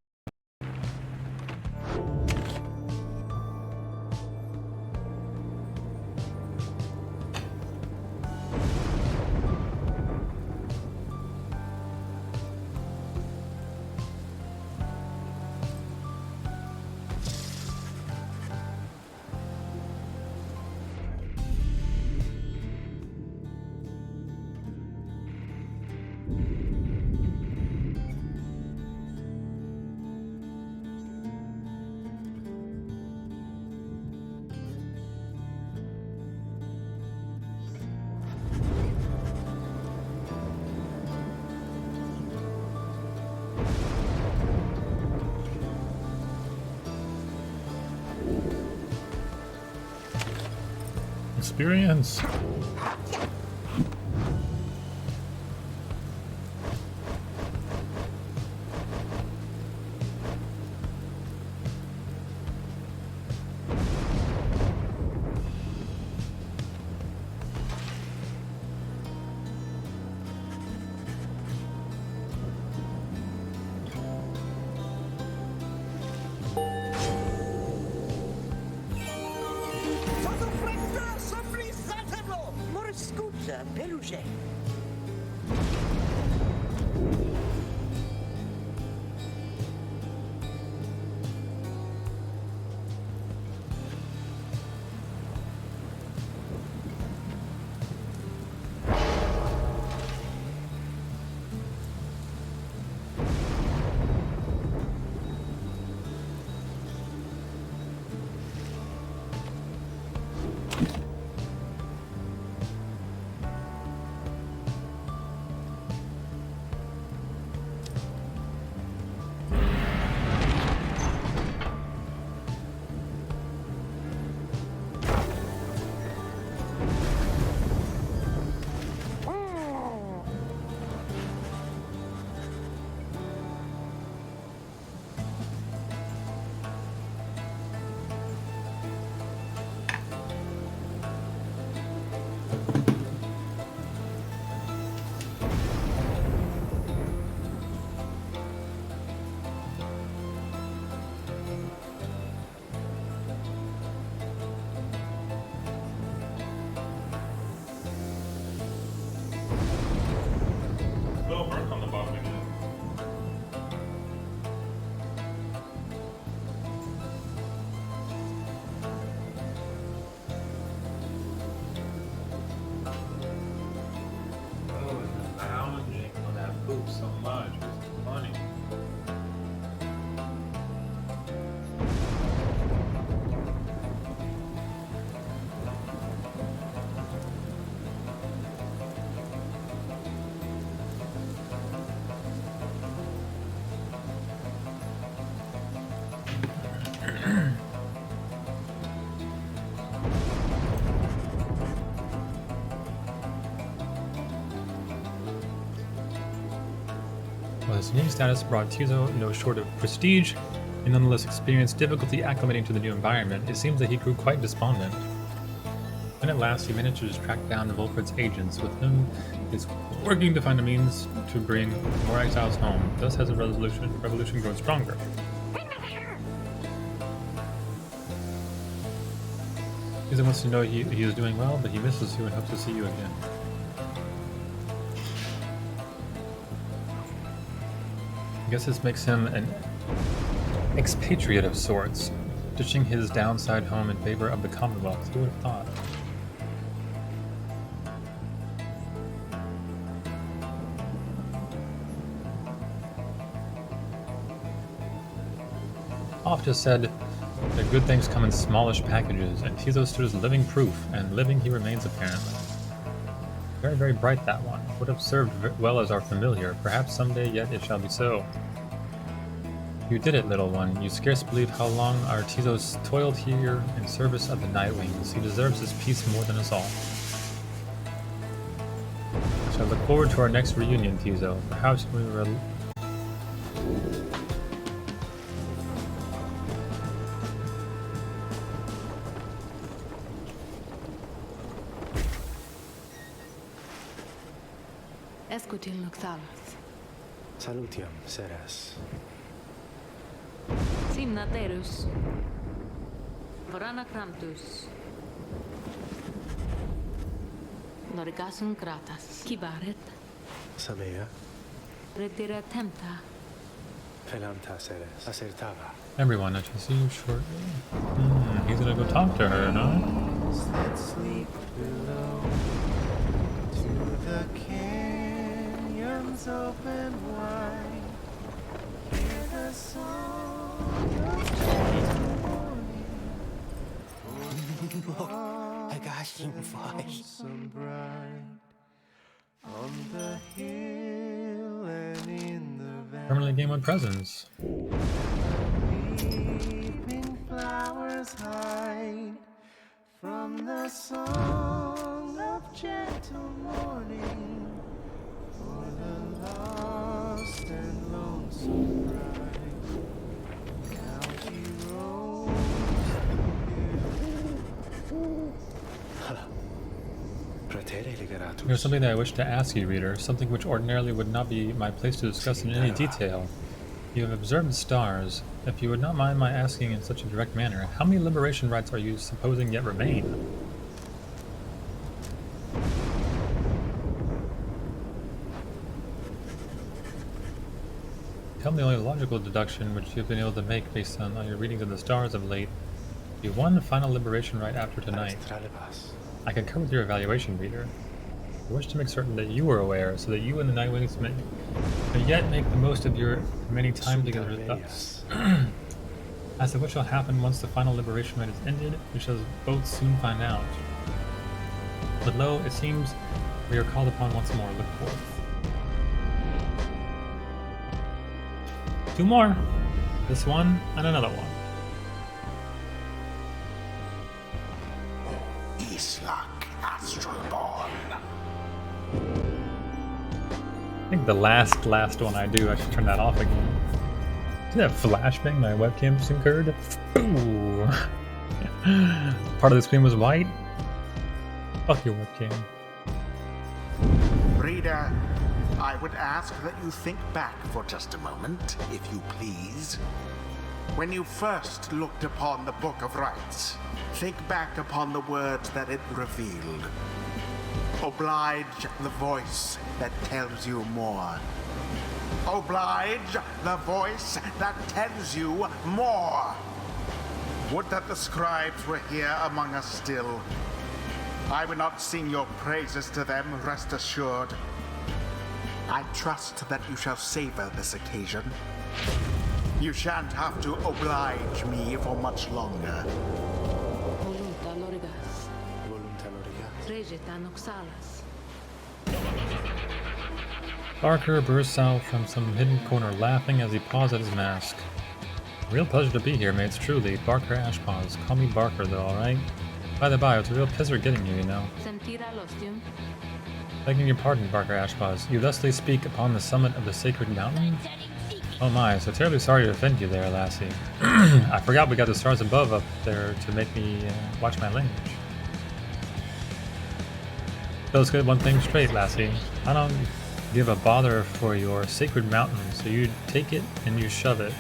Experience. Little burnt on the bottom again. Oh, it's lounging on that poop so much. It's funny. Well, his new status brought Tizo no short of prestige, and nonetheless experienced difficulty acclimating to the new environment. It seems that he grew quite despondent. When at last he managed to track down Volfred's agents, with whom he is working to find a means to bring more exiles home. Thus has the revolution grown stronger. Tizo wants to know he is doing well, but he misses you and hopes to see you again. I guess this makes him an expatriate of sorts, ditching his downside home in favor of the Commonwealth. Who would have thought? Oft has said that good things come in smallish packages, and Tizo stood as living proof, and living he remains apparently. Very, very bright, that one. Would have served well as our familiar. Perhaps someday yet it shall be so. You did it, little one. You scarce believe how long our Tizo's toiled here in service of the Nightwings. He deserves his peace more than us all. I shall look forward to our next reunion, Tizo. Perhaps we will... Escutil Noxalas. Salutiam, Ceres. Simnaterus. Vorana Cramptus. Norgasum gratas. Kibaret. Sabea. Retira tempta. Felanta, Ceres. Acertava. Everyone, I shall see you shortly. He's gonna go talk to her, no? That sleep below to the canyons open wide. Hear the song of morning. I got him fight. Some bright on the hill and in the valley. Permanently game on presents. Weeping flowers hide from sing the song of gentle morning for the lost and lonesome bride. Now she roams There's something that I wish to ask you, reader, something which ordinarily would not be my place to discuss in any detail. You have observed the stars. If you would not mind my asking in such a direct manner, how many liberation rites are you supposing yet remain? Tell me the only logical deduction which you have been able to make based on your readings of the stars of late. Be one final liberation rite after tonight. I concur with your evaluation, reader. I wish to make certain that you are aware, so that you and the Nightwings may yet make the most of your many time together thus. As to what shall happen once the final liberation rite is ended, we shall both soon find out. But lo, it seems we are called upon once more. Look forth. 2 more. This one and another one. Islak Astralborn. I think the last one I do, I should turn that off again. See that flashbang my webcam just incurred? Ooh. Part of the screen was white? Fuck your webcam. Reader, I would ask that you think back for just a moment, if you please. When you first looked upon the Book of Rites, think back upon the words that it revealed. Oblige the voice that tells you more. Oblige the voice that tells you more. Would that the scribes were here among us still. I would not sing your praises to them, rest assured. I trust that you shall savor this occasion. You shan't have to oblige me for much longer. Volunta lorigas. Regita noxalas. Barker bursts out from some hidden corner laughing as he paws at his mask. Real pleasure to be here, mates, truly. Barker Ashpaws. Call me Barker though, alright? By the by, it's a real pleasure getting you, you know. Sentira lostium. Begging your pardon, Barker Ashpaws. You thusly speak upon the summit of the sacred mountain? Oh my, so terribly sorry to offend you there, lassie. I forgot we got the stars above up there to make me watch my language. So let's get one thing straight, lassie. I don't give a bother for your sacred mountain, so you take it and you shove it.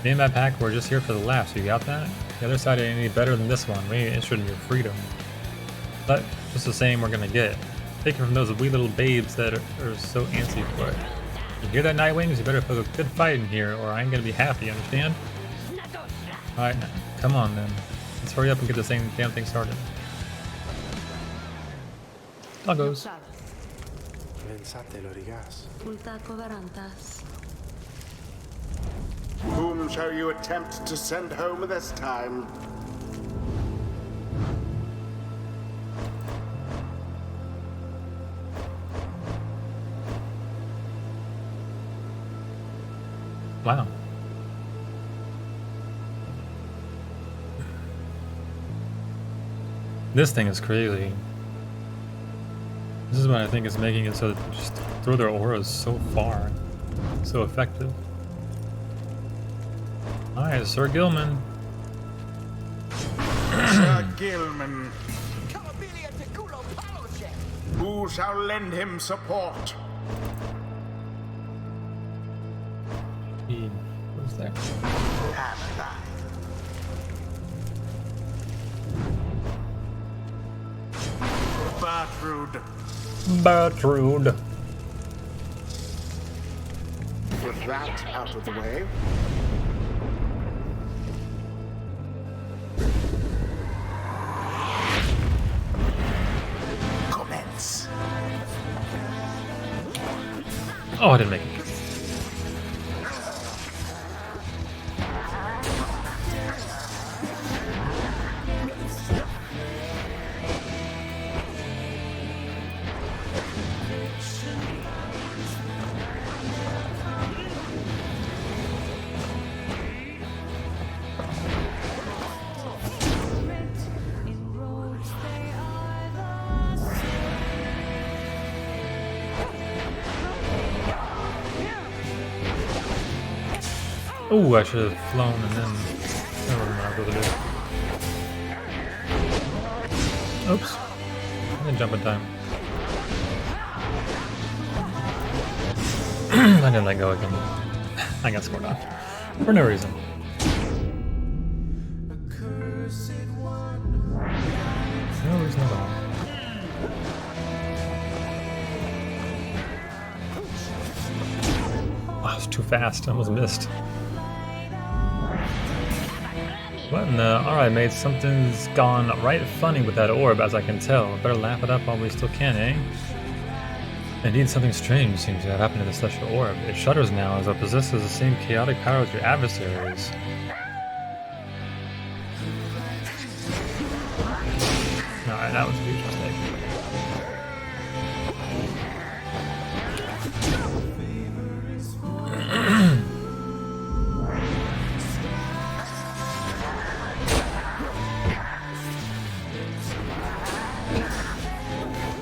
Me and my pack, we're just here for the laughs, you got that? The other side ain't any better than this one. We ain't interested in your freedom. But just the same, we're gonna get it. Take it from those wee little babes that are so antsy for it. You hear that, Nightwings? You better put a good fight in here, or I ain't gonna be happy, understand? Alright, now, come on then. Let's hurry up and get this damn thing started. Doggos. Ulta covarantas. Whom shall you attempt to send home this time? Wow. This thing is crazy. This is what I think is making it so that they just throw their auras so far. So effective. Alright, Sir Gilman. Sir Gilman. Who shall lend him support? Who's there? Bertrude. Bertrude. With that out of the way. Commence. Oh, I didn't make it. Oh, I should have flown and then. Never mind, I was able to do. Oops. I didn't jump in time. I didn't let go again. I got scored off. For no reason. No reason at all. Oh, I was too fast. I almost missed. What in the... Alright, mate. Something's gone right funny with that orb, as I can tell. Better laugh it up while we still can, eh? Indeed, something strange seems to have happened to the celestial orb. It shudders now as though it possesses the same chaotic power as your adversaries. Alright, that was a huge mistake.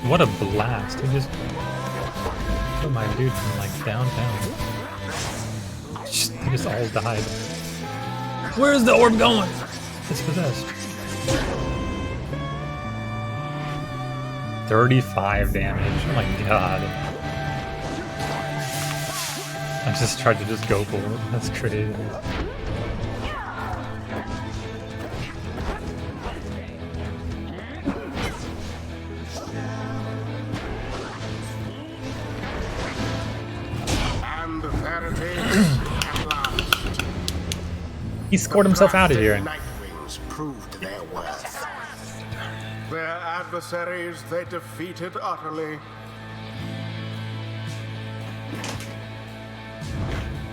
What a blast. He just killed my dude from like downtown. They just all died. Where's the orb going? It's possessed. 35 damage. Oh my god. I just tried to just go for it. That's crazy. He scored himself out of here. Nightwings proved their worth. Their adversaries they defeated utterly.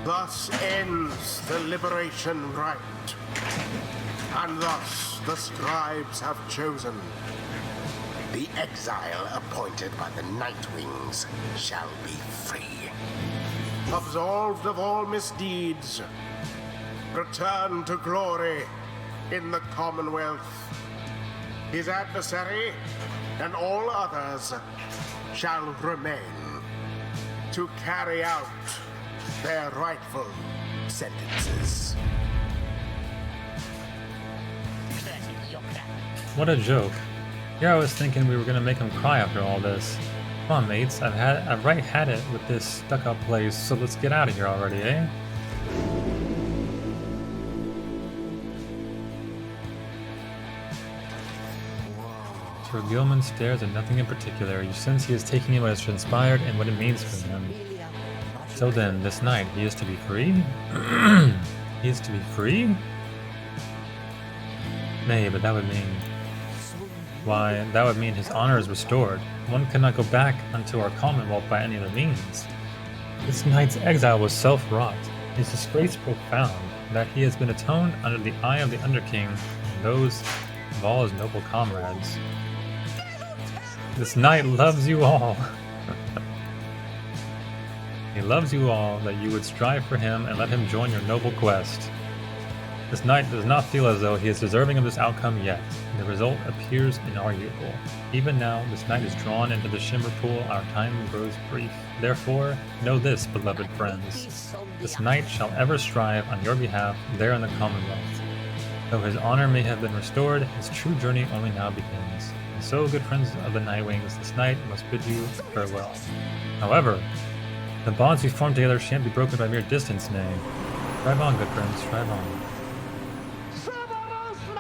Thus ends the liberation rite. And thus the scribes have chosen. The exile appointed by the Nightwings shall be free. Absolved of all misdeeds. Return to glory in the Commonwealth. His adversary and all others shall remain to carry out their rightful sentences. What a joke. Here I was thinking we were gonna make him cry after all this. Come on, mates. I've right had it with this stuck-up place, so let's get out of here already, eh? Sir Gilman stares at nothing in particular. You sense he is taking in what has transpired and what it means for him. So then, this night, he is to be free? He is to be free? Nay, but that would mean... Why, that would mean his honor is restored. One cannot go back unto our Commonwealth by any other means. This knight's exile was self-wrought. His disgrace profound, that he has been atoned under the eye of the Underking and those of all his noble comrades. This knight loves you all. He loves you all, that you would strive for him and let him join your noble quest. This knight does not feel as though he is deserving of this outcome yet. The result appears inarguable. Even now, this knight is drawn into the shimmer pool, our time grows brief. Therefore, know this, beloved friends. This knight shall ever strive on your behalf there in the Commonwealth. Though his honor may have been restored, his true journey only now begins. And so, good friends of the Nightwings, this night must bid you farewell. However, the bonds we formed together shan't be broken by mere distance, nay. Strive on, good friends, strive on.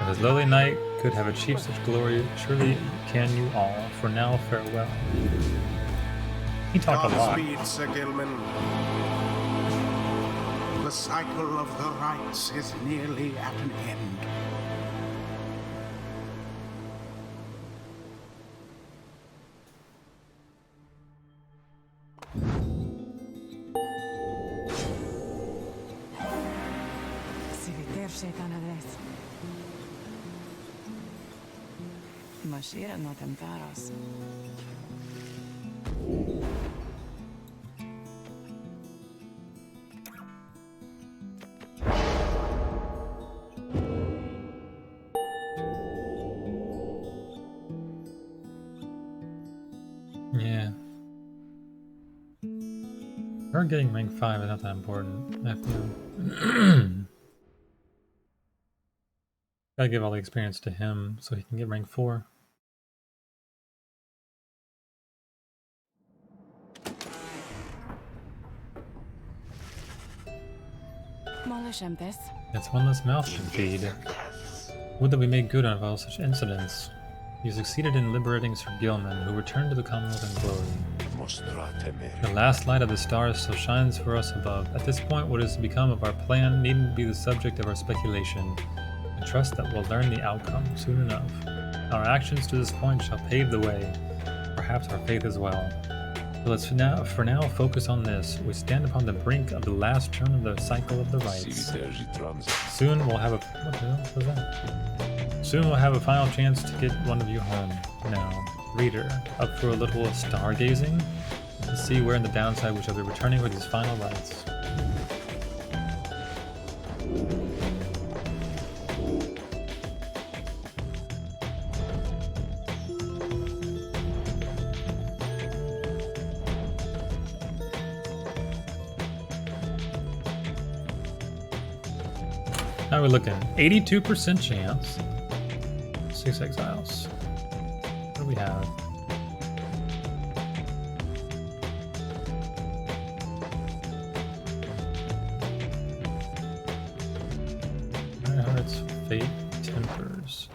If his lowly knight could have achieved such glory, surely can you all. For now, farewell. He talked a lot. Godspeed, Sir Gilman. The cycle of the rites is nearly at an end. Mashiach no tentaros. Yeah. Her getting rank 5 is not that important. I feel. Gotta give all the experience to him so he can get rank 4. That's one less mouth to feed. Would that we made good on all such incidents. You succeeded in liberating Sir Gilman, who returned to the Commonwealth in glory. The last light of the stars still shines for us above. At this point, what is to become of our plan needn't be the subject of our speculation. I trust that we'll learn the outcome soon enough. Our actions to this point shall pave the way, perhaps our faith as well. But let's for now focus on this. We stand upon the brink of the last turn of the cycle of the rites. Soon we'll have a... What the hell was that? Soon we'll have a final chance to get one of you home. Now, reader, up for a little stargazing? To see where in the downside we shall be returning for these final rites. How are we looking? 82% chance. 6 exiles. What do we have? Iron Hearts, Fate, Tempers.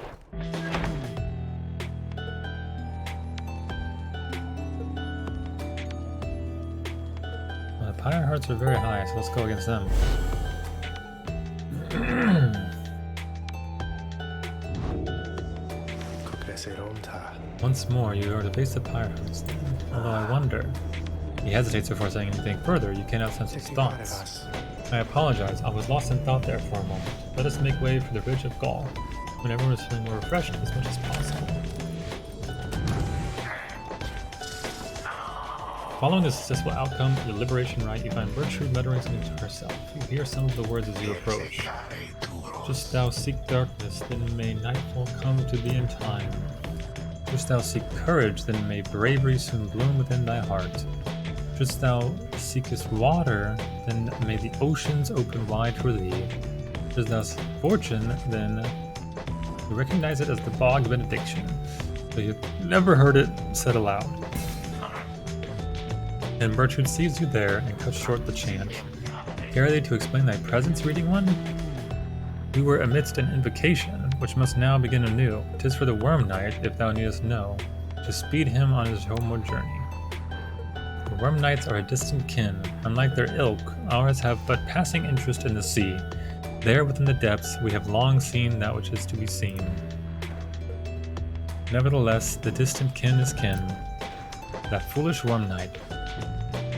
Well, the Pyre Hearts are very high, so let's go against them. Once more, you are to face the Pyre Hearts then. Although I wonder. He hesitates before saying anything further. You cannot sense his thoughts. I apologize. I was lost in thought there for a moment. Let us make way for the Ridge of Gaul, when everyone is feeling more refreshed as much as possible. Following the successful outcome of the liberation rite, you find Gertrude muttering something to herself. You hear some of the words as you approach. Just thou seek darkness, then may nightfall come to thee in time. Just thou seek courage, then may bravery soon bloom within thy heart. Just thou seekest water, then may the oceans open wide for thee. Just thou seek fortune, then you recognize it as the bog benediction, but you've never heard it said aloud. And Gertrude sees you there and cuts short the chant. Care thee to explain thy presence, reading one? We were amidst an invocation, which must now begin anew. 'Tis for the Worm Knight, if thou needest know, to speed him on his homeward journey. The Worm Knights are a distant kin. Unlike their ilk, ours have but passing interest in the sea. There within the depths we have long seen that which is to be seen. Nevertheless, the distant kin is kin. That foolish Worm Knight.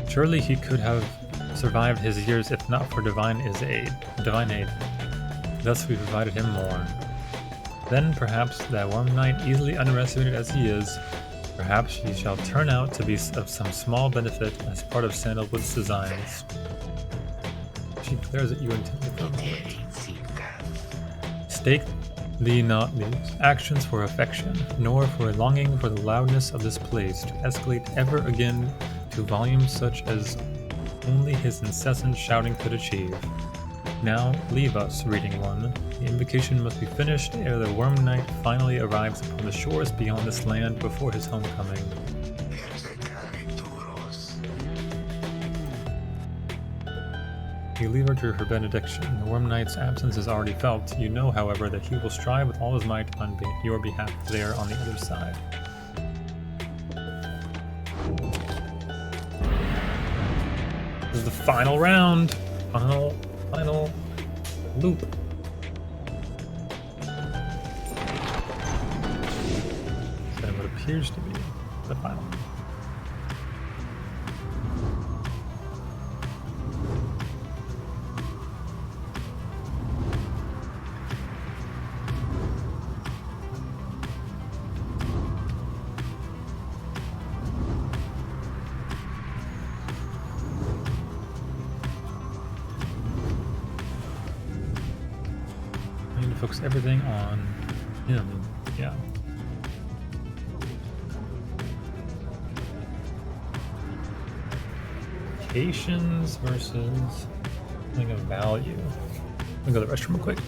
Surely he could have survived his years if not for divine aid. Thus we provided him more. Then perhaps that Worm Knight, easily underestimated as he is, perhaps he shall turn out to be of some small benefit as part of Sandalwood's designs. She declares that you intend to come. Stake thee not these actions for affection, nor for a longing for the loudness of this place to escalate ever again to volumes such as only his incessant shouting could achieve. Now leave us, reading one. The invocation must be finished ere the Worm Knight finally arrives upon the shores beyond this land before his homecoming. You leave her to her benediction. The Worm Knight's absence is already felt. You know, however, that he will strive with all his might on your behalf there on the other side. This is the final round. Final loop. Then what appears to be the final. Focus everything on him. Yeah. locations versus something of value. Let me go to the restroom real quick.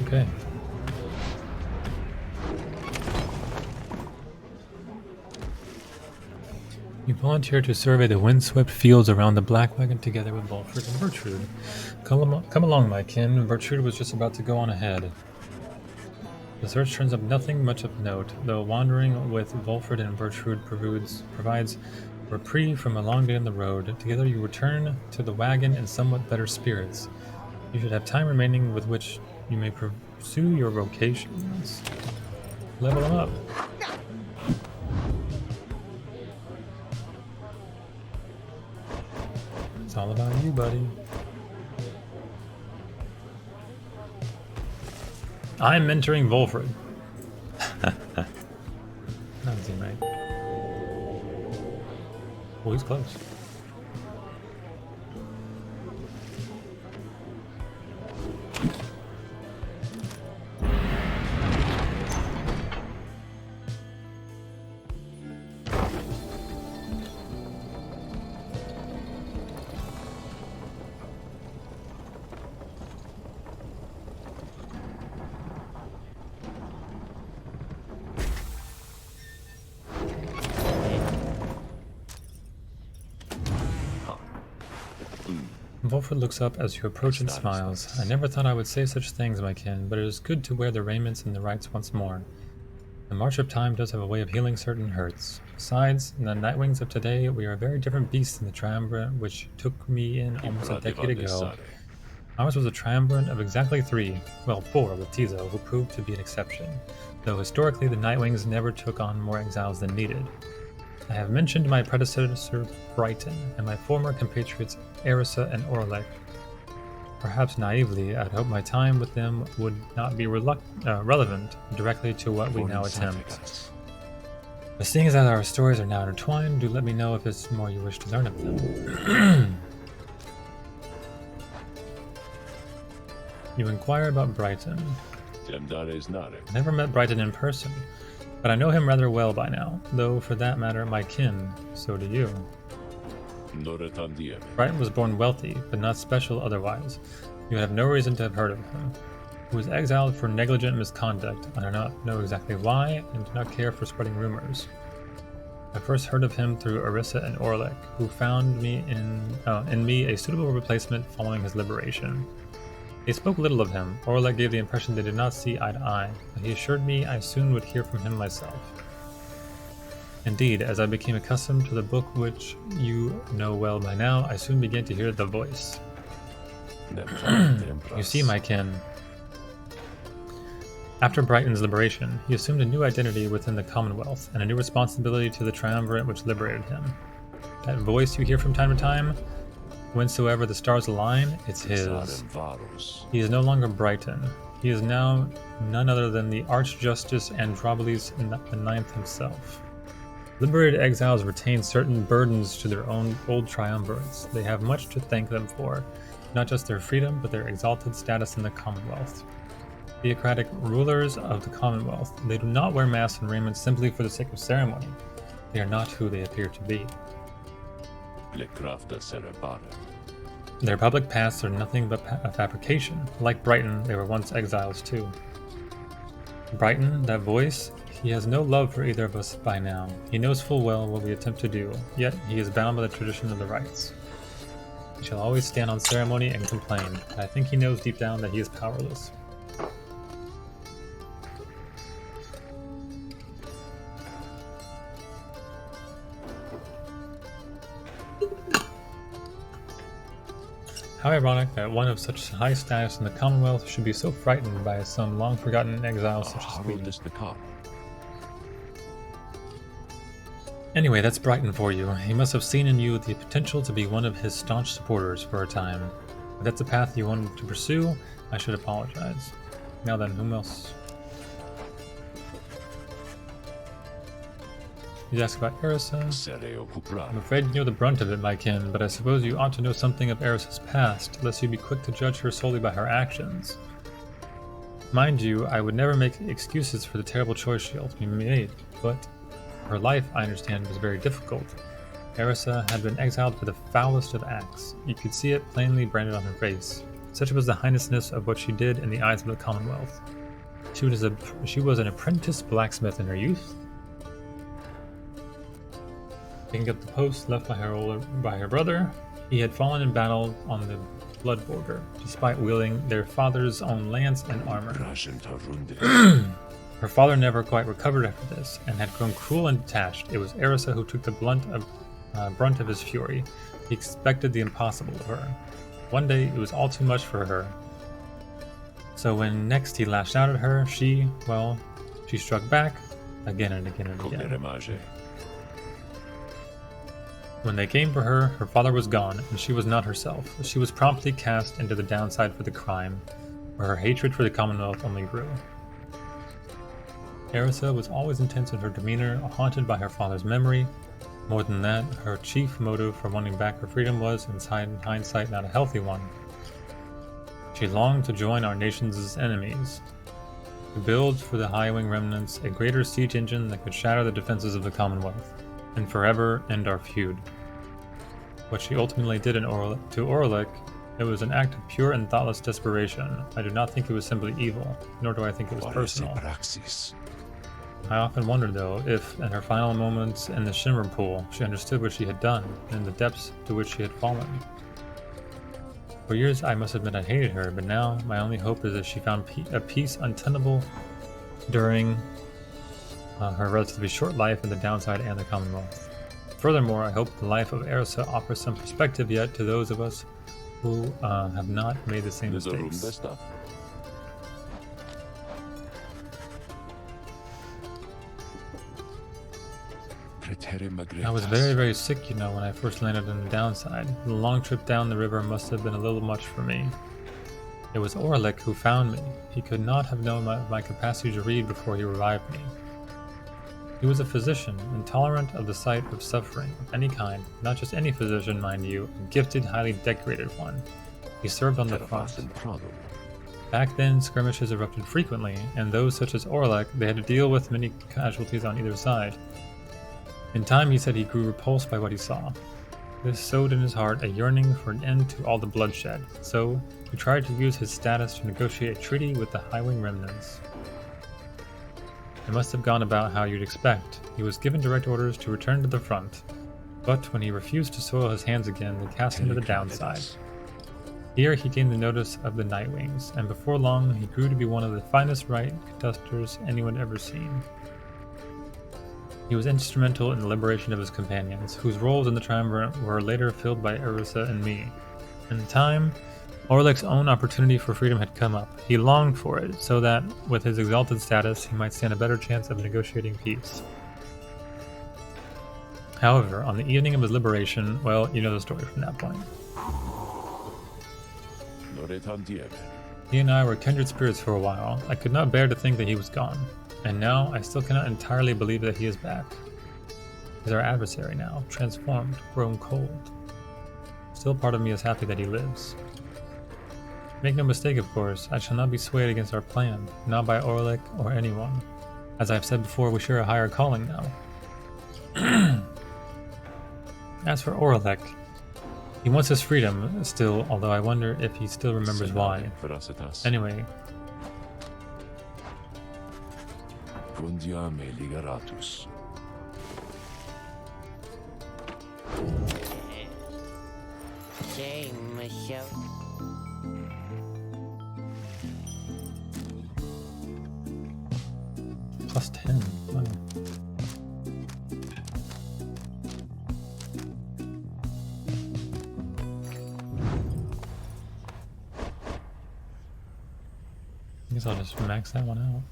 Okay. You volunteer to survey the windswept fields around the Black Wagon together with Volfred and Bertrude. Come along, my kin. Bertrude was just about to go on ahead. The search turns up nothing much of note, though wandering with Volfred and Bertrude provides reprieve from a long day on the road. Together you return to the wagon in somewhat better spirits. You should have time remaining with which you may pursue your vocations. Level them up. It's all about you, buddy. I'm mentoring Volfred. Doesn't seem right. Oh, he's close. Volfred looks up as you approach and smiles. I never thought I would say such things, my kin, but it is good to wear the raiments and the rights once more. The march of time does have a way of healing certain hurts. Besides, in the Nightwings of today, we are very different beasts than the Triumvirate which took me in almost a decade ago. Ours was a Triumvirate of exactly 3, well 4 with Tizo, who proved to be an exception, though historically the Nightwings never took on more exiles than needed. I have mentioned my predecessor Brighton, and my former compatriots Erisa and Orlek. Perhaps naively, I'd hoped my time with them would not be relevant directly to what we now attempt. But seeing as our stories are now intertwined, do let me know if it's more you wish to learn of them. You inquire about Brighton. I never met Brighton in person, but I know him rather well by now, though for that matter my kin, so do you. Brighton was born wealthy, but not special otherwise. You have no reason to have heard of him. He was exiled for negligent misconduct. I do not know exactly why, and do not care for spreading rumors. I first heard of him through Arissa and Orlek, who found me in me a suitable replacement following his liberation. They spoke little of him. Orlek gave the impression they did not see eye to eye, but he assured me I soon would hear from him myself. Indeed, as I became accustomed to the book which you know well by now, I soon began to hear the voice. You see, my kin. After Brighton's liberation, he assumed a new identity within the Commonwealth, and a new responsibility to the triumvirate which liberated him. That voice you hear from time to time, whensoever the stars align, it's his. He is no longer Brighton. He is now none other than the Archjustice Androboles IX himself. Liberated exiles retain certain burdens to their own old triumvirates. They have much to thank them for, not just their freedom, but their exalted status in the Commonwealth. Theocratic rulers of the Commonwealth, they do not wear masks and raiment simply for the sake of ceremony. They are not who they appear to be. Their public pasts are nothing but a fabrication. Like Brighton, they were once exiles too. Brighton, that voice, he has no love for either of us by now. He knows full well what we attempt to do, yet he is bound by the tradition of the rites. He shall always stand on ceremony and complain, and I think he knows deep down that he is powerless. How ironic that one of such high status in the Commonwealth should be so frightened by some long-forgotten exile such as we. Anyway, that's Brighton for you. He must have seen in you the potential to be one of his staunch supporters for a time. If that's a path you wanted to pursue, I should apologize. Now then, whom else? You ask about Arissa. I'm afraid you know the brunt of it, my kin, but I suppose you ought to know something of Arissa's past, lest you be quick to judge her solely by her actions. Mind you, I would never make excuses for the terrible choice she ultimately made, but her life, I understand, was very difficult. Arissa had been exiled for the foulest of acts. You could see it plainly branded on her face. Such was the heinousness of what she did in the eyes of the Commonwealth. She was an apprentice blacksmith in her youth, picking up the post left by her brother. He had fallen in battle on the blood border, despite wielding their father's own lance and armor. Her father never quite recovered after this, and had grown cruel and detached. It was Arissa who took the brunt of his fury. He expected the impossible of her. One day, it was all too much for her. So when next he lashed out at her, she struck back again and again and again. When they came for her, her father was gone, and she was not herself. She was promptly cast into the downside for the crime, where her hatred for the Commonwealth only grew. Arissa was always intense in her demeanor, haunted by her father's memory. More than that, her chief motive for wanting back her freedom was, in hindsight, not a healthy one. She longed to join our nation's enemies, to build for the High-Wing remnants a greater siege engine that could shatter the defenses of the Commonwealth, and forever end our feud. What she ultimately did to Orlek, it was an act of pure and thoughtless desperation. I do not think it was simply evil, nor do I think it was personal. I often wondered, though, if, in her final moments in the Shimmer Pool, she understood what she had done, and the depths to which she had fallen. For years, I must admit I hated her, but now my only hope is that she found a peace untenable during her relatively short life in the downside and the Commonwealth. Furthermore, I hope the life of Arissa offers some perspective yet to those of us who have not made the same mistakes. I was very, very sick, when I first landed in the downside. The long trip down the river must have been a little much for me. It was Orlick who found me. He could not have known my capacity to read before he revived me. He was a physician, intolerant of the sight of suffering of any kind, not just any physician, mind you, a gifted, highly decorated one. He served on the front. Back then, skirmishes erupted frequently, and those such as Orlick, they had to deal with many casualties on either side. In time, he said he grew repulsed by what he saw. This sowed in his heart a yearning for an end to all the bloodshed, so he tried to use his status to negotiate a treaty with the Highwing remnants. It must have gone about how you'd expect. He was given direct orders to return to the front, but when he refused to soil his hands again, they cast him to the downside. Here he gained the notice of the Nightwings, and before long he grew to be one of the finest right contesters anyone ever seen. He was instrumental in the liberation of his companions, whose roles in the triumvirate were later filled by Erisa and me. In time, Orlick's own opportunity for freedom had come up. He longed for it, so that, with his exalted status, he might stand a better chance of negotiating peace. However, on the evening of his liberation, well, you know the story from that point. He and I were kindred spirits for a while. I could not bear to think that he was gone. And now, I still cannot entirely believe that he is back. He is our adversary now, transformed, grown cold. Still part of me is happy that he lives. Make no mistake, of course, I shall not be swayed against our plan, not by Orlick or anyone. As I have said before, we share a higher calling now. As for Orlick, he wants his freedom still, although I wonder if he still remembers why. Anyway, plus 10. Wow. I guess I'll just max that one out.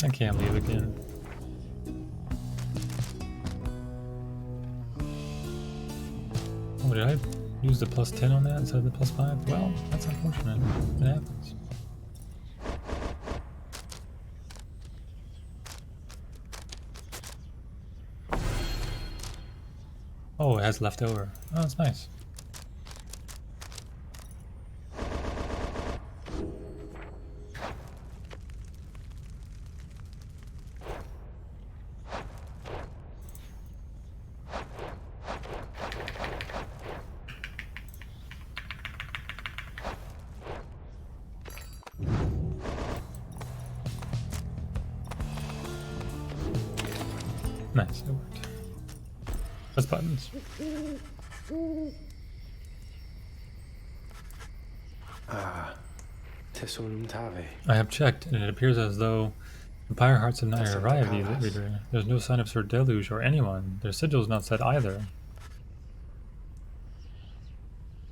I can't leave again. Oh, did I use the plus 10 on that instead of the plus 5? Well, that's unfortunate. It happens. Oh, it has leftover. Oh, that's nice. Nice, it worked. Press buttons. I have checked, and it appears as though the Pyre Hearts have not yet arrived either. There's no sign of Sir Deluge or anyone. Their sigil's not set either.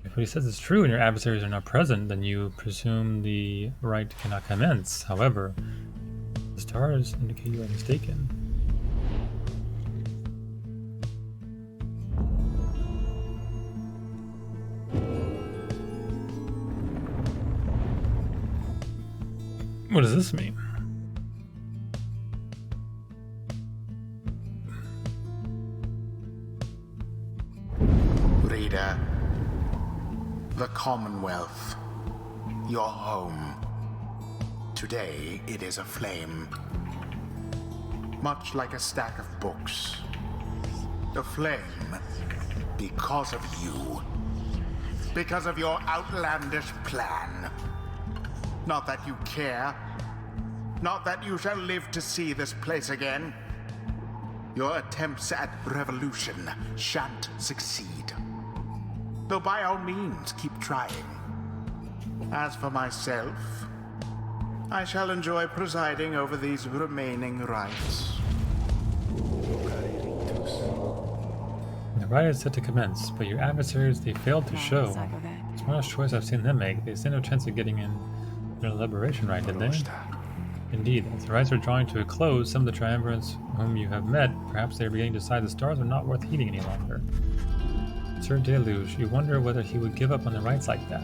If what he says is true and your adversaries are not present, then you presume the rite cannot commence. However, the stars indicate you are mistaken. What does this mean? Reader, the Commonwealth, your home. Today it is aflame. Much like a stack of books. Aflame because of you. Because of your outlandish plan. Not that you care, Not that you shall live to see this place again. Your attempts at revolution shan't succeed. Though by all means, keep trying. As for myself, I shall enjoy presiding over these remaining rites. The rite is set to commence, but your adversaries, they failed to show. Smartest choice I've seen them make. They stand no chance of getting in their liberation rite, did they? Indeed, as the rites are drawing to a close, some of the triumvirates whom you have met, perhaps they are beginning to decide the stars are not worth heeding any longer. Sir Deluge, you wonder whether he would give up on the rites like that.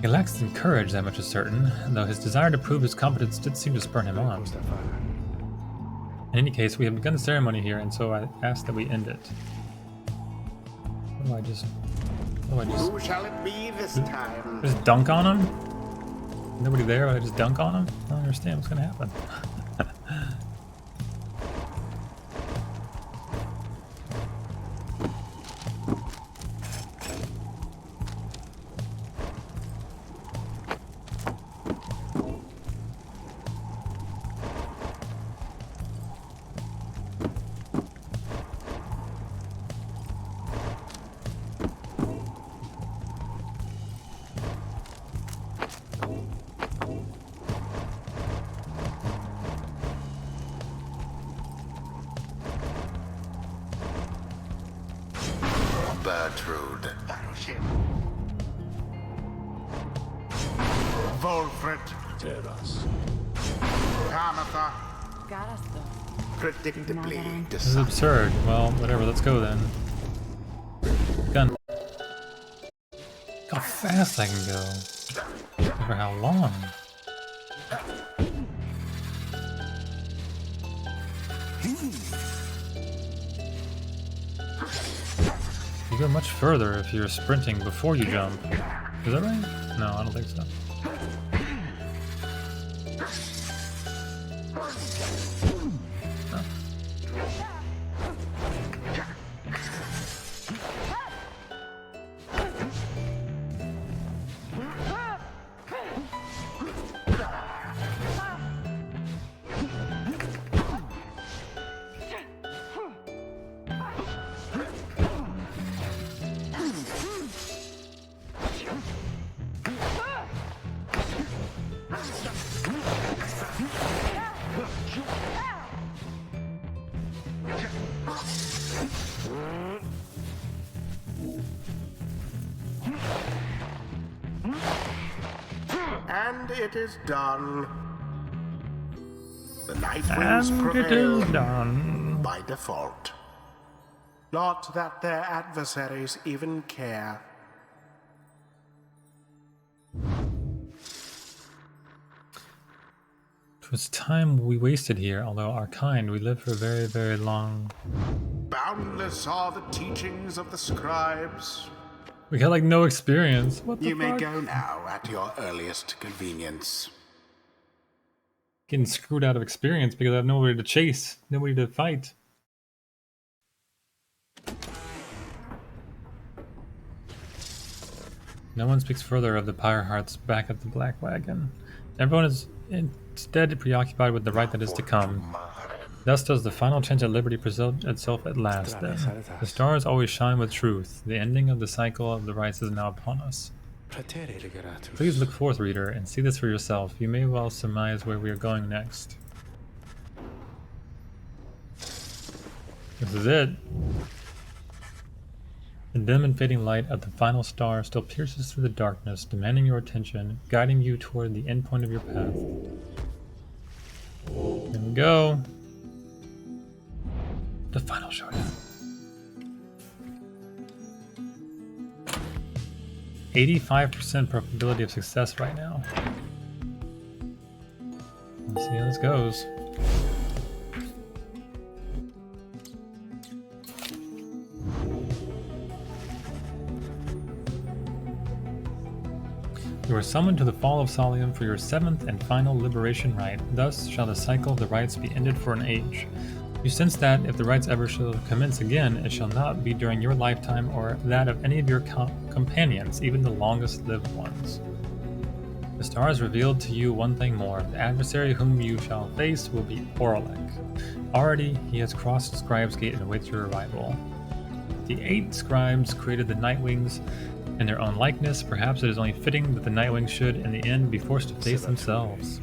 He lacks in courage, that much is certain, though his desire to prove his competence did seem to spur him on. In any case, we have begun the ceremony here, and so I ask that we end it. What do I just... Who shall it be this time? Just dunk on him? Nobody there, I just dunk on him? I don't understand what's gonna happen. Bertrude. Volfred. Teras. Kamatha. Garasto. Predictably This is absurd. Well, whatever, let's go then. Gun. Look how fast I can go. For how long? You go much further if you're sprinting before you jump. Is that right? No, I don't think so. And it is done. The Night Winds And prevail it is done. by default. Not that their adversaries even care. It was time we wasted here, although our kind, we lived for a very, very long... Boundless are the teachings of the scribes. We got like no experience. What the You may fuck? go now at your earliest convenience. Getting screwed out of experience because I have nobody to chase, nobody to fight. No one speaks further of the Pyre Hearts back at the Black Wagon. Everyone is instead preoccupied with the rite that is to come. Thus does the final chance at liberty present itself at last, then. The stars always shine with truth. The ending of the cycle of the rites is now upon us. Please look forth, reader, and see this for yourself. You may well surmise where we are going next. This is it. The dim and fading light of the final star still pierces through the darkness, demanding your attention, guiding you toward the end point of your path. Here we go. The final showdown. 85% probability of success right now. Let's see how this goes. You are summoned to the Fall of Solium for your 7th and final liberation rite. Thus shall the cycle of the rites be ended for an age. You sense that, if the rites ever shall commence again, it shall not be during your lifetime or that of any of your companions, even the longest-lived ones. The stars revealed to you one thing more. The adversary whom you shall face will be Orlek. Already he has crossed Scribe's Gate and awaits your arrival. The 8 scribes created the Nightwings in their own likeness. Perhaps it is only fitting that the Nightwings should, in the end, be forced to face themselves.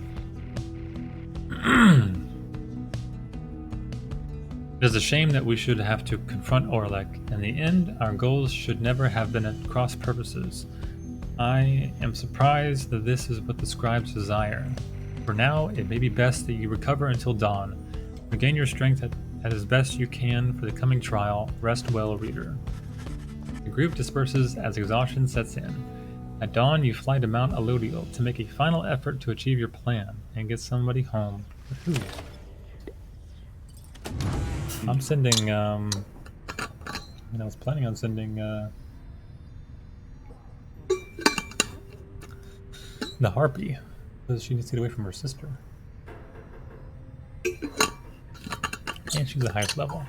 It is a shame that we should have to confront Orlek. In the end, our goals should never have been at cross purposes. I am surprised that this is what the scribes desire. For now, it may be best that you recover until dawn. Regain your strength as best you can for the coming trial. Rest well, reader. The group disperses as exhaustion sets in. At dawn, you fly to Mount Alodiel to make a final effort to achieve your plan and get somebody home. But who? I'm sending, I was planning on sending, the Harpy, because she needs to get away from her sister. And she's the highest level.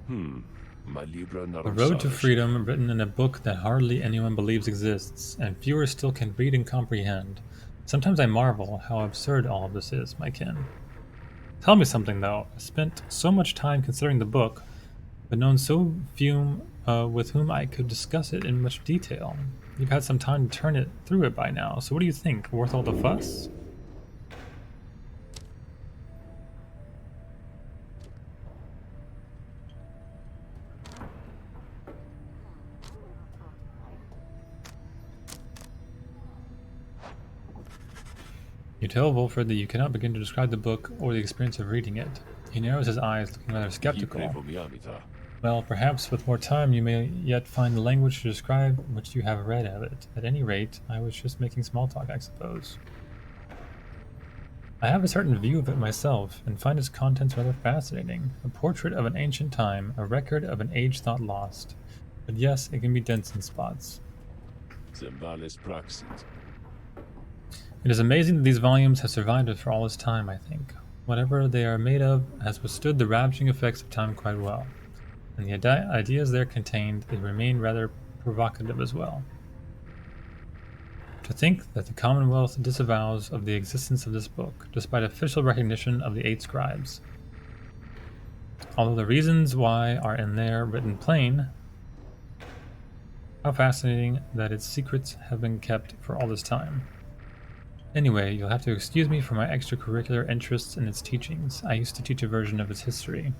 The Road to Freedom, written in a book that hardly anyone believes exists, and fewer still can read and comprehend. Sometimes I marvel how absurd all of this is, my kin. Tell me something, though. I spent so much time considering the book, but known so few with whom I could discuss it in much detail. You've had some time to turn it through it by now, so what do you think? Worth all the fuss? You tell Wolfred that you cannot begin to describe the book or the experience of reading it. He narrows his eyes, looking rather skeptical. Well, perhaps with more time you may yet find the language to describe what you have read of it. At any rate, I was just making small talk, I suppose. I have a certain view of it myself, and find its contents rather fascinating. A portrait of an ancient time, a record of an age thought lost. But yes, it can be dense in spots. It is amazing that these volumes have survived for all this time, I think. Whatever they are made of has withstood the ravaging effects of time quite well. And the ideas there contained, they remain rather provocative as well. To think that the Commonwealth disavows of the existence of this book, despite official recognition of the 8 scribes. Although the reasons why are in there written plain, how fascinating that its secrets have been kept for all this time. Anyway, you'll have to excuse me for my extracurricular interests in its teachings. I used to teach a version of its history.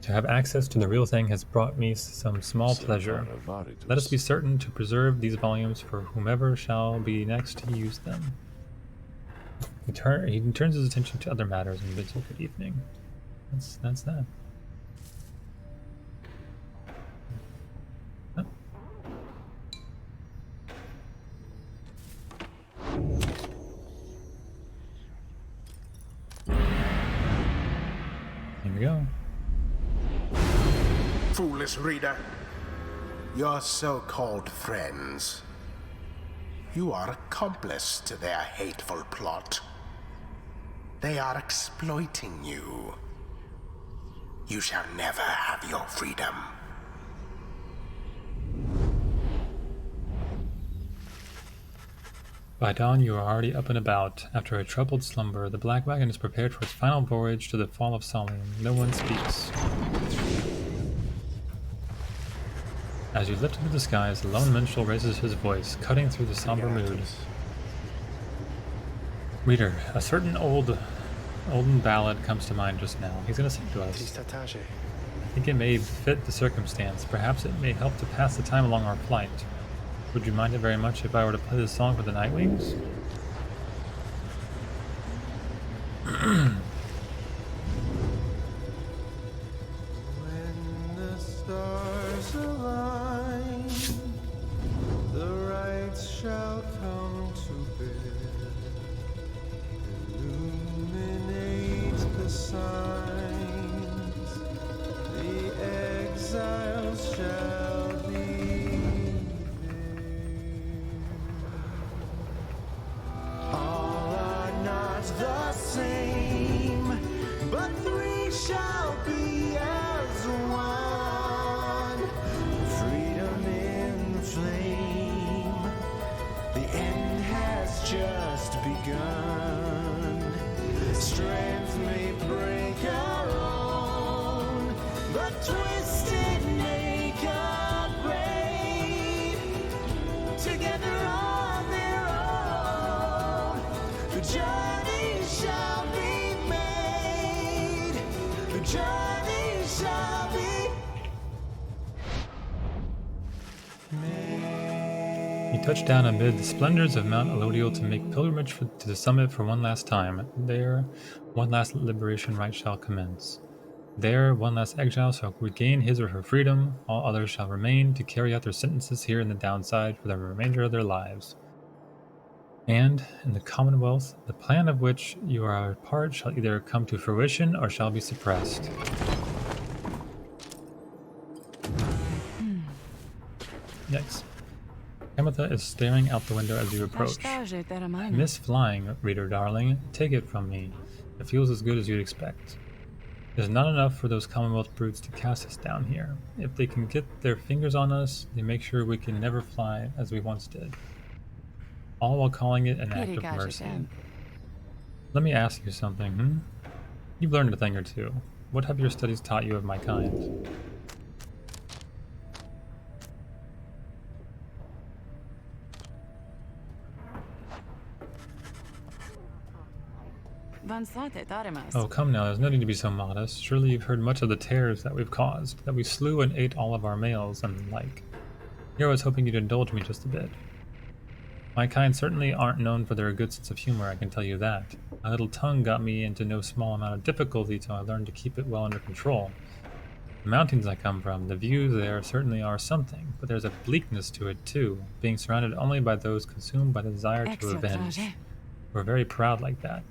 To have access to the real thing has brought me some small pleasure. Let us be certain to preserve these volumes for whomever shall be next to use them. He turns his attention to other matters and bids you good evening. That's that. Oh. Here we go. Foolish reader, your so-called friends, you are accomplice to their hateful plot. They are exploiting you. You shall never have your freedom. By dawn you are already up and about. After a troubled slumber, the Black Wagon is prepared for its final voyage to the fall of Salim. No one speaks. As you lift into the skies, the lone minstrel raises his voice, cutting through the somber mood. Reader, a certain olden ballad comes to mind just now. He's going to sing to us. I think it may fit the circumstance. Perhaps it may help to pass the time along our flight. Would you mind it very much if I were to play this song for the Nightwings? When the stars align, the rights shall come to bear. Illuminate the signs, the exiles shall be there. All are not the same. Twisted, make a grave. Together on their own, the journey shall be made. The journey shall be He touched down amid the splendors of Mount Elodial to make pilgrimage to the summit for one last time. There, one last liberation rite shall commence. There, one last exile shall regain his or her freedom. All others shall remain to carry out their sentences here in the downside for the remainder of their lives. And, in the Commonwealth, the plan of which you are a part shall either come to fruition or shall be suppressed. Yikes. Kamatha is staring out the window as you approach. Miss Flying, reader darling, take it from me. It feels as good as you'd expect. It is not enough for those Commonwealth brutes to cast us down here. If they can get their fingers on us, they make sure we can never fly as we once did. All while calling it an act of mercy. Let me ask you something, You've learned a thing or two. What have your studies taught you of my kind? Oh, come now, there's no need to be so modest. Surely you've heard much of the terrors that we've caused, that we slew and ate all of our males and the like. Here I was hoping you'd indulge me just a bit. My kind certainly aren't known for their good sense of humor, I can tell you that. My little tongue got me into no small amount of difficulty till I learned to keep it well under control. The mountains I come from, the views there certainly are something, but there's a bleakness to it too, being surrounded only by those consumed by the desire to avenge. We're very proud like that.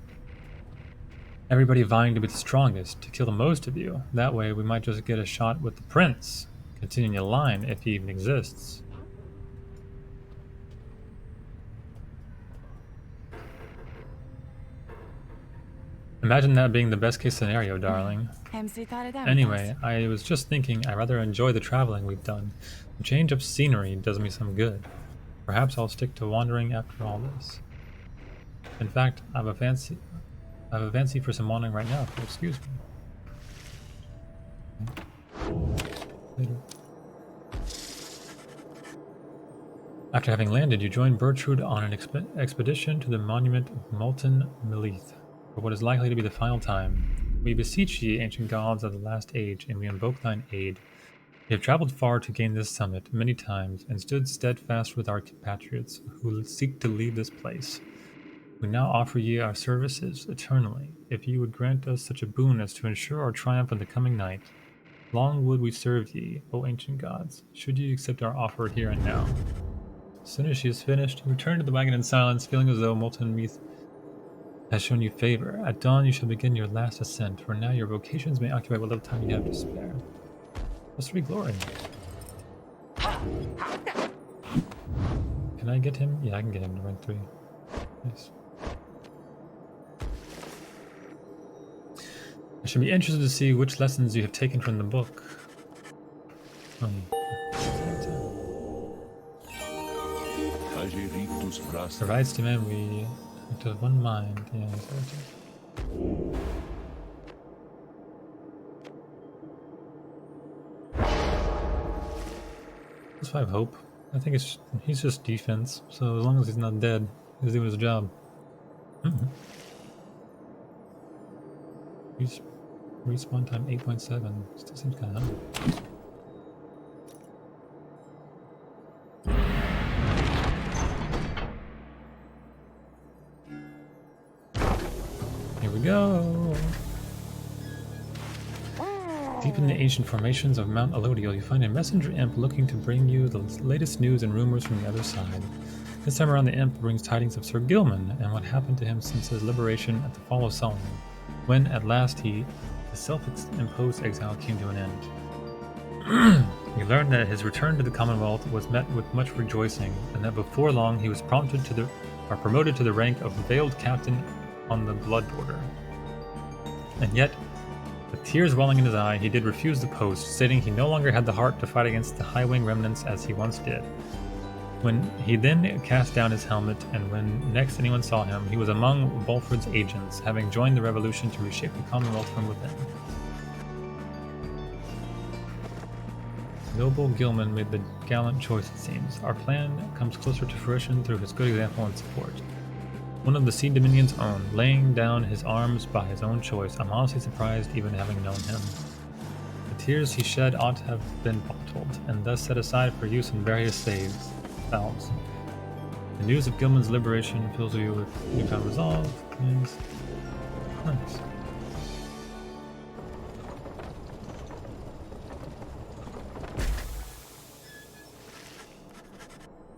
Everybody vying to be the strongest, to kill the most of you. That way we might just get a shot with the prince, continuing the line if he even exists. Imagine that being the best case scenario, darling. Anyway, I was just thinking I rather enjoy the traveling we've done. A change of scenery does me some good. Perhaps I'll stick to wandering after all this. In fact, I have a fancy for some wandering right now, if you'll excuse me. Later. After having landed, you join Bertrude on an expedition to the monument of Molten Melith, for what is likely to be the final time. We beseech ye, ancient gods of the last age, and we invoke thine aid. We have traveled far to gain this summit many times, and stood steadfast with our compatriots who seek to leave this place. We now offer ye our services eternally, if ye would grant us such a boon as to ensure our triumph in the coming night. Long would we serve ye, O ancient gods, should ye accept our offer here and now. As soon as she is finished, you return to the wagon in silence, feeling as though Molten Meath has shown you favor. At dawn you shall begin your last ascent, for now your vocations may occupy what little time you have to spare. Must be glory. Can I get him? Yeah, I can get him to rank 3. Nice. I should be interested to see which lessons you have taken from the book. The rights to men we to one mind. Yeah, That's 5 hope. I think he's just defense, so as long as he's not dead, he's doing his job. Respawn time 8.7. Still seems kind of hungry. Here we go. Deep in the ancient formations of Mount Elodial, you find a messenger imp looking to bring you the latest news and rumors from the other side. This time around, the imp brings tidings of Sir Gilman and what happened to him since his liberation at the fall of Solomon, when at last his self-imposed exile came to an end. You learned that his return to the Commonwealth was met with much rejoicing, and that before long he was promoted to the rank of veiled captain on the blood border. And yet, with tears welling in his eye, he did refuse the post, stating he no longer had the heart to fight against the High-Wing remnants as he once did. When he then cast down his helmet, and when next anyone saw him, he was among Bulford's agents, having joined the revolution to reshape the Commonwealth from within. Noble Gilman made the gallant choice, it seems. Our plan comes closer to fruition through his good example and support. One of the Sea Dominion's own, laying down his arms by his own choice. I'm honestly surprised even having known him. The tears he shed ought to have been bottled, and thus set aside for use in various salves. The news of Gilman's liberation fills you with newfound resolve. Nice.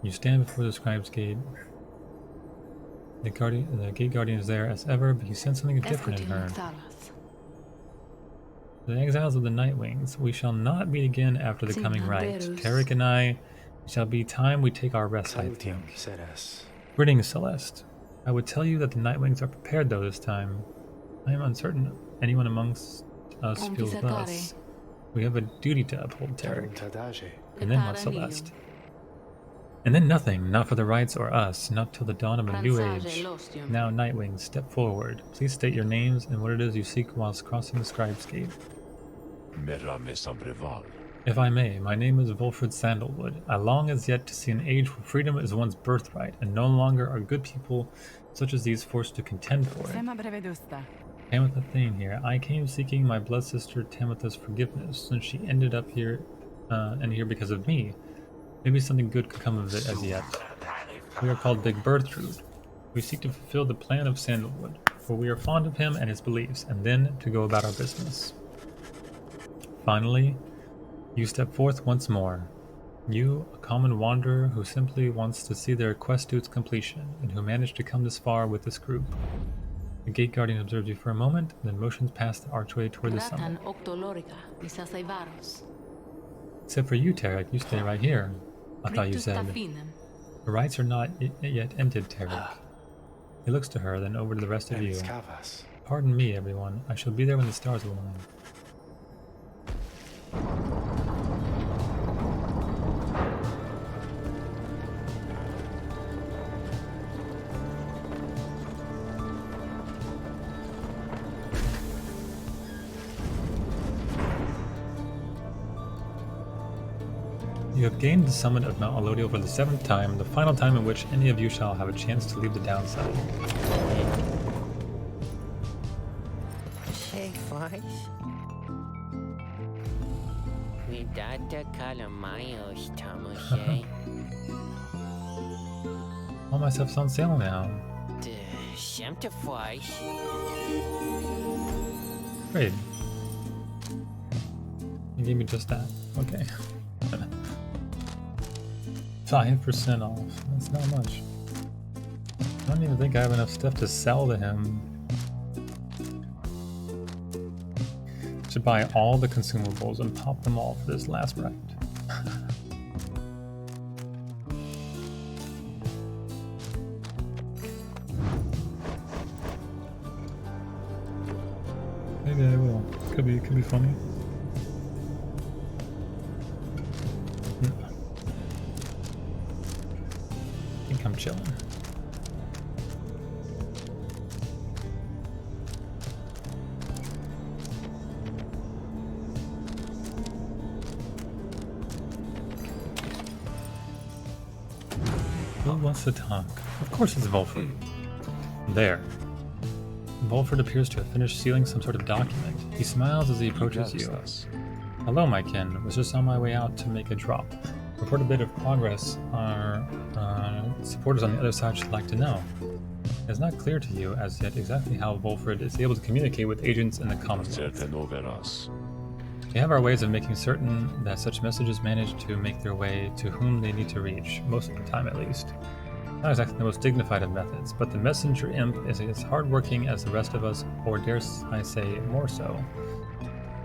You stand before the scribe's gate. The gate guardian is there as ever, but you sense something different in her. The exiles of the Nightwings, we shall not meet again after the coming right. Tarek and I, it shall be time we take our rest, I think. Greetings, Celeste. I would tell you that the Nightwings are prepared though this time. I am uncertain anyone amongst us feels thus. We have a duty to uphold, Tarek. And then what, Celeste? And then nothing, not for the rights or us, not till the dawn of a new age. Now, Nightwing, step forward. Please state your names and what it is you seek whilst crossing the scribe's gate. If I may, my name is Volfred Sandalwood. I long as yet to see an age where freedom is one's birthright, and no longer are good people such as these forced to contend for it. Tamitha Thane here. I came seeking my blood sister Tamitha's forgiveness, since she ended up here and here because of me. Maybe something good could come of it as yet. We are called Big Bertrude. We seek to fulfill the plan of Sandalwood, for we are fond of him and his beliefs, and then to go about our business. Finally, you step forth once more. You, a common wanderer who simply wants to see their quest to its completion, and who managed to come this far with this group. The gate guardian observes you for a moment, then motions past the archway toward the summit. Except for you, Tarek, you stay right here. I thought you said. The rites are not yet ended, Tarek. He looks to her, then over to the rest of you. Pardon me, everyone. I shall be there when the stars align. You have gained the summit of Mount Alodio for the 7th time, the final time in which any of you shall have a chance to leave the downside. All my stuff's on sale now. Great. You gave me just that. Okay. 5% off. That's not much. I don't even think I have enough stuff to sell to him. Should buy all the consumables and pop them all for this last right. Maybe I will. Could be funny. I'm chilling. Who wants to talk? Of course it's Volfred. There. Volfred appears to have finished sealing some sort of document. He smiles as he approaches you. Hello, my kin. Was just on my way out to make a drop. Report a bit of progress. Our supporters on the other side should like to know. It is not clear to you as yet exactly how Volfred is able to communicate with agents in the Commonwealth. We have our ways of making certain that such messages manage to make their way to whom they need to reach, most of the time at least. Not exactly the most dignified of methods, but the messenger imp is as hardworking as the rest of us, or dare I say more so.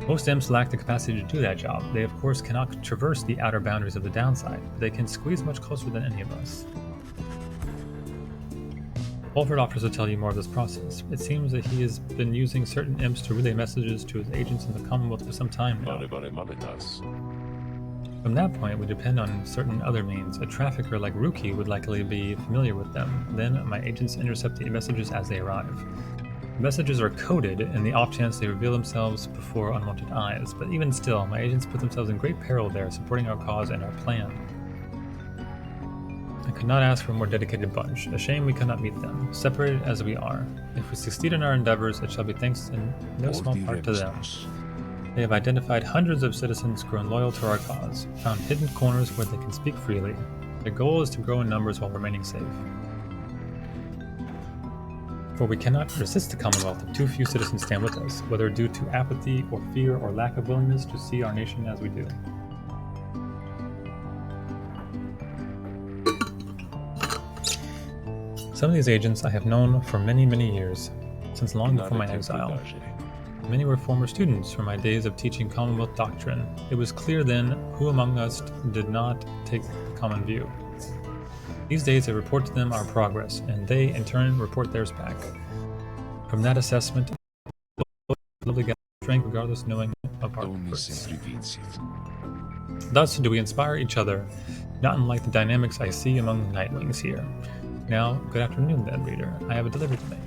Most imps lack the capacity to do that job. They of course cannot traverse the outer boundaries of the downside, but they can squeeze much closer than any of us. Volfred offers to tell you more of this process. It seems that he has been using certain imps to relay messages to his agents in the Commonwealth for some time now. From that point, we depend on certain other means. A trafficker like Ruki would likely be familiar with them. Then, my agents intercept the messages as they arrive. Messages are coded in the off chance they reveal themselves before unwanted eyes, but even still, my agents put themselves in great peril there, supporting our cause and our plan. I could not ask for a more dedicated bunch. A shame we cannot meet them, separated as we are. If we succeed in our endeavors, it shall be thanks in no small part to them. They have identified hundreds of citizens grown loyal to our cause, found hidden corners where they can speak freely. Their goal is to grow in numbers while remaining safe. For we cannot resist the Commonwealth if too few citizens stand with us, whether due to apathy or fear or lack of willingness to see our nation as we do. Some of these agents I have known for many, many years, since long before my exile. Many were former students from my days of teaching Commonwealth doctrine. It was clear then who among us did not take the common view. These days I report to them our progress, and they in turn report theirs back. From that assessment, slowly gather strength regardless knowing of our efforts. Thus do we inspire each other, not unlike the dynamics I see among the Nightwings here. Now, good afternoon then, reader. I have a delivery to make.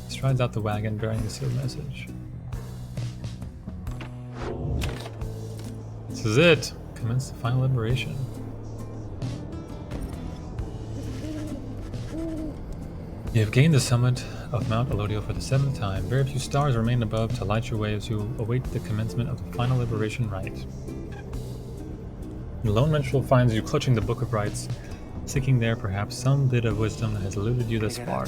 Strides out the wagon bearing the sealed message. This is it. Commence the final liberation. You have gained the summit of Mount Elodio for the 7th time. Very few stars remain above to light your way as you await the commencement of the final liberation rite. The lone minstrel finds you clutching the Book of Rites, seeking there perhaps some bit of wisdom that has eluded you thus far.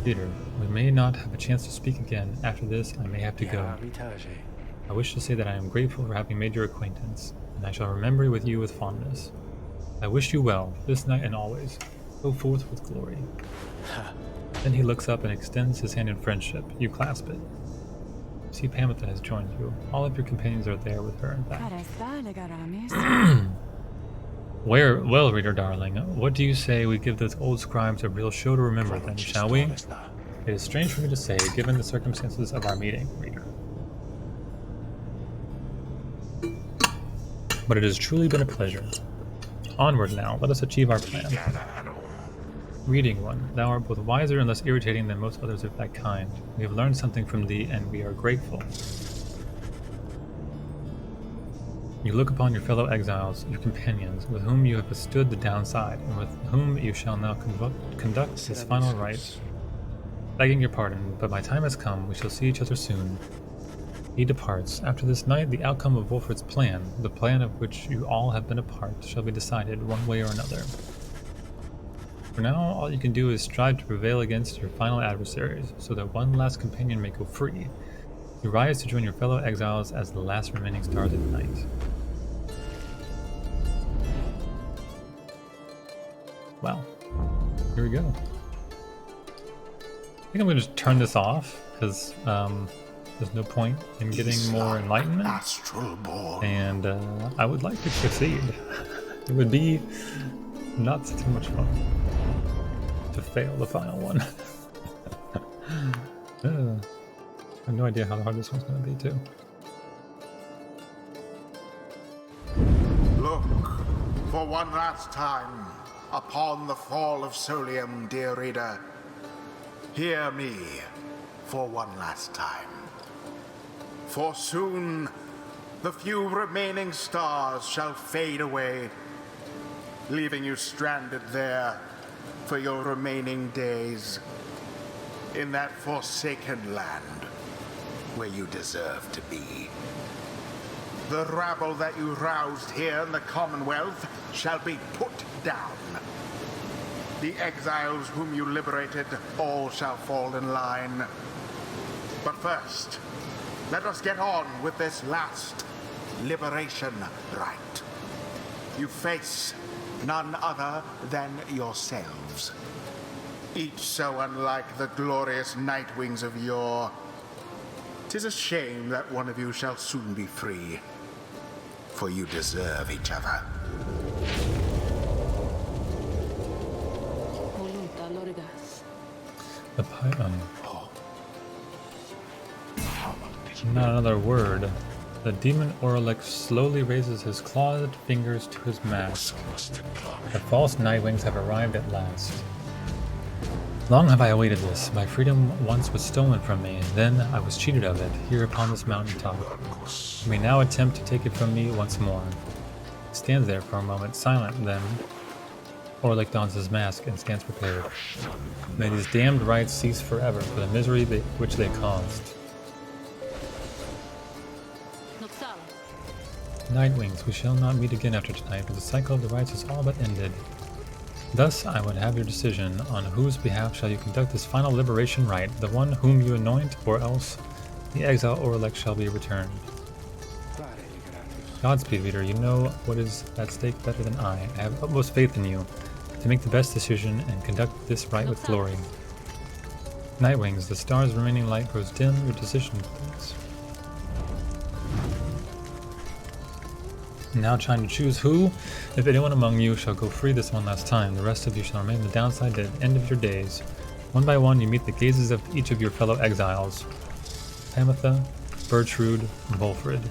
Peter, we may not have a chance to speak again. After this, I may have to go. I wish to say that I am grateful for having made your acquaintance, and I shall remember with you with fondness. I wish you well, this night and always. Go forth with glory. Then he looks up and extends his hand in friendship. You clasp it. See, Pamitha has joined you. All of your companions are there with her, in fact. Well, reader darling, what do you say we give those old scribes a real show to remember then, shall we? It is strange for me to say, given the circumstances of our meeting, reader. But it has truly been a pleasure. Onward now, let us achieve our plan. Reading one, thou art both wiser and less irritating than most others of thy kind. We have learned something from thee, and we are grateful. You look upon your fellow exiles, your companions, with whom you have withstood the downside, and with whom you shall now conduct this final rite. Begging your pardon, but my time has come, we shall see each other soon. He departs. After this night, the outcome of Wolfred's plan, the plan of which you all have been a part, shall be decided one way or another. For now, all you can do is strive to prevail against your final adversaries, so that one last companion may go free. You rise to join your fellow exiles as the last remaining stars of the night. Well, here we go. I think I'm going to just turn this off, because there's no point in getting more enlightenment. And I would like to succeed. It would be not too much fun to fail the final one. I have no idea how hard this one's going to be, too. Look, for one last time, upon the fall of Solium, dear reader. Hear me for one last time. For soon, the few remaining stars shall fade away, leaving you stranded there for your remaining days in that forsaken land where you deserve to be. The rabble that you roused here in the Commonwealth shall be put down. The exiles whom you liberated, all shall fall in line. But first, let us get on with this last liberation rite. You face none other than yourselves. Each so unlike the glorious Nightwings of yore. 'Tis a shame that one of you shall soon be free, for you deserve each other. The python. Not another word. The demon Orlick slowly raises his clawed fingers to his mask. The false Nightwings have arrived at last. Long have I awaited this. My freedom once was stolen from me, and then I was cheated of it, here upon this mountaintop. You may now attempt to take it from me once more. He stands there for a moment, silent, then Orlick dons his mask and stands prepared. May these damned rites cease forever for the misery which they caused. Nightwings, we shall not meet again after tonight, but the cycle of the rites is all but ended. Thus, I would have your decision on whose behalf shall you conduct this final liberation rite, the one whom you anoint, or else the exile Orlick shall be returned. Godspeed, leader. You know what is at stake better than I. I have utmost faith in you to make the best decision and conduct this rite with glory. Nightwings, the star's remaining light grows dim. Your decision, please. Now trying to choose who, if anyone among you, shall go free this one last time. The rest of you shall remain in the downside to the end of your days. One by one, you meet the gazes of each of your fellow exiles. Pamitha, Bertrude, and Volfred.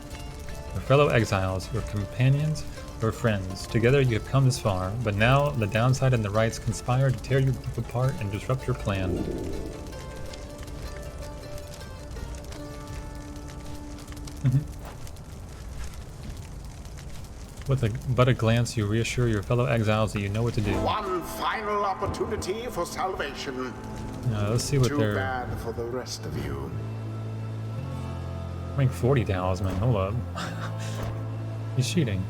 Your fellow exiles, your companions, your friends. Together you have come this far, but now the downside and the rights conspire to tear your group apart and disrupt your plan. With but a glance, you reassure your fellow exiles that you know what to do. One final opportunity for salvation. Let's see what Too they're... bad for the rest of you. Rank 40 talisman, hold up. He's cheating.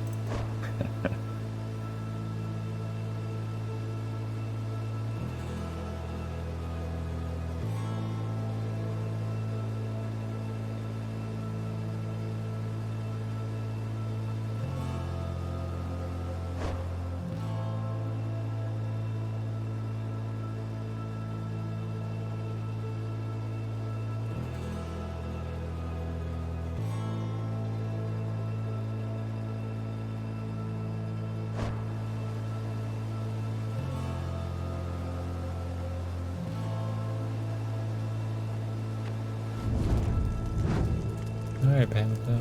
Alright, Panther.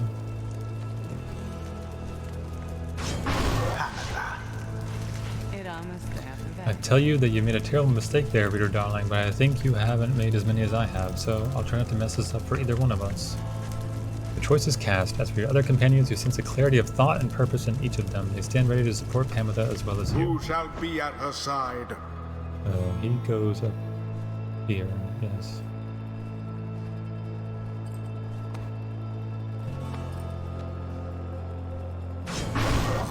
I tell you that you made a terrible mistake there, reader darling, but I think you haven't made as many as I have, so I'll try not to mess this up for either one of us. The choice is cast. As for your other companions, you sense a clarity of thought and purpose in each of them. They stand ready to support Pamitha as well as you. Who shall be at her side? He goes up here, yes.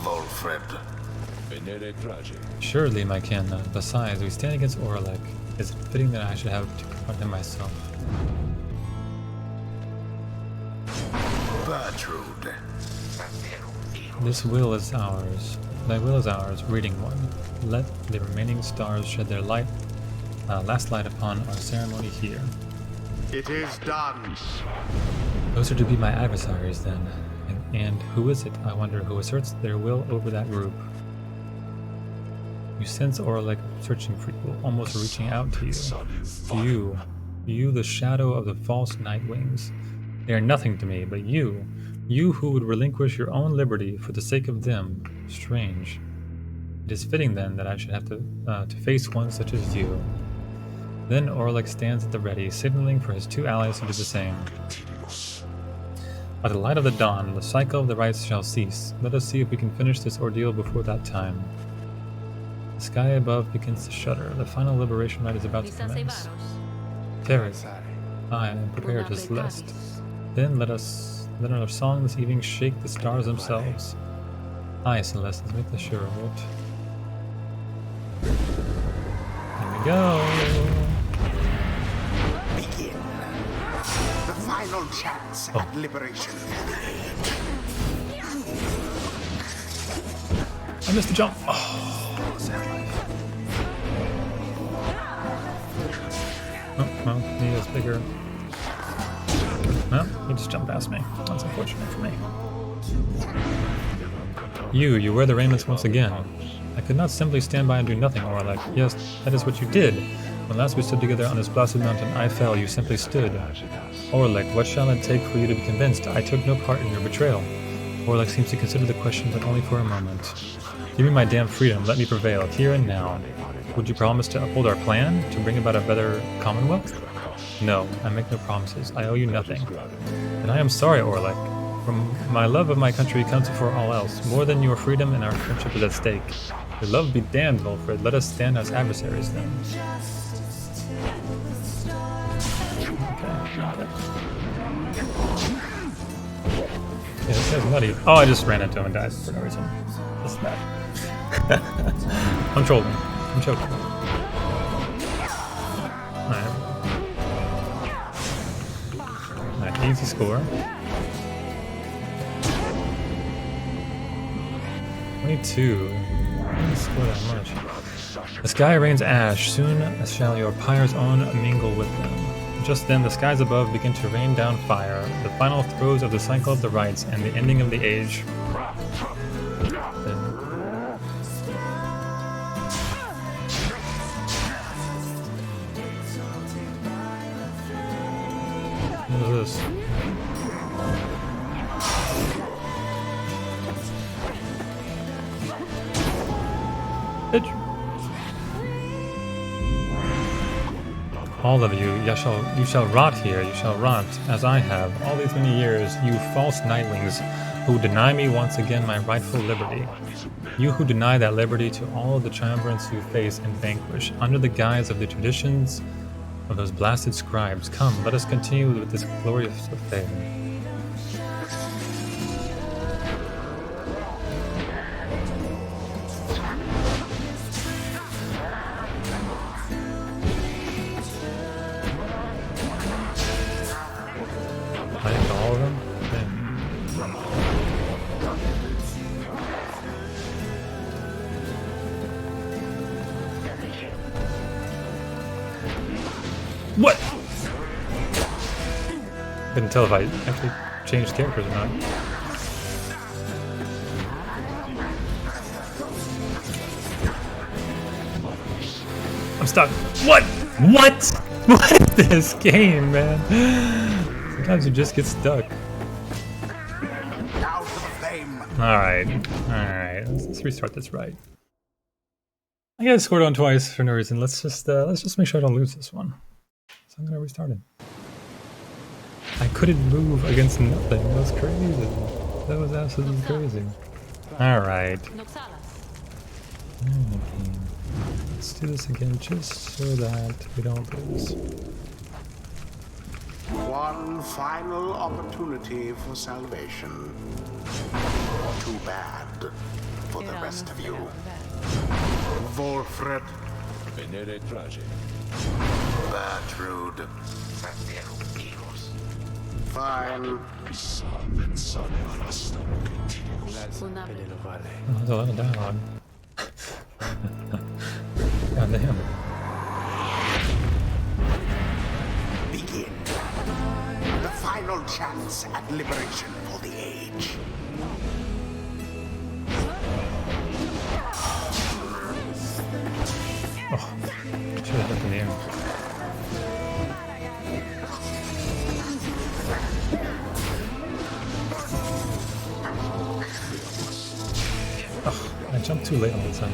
Volfred. Surely, my kin. Besides, we stand against Orlick. Is it fitting that I should have to confront him myself? Bertrude. This will is ours. Thy will is ours, reading one. Let the remaining stars shed their light, last light upon our ceremony here. It is done. Those are to be my adversaries then. And who is it, I wonder, who asserts their will over that group? You sense Orlick searching for you, almost reaching out to you. You, the shadow of the false Nightwings. They are nothing to me, but you who would relinquish your own liberty for the sake of them. Strange. It is fitting then that I should have to face one such as you. Then Orlick stands at the ready, signaling for his two allies to do the same. By the light of the dawn, the cycle of the rites shall cease. Let us see if we can finish this ordeal before that time. The sky above begins to shudder. The final liberation rite is about to commence. Terrace, I am prepared to Celeste. Then let our song this evening shake the stars themselves. Aye, Celeste, let's make the sure of it. Here we go. Begin. The final chance at liberation. I missed the jump. Oh, well, he is bigger. Well, he just jumped past me. That's unfortunate for me. You wear the raiments once again. I could not simply stand by and do nothing, Orlick. Yes, that is what you did. When last we stood together on this blasted mountain, I fell, you simply stood. Orlick, what shall it take for you to be convinced? I took no part in your betrayal. Orlick seems to consider the question, but only for a moment. Give me my damn freedom, let me prevail, here and now. Would you promise to uphold our plan, to bring about a better commonwealth? No, I make no promises. I owe you nothing. And I am sorry, Orlek. From my love of my country comes before all else. More than your freedom and our friendship is at stake. Your love be damned, Wilfred. Let us stand as adversaries then. Okay. Yeah, this guy's nutty. Oh, I just ran into him and died for no reason. That's bad. I'm trolling. I'm choking. Alright, easy score. 22. Didn't score that much. The sky rains ash. Soon shall your pyres own mingle with them. Just then, the skies above begin to rain down fire. The final throes of the cycle of the rites and the ending of the age. What is this? Bitch. All of you, you shall rot here, you shall rot, as I have, all these many years, you false nightlings, who deny me once again my rightful liberty. You who deny that liberty to all of the triumvirates you face and vanquish, under the guise of the traditions of those blasted scribes. Come, let us continue with this glorious affair. I think all of them? What? Couldn't tell if I actually changed characters or not. I'm stuck. What? What? What is this game, man? Sometimes you just get stuck. Alright. Alright. Let's restart this right. I got scored on twice for no reason. Let's just make sure I don't lose this one. So I'm gonna restart it. I couldn't move against nothing. That was crazy. That was absolutely crazy. Alright. Let's do this again just so that we don't lose. One final opportunity for salvation. Too bad for the rest of you. Wolfred. Venere trage. Bertrude. Fine. Oh, there's a lot of dialogue. God damn. Begin. The final chance at liberation for the age. Oh, should have hit in the air. Oh, I jumped too late on this time.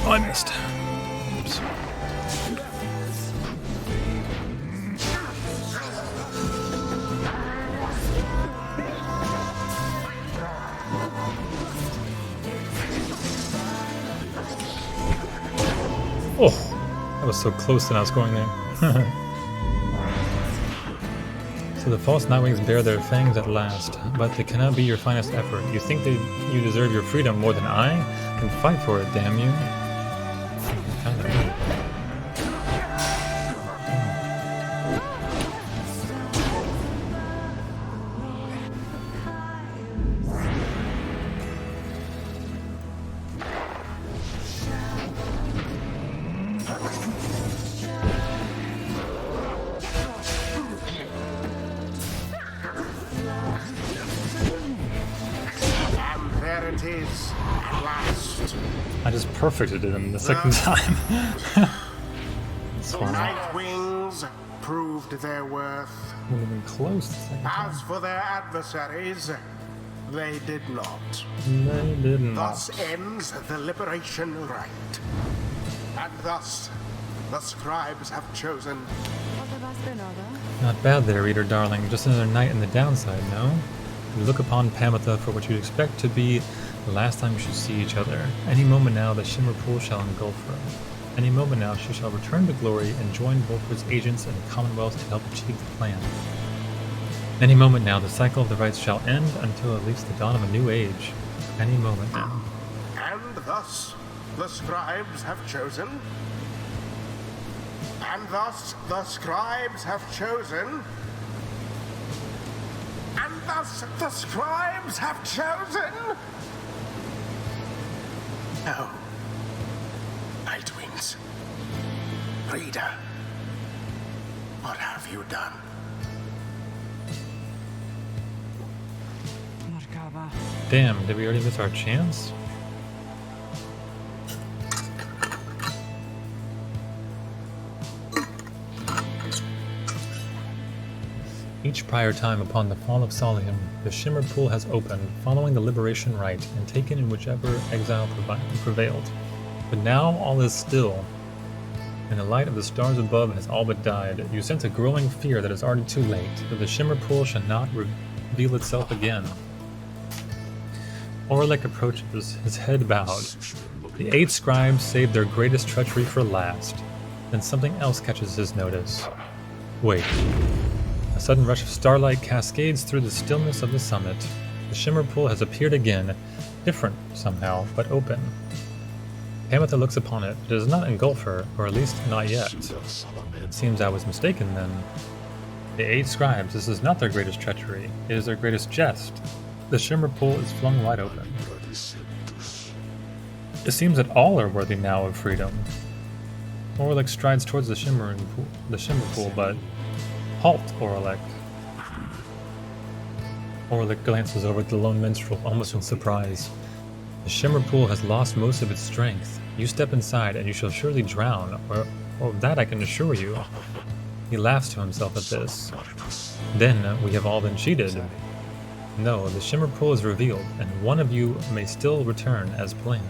Oh, I missed. Oops. Oh, that was so close that I was going there. So the false Nightwings bear their fangs at last, but they cannot be your finest effort. You think that you deserve your freedom more than I? Then fight for it, damn you. I just perfected him the second time. The Nightwings proved their worth. Would have been close the second time. As for their adversaries, they did not. They did not. Thus ends the liberation rite. And thus, the scribes have chosen. Not bad there, reader darling. Just another night in the downside, no? You look upon Pamitha for what you'd expect to be the last time you should see each other. Any moment now, the Shimmer Pool shall engulf her. Any moment now, she shall return to glory and join Volfred's agents and the Commonwealth to help achieve the plan. Any moment now, the cycle of the rites shall end until at least the dawn of a new age. Any moment now. And thus, the scribes have chosen. And thus, the scribes have chosen. And thus, the scribes have chosen. No. Nightwings. Reader. What have you done? Damn, did we already miss our chance? Each prior time upon the fall of Solium, the Shimmer Pool has opened, following the liberation rite, and taken in whichever exile prevailed. But now all is still, and the light of the stars above has all but died. You sense a growing fear that it's already too late, that the Shimmer Pool shall not reveal itself again. Orlick approaches, his head bowed. The 8 scribes saved their greatest treachery for last. Then something else catches his notice. Wait. A sudden rush of starlight cascades through the stillness of the summit. The Shimmer Pool has appeared again, different somehow, but open. Pamitha looks upon it. It does not engulf her, or at least not yet. It seems I was mistaken then. The 8 scribes, this is not their greatest treachery. It is their greatest jest. The Shimmer Pool is flung wide open. It seems that all are worthy now of freedom. Orlick strides towards the Shimmer Pool, but... Halt, Orlick. Orlick glances over at the lone minstrel, almost in surprise. The Shimmer Pool has lost most of its strength. You step inside and you shall surely drown, or that I can assure you. He laughs to himself at this. Then we have all been cheated. No, the Shimmer Pool is revealed, and one of you may still return as planned.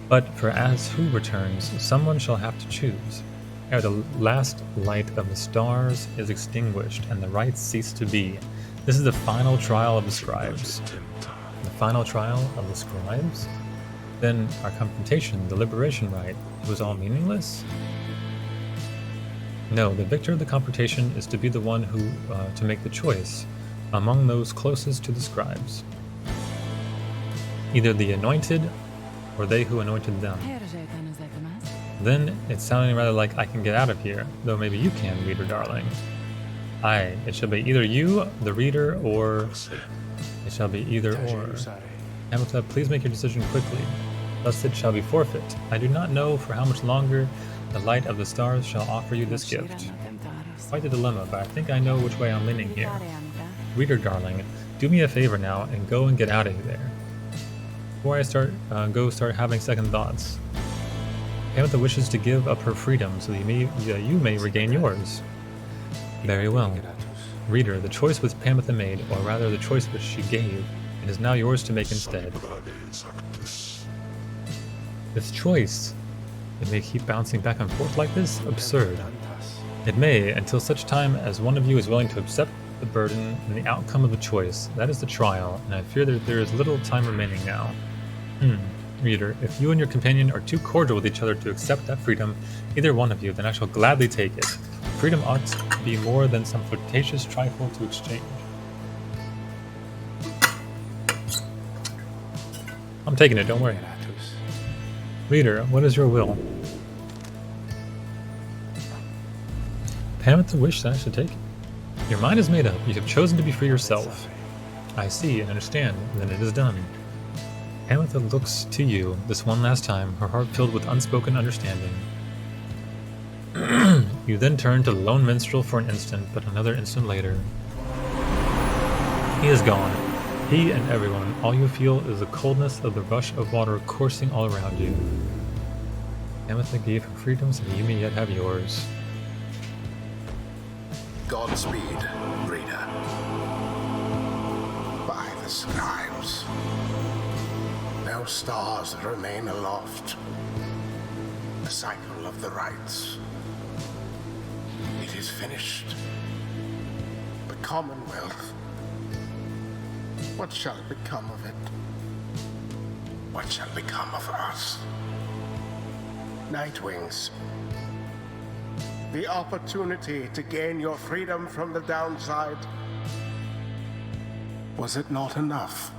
But for as who returns, someone shall have to choose. Ere the last light of the stars is extinguished and the rites cease to be. This is the final trial of the scribes. The final trial of the scribes? Then our confrontation, the liberation rite, it was all meaningless? No, the victor of the confrontation is to be the one who to make the choice among those closest to the scribes. Either the anointed or they who anointed them. Then it's sounding rather like I can get out of here, though maybe you can, reader darling. Aye, it shall be either you, the reader, or... It shall be either or. Pamitha, please make your decision quickly. Thus it shall be forfeit. I do not know for how much longer the light of the stars shall offer you this gift. Quite a dilemma, but I think I know which way I'm leaning here. Reader darling, do me a favor now and go and get out of there. Before I start having second thoughts. Pamitha wishes to give up her freedom so that you may regain yours. Very well. Reader, the choice which Pamitha made, or rather the choice which she gave, it is now yours to make instead. This choice, it may keep bouncing back and forth like this? Absurd. It may, until such time as one of you is willing to accept the burden and the outcome of the choice. That is the trial, and I fear that there is little time remaining now. Reader, if you and your companion are too cordial with each other to accept that freedom, either one of you, then I shall gladly take it. Freedom ought to be more than some flirtatious trifle to exchange. I'm taking it, don't worry. Reader, what is your will? Haven't the wish that I should take it? Your mind is made up. You have chosen to be free yourself. I see and understand, and then it is done. Ametha looks to you this one last time, her heart filled with unspoken understanding. You then turn to the lone minstrel for an instant, but another instant later. He is gone. He and everyone. All you feel is the coldness of the rush of water coursing all around you. Ametha gave her freedoms, and you may yet have yours. Godspeed, reader. By the scribes. No stars remain aloft. The cycle of the rites. It is finished. The Commonwealth. What shall become of it? What shall become of us? Nightwings. The opportunity to gain your freedom from the downside. Was it not enough?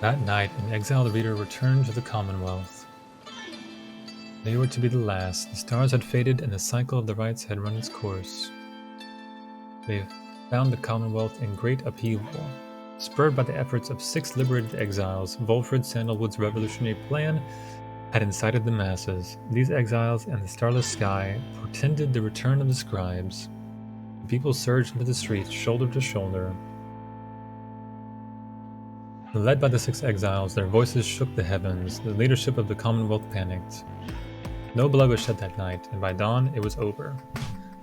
That night, an exiled reader returned to the Commonwealth. They were to be the last. The stars had faded and the cycle of the rites had run its course. They found the Commonwealth in great upheaval. Spurred by the efforts of 6 liberated exiles, Volfred Sandalwood's revolutionary plan had incited the masses. These exiles and the starless sky portended the return of the scribes. The people surged into the streets, shoulder to shoulder. Led by the 6 exiles, their voices shook the heavens. The leadership of the Commonwealth panicked. No blood was shed that night, and by dawn it was over.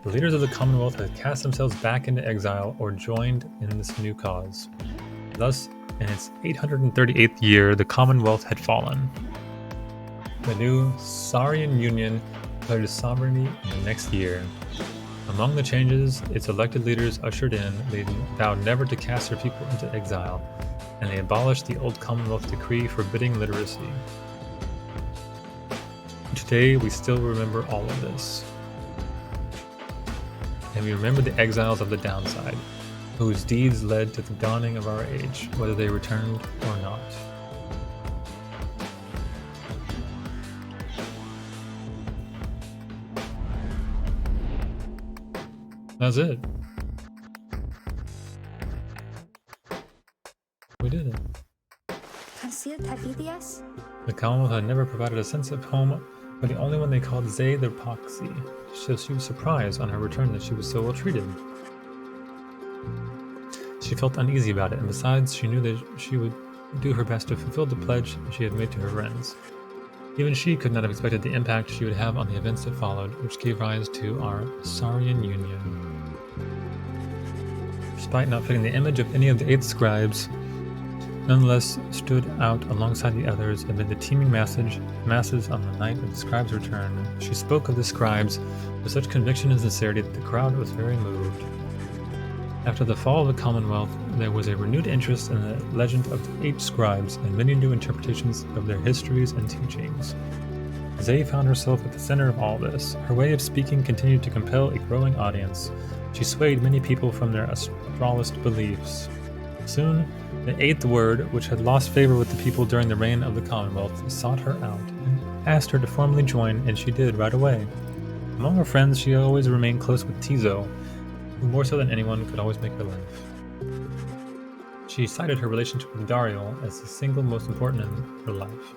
The leaders of the Commonwealth had cast themselves back into exile or joined in this new cause. Thus, in its 838th year, the Commonwealth had fallen. The new Saurian Union declared its sovereignty in the next year. Among the changes its elected leaders ushered in, they vowed never to cast their people into exile, and they abolished the old Commonwealth decree forbidding literacy. Today, we still remember all of this. And we remember the exiles of the downside, whose deeds led to the dawning of our age, whether they returned or not. That's it. We did it. The Commonwealth had never provided a sense of home for the only one they called Zay the Proxy, so she was surprised on her return that she was so well treated. She felt uneasy about it, and besides, she knew that she would do her best to fulfill the pledge she had made to her friends. Even she could not have expected the impact she would have on the events that followed, which gave rise to our Saurian Union. Despite not fitting the image of any of the 8 scribes, nonetheless stood out alongside the others amid the teeming masses on the night of the scribes' return. She spoke of the scribes with such conviction and sincerity that the crowd was very moved. After the fall of the Commonwealth, there was a renewed interest in the legend of the 8 scribes and many new interpretations of their histories and teachings. Zay found herself at the center of all this. Her way of speaking continued to compel a growing audience. She swayed many people from their astralist beliefs. Soon, the 8th word, which had lost favor with the people during the reign of the Commonwealth, sought her out and asked her to formally join, and she did right away. Among her friends, she always remained close with Tizo, who more so than anyone could always make her laugh. She cited her relationship with Dario as the single most important in her life.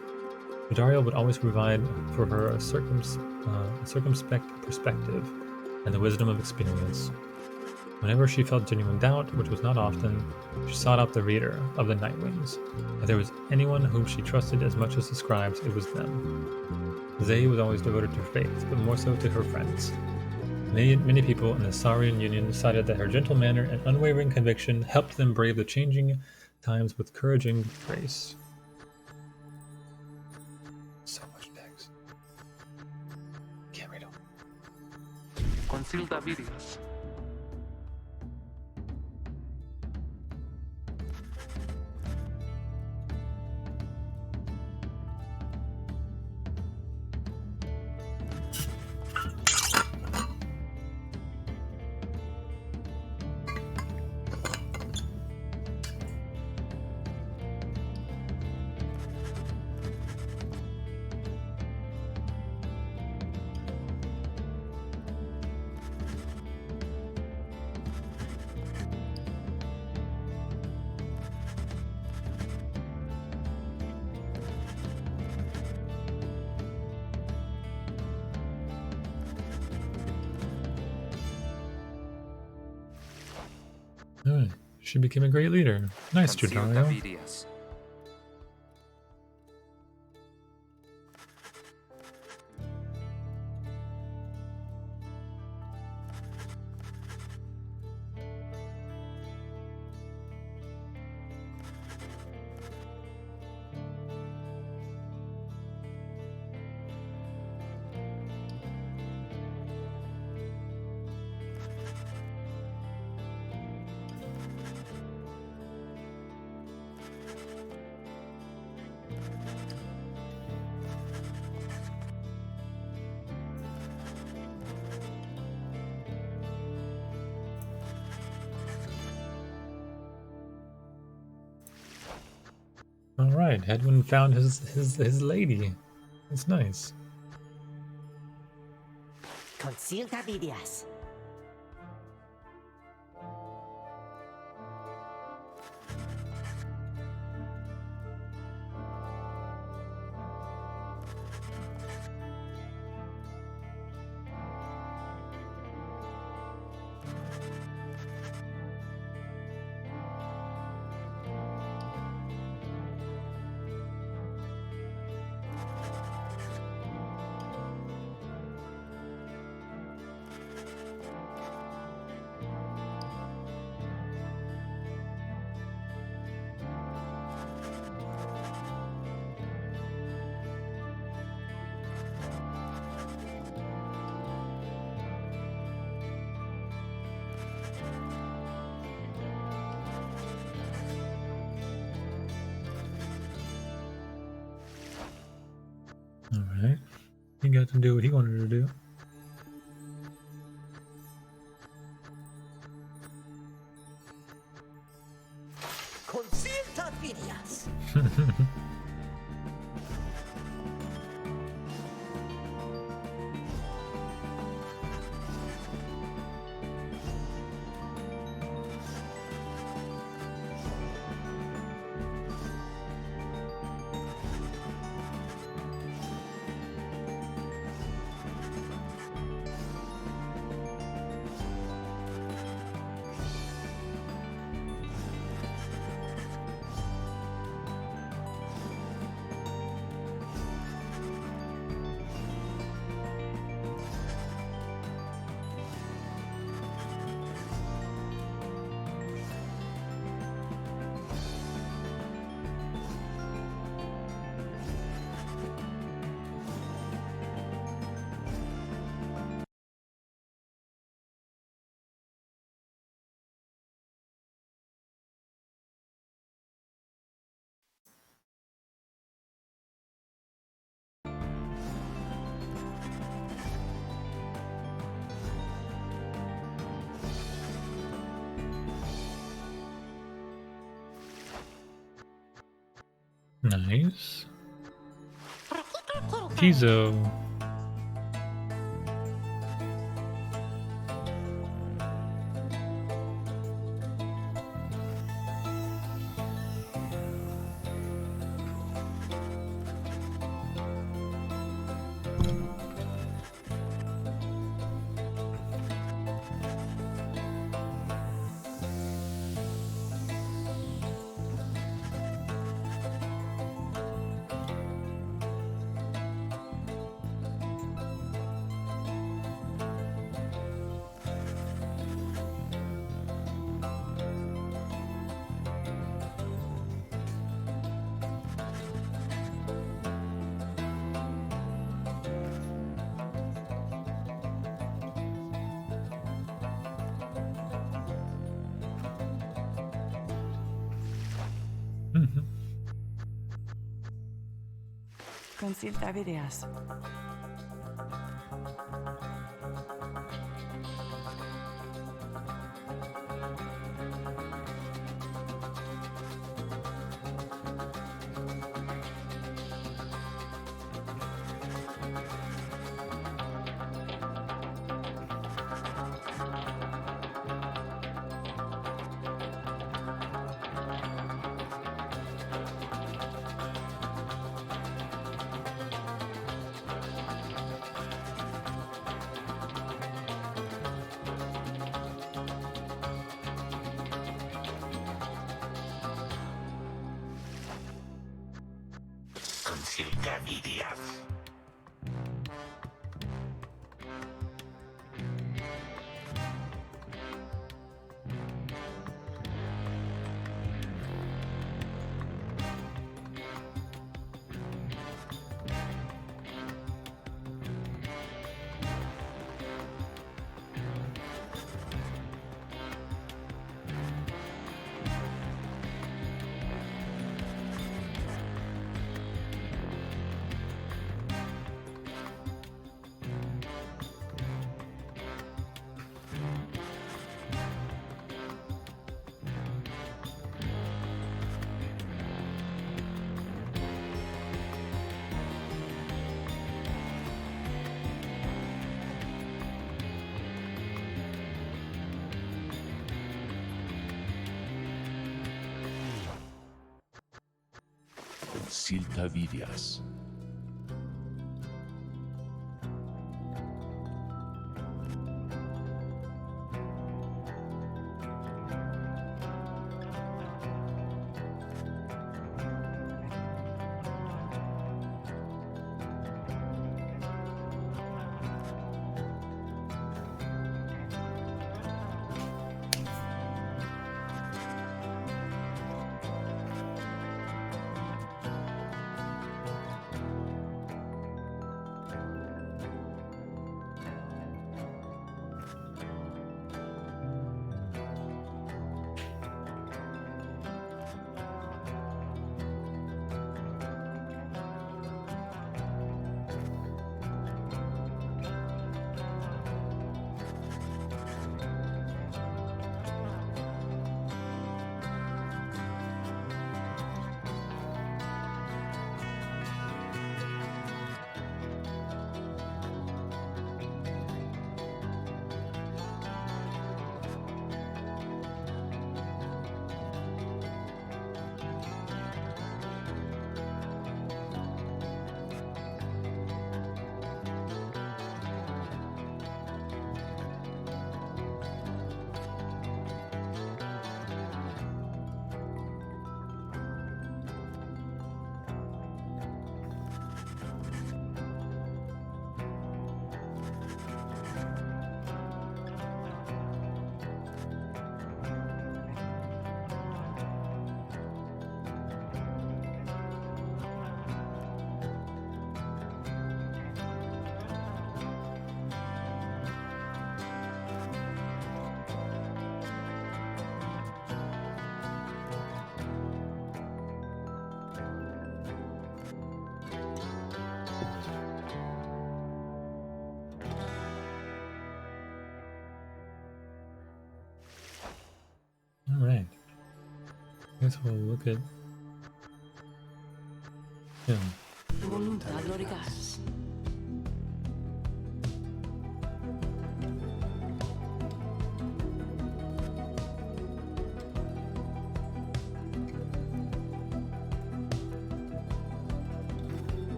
Dario would always provide for her a circumspect perspective and the wisdom of experience. Whenever she felt genuine doubt, which was not often, she sought out the reader of the Nightwings. If there was anyone whom she trusted as much as the scribes, it was them. Zay was always devoted to her faith, but more so to her friends. Many people in the Saurian Union decided that her gentle manner and unwavering conviction helped them brave the changing times with courage and grace. So much text. Can't read them. Consilda Virios. Alright, she became a great leader. Nice, Consilda Judario. Virios. Alright, Hedwin found his lady. That's nice. Consilda Virios. Alright. He got to do what he wanted to do. Consilda Virios. Nice. Kizo. Consulta videos. Consulta videos. Consulta videos. Alright. Guess we'll look at him. Volunta glorigas.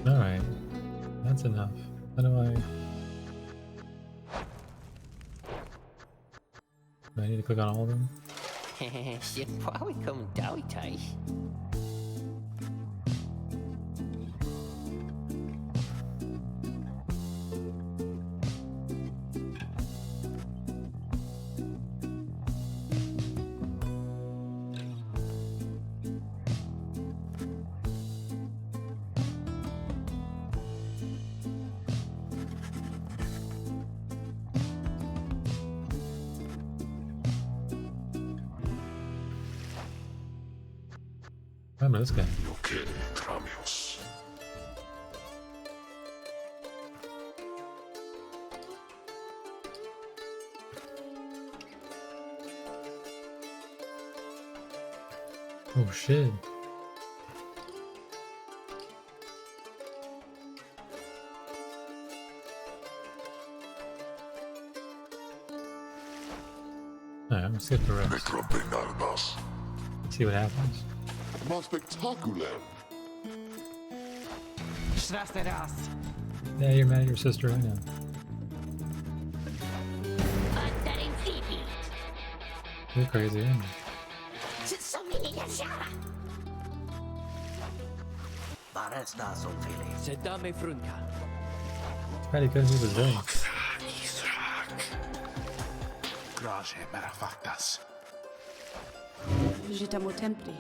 Alright. That's enough. How do I... Do I need to click on all of them? Should probably come down, Tice. happened to this guy? Oh shit. Alright, let's skip the rest. See what happens. Más spectacular. Yeah, you're mad at your sister right now. You're crazy, ain't you? It's probably because he was there. Grazie, malefactas. Žitamo templi.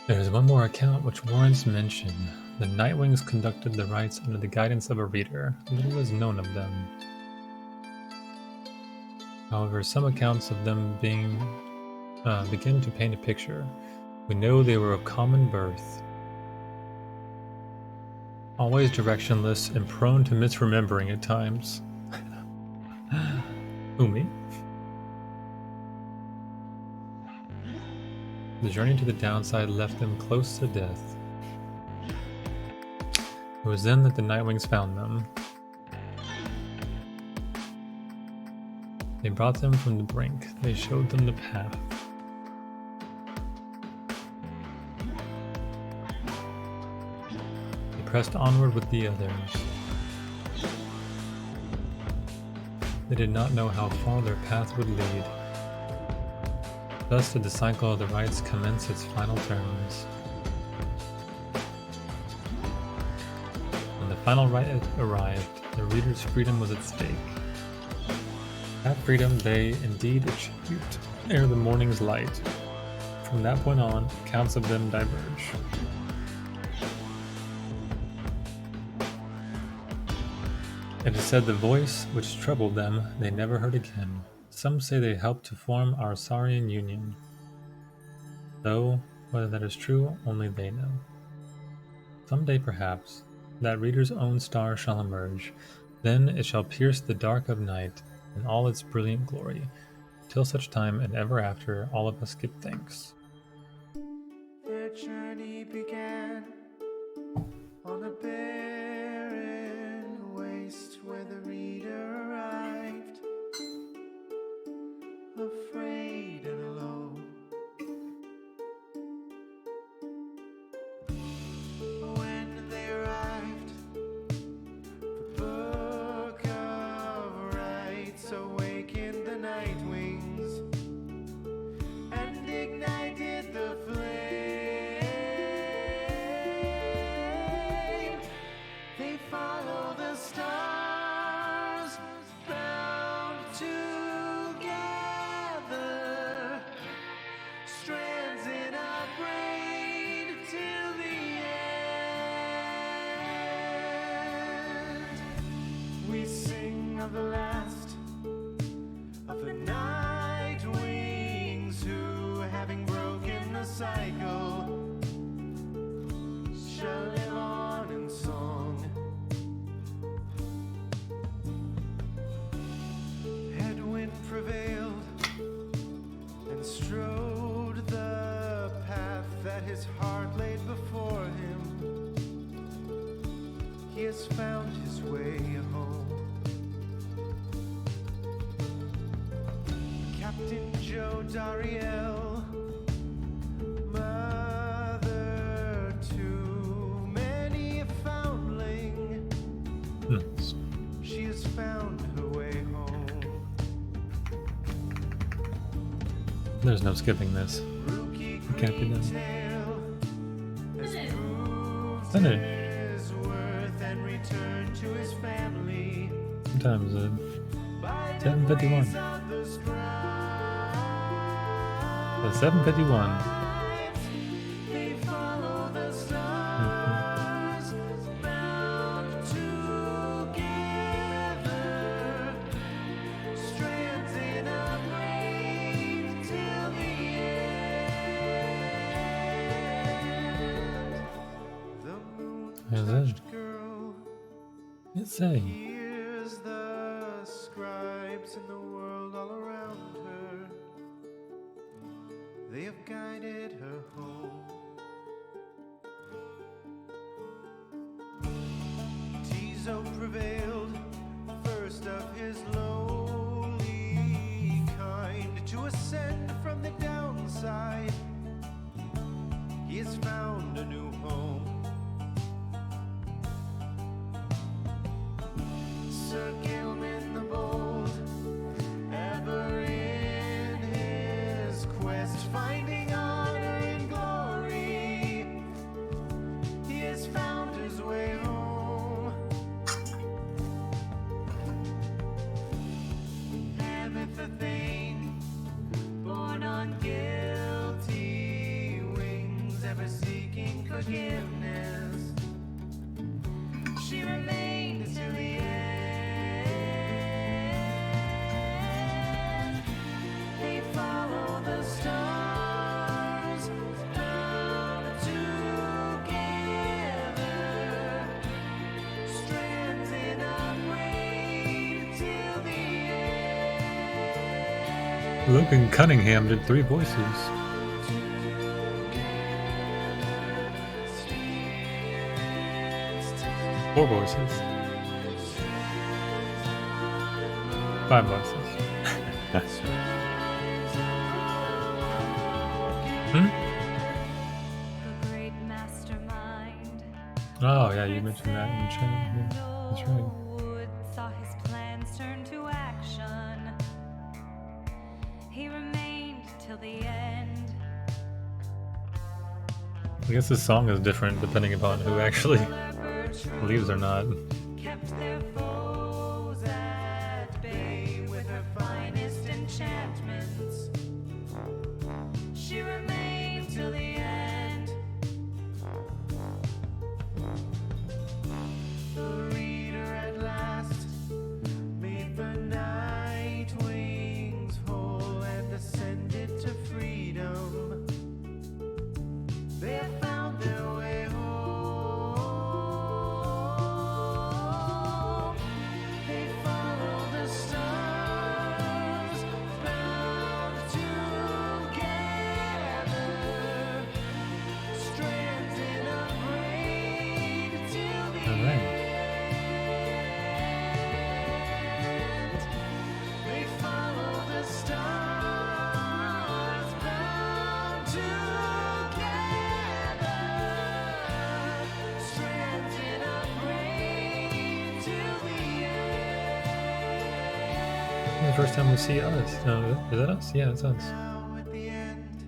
There is one more account which warrants mention. The Nightwings conducted the rites under the guidance of a reader. Little is known of them. However, some accounts of them begin to paint a picture. We know they were of common birth, always directionless and prone to misremembering at times. Who, me? The journey to the downside left them close to death. It was then that the Nightwings found them. They brought them from the brink. They showed them the path. They pressed onward with the others. They did not know how far their path would lead. Thus did the cycle of the rites commence its final turns. When the final rite arrived, the reader's freedom was at stake. That freedom they indeed achieved ere the morning's light. From that point on, accounts of them diverge. It is said the voice which troubled them they never heard again. Some say they helped to form our Saurian Union. Though, whether that is true, only they know. Someday, perhaps, that reader's own star shall emerge. Then it shall pierce the dark of night in all its brilliant glory. Till such time and ever after, all of us give thanks. Their journey began on a barren waste where the reader arrived, afraid and alone. When they arrived, the book of rites awakened the Nightwings and ignited the flame. They follow the stars, bound together, strands in our brain till the end. We sing of the last of the Nightwings who, having broken the cycle, shall live on in song. Headwind prevailed and strode the path that his heart laid before him. He has found his way home. Captain Joe Dariel, mother to many a foundling. Nice. She has found her way home. There's no skipping this. Rookie It can't be done. Greentail has proved Finish. his worth and returned to his family. Sometimes By the 7:51. ways of the scribe, The 7:51. they follow the stars, bound together, strands in a braid till the end. The There's moon-touched girl It's a. hears the scribes in the world all around her. They have guided her home. Tizo prevailed, first of his lowly kind, to ascend from the downside. He has found a new home. Sir Gilman the Bold, ever in his quest, finding honor and glory, he has found his way home. Mammoth the Thane, born on guilty wings, ever seeking forgiveness, she remained till the end. They follow the stars, bound together, strands in a braid till the end. Logan Cunningham did 3 voices. Four voices. 5 voices. The great mastermind. Oh yeah, you mentioned that in chat. Yeah, that's right. Wood saw his plans turn to action. He remained till the end. I guess this song is different depending upon who actually leaves or not. Kept their foes at bay with her finest enchantments. She remained till the end. The reader at last made the night wings whole and ascended to freedom. They have found their way home. They follow the stars, bound together, strands in a braid till the All right. end. They follow the stars, bound together, strands in a braid till the end. The first time we see us. No, is that us? Yeah, it's us. Now at the end,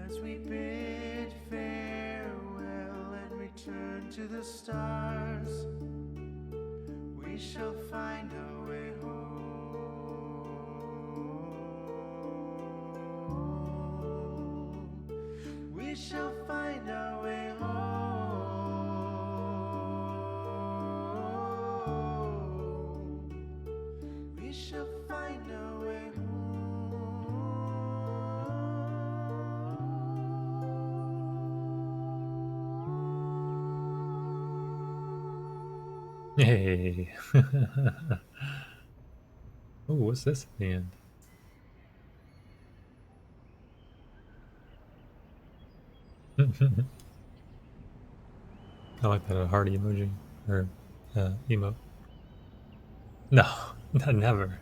as we bid farewell and return to the stars, we shall find our way home. We shall find our way home. We shall find our way Hey. Oh, what's this at the end? I like that hearty emoji or emote. No, never.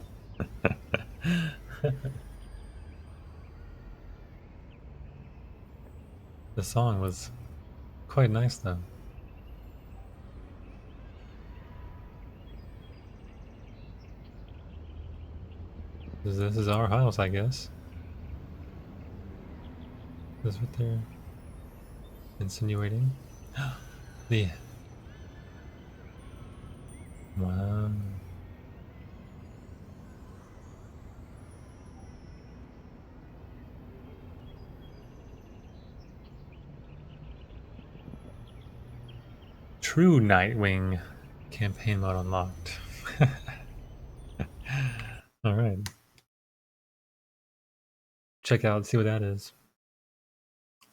The song was quite nice though. This is our house, I guess. That's what they're insinuating. The wow. True Nightwing campaign mode unlocked. Alright. Check out, see what that is.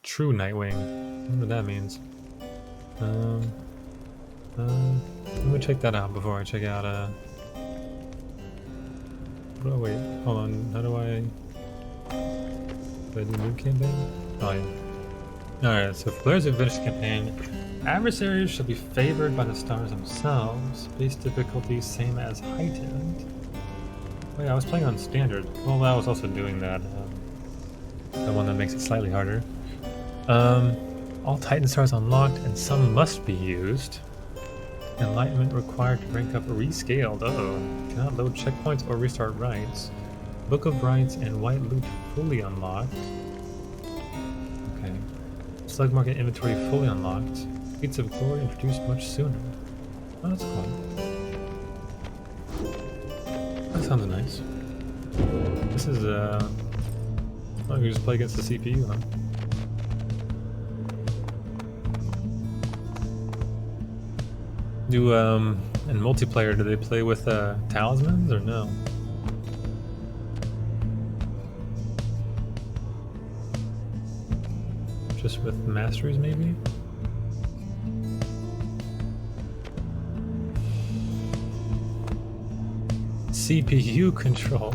True Nightwing. I wonder what that means. Let me check that out before I check out oh wait, hold on, how do I do new campaign? Oh yeah. Alright, so for players who finish the campaign, adversaries shall be favored by the stars themselves. Base difficulty same as heightened. Oh yeah, I was playing on standard. Well, I was also doing that. The one that makes it slightly harder. All Titan stars unlocked and some must be used. Enlightenment required to rank up rescaled. Cannot load checkpoints or restart rights. Book of Rights and White Loot fully unlocked. Okay. Slug Market inventory fully unlocked. Feats of Glory introduced much sooner. Oh, that's cool. That sounds nice. This is oh, you just play against the CPU, huh? Do in multiplayer, do they play with talismans or no? Just with masteries, maybe? CPU control.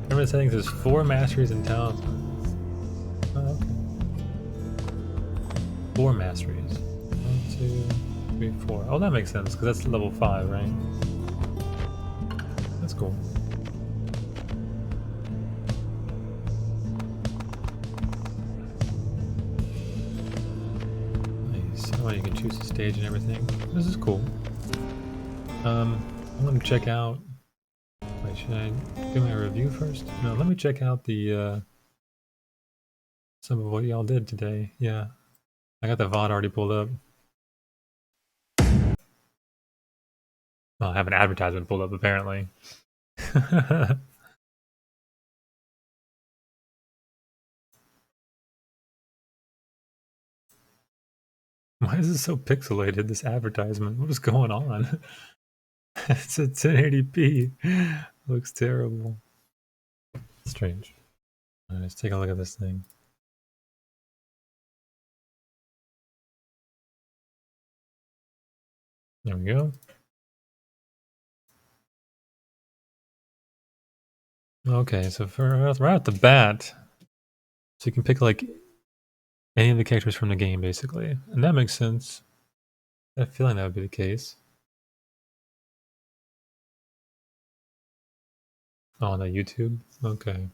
Remember the settings is 4 masteries and talismans. Oh, okay. 4 masteries. 1, 2, 3, 4. Oh, that makes sense, because that's level 5, right? That's cool. Nice. Oh, you can choose the stage and everything. This is cool. I'm gonna check out... Wait, should I do my review first? No, let me check out the, some of what y'all did today. Yeah. I got the VOD already pulled up. Well, I have an advertisement pulled up, apparently. Why is it so pixelated, this advertisement? What is going on? It's a 1080p. Looks terrible. Strange. Alright, let's take a look at this thing. There we go. Okay, so for right at the bat, so you can pick like any of the characters from the game, basically, and that makes sense. I have a feeling that would be the case. Oh, on the YouTube? Okay.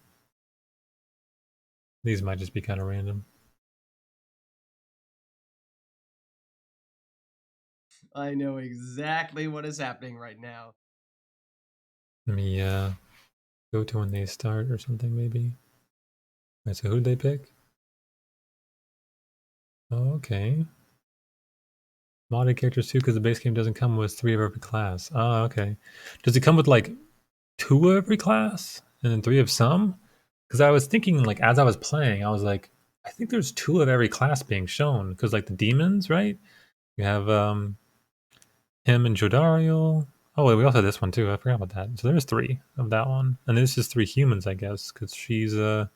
These might just be kind of random. I know exactly what is happening right now. Let me go to when they start or something, maybe. Alright, so who'd they pick? Oh, okay. Modded characters too, because the base game doesn't come with 3 of every class. Oh, okay. Does it come with like 2 of every class and then 3 of some? Because I was thinking, like, as I was playing, I was like, I think there's 2 of every class being shown. Because, like, the demons, right? You have him and Jodariel. Oh, wait, we also had this one too. I forgot about that. So there's 3 of that one. And this is 3 humans, I guess, because she's or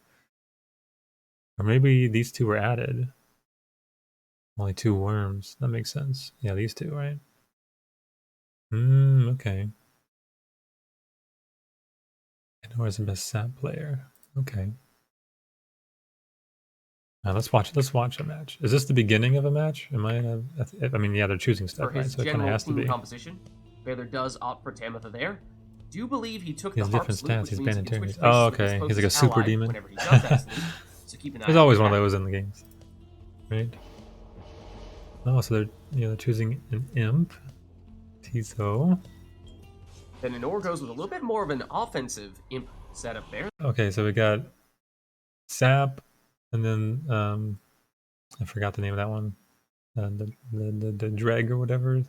maybe these 2 were added. Only 2 worms. That makes sense. Yeah, these 2, right? Okay. And where's the best sap player? Okay. Let's watch a match. Is this the beginning of a match? Am I mean, yeah, they're choosing stuff, right? So it kind of has to be. Composition, Baylor does opt for Tamitha there. Do you believe he took he has the different stats. He's banned in. Oh, okay. He's like a super demon. So keep an eye There's always one of those in the games. right? Oh, so they're choosing an imp. Tiso. Then Anor goes with a little bit more of an offensive imp setup there. Okay, so we got Sap, and then I forgot the name of that one. The drag or whatever.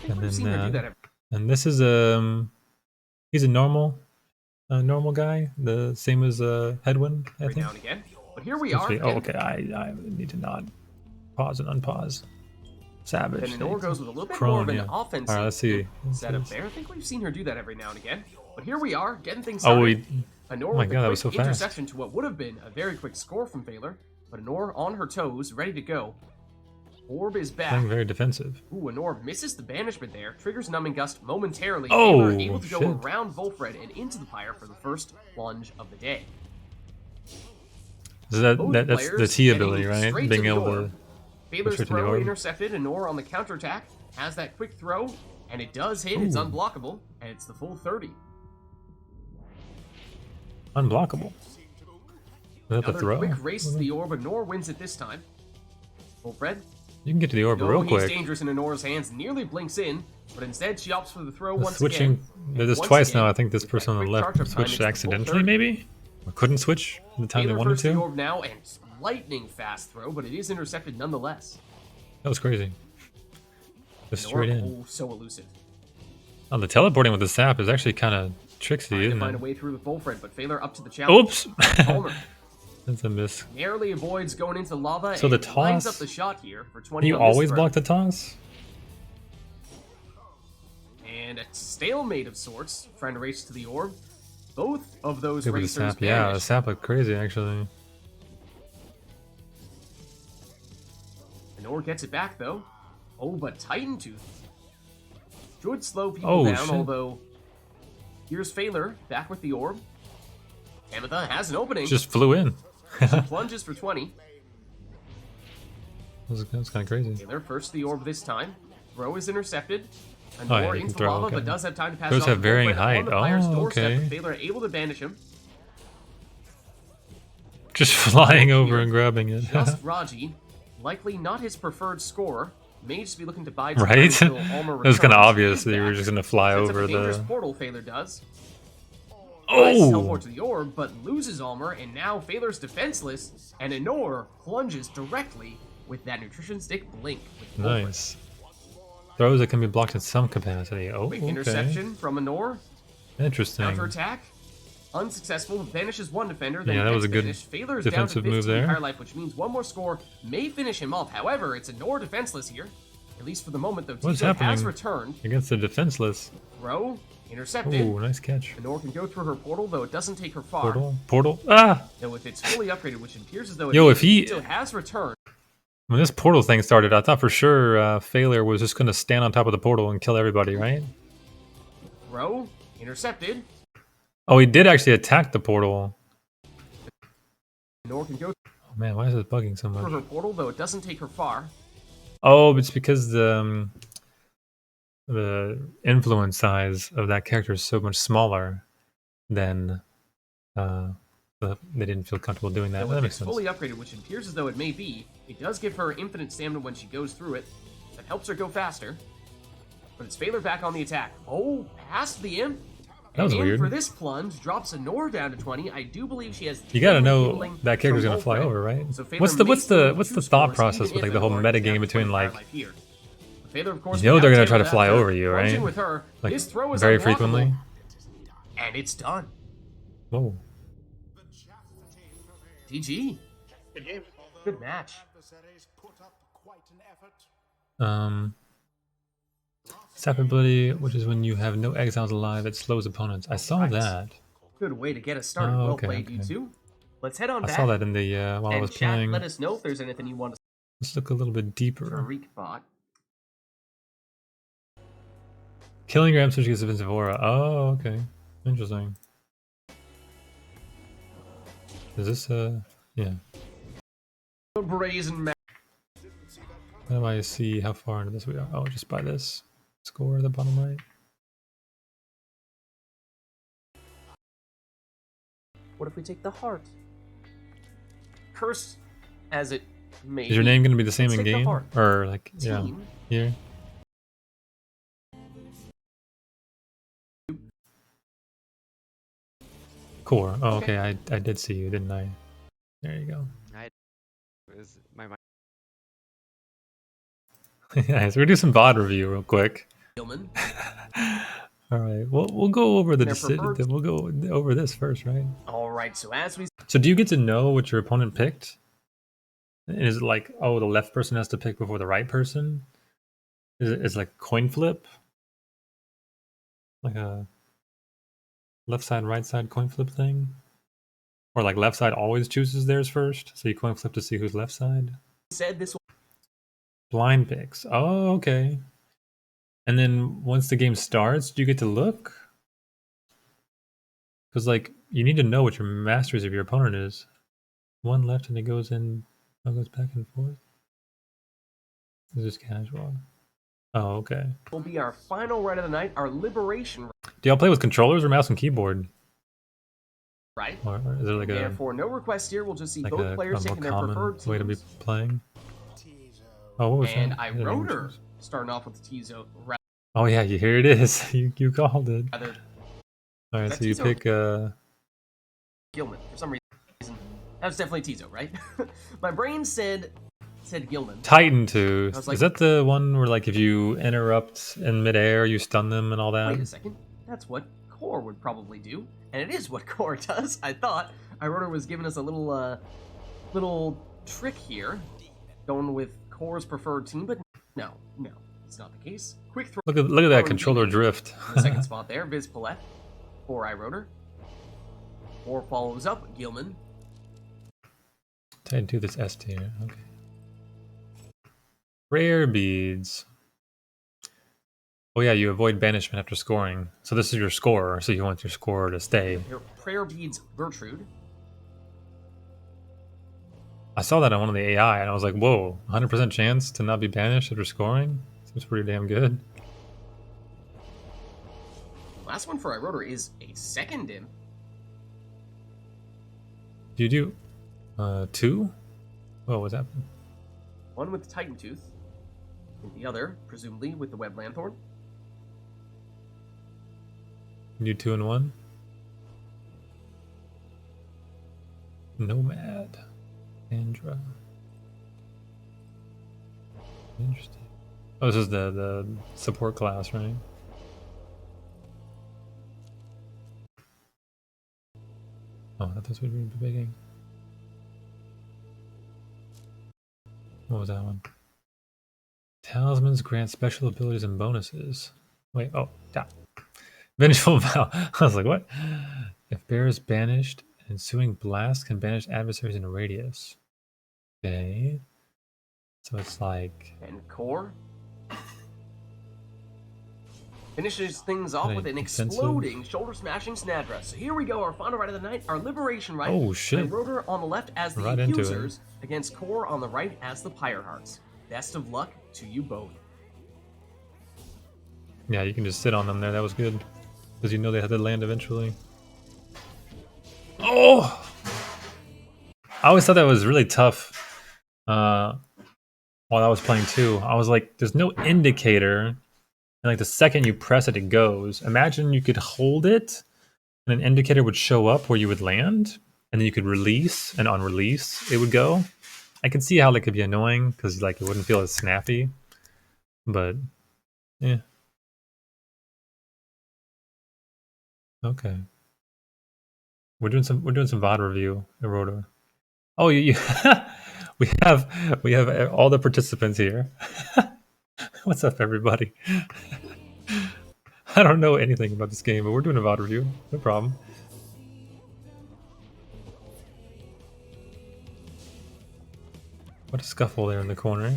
And then and this is he's a normal guy, the same as Headwind, I think. Now and again. But here we are. Oh, okay. I need to not pause and unpause. Savage. Then Anor goes with a little bit more of an offensive All right, let's see. setup there. I think we've seen her do that every now and again. But here we are, getting things started. Anor oh my with god, that was a quick so fast. interception to what would have been a very quick score from Valor. But Anor on her toes, ready to go. Orb is back. Playing very defensive. Ooh, Anor misses the banishment there. Triggers Numbing Gust momentarily. Oh, Valor able to go around Volfred and into the Pyre for the first plunge of the day. So that's the T ability, right? Being able to Valor's throw intercepted. Anor on the counterattack has that quick throw, and it does hit. Ooh. It's unblockable, and it's the full 30. Unblockable. Is that the throw? Quick race to the orb. Anor wins it this time. Volfred. You can get to the orb real quick. He's dangerous in Anor's hands. Nearly blinks in, but instead she opts for the throw once switching, again. There's this twice now. I think this person on the left switched accidentally, maybe? Or couldn't switch at the time they wanted to. The orb now, and lightning fast throw, but it is intercepted nonetheless. That was crazy. Just straight in. Oh, so elusive. Oh, the teleporting with the sap is actually kind of tricksy, isn't it? Find a way through with Volfred, but Valor up to the challenge. Oops! That's a miss. Narrowly avoids going into lava. So the toss. Lines up the shot here for 20. You always block the toss. And a stalemate of sorts. Trying to race to the orb. Both of those racers sap. Yeah, the sap looked crazy actually. Anor gets it back though. Oh, but Titan Tooth should slow people down. Although here's Valor back with the orb. Ametha has an opening. Just flew in. She plunges for 20. That's kind of crazy. Valor first the orb this time. Throw is intercepted. Anor into lava, but does have time to pass. Those have varying height. Oh, okay. Valor able to banish him. Just flying over and grabbing it. Just Raji, likely not his preferred scorer. May just be looking to buy. Right? It was kind of obvious that you were just going to fly over the. Portal Valor does. Oh! Teleport to the orb, but loses armor, and now Valor's defenseless, and Anor plunges directly with that nutrition stick blink. Nice. Throws that can be blocked in some capacity. Oh, quick interception from Anor. Interesting. Counterattack. Unsuccessful. Vanishes one defender. Then that was a good Valor's defensive down to 15 move there. Fire life, which means one more score may finish him off. However, it's Anor defenseless here. At least for the moment, though. What's Tiso happening has returned. Against the defenseless. Throw. Intercepted. Ooh, nice catch. Anor can go through her portal, though it doesn't take her far. Portal. Ah! Though if it's fully upgraded, which appears as though Tiso has returned. When this portal thing started, I thought for sure Failure was just going to stand on top of the portal and kill everybody, right? Throw. Intercepted. Oh, he did actually attack the portal. Anor can go. Oh man, why is this bugging so much? Through her portal, though it doesn't take her far. Oh, it's because the influence size of that character is so much smaller than they didn't feel comfortable doing that. That makes sense. Fully upgraded, which appears as though it may be. It does give her infinite stamina when she goes through it. That helps her go faster. But it's Valor back on the attack. Oh, past the imp. That was weird. For this plunge, drops Anor down to 20. I do believe she has. You gotta know that character's gonna fly over, right? So what's the thought process with like the whole meta game between like? Valor, of course, you know they're gonna try to fly over you, right? With her, like this throw is very frequently. And it's done. Whoa. GG. Good game. Good match. Sap ability, which is when you have no exiles alive, it slows opponents. I saw that. Good way to get us started. Oh, well played, you two. Let's head on back. I saw that in the while I was playing. Let us know if there's anything you want to. Let's look a little bit deeper. Bot. Killing your switch gives defensive aura. Oh, okay. Interesting. Is this yeah. Brazen. How do I see how far into this we are? Oh, just by this score at the bottom right. What if we take the heart? Cursed as it Maybe. Is your name gonna be the same Let's in take the game? heart. Or like, yeah, Team. here? Core. Oh, okay. I did see you, didn't I? There you go. Yeah, so we're do some VOD review real quick. Gilman. All right. Well, we'll go over the Their decision. preferred- We'll go over this first, right? All right. So as we So do you get to know what your opponent picked? And is it like, oh, the left person has to pick before the right person? Is it like coin flip? Like a left side, right side coin flip thing? Or like left side always chooses theirs first, so you coin flip to see who's left side? said this Blind picks. Oh, okay. And then once the game starts, do you get to look? Because like you need to know what your masteries of your opponent is. One left and it goes in, it goes back and forth. It's just casual. Oh, okay. will be our final right of the night, our liberation Do y'all play with controllers or mouse and keyboard? right. Or is there like a Therefore, no request here. We'll just see like both a players more taking their common preferred way to be teams. playing? Oh, what was And that? I didn't wrote even her choose. starting off with the T-Zone. Oh yeah, here it is. you called it. Rather, All right, That's so you T-Zone. pick Gilman for some reason. That was definitely Tizo, right? My brain said Gilman. Titan Tooth. I was like- Is that the one where like if you interrupt in midair, you stun them and all that? Wait a second. That's what Core would probably do, and it is what Core does. I thought Iroda was giving us a little trick here, going with Core's preferred team, but no, it's not the case. Quick throw. Look at that controller drift. The second spot there, Viz Palette for Iroda. Core follows up Gilman. Titan Tooth is S tier. Okay. Rare beads. Oh yeah, you avoid banishment after scoring. So this is your score, so you want your score to stay. Your prayer beads Gertrude. I saw that on one of the AI, and I was like, whoa, 100% chance to not be banished after scoring? Seems pretty damn good. Last one for Iroda is a second imp. Do you do 2? Oh, what's happening? One with the Titan Tooth, and the other, presumably, with the Web Lanthorn. You do 2 and 1? Nomad. Andra. Interesting. Oh, this is the support class, right? Oh, I thought this would be beginning. What was that one? Talismans grant special abilities and bonuses. Wait, oh, yeah. Vengeful Vow. I was like, what? If bear is banished, an ensuing blast can banish adversaries in a radius. Okay. So it's like... And Core finishes things off Kinda with an defensive. exploding shoulder-smashing Snadra. So here we go, our final right of the night, our liberation right. Oh, shit. Rotor on the left as the Right into it. accusers, against Core on the right as the Pyre Hearts. Best of luck to you both. Yeah, you can just sit on them there. That was good. Because you know they had to land eventually. Oh! I always thought that was really tough while I was playing too. I was like, there's no indicator. And like the second you press it, it goes. Imagine you could hold it and an indicator would show up where you would land. And then you could release, and on release, it would go. I can see how that could be annoying because like it wouldn't feel as snappy. But, yeah. Okay. We're doing some VOD review, Eroda. Oh, you we have all the participants here. What's up, everybody? I don't know anything about this game, but we're doing a VOD review. No problem. What a scuffle there in the corner.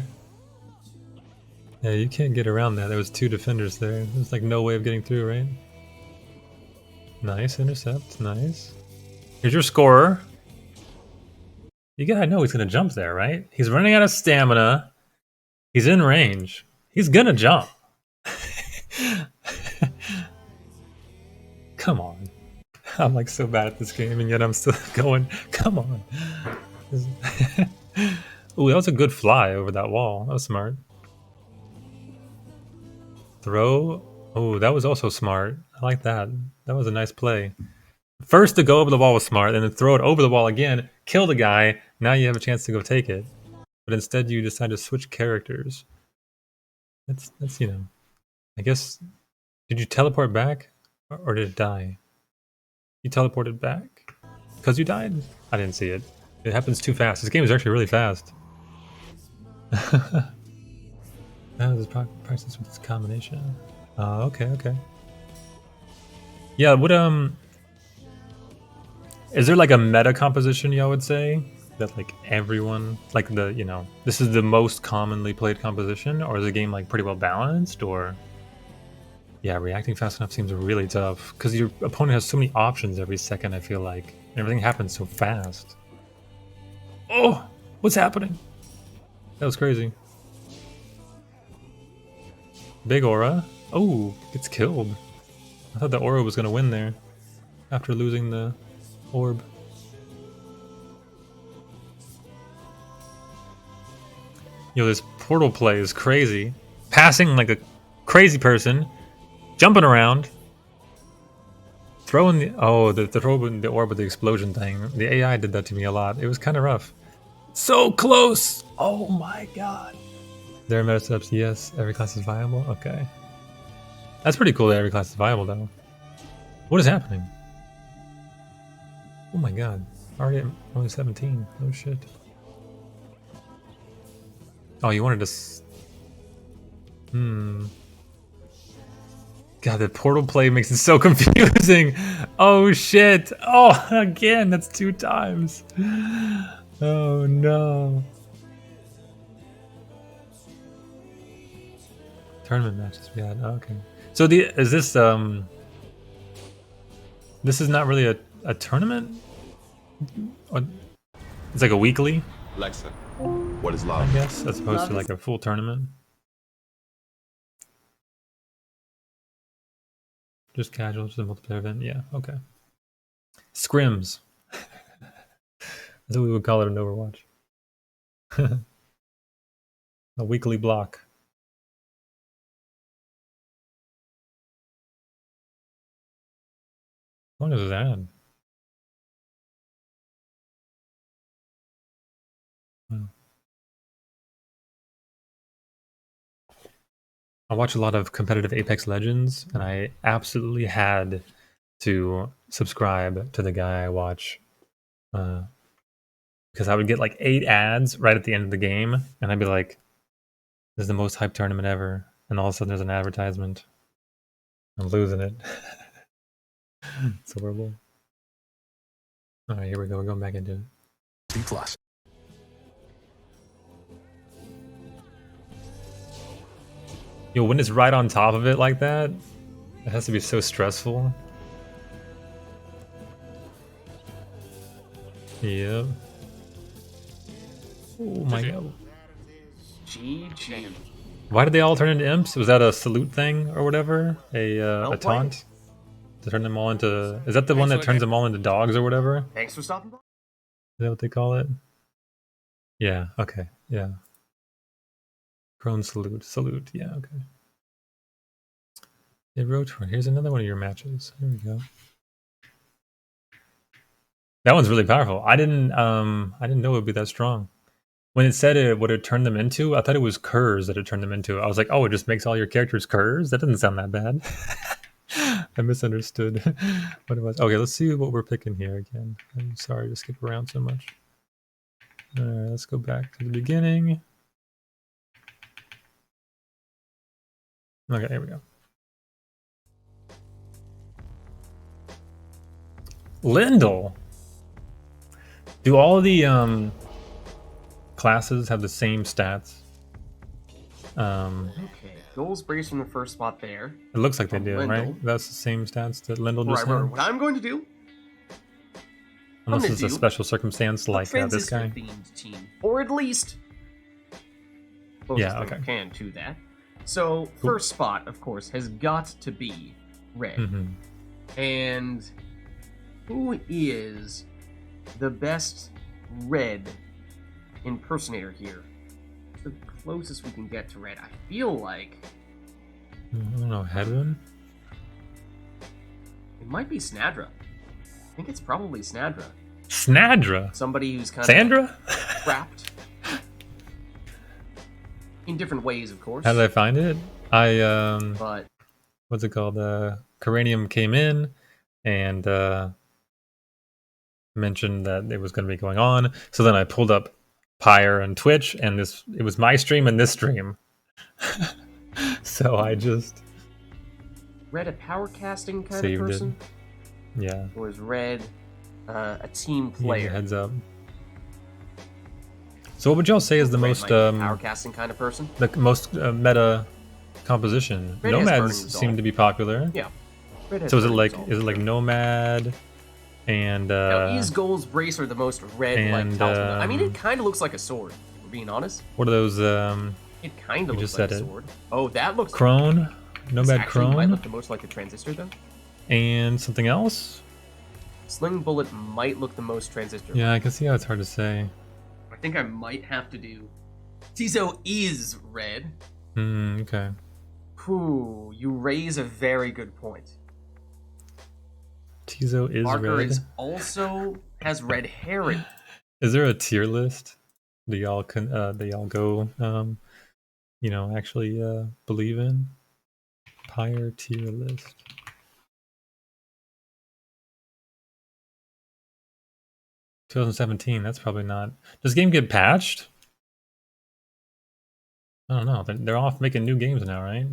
Yeah, you can't get around that. There was 2 defenders there. There's like no way of getting through, right? Nice intercept, nice. Here's your scorer. You gotta know he's gonna jump there, right? He's running out of stamina. He's in range. He's gonna jump. Come on. I'm like so bad at this game and yet I'm still going, come on. Ooh, that was a good fly over that wall. That was smart. Throw. Oh, that was also smart. I like that. That was a nice play. First to go over the wall was smart, and then throw it over the wall again, kill the guy. Now you have a chance to go take it. But instead you decide to switch characters. That's you know. I guess, did you teleport back? Or did it die? You teleported back? Because you died? I didn't see it. It happens too fast. This game is actually really fast. Now this practice with this combination. Okay. Yeah, what is there like a meta composition y'all would say? That like everyone, like the, you know, this is the most commonly played composition? Or is the game like pretty well balanced? Or, yeah, reacting fast enough seems really tough. Because your opponent has so many options every second, I feel like. And everything happens so fast. Oh, what's happening? That was crazy. Big aura. Oh, gets killed. I thought the aura was going to win there. After losing the orb. Yo, this portal play is crazy. Passing like a crazy person. Jumping around. Throwing the... Oh, the throw the orb with the explosion thing. The AI did that to me a lot. It was kind of rough. So close! Oh my god. There are meta steps. Yes, every class is viable. Okay. That's pretty cool that every class is viable, though. What is happening? Oh my god. Already at only 17. Oh shit. Oh, you wanted to... God, the portal play makes it so confusing. Oh shit. Oh, again, that's 2 times. Oh no. Tournament matches we had. Okay. So is this this is not really a tournament? It's like a weekly? Lexa, what is love? I guess, as opposed to like a full tournament. Just casual, just a multiplayer event. Yeah, okay. Scrims. That's what we would call it in Overwatch. A weekly block. How long is that? Wow. I watch a lot of competitive Apex Legends, and I absolutely had to subscribe to the guy I watch. Because I would get like 8 ads right at the end of the game, and I'd be like, this is the most hyped tournament ever. And all of a sudden there's an advertisement. I'm losing it. It's horrible. Alright, here we go. We're going back into it. C+. Yo, when it's right on top of it like that, it has to be so stressful. Yep. Oh my god. GG. Why did they all turn into imps? Was that a salute thing or whatever? A taunt? To turn them all into... Is that the one that turns them all into dogs or whatever? Thanks for stopping by. Is that what they call it? Yeah, okay, yeah. Prone salute. Salute, yeah, okay. It wrote for... Here's another one of your matches. Here we go. That one's really powerful. I didn't know it would be that strong. When it said it, what it turned them into, I thought it was curs that it turned them into. I was like, oh, it just makes all your characters curs? That doesn't sound that bad. I misunderstood what it was. Okay, let's see what we're picking here again. I'm sorry to skip around so much. Alright, let's go back to the beginning. Okay, here we go. Lindell! Do all the classes have the same stats? Okay, goals brace from the first spot there. It looks like they do, Lindell. right? That's the same stats that Lindell just Right, had? what I'm going to do... Unless it's a special circumstance like this guy. Themed team, or at least... Yeah, okay. Can to that. So, first spot, of course, has got to be red. And who is the best red impersonator here. The closest we can get to red. I feel like I don't know, Hedwin? it might be Snadra. I think it's probably Snadra. Snadra? Somebody who's kind Sandra? of trapped. In different ways, of course. How did I find it? But what's it called? Coranium came in and mentioned that it was going to be going on. So then I pulled up Pyre and Twitch, and it was my stream and this stream. So I just Red a power casting kind saved of person? it. Yeah. Or is Red a team Yeah, player? heads up. So what would y'all say is the Red most might be a power casting kind of person? the most meta composition? Red has Nomads Burning seem Resolve. to be popular. Yeah. Red has So is it Burning like Resolve. Nomad and Now, is Gold's Bracer the most red-like and, talisman? I mean, it kind of looks like a sword, if we're being honest. what are those It kind you of looks just like said a it. sword. Oh, that looks... Crone? This Nomad actually might Crone? look the most like a transistor, though. And something else? Sling Bullet might look the most transistor. Yeah, I can see how it's hard to say. I think I might have to do... Tizo is red. Okay. Whew, you raise a very good point. Tizo is Barker red. is also has red hair. Is there a tier list? Do y'all go actually believe in? Pyre tier list. (2017) That's probably not. Does game get patched? I don't know. They're off making new games now, right?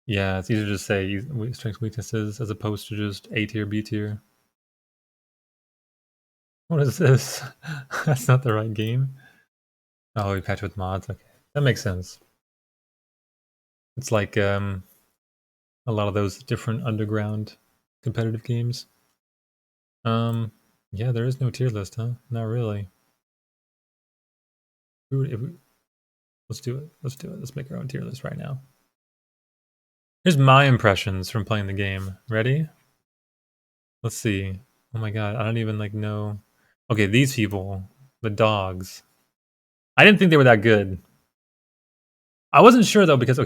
Yeah, it's easier to just say strengths, weaknesses as opposed to just A tier, B tier. What is this? That's not the right game. Oh, we patch with mods. Okay, that makes sense. It's like a lot of those different underground competitive games. Yeah, there is no tier list, huh? Not really. Let's do it. Let's do it. Let's make our own tier list right now. Here's my impressions from playing the game. Ready? Let's see. Oh my god, I don't even know. Okay, these people, the dogs. I didn't think they were that good. I wasn't sure though because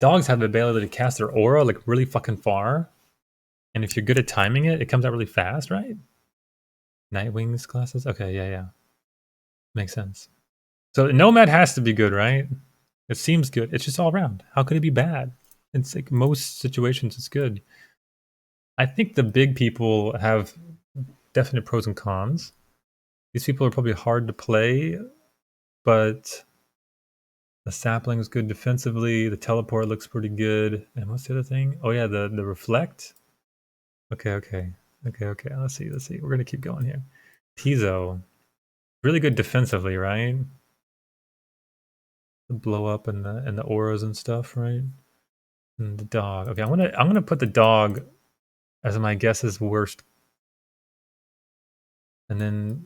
dogs have the ability to cast their aura really fucking far. And if you're good at timing it, it comes out really fast, right? Nightwing's classes? Okay, yeah. Makes sense. So Nomad has to be good, right? It seems good. It's just all around. How could it be bad? It's like most situations it's good. I think the big people have definite pros and cons. These people are probably hard to play, but the sapling's good defensively. The teleport looks pretty good. And what's the other thing? Oh yeah, the reflect. Okay. Let's see. We're gonna keep going here. Tizo, really good defensively, right? The blow up and the auras and stuff, right? And the dog. Okay, I'm gonna put the dog as my guess is worst. And then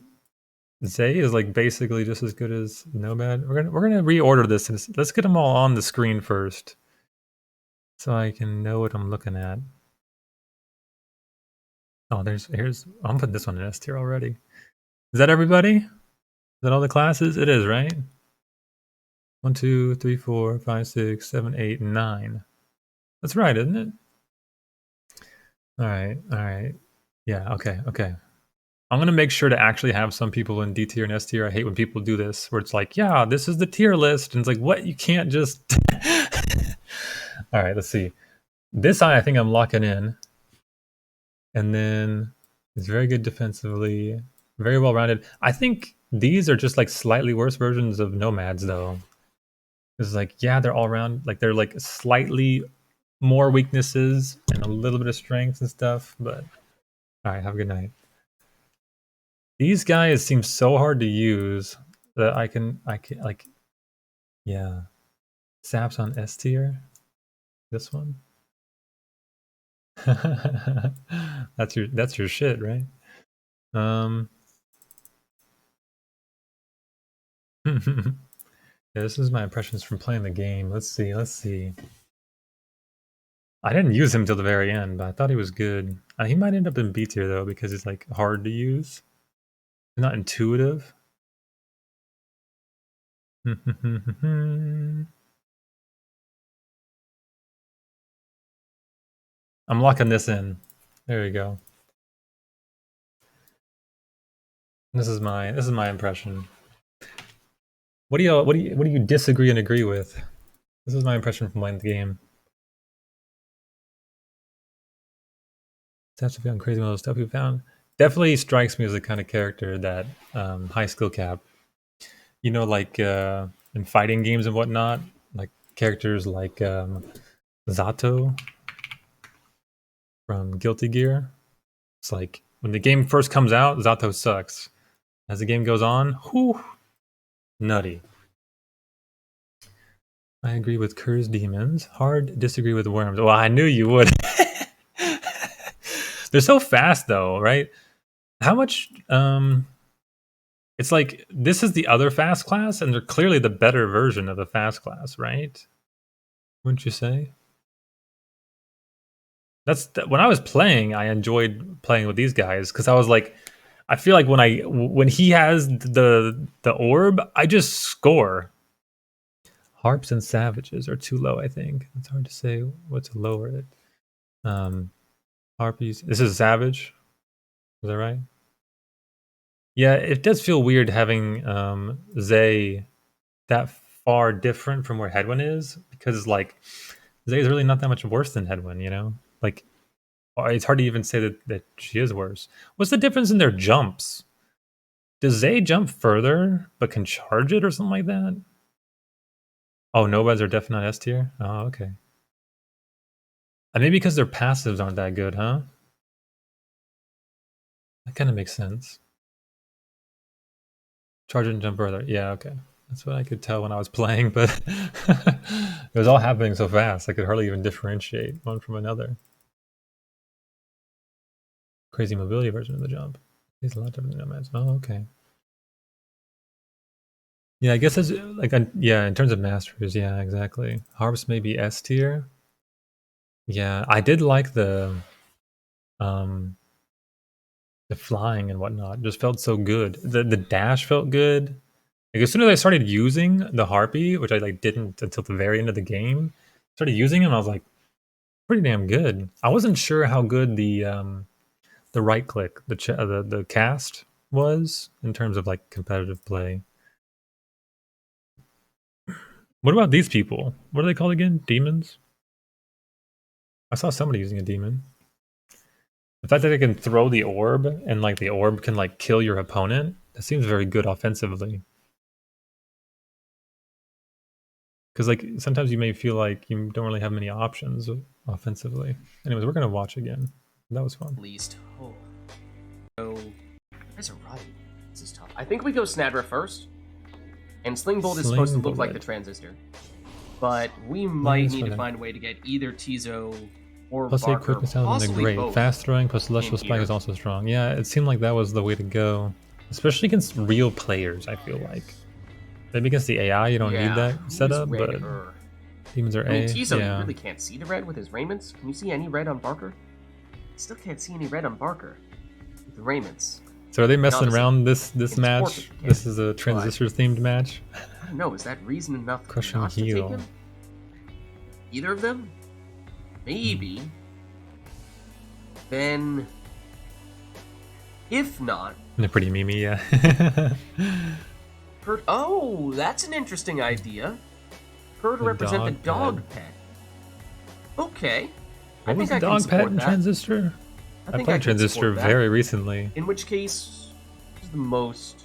Zay is basically just as good as Nomad. We're gonna reorder this and let's get them all on the screen first, so I can know what I'm looking at. Oh, I'm putting this one in S tier already. Is that everybody? Is that all the classes? It is, right? 1, 2, 3, 4, 5, 6, 7, 8, 9. That's right, isn't it? All right. Yeah. Okay. I'm gonna make sure to actually have some people in D tier and S tier. I hate when people do this, where it's like, yeah, this is the tier list, and it's like, what? You can't just. All right, let's see. This I think I'm locking in, and then it's very good defensively, very well rounded. I think these are just slightly worse versions of Nomads, though. It's yeah, they're all around, they're slightly more weaknesses and a little bit of strength and stuff. But all right, have a good night. These guys seem so hard to use that I can yeah. Saps on S tier. This one. That's your shit, right? Yeah, this is my impressions from playing the game. Let's see. I didn't use him till the very end, but I thought he was good. He might end up in B tier though because he's hard to use. Not intuitive. I'm locking this in. There you go. This is my impression. What do you disagree and agree with? This is my impression from playing the game. That's to be on crazy one of those stuff we found. Definitely strikes me as the kind of character that high skill cap. You know, like in fighting games and whatnot, like characters like Zato from Guilty Gear. It's like when the game first comes out, Zato sucks. As the game goes on, whew, nutty. I agree with Kerr's demons. Hard disagree with worms. Well, I knew you would. They're so fast though, right? How much it's like this is the other fast class and they're clearly the better version of the fast class, right? Wouldn't you say? When I was playing, I enjoyed playing with these guys because I was like, I feel like when he has the orb, I just score. Harps and savages are too low, I think. It's hard to say what to lower it. Harpies. This is a savage. Is that right? Yeah, it does feel weird having Zay that far different from where Headwind is because like Zay is really not that much worse than Headwind, you know? Like it's hard to even say that she is worse. What's the difference in their jumps? Does Zay jump further but can charge it or something like that? Oh, nomads are definitely not S tier? Oh, okay. And maybe because their passives aren't that good, huh? That kind of makes sense. Charge and jump further. Yeah, okay. That's what I could tell when I was playing, but it was all happening so fast. I could hardly even differentiate one from another. Crazy mobility version of the jump. He's a lot different than nomads. Oh, okay. Yeah, I guess it's like, yeah, in terms of masters, yeah, exactly. Harps may be S tier. Yeah, I did like the flying and whatnot. Just felt so good. The dash felt good. Like as soon as I started using the harpy, which I like didn't until the very end of the game, started using him, I was like, pretty damn good. I wasn't sure how good the right click, the cast was in terms of like competitive play. What about these people? What are they called again? Demons? I saw somebody using a demon. The fact that they can throw the orb and like the orb can like kill your opponent, that seems very good offensively. Because like sometimes you may feel like you don't really have many options offensively. Anyways, we're gonna watch again. That was fun. At least. Oh. So, there's a right. This is tough. I think we go Snadra first. And Sling Bolt is supposed to look like the Transistor. But we might need to find a way to get either Tizo or plus Barker, 8 quickness out of the great. Fast throwing plus celestial spike is also strong. Yeah, it seemed like that was the way to go. Especially against real players, I feel like. Maybe against the AI, you don't need that setup, but demons are A. Tizo, you really can't see the red with his raiments. Can you see any red on Barker? Still can't see any red on Barker with the raiments. So are they messing around this match? This is a Transistors themed match? I don't know, is that reason enough Crushing not heal. to take him? Either of them? Maybe. Then, if not... They're pretty memey, yeah. Kurt, oh, that's an interesting idea. Kurt represent the dog pet. Okay. What was the dog pet in Transistor? I played Transistor very recently. In which case, is the most...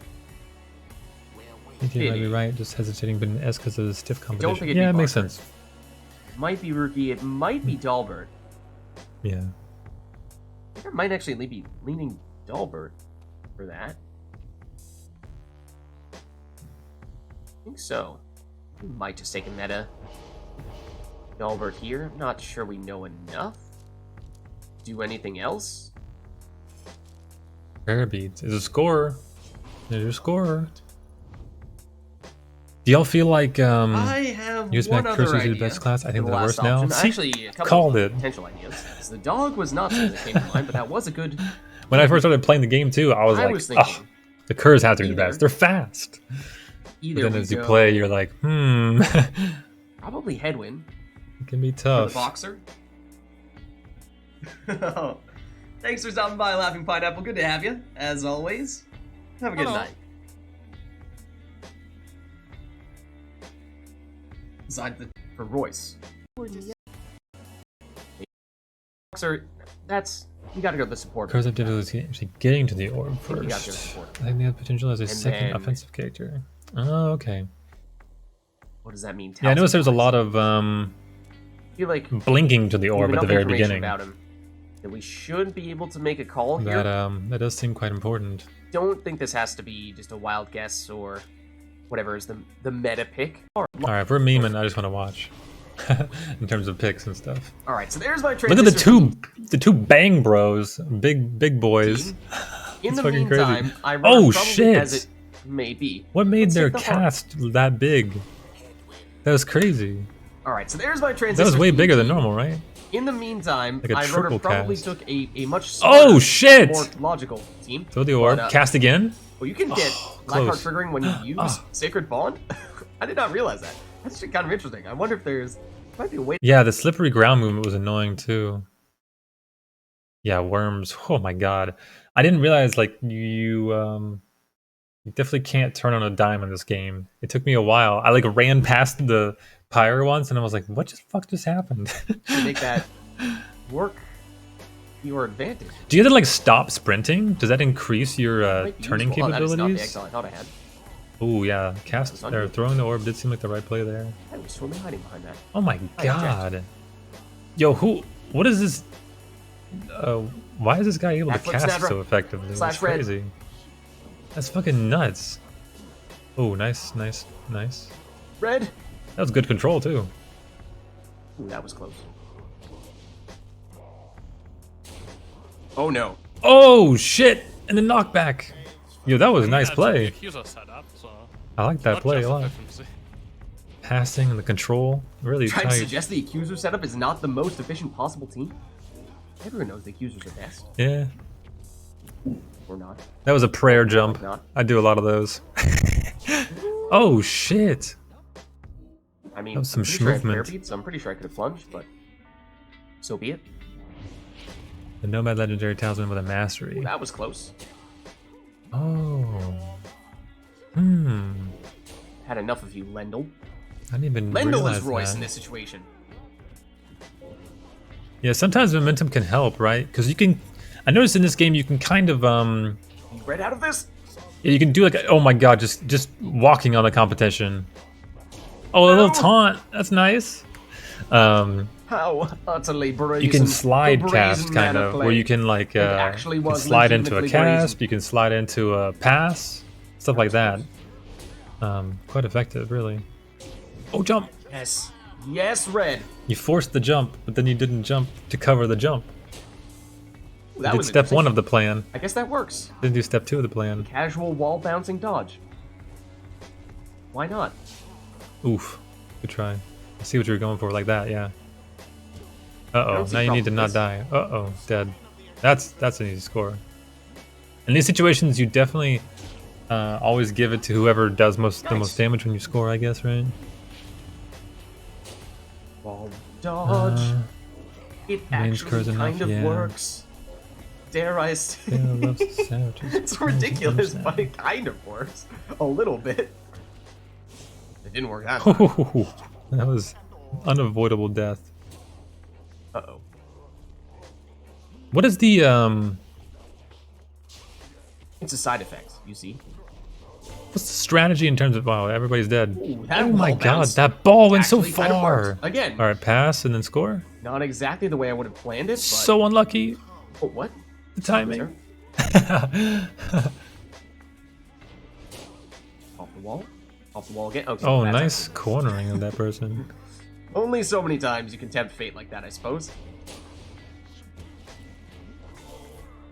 You might be right, just hesitating, but an S because of the stiff competition. Don't think it'd yeah, be it makes Barker. sense. It might be Rookie, it might be Dalbert. Yeah. I think I might actually be leaning Dalbert for that. I think so. We might just take a meta Dalbert here. I'm not sure we know enough. Do anything else? Rare beats is a scorer. There's your scorer. Do y'all feel like I have one other Cursors idea. the best class? I think for they're the worst now. See, actually, a couple called of it. potential ideas. The dog was not something that came to mind, but that was a good. When I first started playing the game too, I was like, thinking oh, the Curs have to be the best. They're fast. Either then we as you go- play, you're like, Probably headwind. It can be For the tough. boxer. Thanks for stopping by, Laughing Pineapple. Good to have you, as always. Have a good Hello. night. Aside for Royce. Boxer, that's... You gotta go to the support. Curse of difficulty actually getting to the orb think you gotta go to first. support. I think they have potential as a And second then- offensive character. Oh, okay. What does that mean? Yeah, I noticed there's a Talisman-wise? lot of I feel like blinking to the we have orb at the enough very information beginning. about him that we should be able to make a call here. That does seem quite important. Don't think this has to be just a wild guess or whatever is the meta pick. All right, if we're memeing, I just want to watch in terms of picks and stuff. All right, so there's my Look at the two bang bros, big boys. In It's the fucking meantime, crazy. I Oh probably shit! as it may be. What made Let's their take the heart. cast that big? That was crazy. All right, so there's my transistor. That was way theme bigger than team. normal, right? In the meantime, Like a I wrote triple probably cast. took a much Oh, smarter, shit! more logical team. Throw the orb. But, Cast again? Well, you can get Blackheart close. triggering when you use Sacred Bond. I did not realize that. That's actually kind of interesting. I wonder if there's might be a way. Yeah, the slippery ground movement was annoying too. Yeah, worms. Oh my god. I didn't realize like you definitely can't turn on a dime in this game. It took me a while. I like ran past the pyre once and I was like, what the fuck just happened? To make that work your advantage. Do you have to like stop sprinting? Does that increase your Might be turning useful. Oh, that is not the capabilities? exile I thought I had. Oh yeah, cast on or you. throwing the orb did seem like the right play there. I was swimming hiding behind that. Oh my I god. Yo, what is this? Why is this guy able to Backflip cast snapper. so effectively? That's Slash red. crazy. That's fucking nuts. Oh, nice. Red. That was good control too. Ooh, that was close. Oh no. Oh shit! And the knockback. Yo, that was a nice Yeah, play. it's a diffuser setup, so I like that not play a just lot. efficiency. Passing and the control, really Trying to tight. suggest the accuser setup is not the most efficient possible team. Everyone knows the accusers are best. Yeah, Or not. that was a prayer jump. Not. I do a lot of those. Oh shit! I mean, That was some I'm pretty sure I had movement. parry beats, so I'm pretty sure I could have plunged, but so be it. The Nomad Legendary Talisman with a mastery. Ooh, that was close. Oh. Had enough of you, Lendl. I didn't even Lendl realize is Royce that. in this situation. Yeah, sometimes momentum can help, right? Because you can. I noticed in this game you can kind of You read out of this? yeah, you can do like oh my god, just walking on the competition. Oh, a little taunt. That's nice. How utterly brazen. You can slide the cast brazen kind man of play. where you can like It actually you can was slide into a legitimately cast, brazen. you can slide into a pass, stuff like that. Quite effective, really. Oh, jump! Yes. Yes, Red. You forced the jump, but then you didn't jump to cover the jump. Ooh, You that did was step interesting. 1 of the plan. I guess that works. Didn't do step 2 of the plan. Casual wall bouncing dodge. Why not? Oof. Good try. I see what you were going for like that, yeah. Uh-oh, don't see now you need to problem not with die. Uh-oh, dead. That's an easy score. In these situations, you definitely always give it to whoever does the most damage when you score, I guess, right? Wall dodge. It range actually curves kind enough, of yeah. works. Dare I say? Taylor loves the sandwiches. It's ridiculous, but it kind of works. A little bit. It didn't work that time. Ooh, that was unavoidable death. Uh-oh. What is the It's a side effect, you see. what's the strategy in terms of wow, everybody's dead. Ooh, that Oh my ball god, bounce that ball went so actually kind of far. worked. Again. Alright, pass and then score. Not exactly the way I would have planned it, but... So unlucky. Oh, what? The timing. Off the wall? Off the wall again? Okay. Oh, that's nice cornering of that person. Only so many times you can tempt fate like that, I suppose.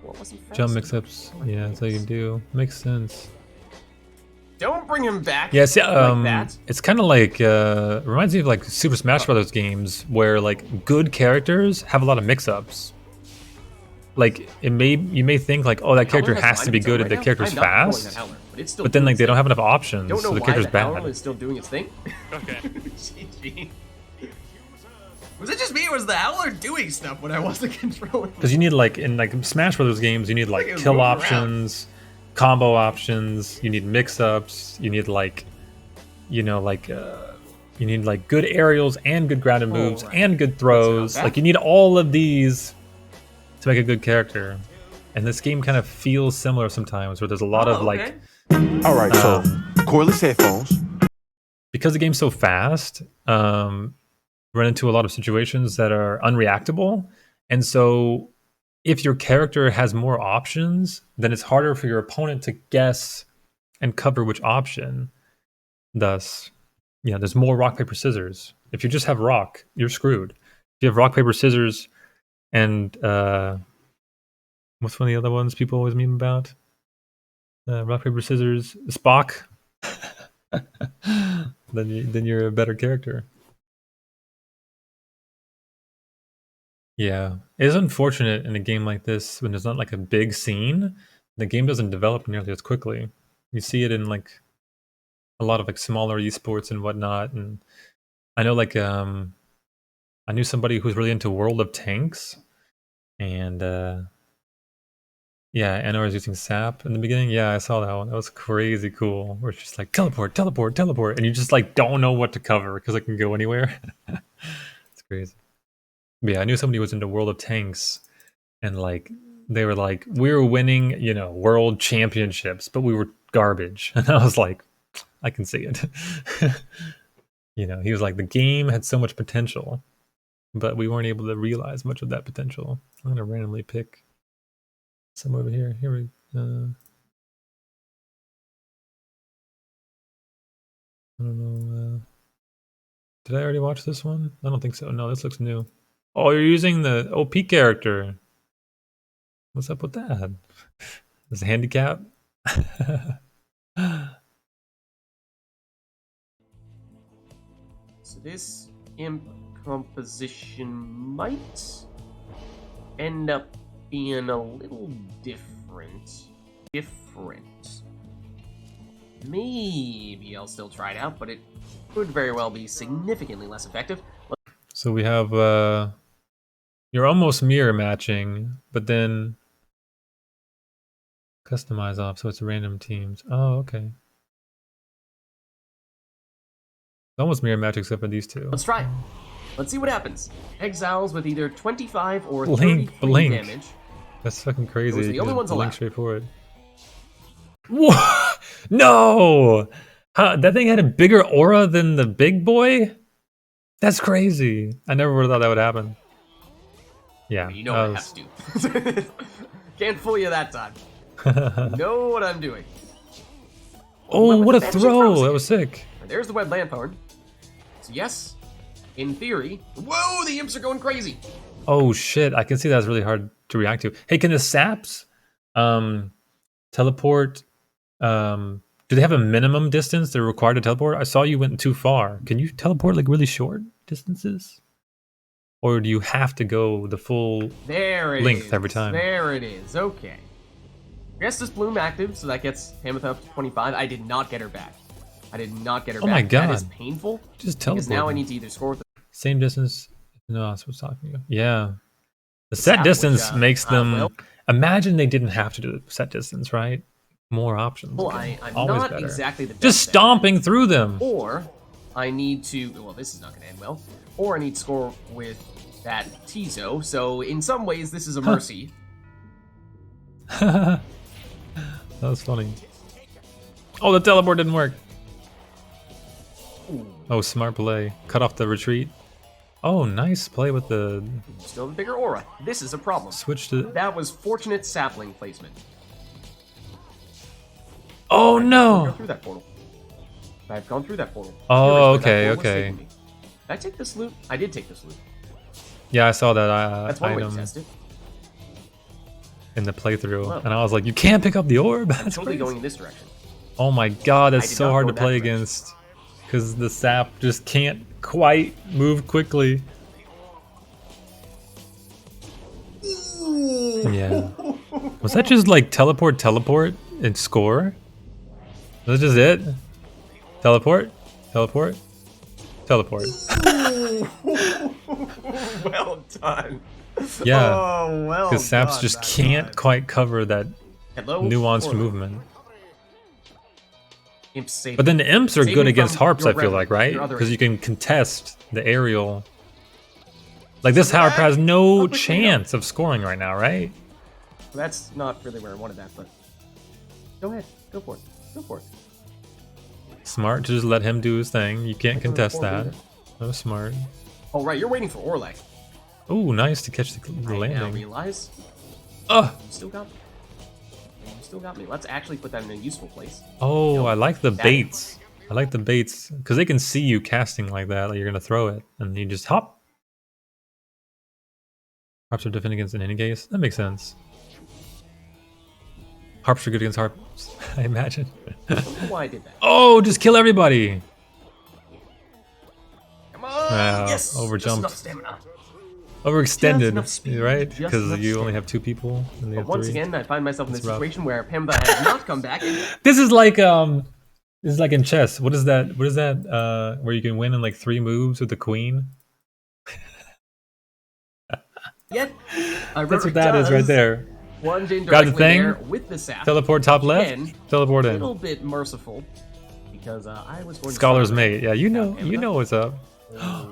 What wasn't fast? Jump mix-ups. Yeah, that's how you do. Makes sense. Don't bring him back. Yes, yeah. like that. It's kind of like reminds me of like Super Smash Brothers games where like good characters have a lot of mix-ups. like you may think like, oh, that character has to be good if the character's fast, but then like they don't have enough options, Don't know so the why character's the Howler bad. is still doing its thing. Okay. GG. Was it just me, or was the Howler doing stuff when I wasn't controlling? Because you need like in like Smash Brothers games, you need like it was kill moving options, combo options. You need mix-ups. You need like, you know, like you need like good aerials and good grounded moves and good throws. Like you need all of these to make a good character. And this game kind of feels similar sometimes, where there's a lot of like. All right, so cordless headphones. Because the game's so fast, run into a lot of situations that are unreactable, and so if your character has more options, then it's harder for your opponent to guess and cover which option. Thus, there's more rock, paper, scissors. If you just have rock, you're screwed. If you have rock, paper, scissors, and what's one of the other ones people always meme about? Rock, paper, scissors, Spock. then you're a better character. Yeah, it's unfortunate in a game like this when there's not like a big scene. The game doesn't develop nearly as quickly. You see it in like a lot of like smaller esports and whatnot. And I know like I knew somebody who's really into World of Tanks, and yeah, Anna was using SAP in the beginning. Yeah, I saw that one. That was crazy cool. Where it's just like teleport, teleport, teleport, and you just like don't know what to cover because it can go anywhere. It's crazy. But yeah, I knew somebody who was into World of Tanks, and like they were like, we were winning, world championships, but we were garbage. And I was like, I can see it. He was like, the game had so much potential, but we weren't able to realize much of that potential. I'm gonna randomly pick some over here. Here we I don't know. Did I already watch this one? I don't think so. No, this looks new. Oh, you're using the OP character. What's up with that? Is it handicap? So this imp composition might end up being a little different. Maybe I'll still try it out, but it could very well be significantly less effective. So we have you're almost mirror matching, but then customize off, so it's random teams. Oh, okay. It's almost mirror match except for these two. Let's try it. Let's see what happens. Exiles with either 25 or Blink, 33 blink. damage. That's fucking crazy. Those are the only ones Blink allowed. straightforward. What? No! That thing had a bigger aura than the big boy? That's crazy. I never would have thought that would happen. Yeah. You know what I have to do. Can't fool you that time. Know what I'm doing. Oh, what a throw! That was sick. There's the web lanthorn. So yes, in theory. Whoa, the imps are going crazy. Oh shit! I can see that's really hard to react to. Hey, can the saps teleport? Do they have a minimum distance they're required to teleport? I saw you went too far. Can you teleport like really short distances? Or do you have to go the full length every time? There it is. Okay. Restus Bloom active, so that gets Hammoth up to 25. I did not get her back. Oh my god. That is painful. Just teleport. Because now I need to either score with same distance. No, that's what's talking to you. Yeah. The set distance makes them. Imagine they didn't have to do the set distance, right? More options. Well, I'm always not better. exactly the best just stomping through them. Or I need to. Well, this is not going to end well. Or I need to score with that Tizo. So in some ways, this is a mercy. That was funny. Oh, the teleport didn't work. Ooh. Oh, smart play. Cut off the retreat. Oh, nice play with the... Still the bigger aura. This is a problem. Switch to... That was fortunate sapling placement. Oh, no! Go through that portal. I've gone through that portal. Oh, okay, okay. Did I take this loot? I did take this loot. Yeah, I saw that That's one way item to test it. in the playthrough. Whoa. And I was like, you can't pick up the orb? I'm That's totally crazy. going in this direction. Oh my god, that's did so not hard go to in that play direction. against. Because the sap just can't quite move quickly. Ooh, Yeah. Was that just like teleport, and score? Was that just it? Teleport, teleport. Well done. Yeah. Oh, well Because Saps done, just that can't guy. quite cover that Hello, nuanced Orla. movement. Imps saving. But then the imps are Saving good against from harps, your I feel rebel, like, right? your other Because you imp. can contest the aerial. Like this harp has no chance of scoring right now, right? That's not really where I wanted that, but go ahead, go for it, go for it. Smart to just let him do his thing. You can't contest that. That was smart. Oh right, you're waiting for Orlek. Oh, nice to catch the I now landing. realize. Oh. You still got me. You still got me. Let's actually put that in a useful place. Oh, No, I like the that- baits. I like the baits because they can see you casting like that. Like you're gonna throw it, and you just hop. Harps are different against in any case. That makes sense. Harps are good against harps, I imagine. I don't know why I did that. Oh, just kill everybody! Come on! Yes! Over Just enough jumped. stamina. Overextended, enough speed, right? just Because enough you only stamina. have 2 people and they But have once 3. again, I find myself in this That's rough. situation where Pamela has not come back. And This is like in chess. What is that? What is that? Where you can win in like 3 moves with the queen? yet, That's what that is right there. Plunge in Grab the directly thing, there with the sap. teleport top left, Again, teleport a in. little bit merciful because I was going Scholar's to mate. Yeah, you know what's up.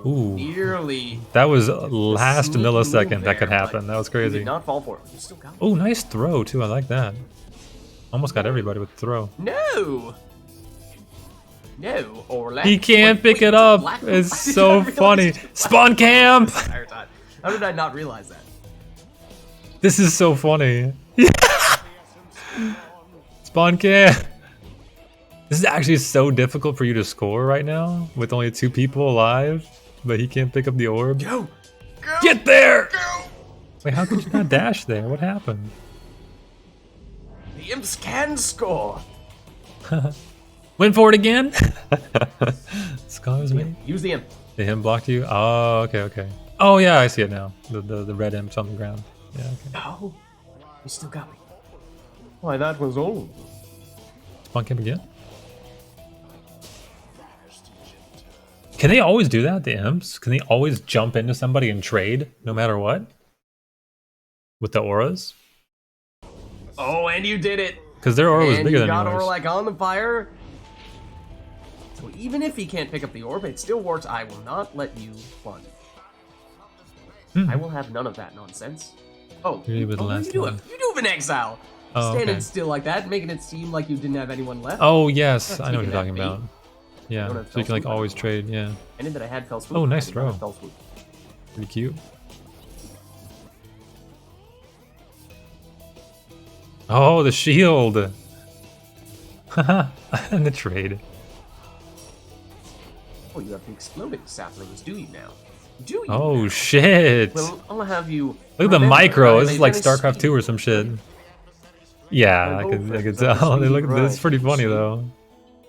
Ooh, nearly that was last sneaky move millisecond that could there, happen. That was you crazy. did not fall for it. You still got it. Oh, nice throw too. I like that. Almost got everybody with the throw. No. No, or He can't pick it up. It's so funny. Spawn camp. How did I not realize that? This is so funny. Spawn camp. This is actually so difficult for you to score right now with only 2 people alive, but he can't pick up the orb. Go! Get there! Wait, how could you not dash there? What happened? The imps can score. Went for it again? Scholar's mate? Use the imp. Did him block you? Oh, okay. Oh yeah, I see it now. The red imps on the ground. Yeah, okay. Oh, you still got me. Why, that was all. Spawn camp again? Can they always do that, the imps? Can they always jump into somebody and trade, no matter what? With the auras? Oh, and you did it. Because their aura was And bigger you than got yours. Orlek on the fire. So even if he can't pick up the orb, it still works. I will not let you plunge. I will have none of that nonsense. Oh, You're with the oh last you do one. have an exile. Oh, Standing okay. still like that, making it seem like you didn't have anyone left. Oh yes, Not I know what taking you're talking that bait. about. Yeah, Don't have so you can like fell swoop. always trade, yeah. I knew that I had fell swoop. Oh, I nice did not have throw. fell swoop. Pretty cute. Oh, the shield! And the trade. Oh, you have the exploding saplings, do you now? Do you? Oh shit! Well, I'll have you. Look at the remember micro. that This is they like finish StarCraft speed. 2 or some shit. Yeah, I could tell. They look. It's pretty funny though.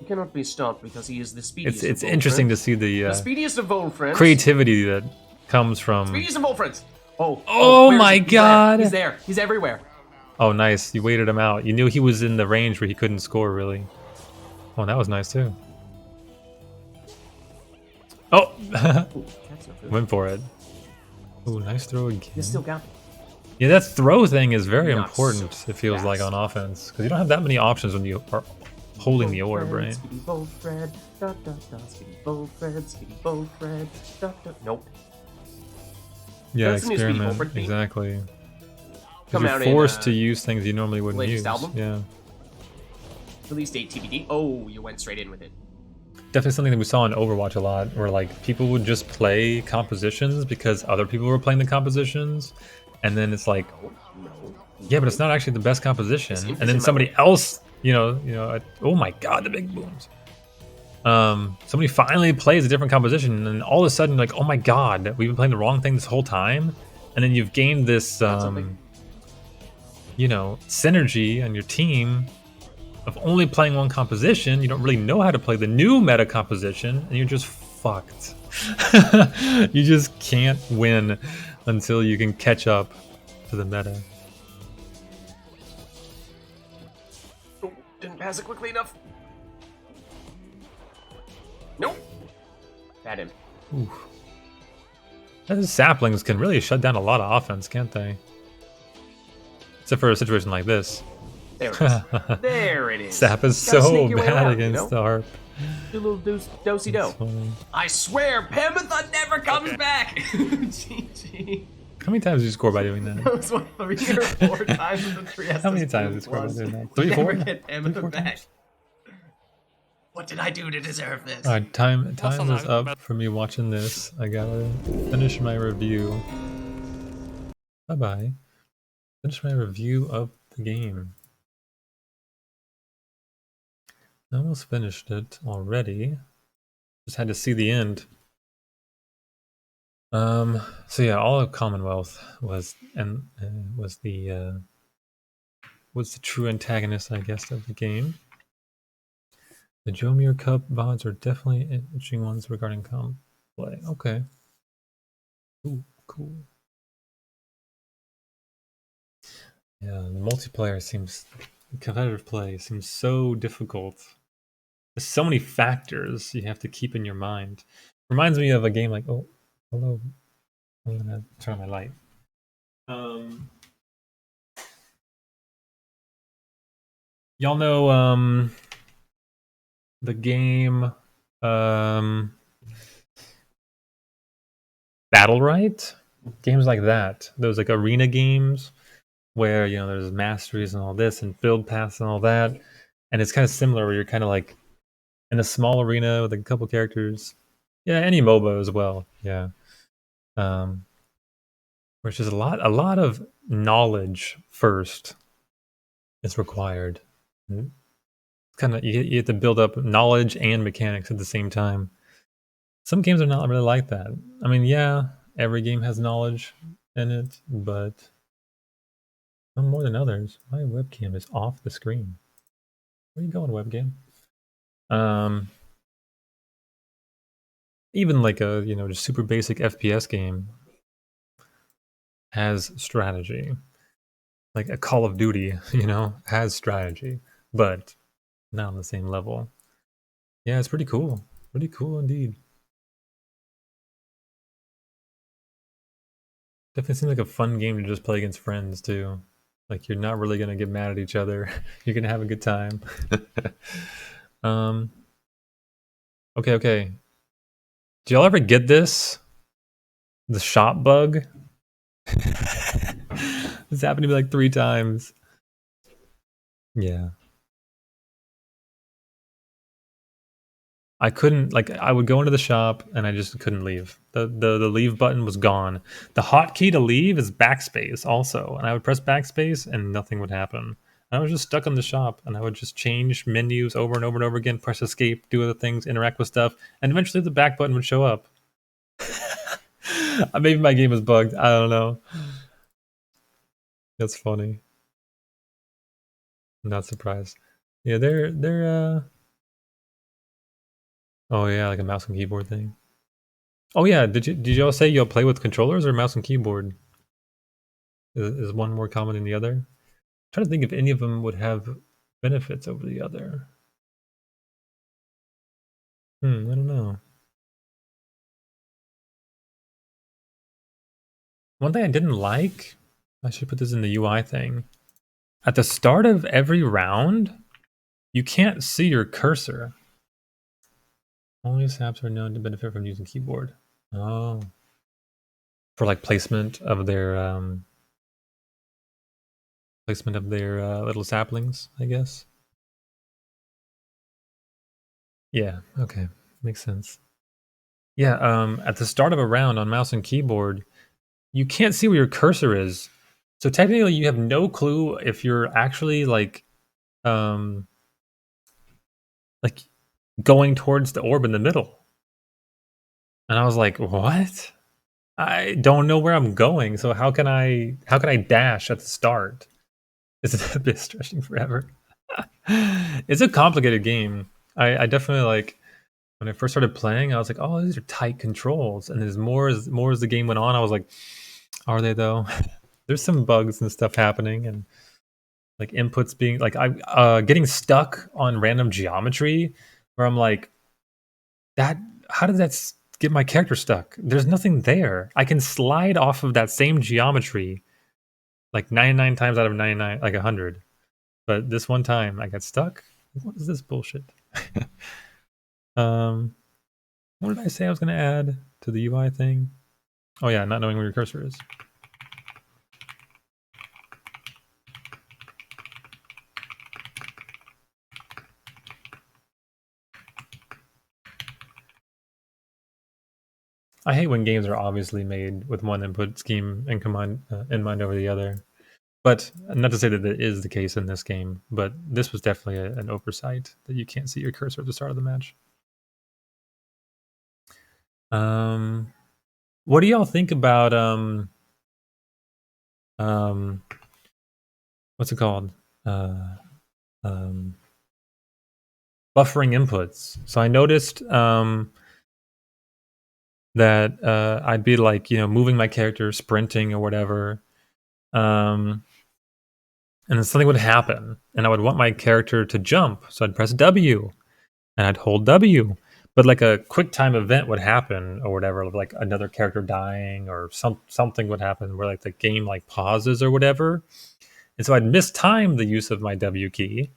He cannot be stopped because he is the speediest. It's of interesting to Volfriends. see the The speediest of Volfriends. creativity that comes from. Speediest of Volfriends. Oh. Oh where is my he? He's God. there. He's there. He's everywhere. Oh, nice. You waited him out. You knew he was in the range where he couldn't score, really. Oh, that was nice, too. Oh! That's no good. Went for it. Oh, nice throw again. You still got me. Yeah, that throw thing is very Not important, so it feels like, fast. on offense. Because you don't have that many options when you are holding the orb, Volfred, right? Speedy Volfred, da da da, Speedy Volfred, Speedy Volfred, da da. Nope. Yeah, That's the new Speedy experiment. Volfred theme. Exactly. Come Because out you're in, forced to use things you normally wouldn't latest use. album? Yeah. Release date TBD. Oh, you went straight in with it. Definitely something that we saw in Overwatch a lot, where like people would just play compositions because other people were playing the compositions, and then it's like, yeah, but it's not actually the best composition. And then somebody else, oh my god, the big booms. Somebody finally plays a different composition, and all of a sudden, like, oh my god, we've been playing the wrong thing this whole time, and then you've gained this, synergy on your team of only playing one composition. You don't really know how to play the new meta composition, and you're just fucked. You just can't win until you can catch up to the meta. Didn't pass it quickly enough. Nope. Had him. Oof. Those saplings can really shut down a lot of offense, can't they? Except for a situation like this. There it is. There it is. Sap is Gotta so sneak your way bad around, against the harp. Do a little dosey-do. I swear, Pamitha never comes back! GG. How many times did you score by doing that? That was what, 3 or 4 times in the 3S. How many times did you score by doing that? 3, 4? Never get Pamitha back. What did I do to deserve this? Alright, time is up for me watching this. I gotta finish my review. Bye-bye. Finish my review of the game. I almost finished it already. Just had to see the end. So yeah, all of Commonwealth was the true antagonist, I guess, of the game. The Jomir Cup VODs are definitely interesting ones regarding play. Okay. Ooh, cool. Yeah, the multiplayer competitive play seems so difficult. There's so many factors you have to keep in your mind. Reminds me of a game like, oh, hello. I'm gonna turn on my light. Y'all know the game Battle Right? Games like that. Those like arena games where there's masteries and all this and build paths and all that. And it's kind of similar where you're kind of like in a small arena with a couple characters. Yeah, any MOBA as well. Yeah. Which is a lot of knowledge first is required. Kind of you have to build up knowledge and mechanics at the same time. Some games are not really like that. I mean, yeah, every game has knowledge in it, but some more than others. My webcam is off the screen. Where are you going, webcam? Even like a just super basic FPS game has strategy. Like a Call of Duty, has strategy, but not on the same level. Yeah, it's pretty cool. Pretty cool indeed. Definitely seems like a fun game to just play against friends too. Like you're not really gonna get mad at each other. You're gonna have a good time. Okay. Do y'all ever get this? The shop bug? This happened to me like 3 times. Yeah. I couldn't, I would go into the shop and I just couldn't leave. The leave button was gone. The hotkey to leave is backspace also. And I would press backspace and nothing would happen. I was just stuck in the shop and I would just change menus over and over and over again, press escape, do other things, interact with stuff, and eventually the back button would show up. Maybe my game was bugged. I don't know. That's funny. I'm not surprised. Yeah, they're oh yeah, like a mouse and keyboard thing. Oh yeah, did y'all say you'll play with controllers or mouse and keyboard? Is one more common than the other? I'm trying to think if any of them would have benefits over the other. I don't know. One thing I didn't like, I should put this in the UI thing. At the start of every round, you can't see your cursor. Only saps are known to benefit from using keyboard. Oh. For like placement of their little saplings, I guess. Yeah, okay. Makes sense. Yeah, at the start of a round on mouse and keyboard, you can't see where your cursor is. So technically you have no clue if you're actually like going towards the orb in the middle. And I was like, what? I don't know where I'm going, so how can I dash at the start? It's a bit stretching forever. It's a complicated game. I definitely like when I first started playing, I was like, oh, these are tight controls. And as more as the game went on, I was like, are they though? There's some bugs and stuff happening, and like inputs being like getting stuck on random geometry where I'm like, that how did that get my character stuck? There's nothing there. I can slide off of that same geometry like 99 times out of 99, like 100. But this one time I got stuck. What is this bullshit? What did I say I was going to add to the UI thing? Oh yeah, not knowing where your cursor is. I hate when games are obviously made with one input scheme in mind over the other. But not to say that it is the case in this game, but this was definitely an oversight that you can't see your cursor at the start of the match. What do y'all think about what's it called? Buffering inputs. So I noticed that I'd be like, moving my character, sprinting or whatever, and then something would happen, and I would want my character to jump, so I'd press W, and I'd hold W, but like a quick time event would happen or whatever, like another character dying or something would happen where like the game like pauses or whatever, and so I'd mistime the use of my W key,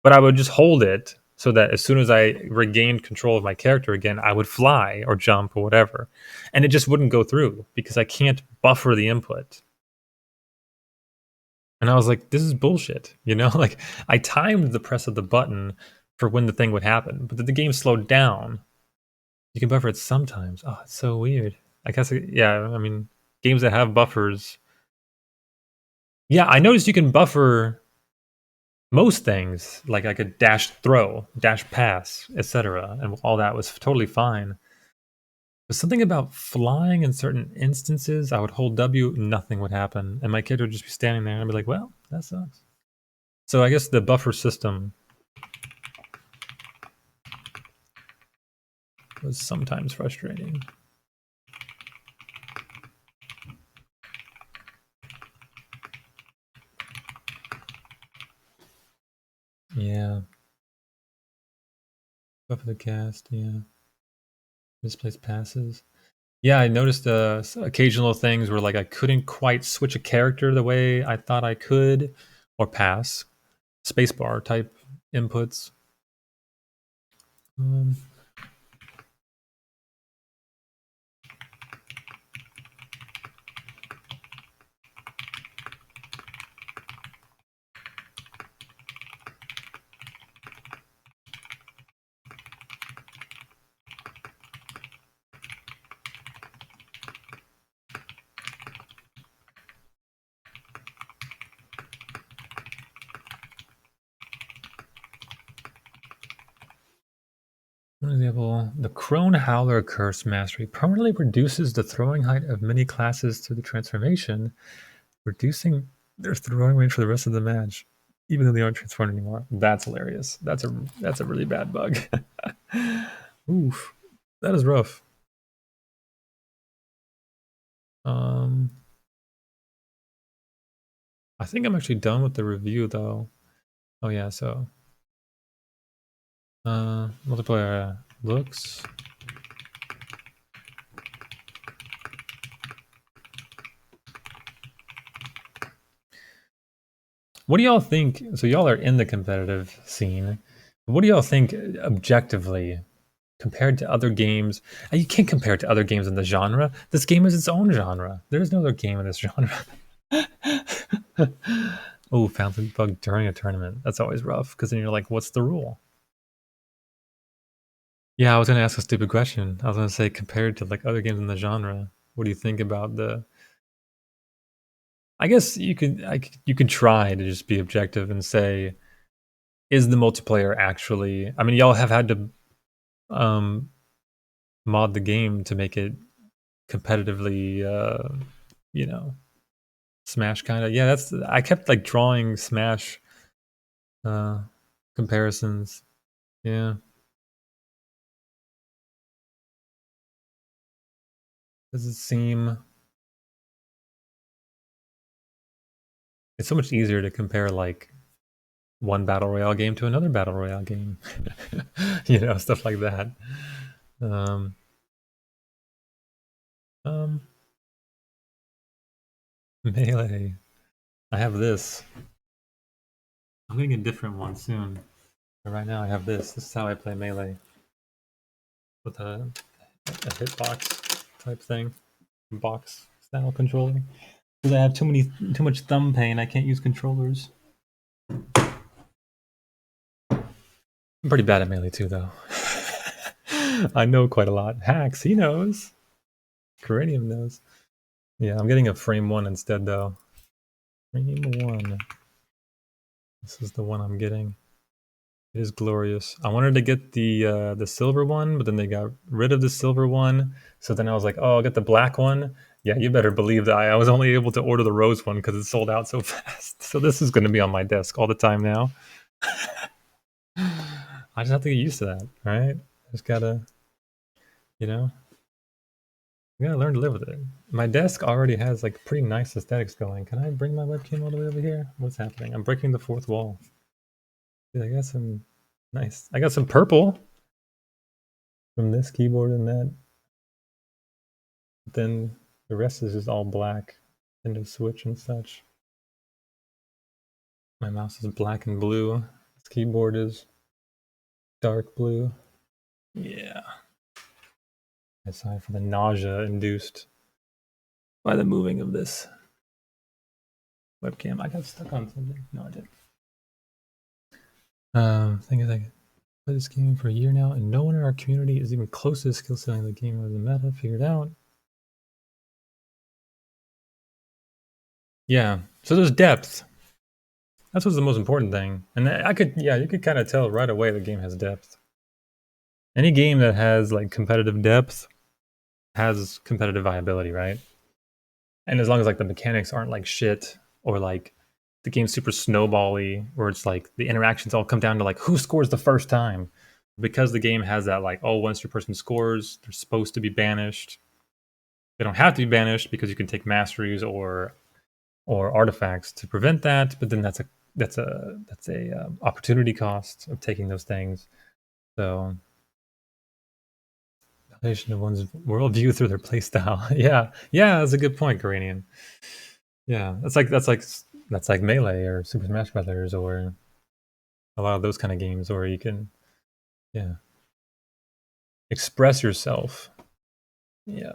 but I would just hold it so that as soon as I regained control of my character again, I would fly or jump or whatever, and it just wouldn't go through because I can't buffer the input. And I was like, this is bullshit, Like, I timed the press of the button for when the thing would happen, but the game slowed down. You can buffer it sometimes. Oh, it's so weird. I guess, yeah, I mean, games that have buffers. Yeah, I noticed you can buffer most things, like I could dash throw, dash pass, etc., and all that was totally fine. But something about flying in certain instances, I would hold W, nothing would happen, and my character would just be standing there, and I'd be like, well, that sucks. So I guess the buffer system was sometimes frustrating. Yeah. Buffer the cast, yeah. Misplaced passes. Yeah, I noticed occasional things where like I couldn't quite switch a character the way I thought I could, or pass. Spacebar type inputs. One example, the Crone Howler Curse Mastery permanently reduces the throwing height of many classes through the transformation, reducing their throwing range for the rest of the match, even though they aren't transformed anymore. That's hilarious. That's a really bad bug. Oof, that is rough. I think I'm actually done with the review though. Oh yeah, so multiplayer looks. What do y'all think? So y'all are in the competitive scene. What do y'all think objectively compared to other games? And you can't compare it to other games in the genre. This game is its own genre. There is no other game in this genre. Oh, found the bug during a tournament. That's always rough because then you're like, what's the rule? Yeah, I was gonna ask a stupid question. I was gonna say compared to like other games in the genre, what do you think about the? I guess you could try to just be objective and say, is the multiplayer actually? I mean, y'all have had to mod the game to make it competitively, Smash kind of. Yeah, that's. I kept like drawing Smash comparisons. Yeah. Does it seem? It's so much easier to compare like one battle royale game to another battle royale game. You know, stuff like that. Melee. I have this. I'm getting a different one soon. But right now I have this. This is how I play Melee. With a hitbox type thing. Box style controller. Because I have too much thumb pain, I can't use controllers. I'm pretty bad at Melee too, though. I know quite a lot. Hacks, he knows. Coranium knows. Yeah, I'm getting a frame 1 instead, though. Frame 1. This is the one I'm getting. It is glorious. I wanted to get the silver one, but then they got rid of the silver one. So then I was like, oh, I'll get the black one. Yeah, you better believe that I was only able to order the rose one because it sold out so fast. So this is going to be on my desk all the time now. I just have to get used to that, right? Just gotta, you know, you gotta learn to live with it. My desk already has like pretty nice aesthetics going. Can I bring my webcam all the way over here? What's happening? I'm breaking the fourth wall. Dude, I got some nice. I got some purple from this keyboard and that. But then the rest is just all black and the switch and such. My mouse is black and blue. This keyboard is dark blue. Yeah. Aside from the nausea induced by the moving of this webcam. I got stuck on something. No, I didn't. Thing is, I play this game for a year now, and no one in our community is even close to skill selling the game or the meta figured out. Yeah, so there's depth. That's what's the most important thing. And you could kind of tell right away the game has depth. Any game that has like competitive depth has competitive viability, right? And as long as like the mechanics aren't like shit or like the game's super snowbally, where it's like the interactions all come down to like who scores the first time, because the game has that like, oh, once your person scores, they're supposed to be banished. They don't have to be banished because you can take masteries or artifacts to prevent that, but then that's a opportunity cost of taking those things. So validation of one's worldview through their playstyle. yeah, that's a good point, Garanian. Yeah, that's like Melee or Super Smash Brothers or a lot of those kind of games where you can, yeah, express yourself. Yeah.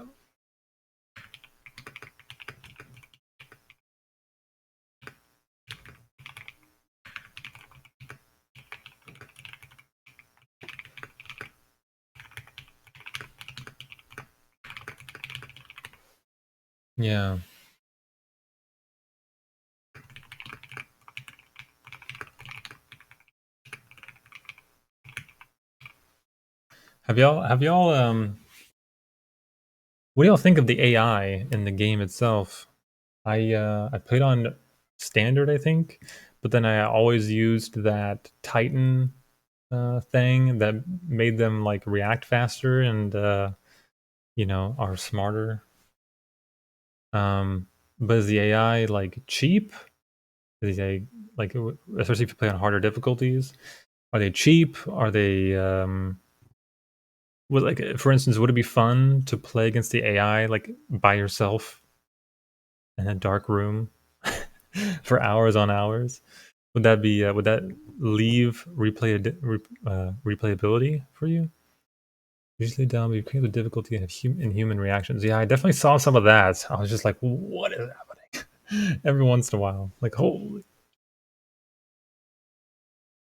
Yeah. Have y'all what do y'all think of the AI in the game itself? I played on standard, I think, but then I always used that Titan thing that made them like react faster and are smarter. But is the AI like cheap? Is they like, especially if you play on harder difficulties? Are they cheap? Are they like, for instance, would it be fun to play against the AI like by yourself in a dark room for hours on hours? Would that leave replayability for you? Usually down, we create the difficulty in human reactions. Yeah, I definitely saw some of that. I was just like, what is happening? Every once in a while, like, holy,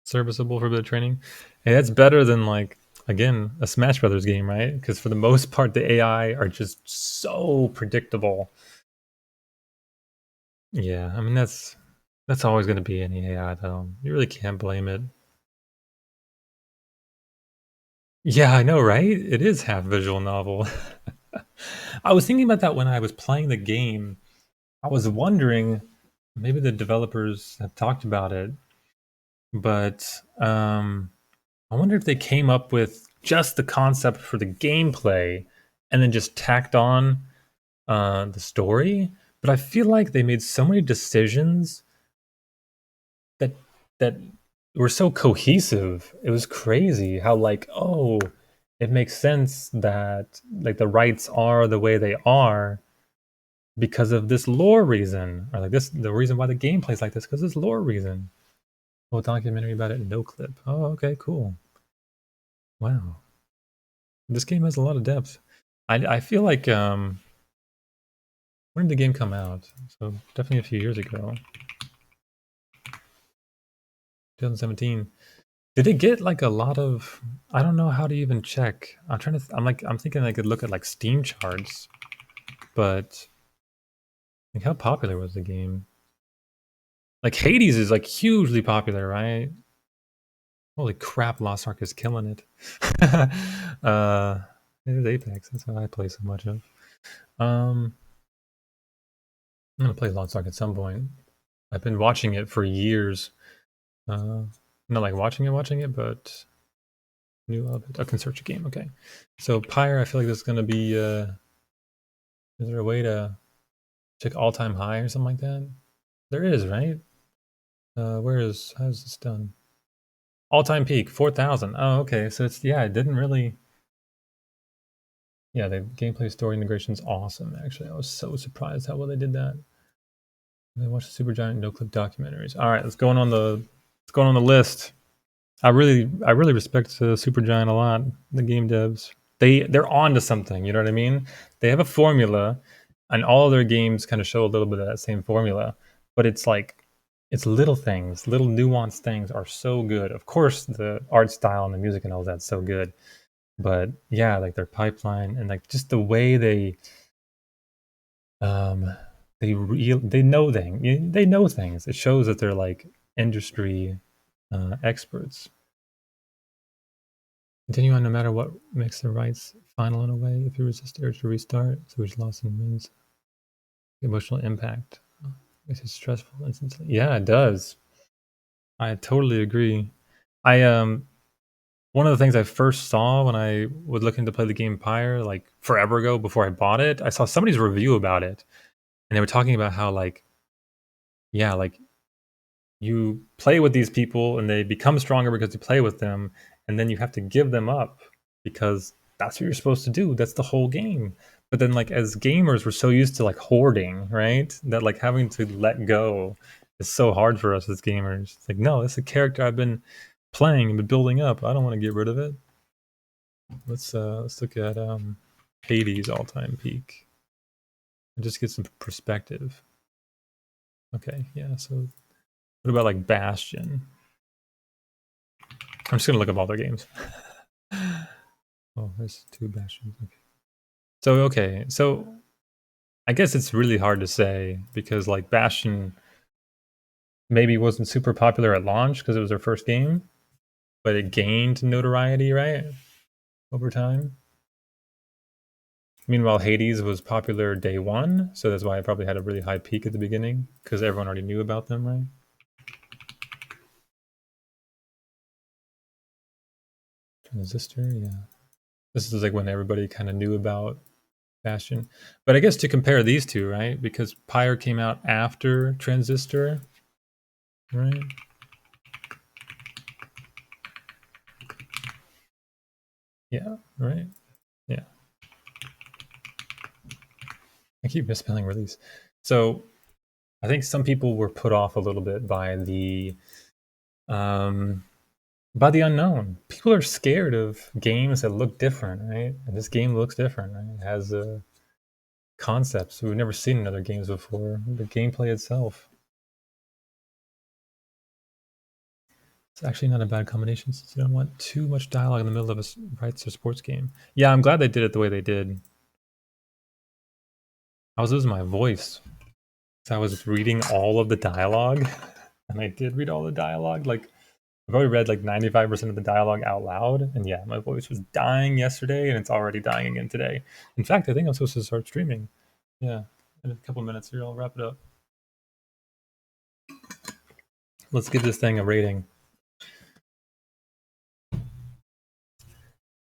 serviceable for a bit of training. Hey, that's better than like, again, a Smash Brothers game, right? Because for the most part, the AI are just so predictable. Yeah, I mean that's always going to be any AI though. You really can't blame it. Yeah, I know, right? It is half visual novel. I was thinking about that when I was playing the game. I was wondering, maybe the developers have talked about it, but I wonder if they came up with just the concept for the gameplay and then just tacked on the story. But I feel like they made so many decisions that were so cohesive. It was crazy how like, oh, it makes sense that like the rights are the way they are because of this lore reason, or like this the reason why the game plays like this because this lore reason. Well, documentary about it, no clip. Oh, okay, cool. Wow, this game has a lot of depth. I feel like when did the game come out? So definitely a few years ago. 2017. Did it get like a lot of? I don't know how to even check. I'm trying to. I'm thinking I could look at like Steam charts, but like how popular was the game? Like Hades is like hugely popular, right? Holy crap, Lost Ark is killing it. It is Apex. That's how I play so much of. I'm gonna play Lost Ark at some point. I've been watching it for years. Not like watching it, but knew of it. I can search a game. Okay, so Pyre. I feel like this is gonna be. Is there a way to check all-time high or something like that? There is, right? How's this done? All-time peak 4,000. Oh, okay. So it's it didn't really. Yeah, the gameplay story integration is awesome. Actually, I was so surprised how well they did that. They watched the Supergiant no clip documentaries. All right, let's go on the list. I really respect Supergiant a lot. The game devs, they're on to something. You know what I mean? They have a formula, and all their games kind of show a little bit of that same formula. But it's like it's little things, little nuanced things are so good. Of course, the art style and the music and all that's so good. But yeah, like their pipeline and like just the way they they know things. It shows that they're like industry experts. Continue on no matter what makes the rights final in a way. If you resist the urge to restart, so which loss and wins. Emotional impact. Makes it stressful instantly. Yeah, it does. I totally agree. I one of the things I first saw when I was looking to play the game Pyre, like forever ago before I bought it, I saw somebody's review about it. And they were talking about how like you play with these people and they become stronger because you play with them, and then you have to give them up because that's what you're supposed to do. That's the whole game. But then like as gamers we're so used to like hoarding, right? That like having to let go is so hard for us as gamers. It's like, no, it's a character I've been playing and been building up. I don't want to get rid of it. Let's look at Hades all-time peak and just get some perspective. Okay, yeah, so what about like Bastion? I'm just gonna look up all their games. Oh, there's 2 Bastions. Okay. So I guess it's really hard to say because like Bastion maybe wasn't super popular at launch because it was their first game, but it gained notoriety, right? Over time. Meanwhile, Hades was popular day one, so that's why it probably had a really high peak at the beginning because everyone already knew about them, right? Transistor, yeah. This is like when everybody kind of knew about Bastion. But I guess to compare these two, right? Because Pyre came out after Transistor, right? Yeah, right? Yeah. I keep misspelling release. So I think some people were put off a little bit by the unknown. People are scared of games that look different, right? And this game looks different, right? It has concepts we've never seen in other games before. The gameplay itself. It's actually not a bad combination since you don't want too much dialogue in the middle of a rights or sports game. Yeah, I'm glad they did it the way they did. I was losing my voice. So I was reading all of the dialogue. And I did read all the dialogue. Like, I've already read like 95% of the dialogue out loud. And yeah, my voice was dying yesterday and it's already dying again today. In fact, I think I'm supposed to start streaming. Yeah, in a couple minutes here, I'll wrap it up. Let's give this thing a rating.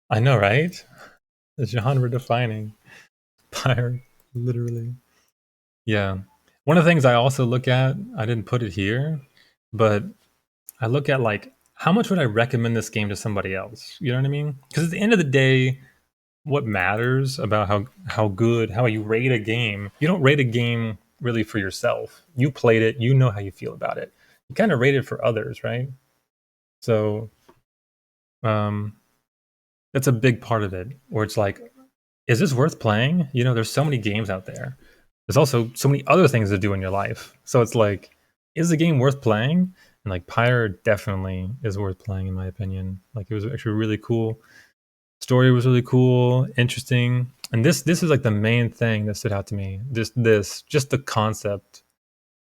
I know, right? The genre defining. Pyre, literally. Yeah. One of the things I also look at, I didn't put it here, but I look at like how much would I recommend this game to somebody else? You know what I mean? Because at the end of the day, what matters about how you rate a game, you don't rate a game really for yourself. You played it, you know how you feel about it. You kind of rate it for others, right? So that's a big part of it, where it's like, is this worth playing? You know, there's so many games out there. There's also so many other things to do in your life. So it's like, is the game worth playing? And like Pyre definitely is worth playing in my opinion. Like it was actually really cool. Story was really cool, interesting. And this is like the main thing that stood out to me. Just the concept.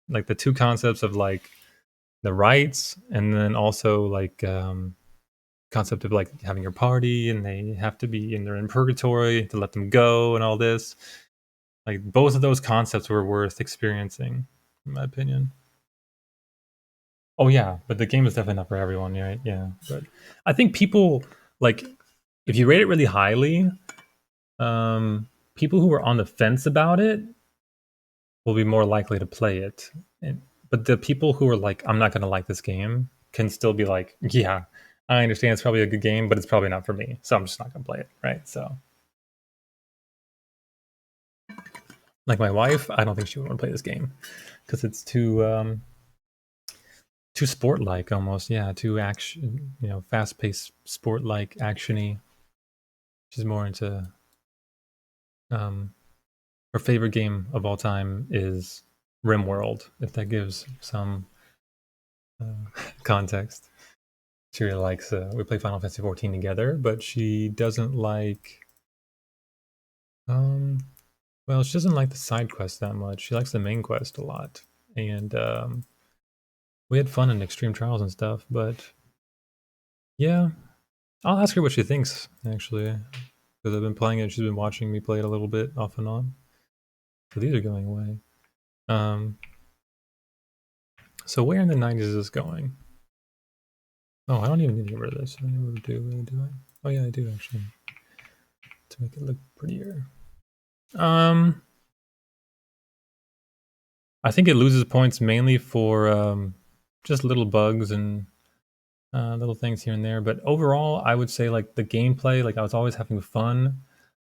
Like the two concepts of like the rights and then also like concept of like having your party and they have to be and they're in purgatory to let them go and all this. Like both of those concepts were worth experiencing, in my opinion. Oh yeah, but the game is definitely not for everyone, right? Yeah, but I think people like if you rate it really highly, people who are on the fence about it will be more likely to play it. But the people who are like, I'm not going to like this game, can still be like, yeah, I understand it's probably a good game, but it's probably not for me, so I'm just not going to play it, right? So. Like my wife, I don't think she would want to play this game because it's too sport-like almost. Yeah, too action, fast-paced, sport-like, actiony. She's more into. Her favorite game of all time is RimWorld. If that gives some context, she really likes. We play Final Fantasy 14 together, but she doesn't like. Well, she doesn't like the side quest that much. She likes the main quest a lot, and we had fun in Extreme Trials and stuff. But yeah, I'll ask her what she thinks actually, because I've been playing it. She's been watching me play it a little bit off and on. So these are going away. So where in the 90s is this going? Oh, I don't even need to get rid of this. I don't even really do I? Oh yeah, I do actually. To make it look prettier. I think it loses points mainly for just little bugs and little things here and there. But overall, I would say like the gameplay, like I was always having fun.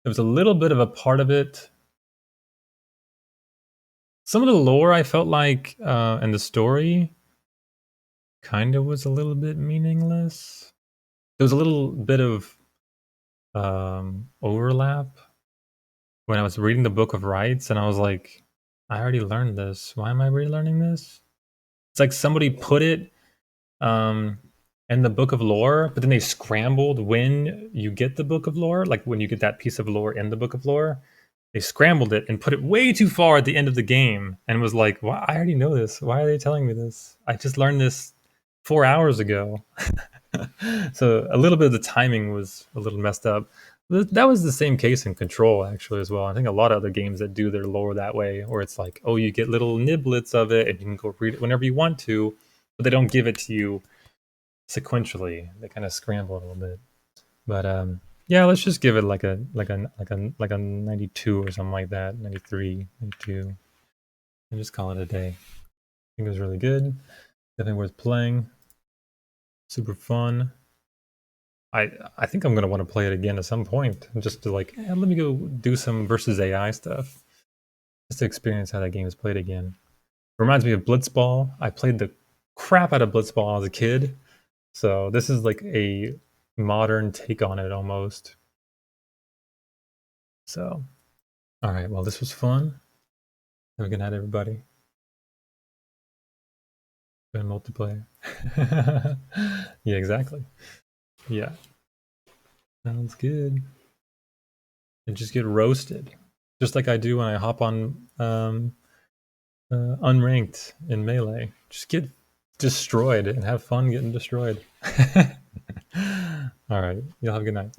There was a little bit of a part of it. Some of the lore I felt like and the story kind of was a little bit meaningless. There was a little bit of overlap when I was reading the Book of Rights, and I was like, I already learned this. Why am I relearning this? It's like somebody put it in the Book of Lore, but then they scrambled when you get the Book of Lore, like when you get that piece of lore in the Book of Lore. They scrambled it and put it way too far at the end of the game and was like, "Why? I already know this. Why are they telling me this? I just learned this 4 hours ago." So a little bit of the timing was a little messed up. That was the same case in Control, actually, as well. I think a lot of other games that do their lore that way, where it's like, oh, you get little niblets of it and you can go read it whenever you want to, but they don't give it to you sequentially. They kind of scramble it a little bit. But yeah, let's just give it like a 92 or something like that, 93, 92, and just call it a day. I think it was really good. Definitely worth playing. Super fun. I think I'm gonna want to play it again at some point, just to like, let me go do some versus AI stuff, just to experience how that game is played again. Reminds me of Blitzball. I played the crap out of Blitzball as a kid, so this is like a modern take on it almost. So, all right, well, this was fun. Have a good night, everybody. Been multiplayer. Yeah, exactly. Yeah. Sounds good. And just get roasted. Just like I do when I hop on unranked in Melee. Just get destroyed and have fun getting destroyed. All right. Y'all have a good night.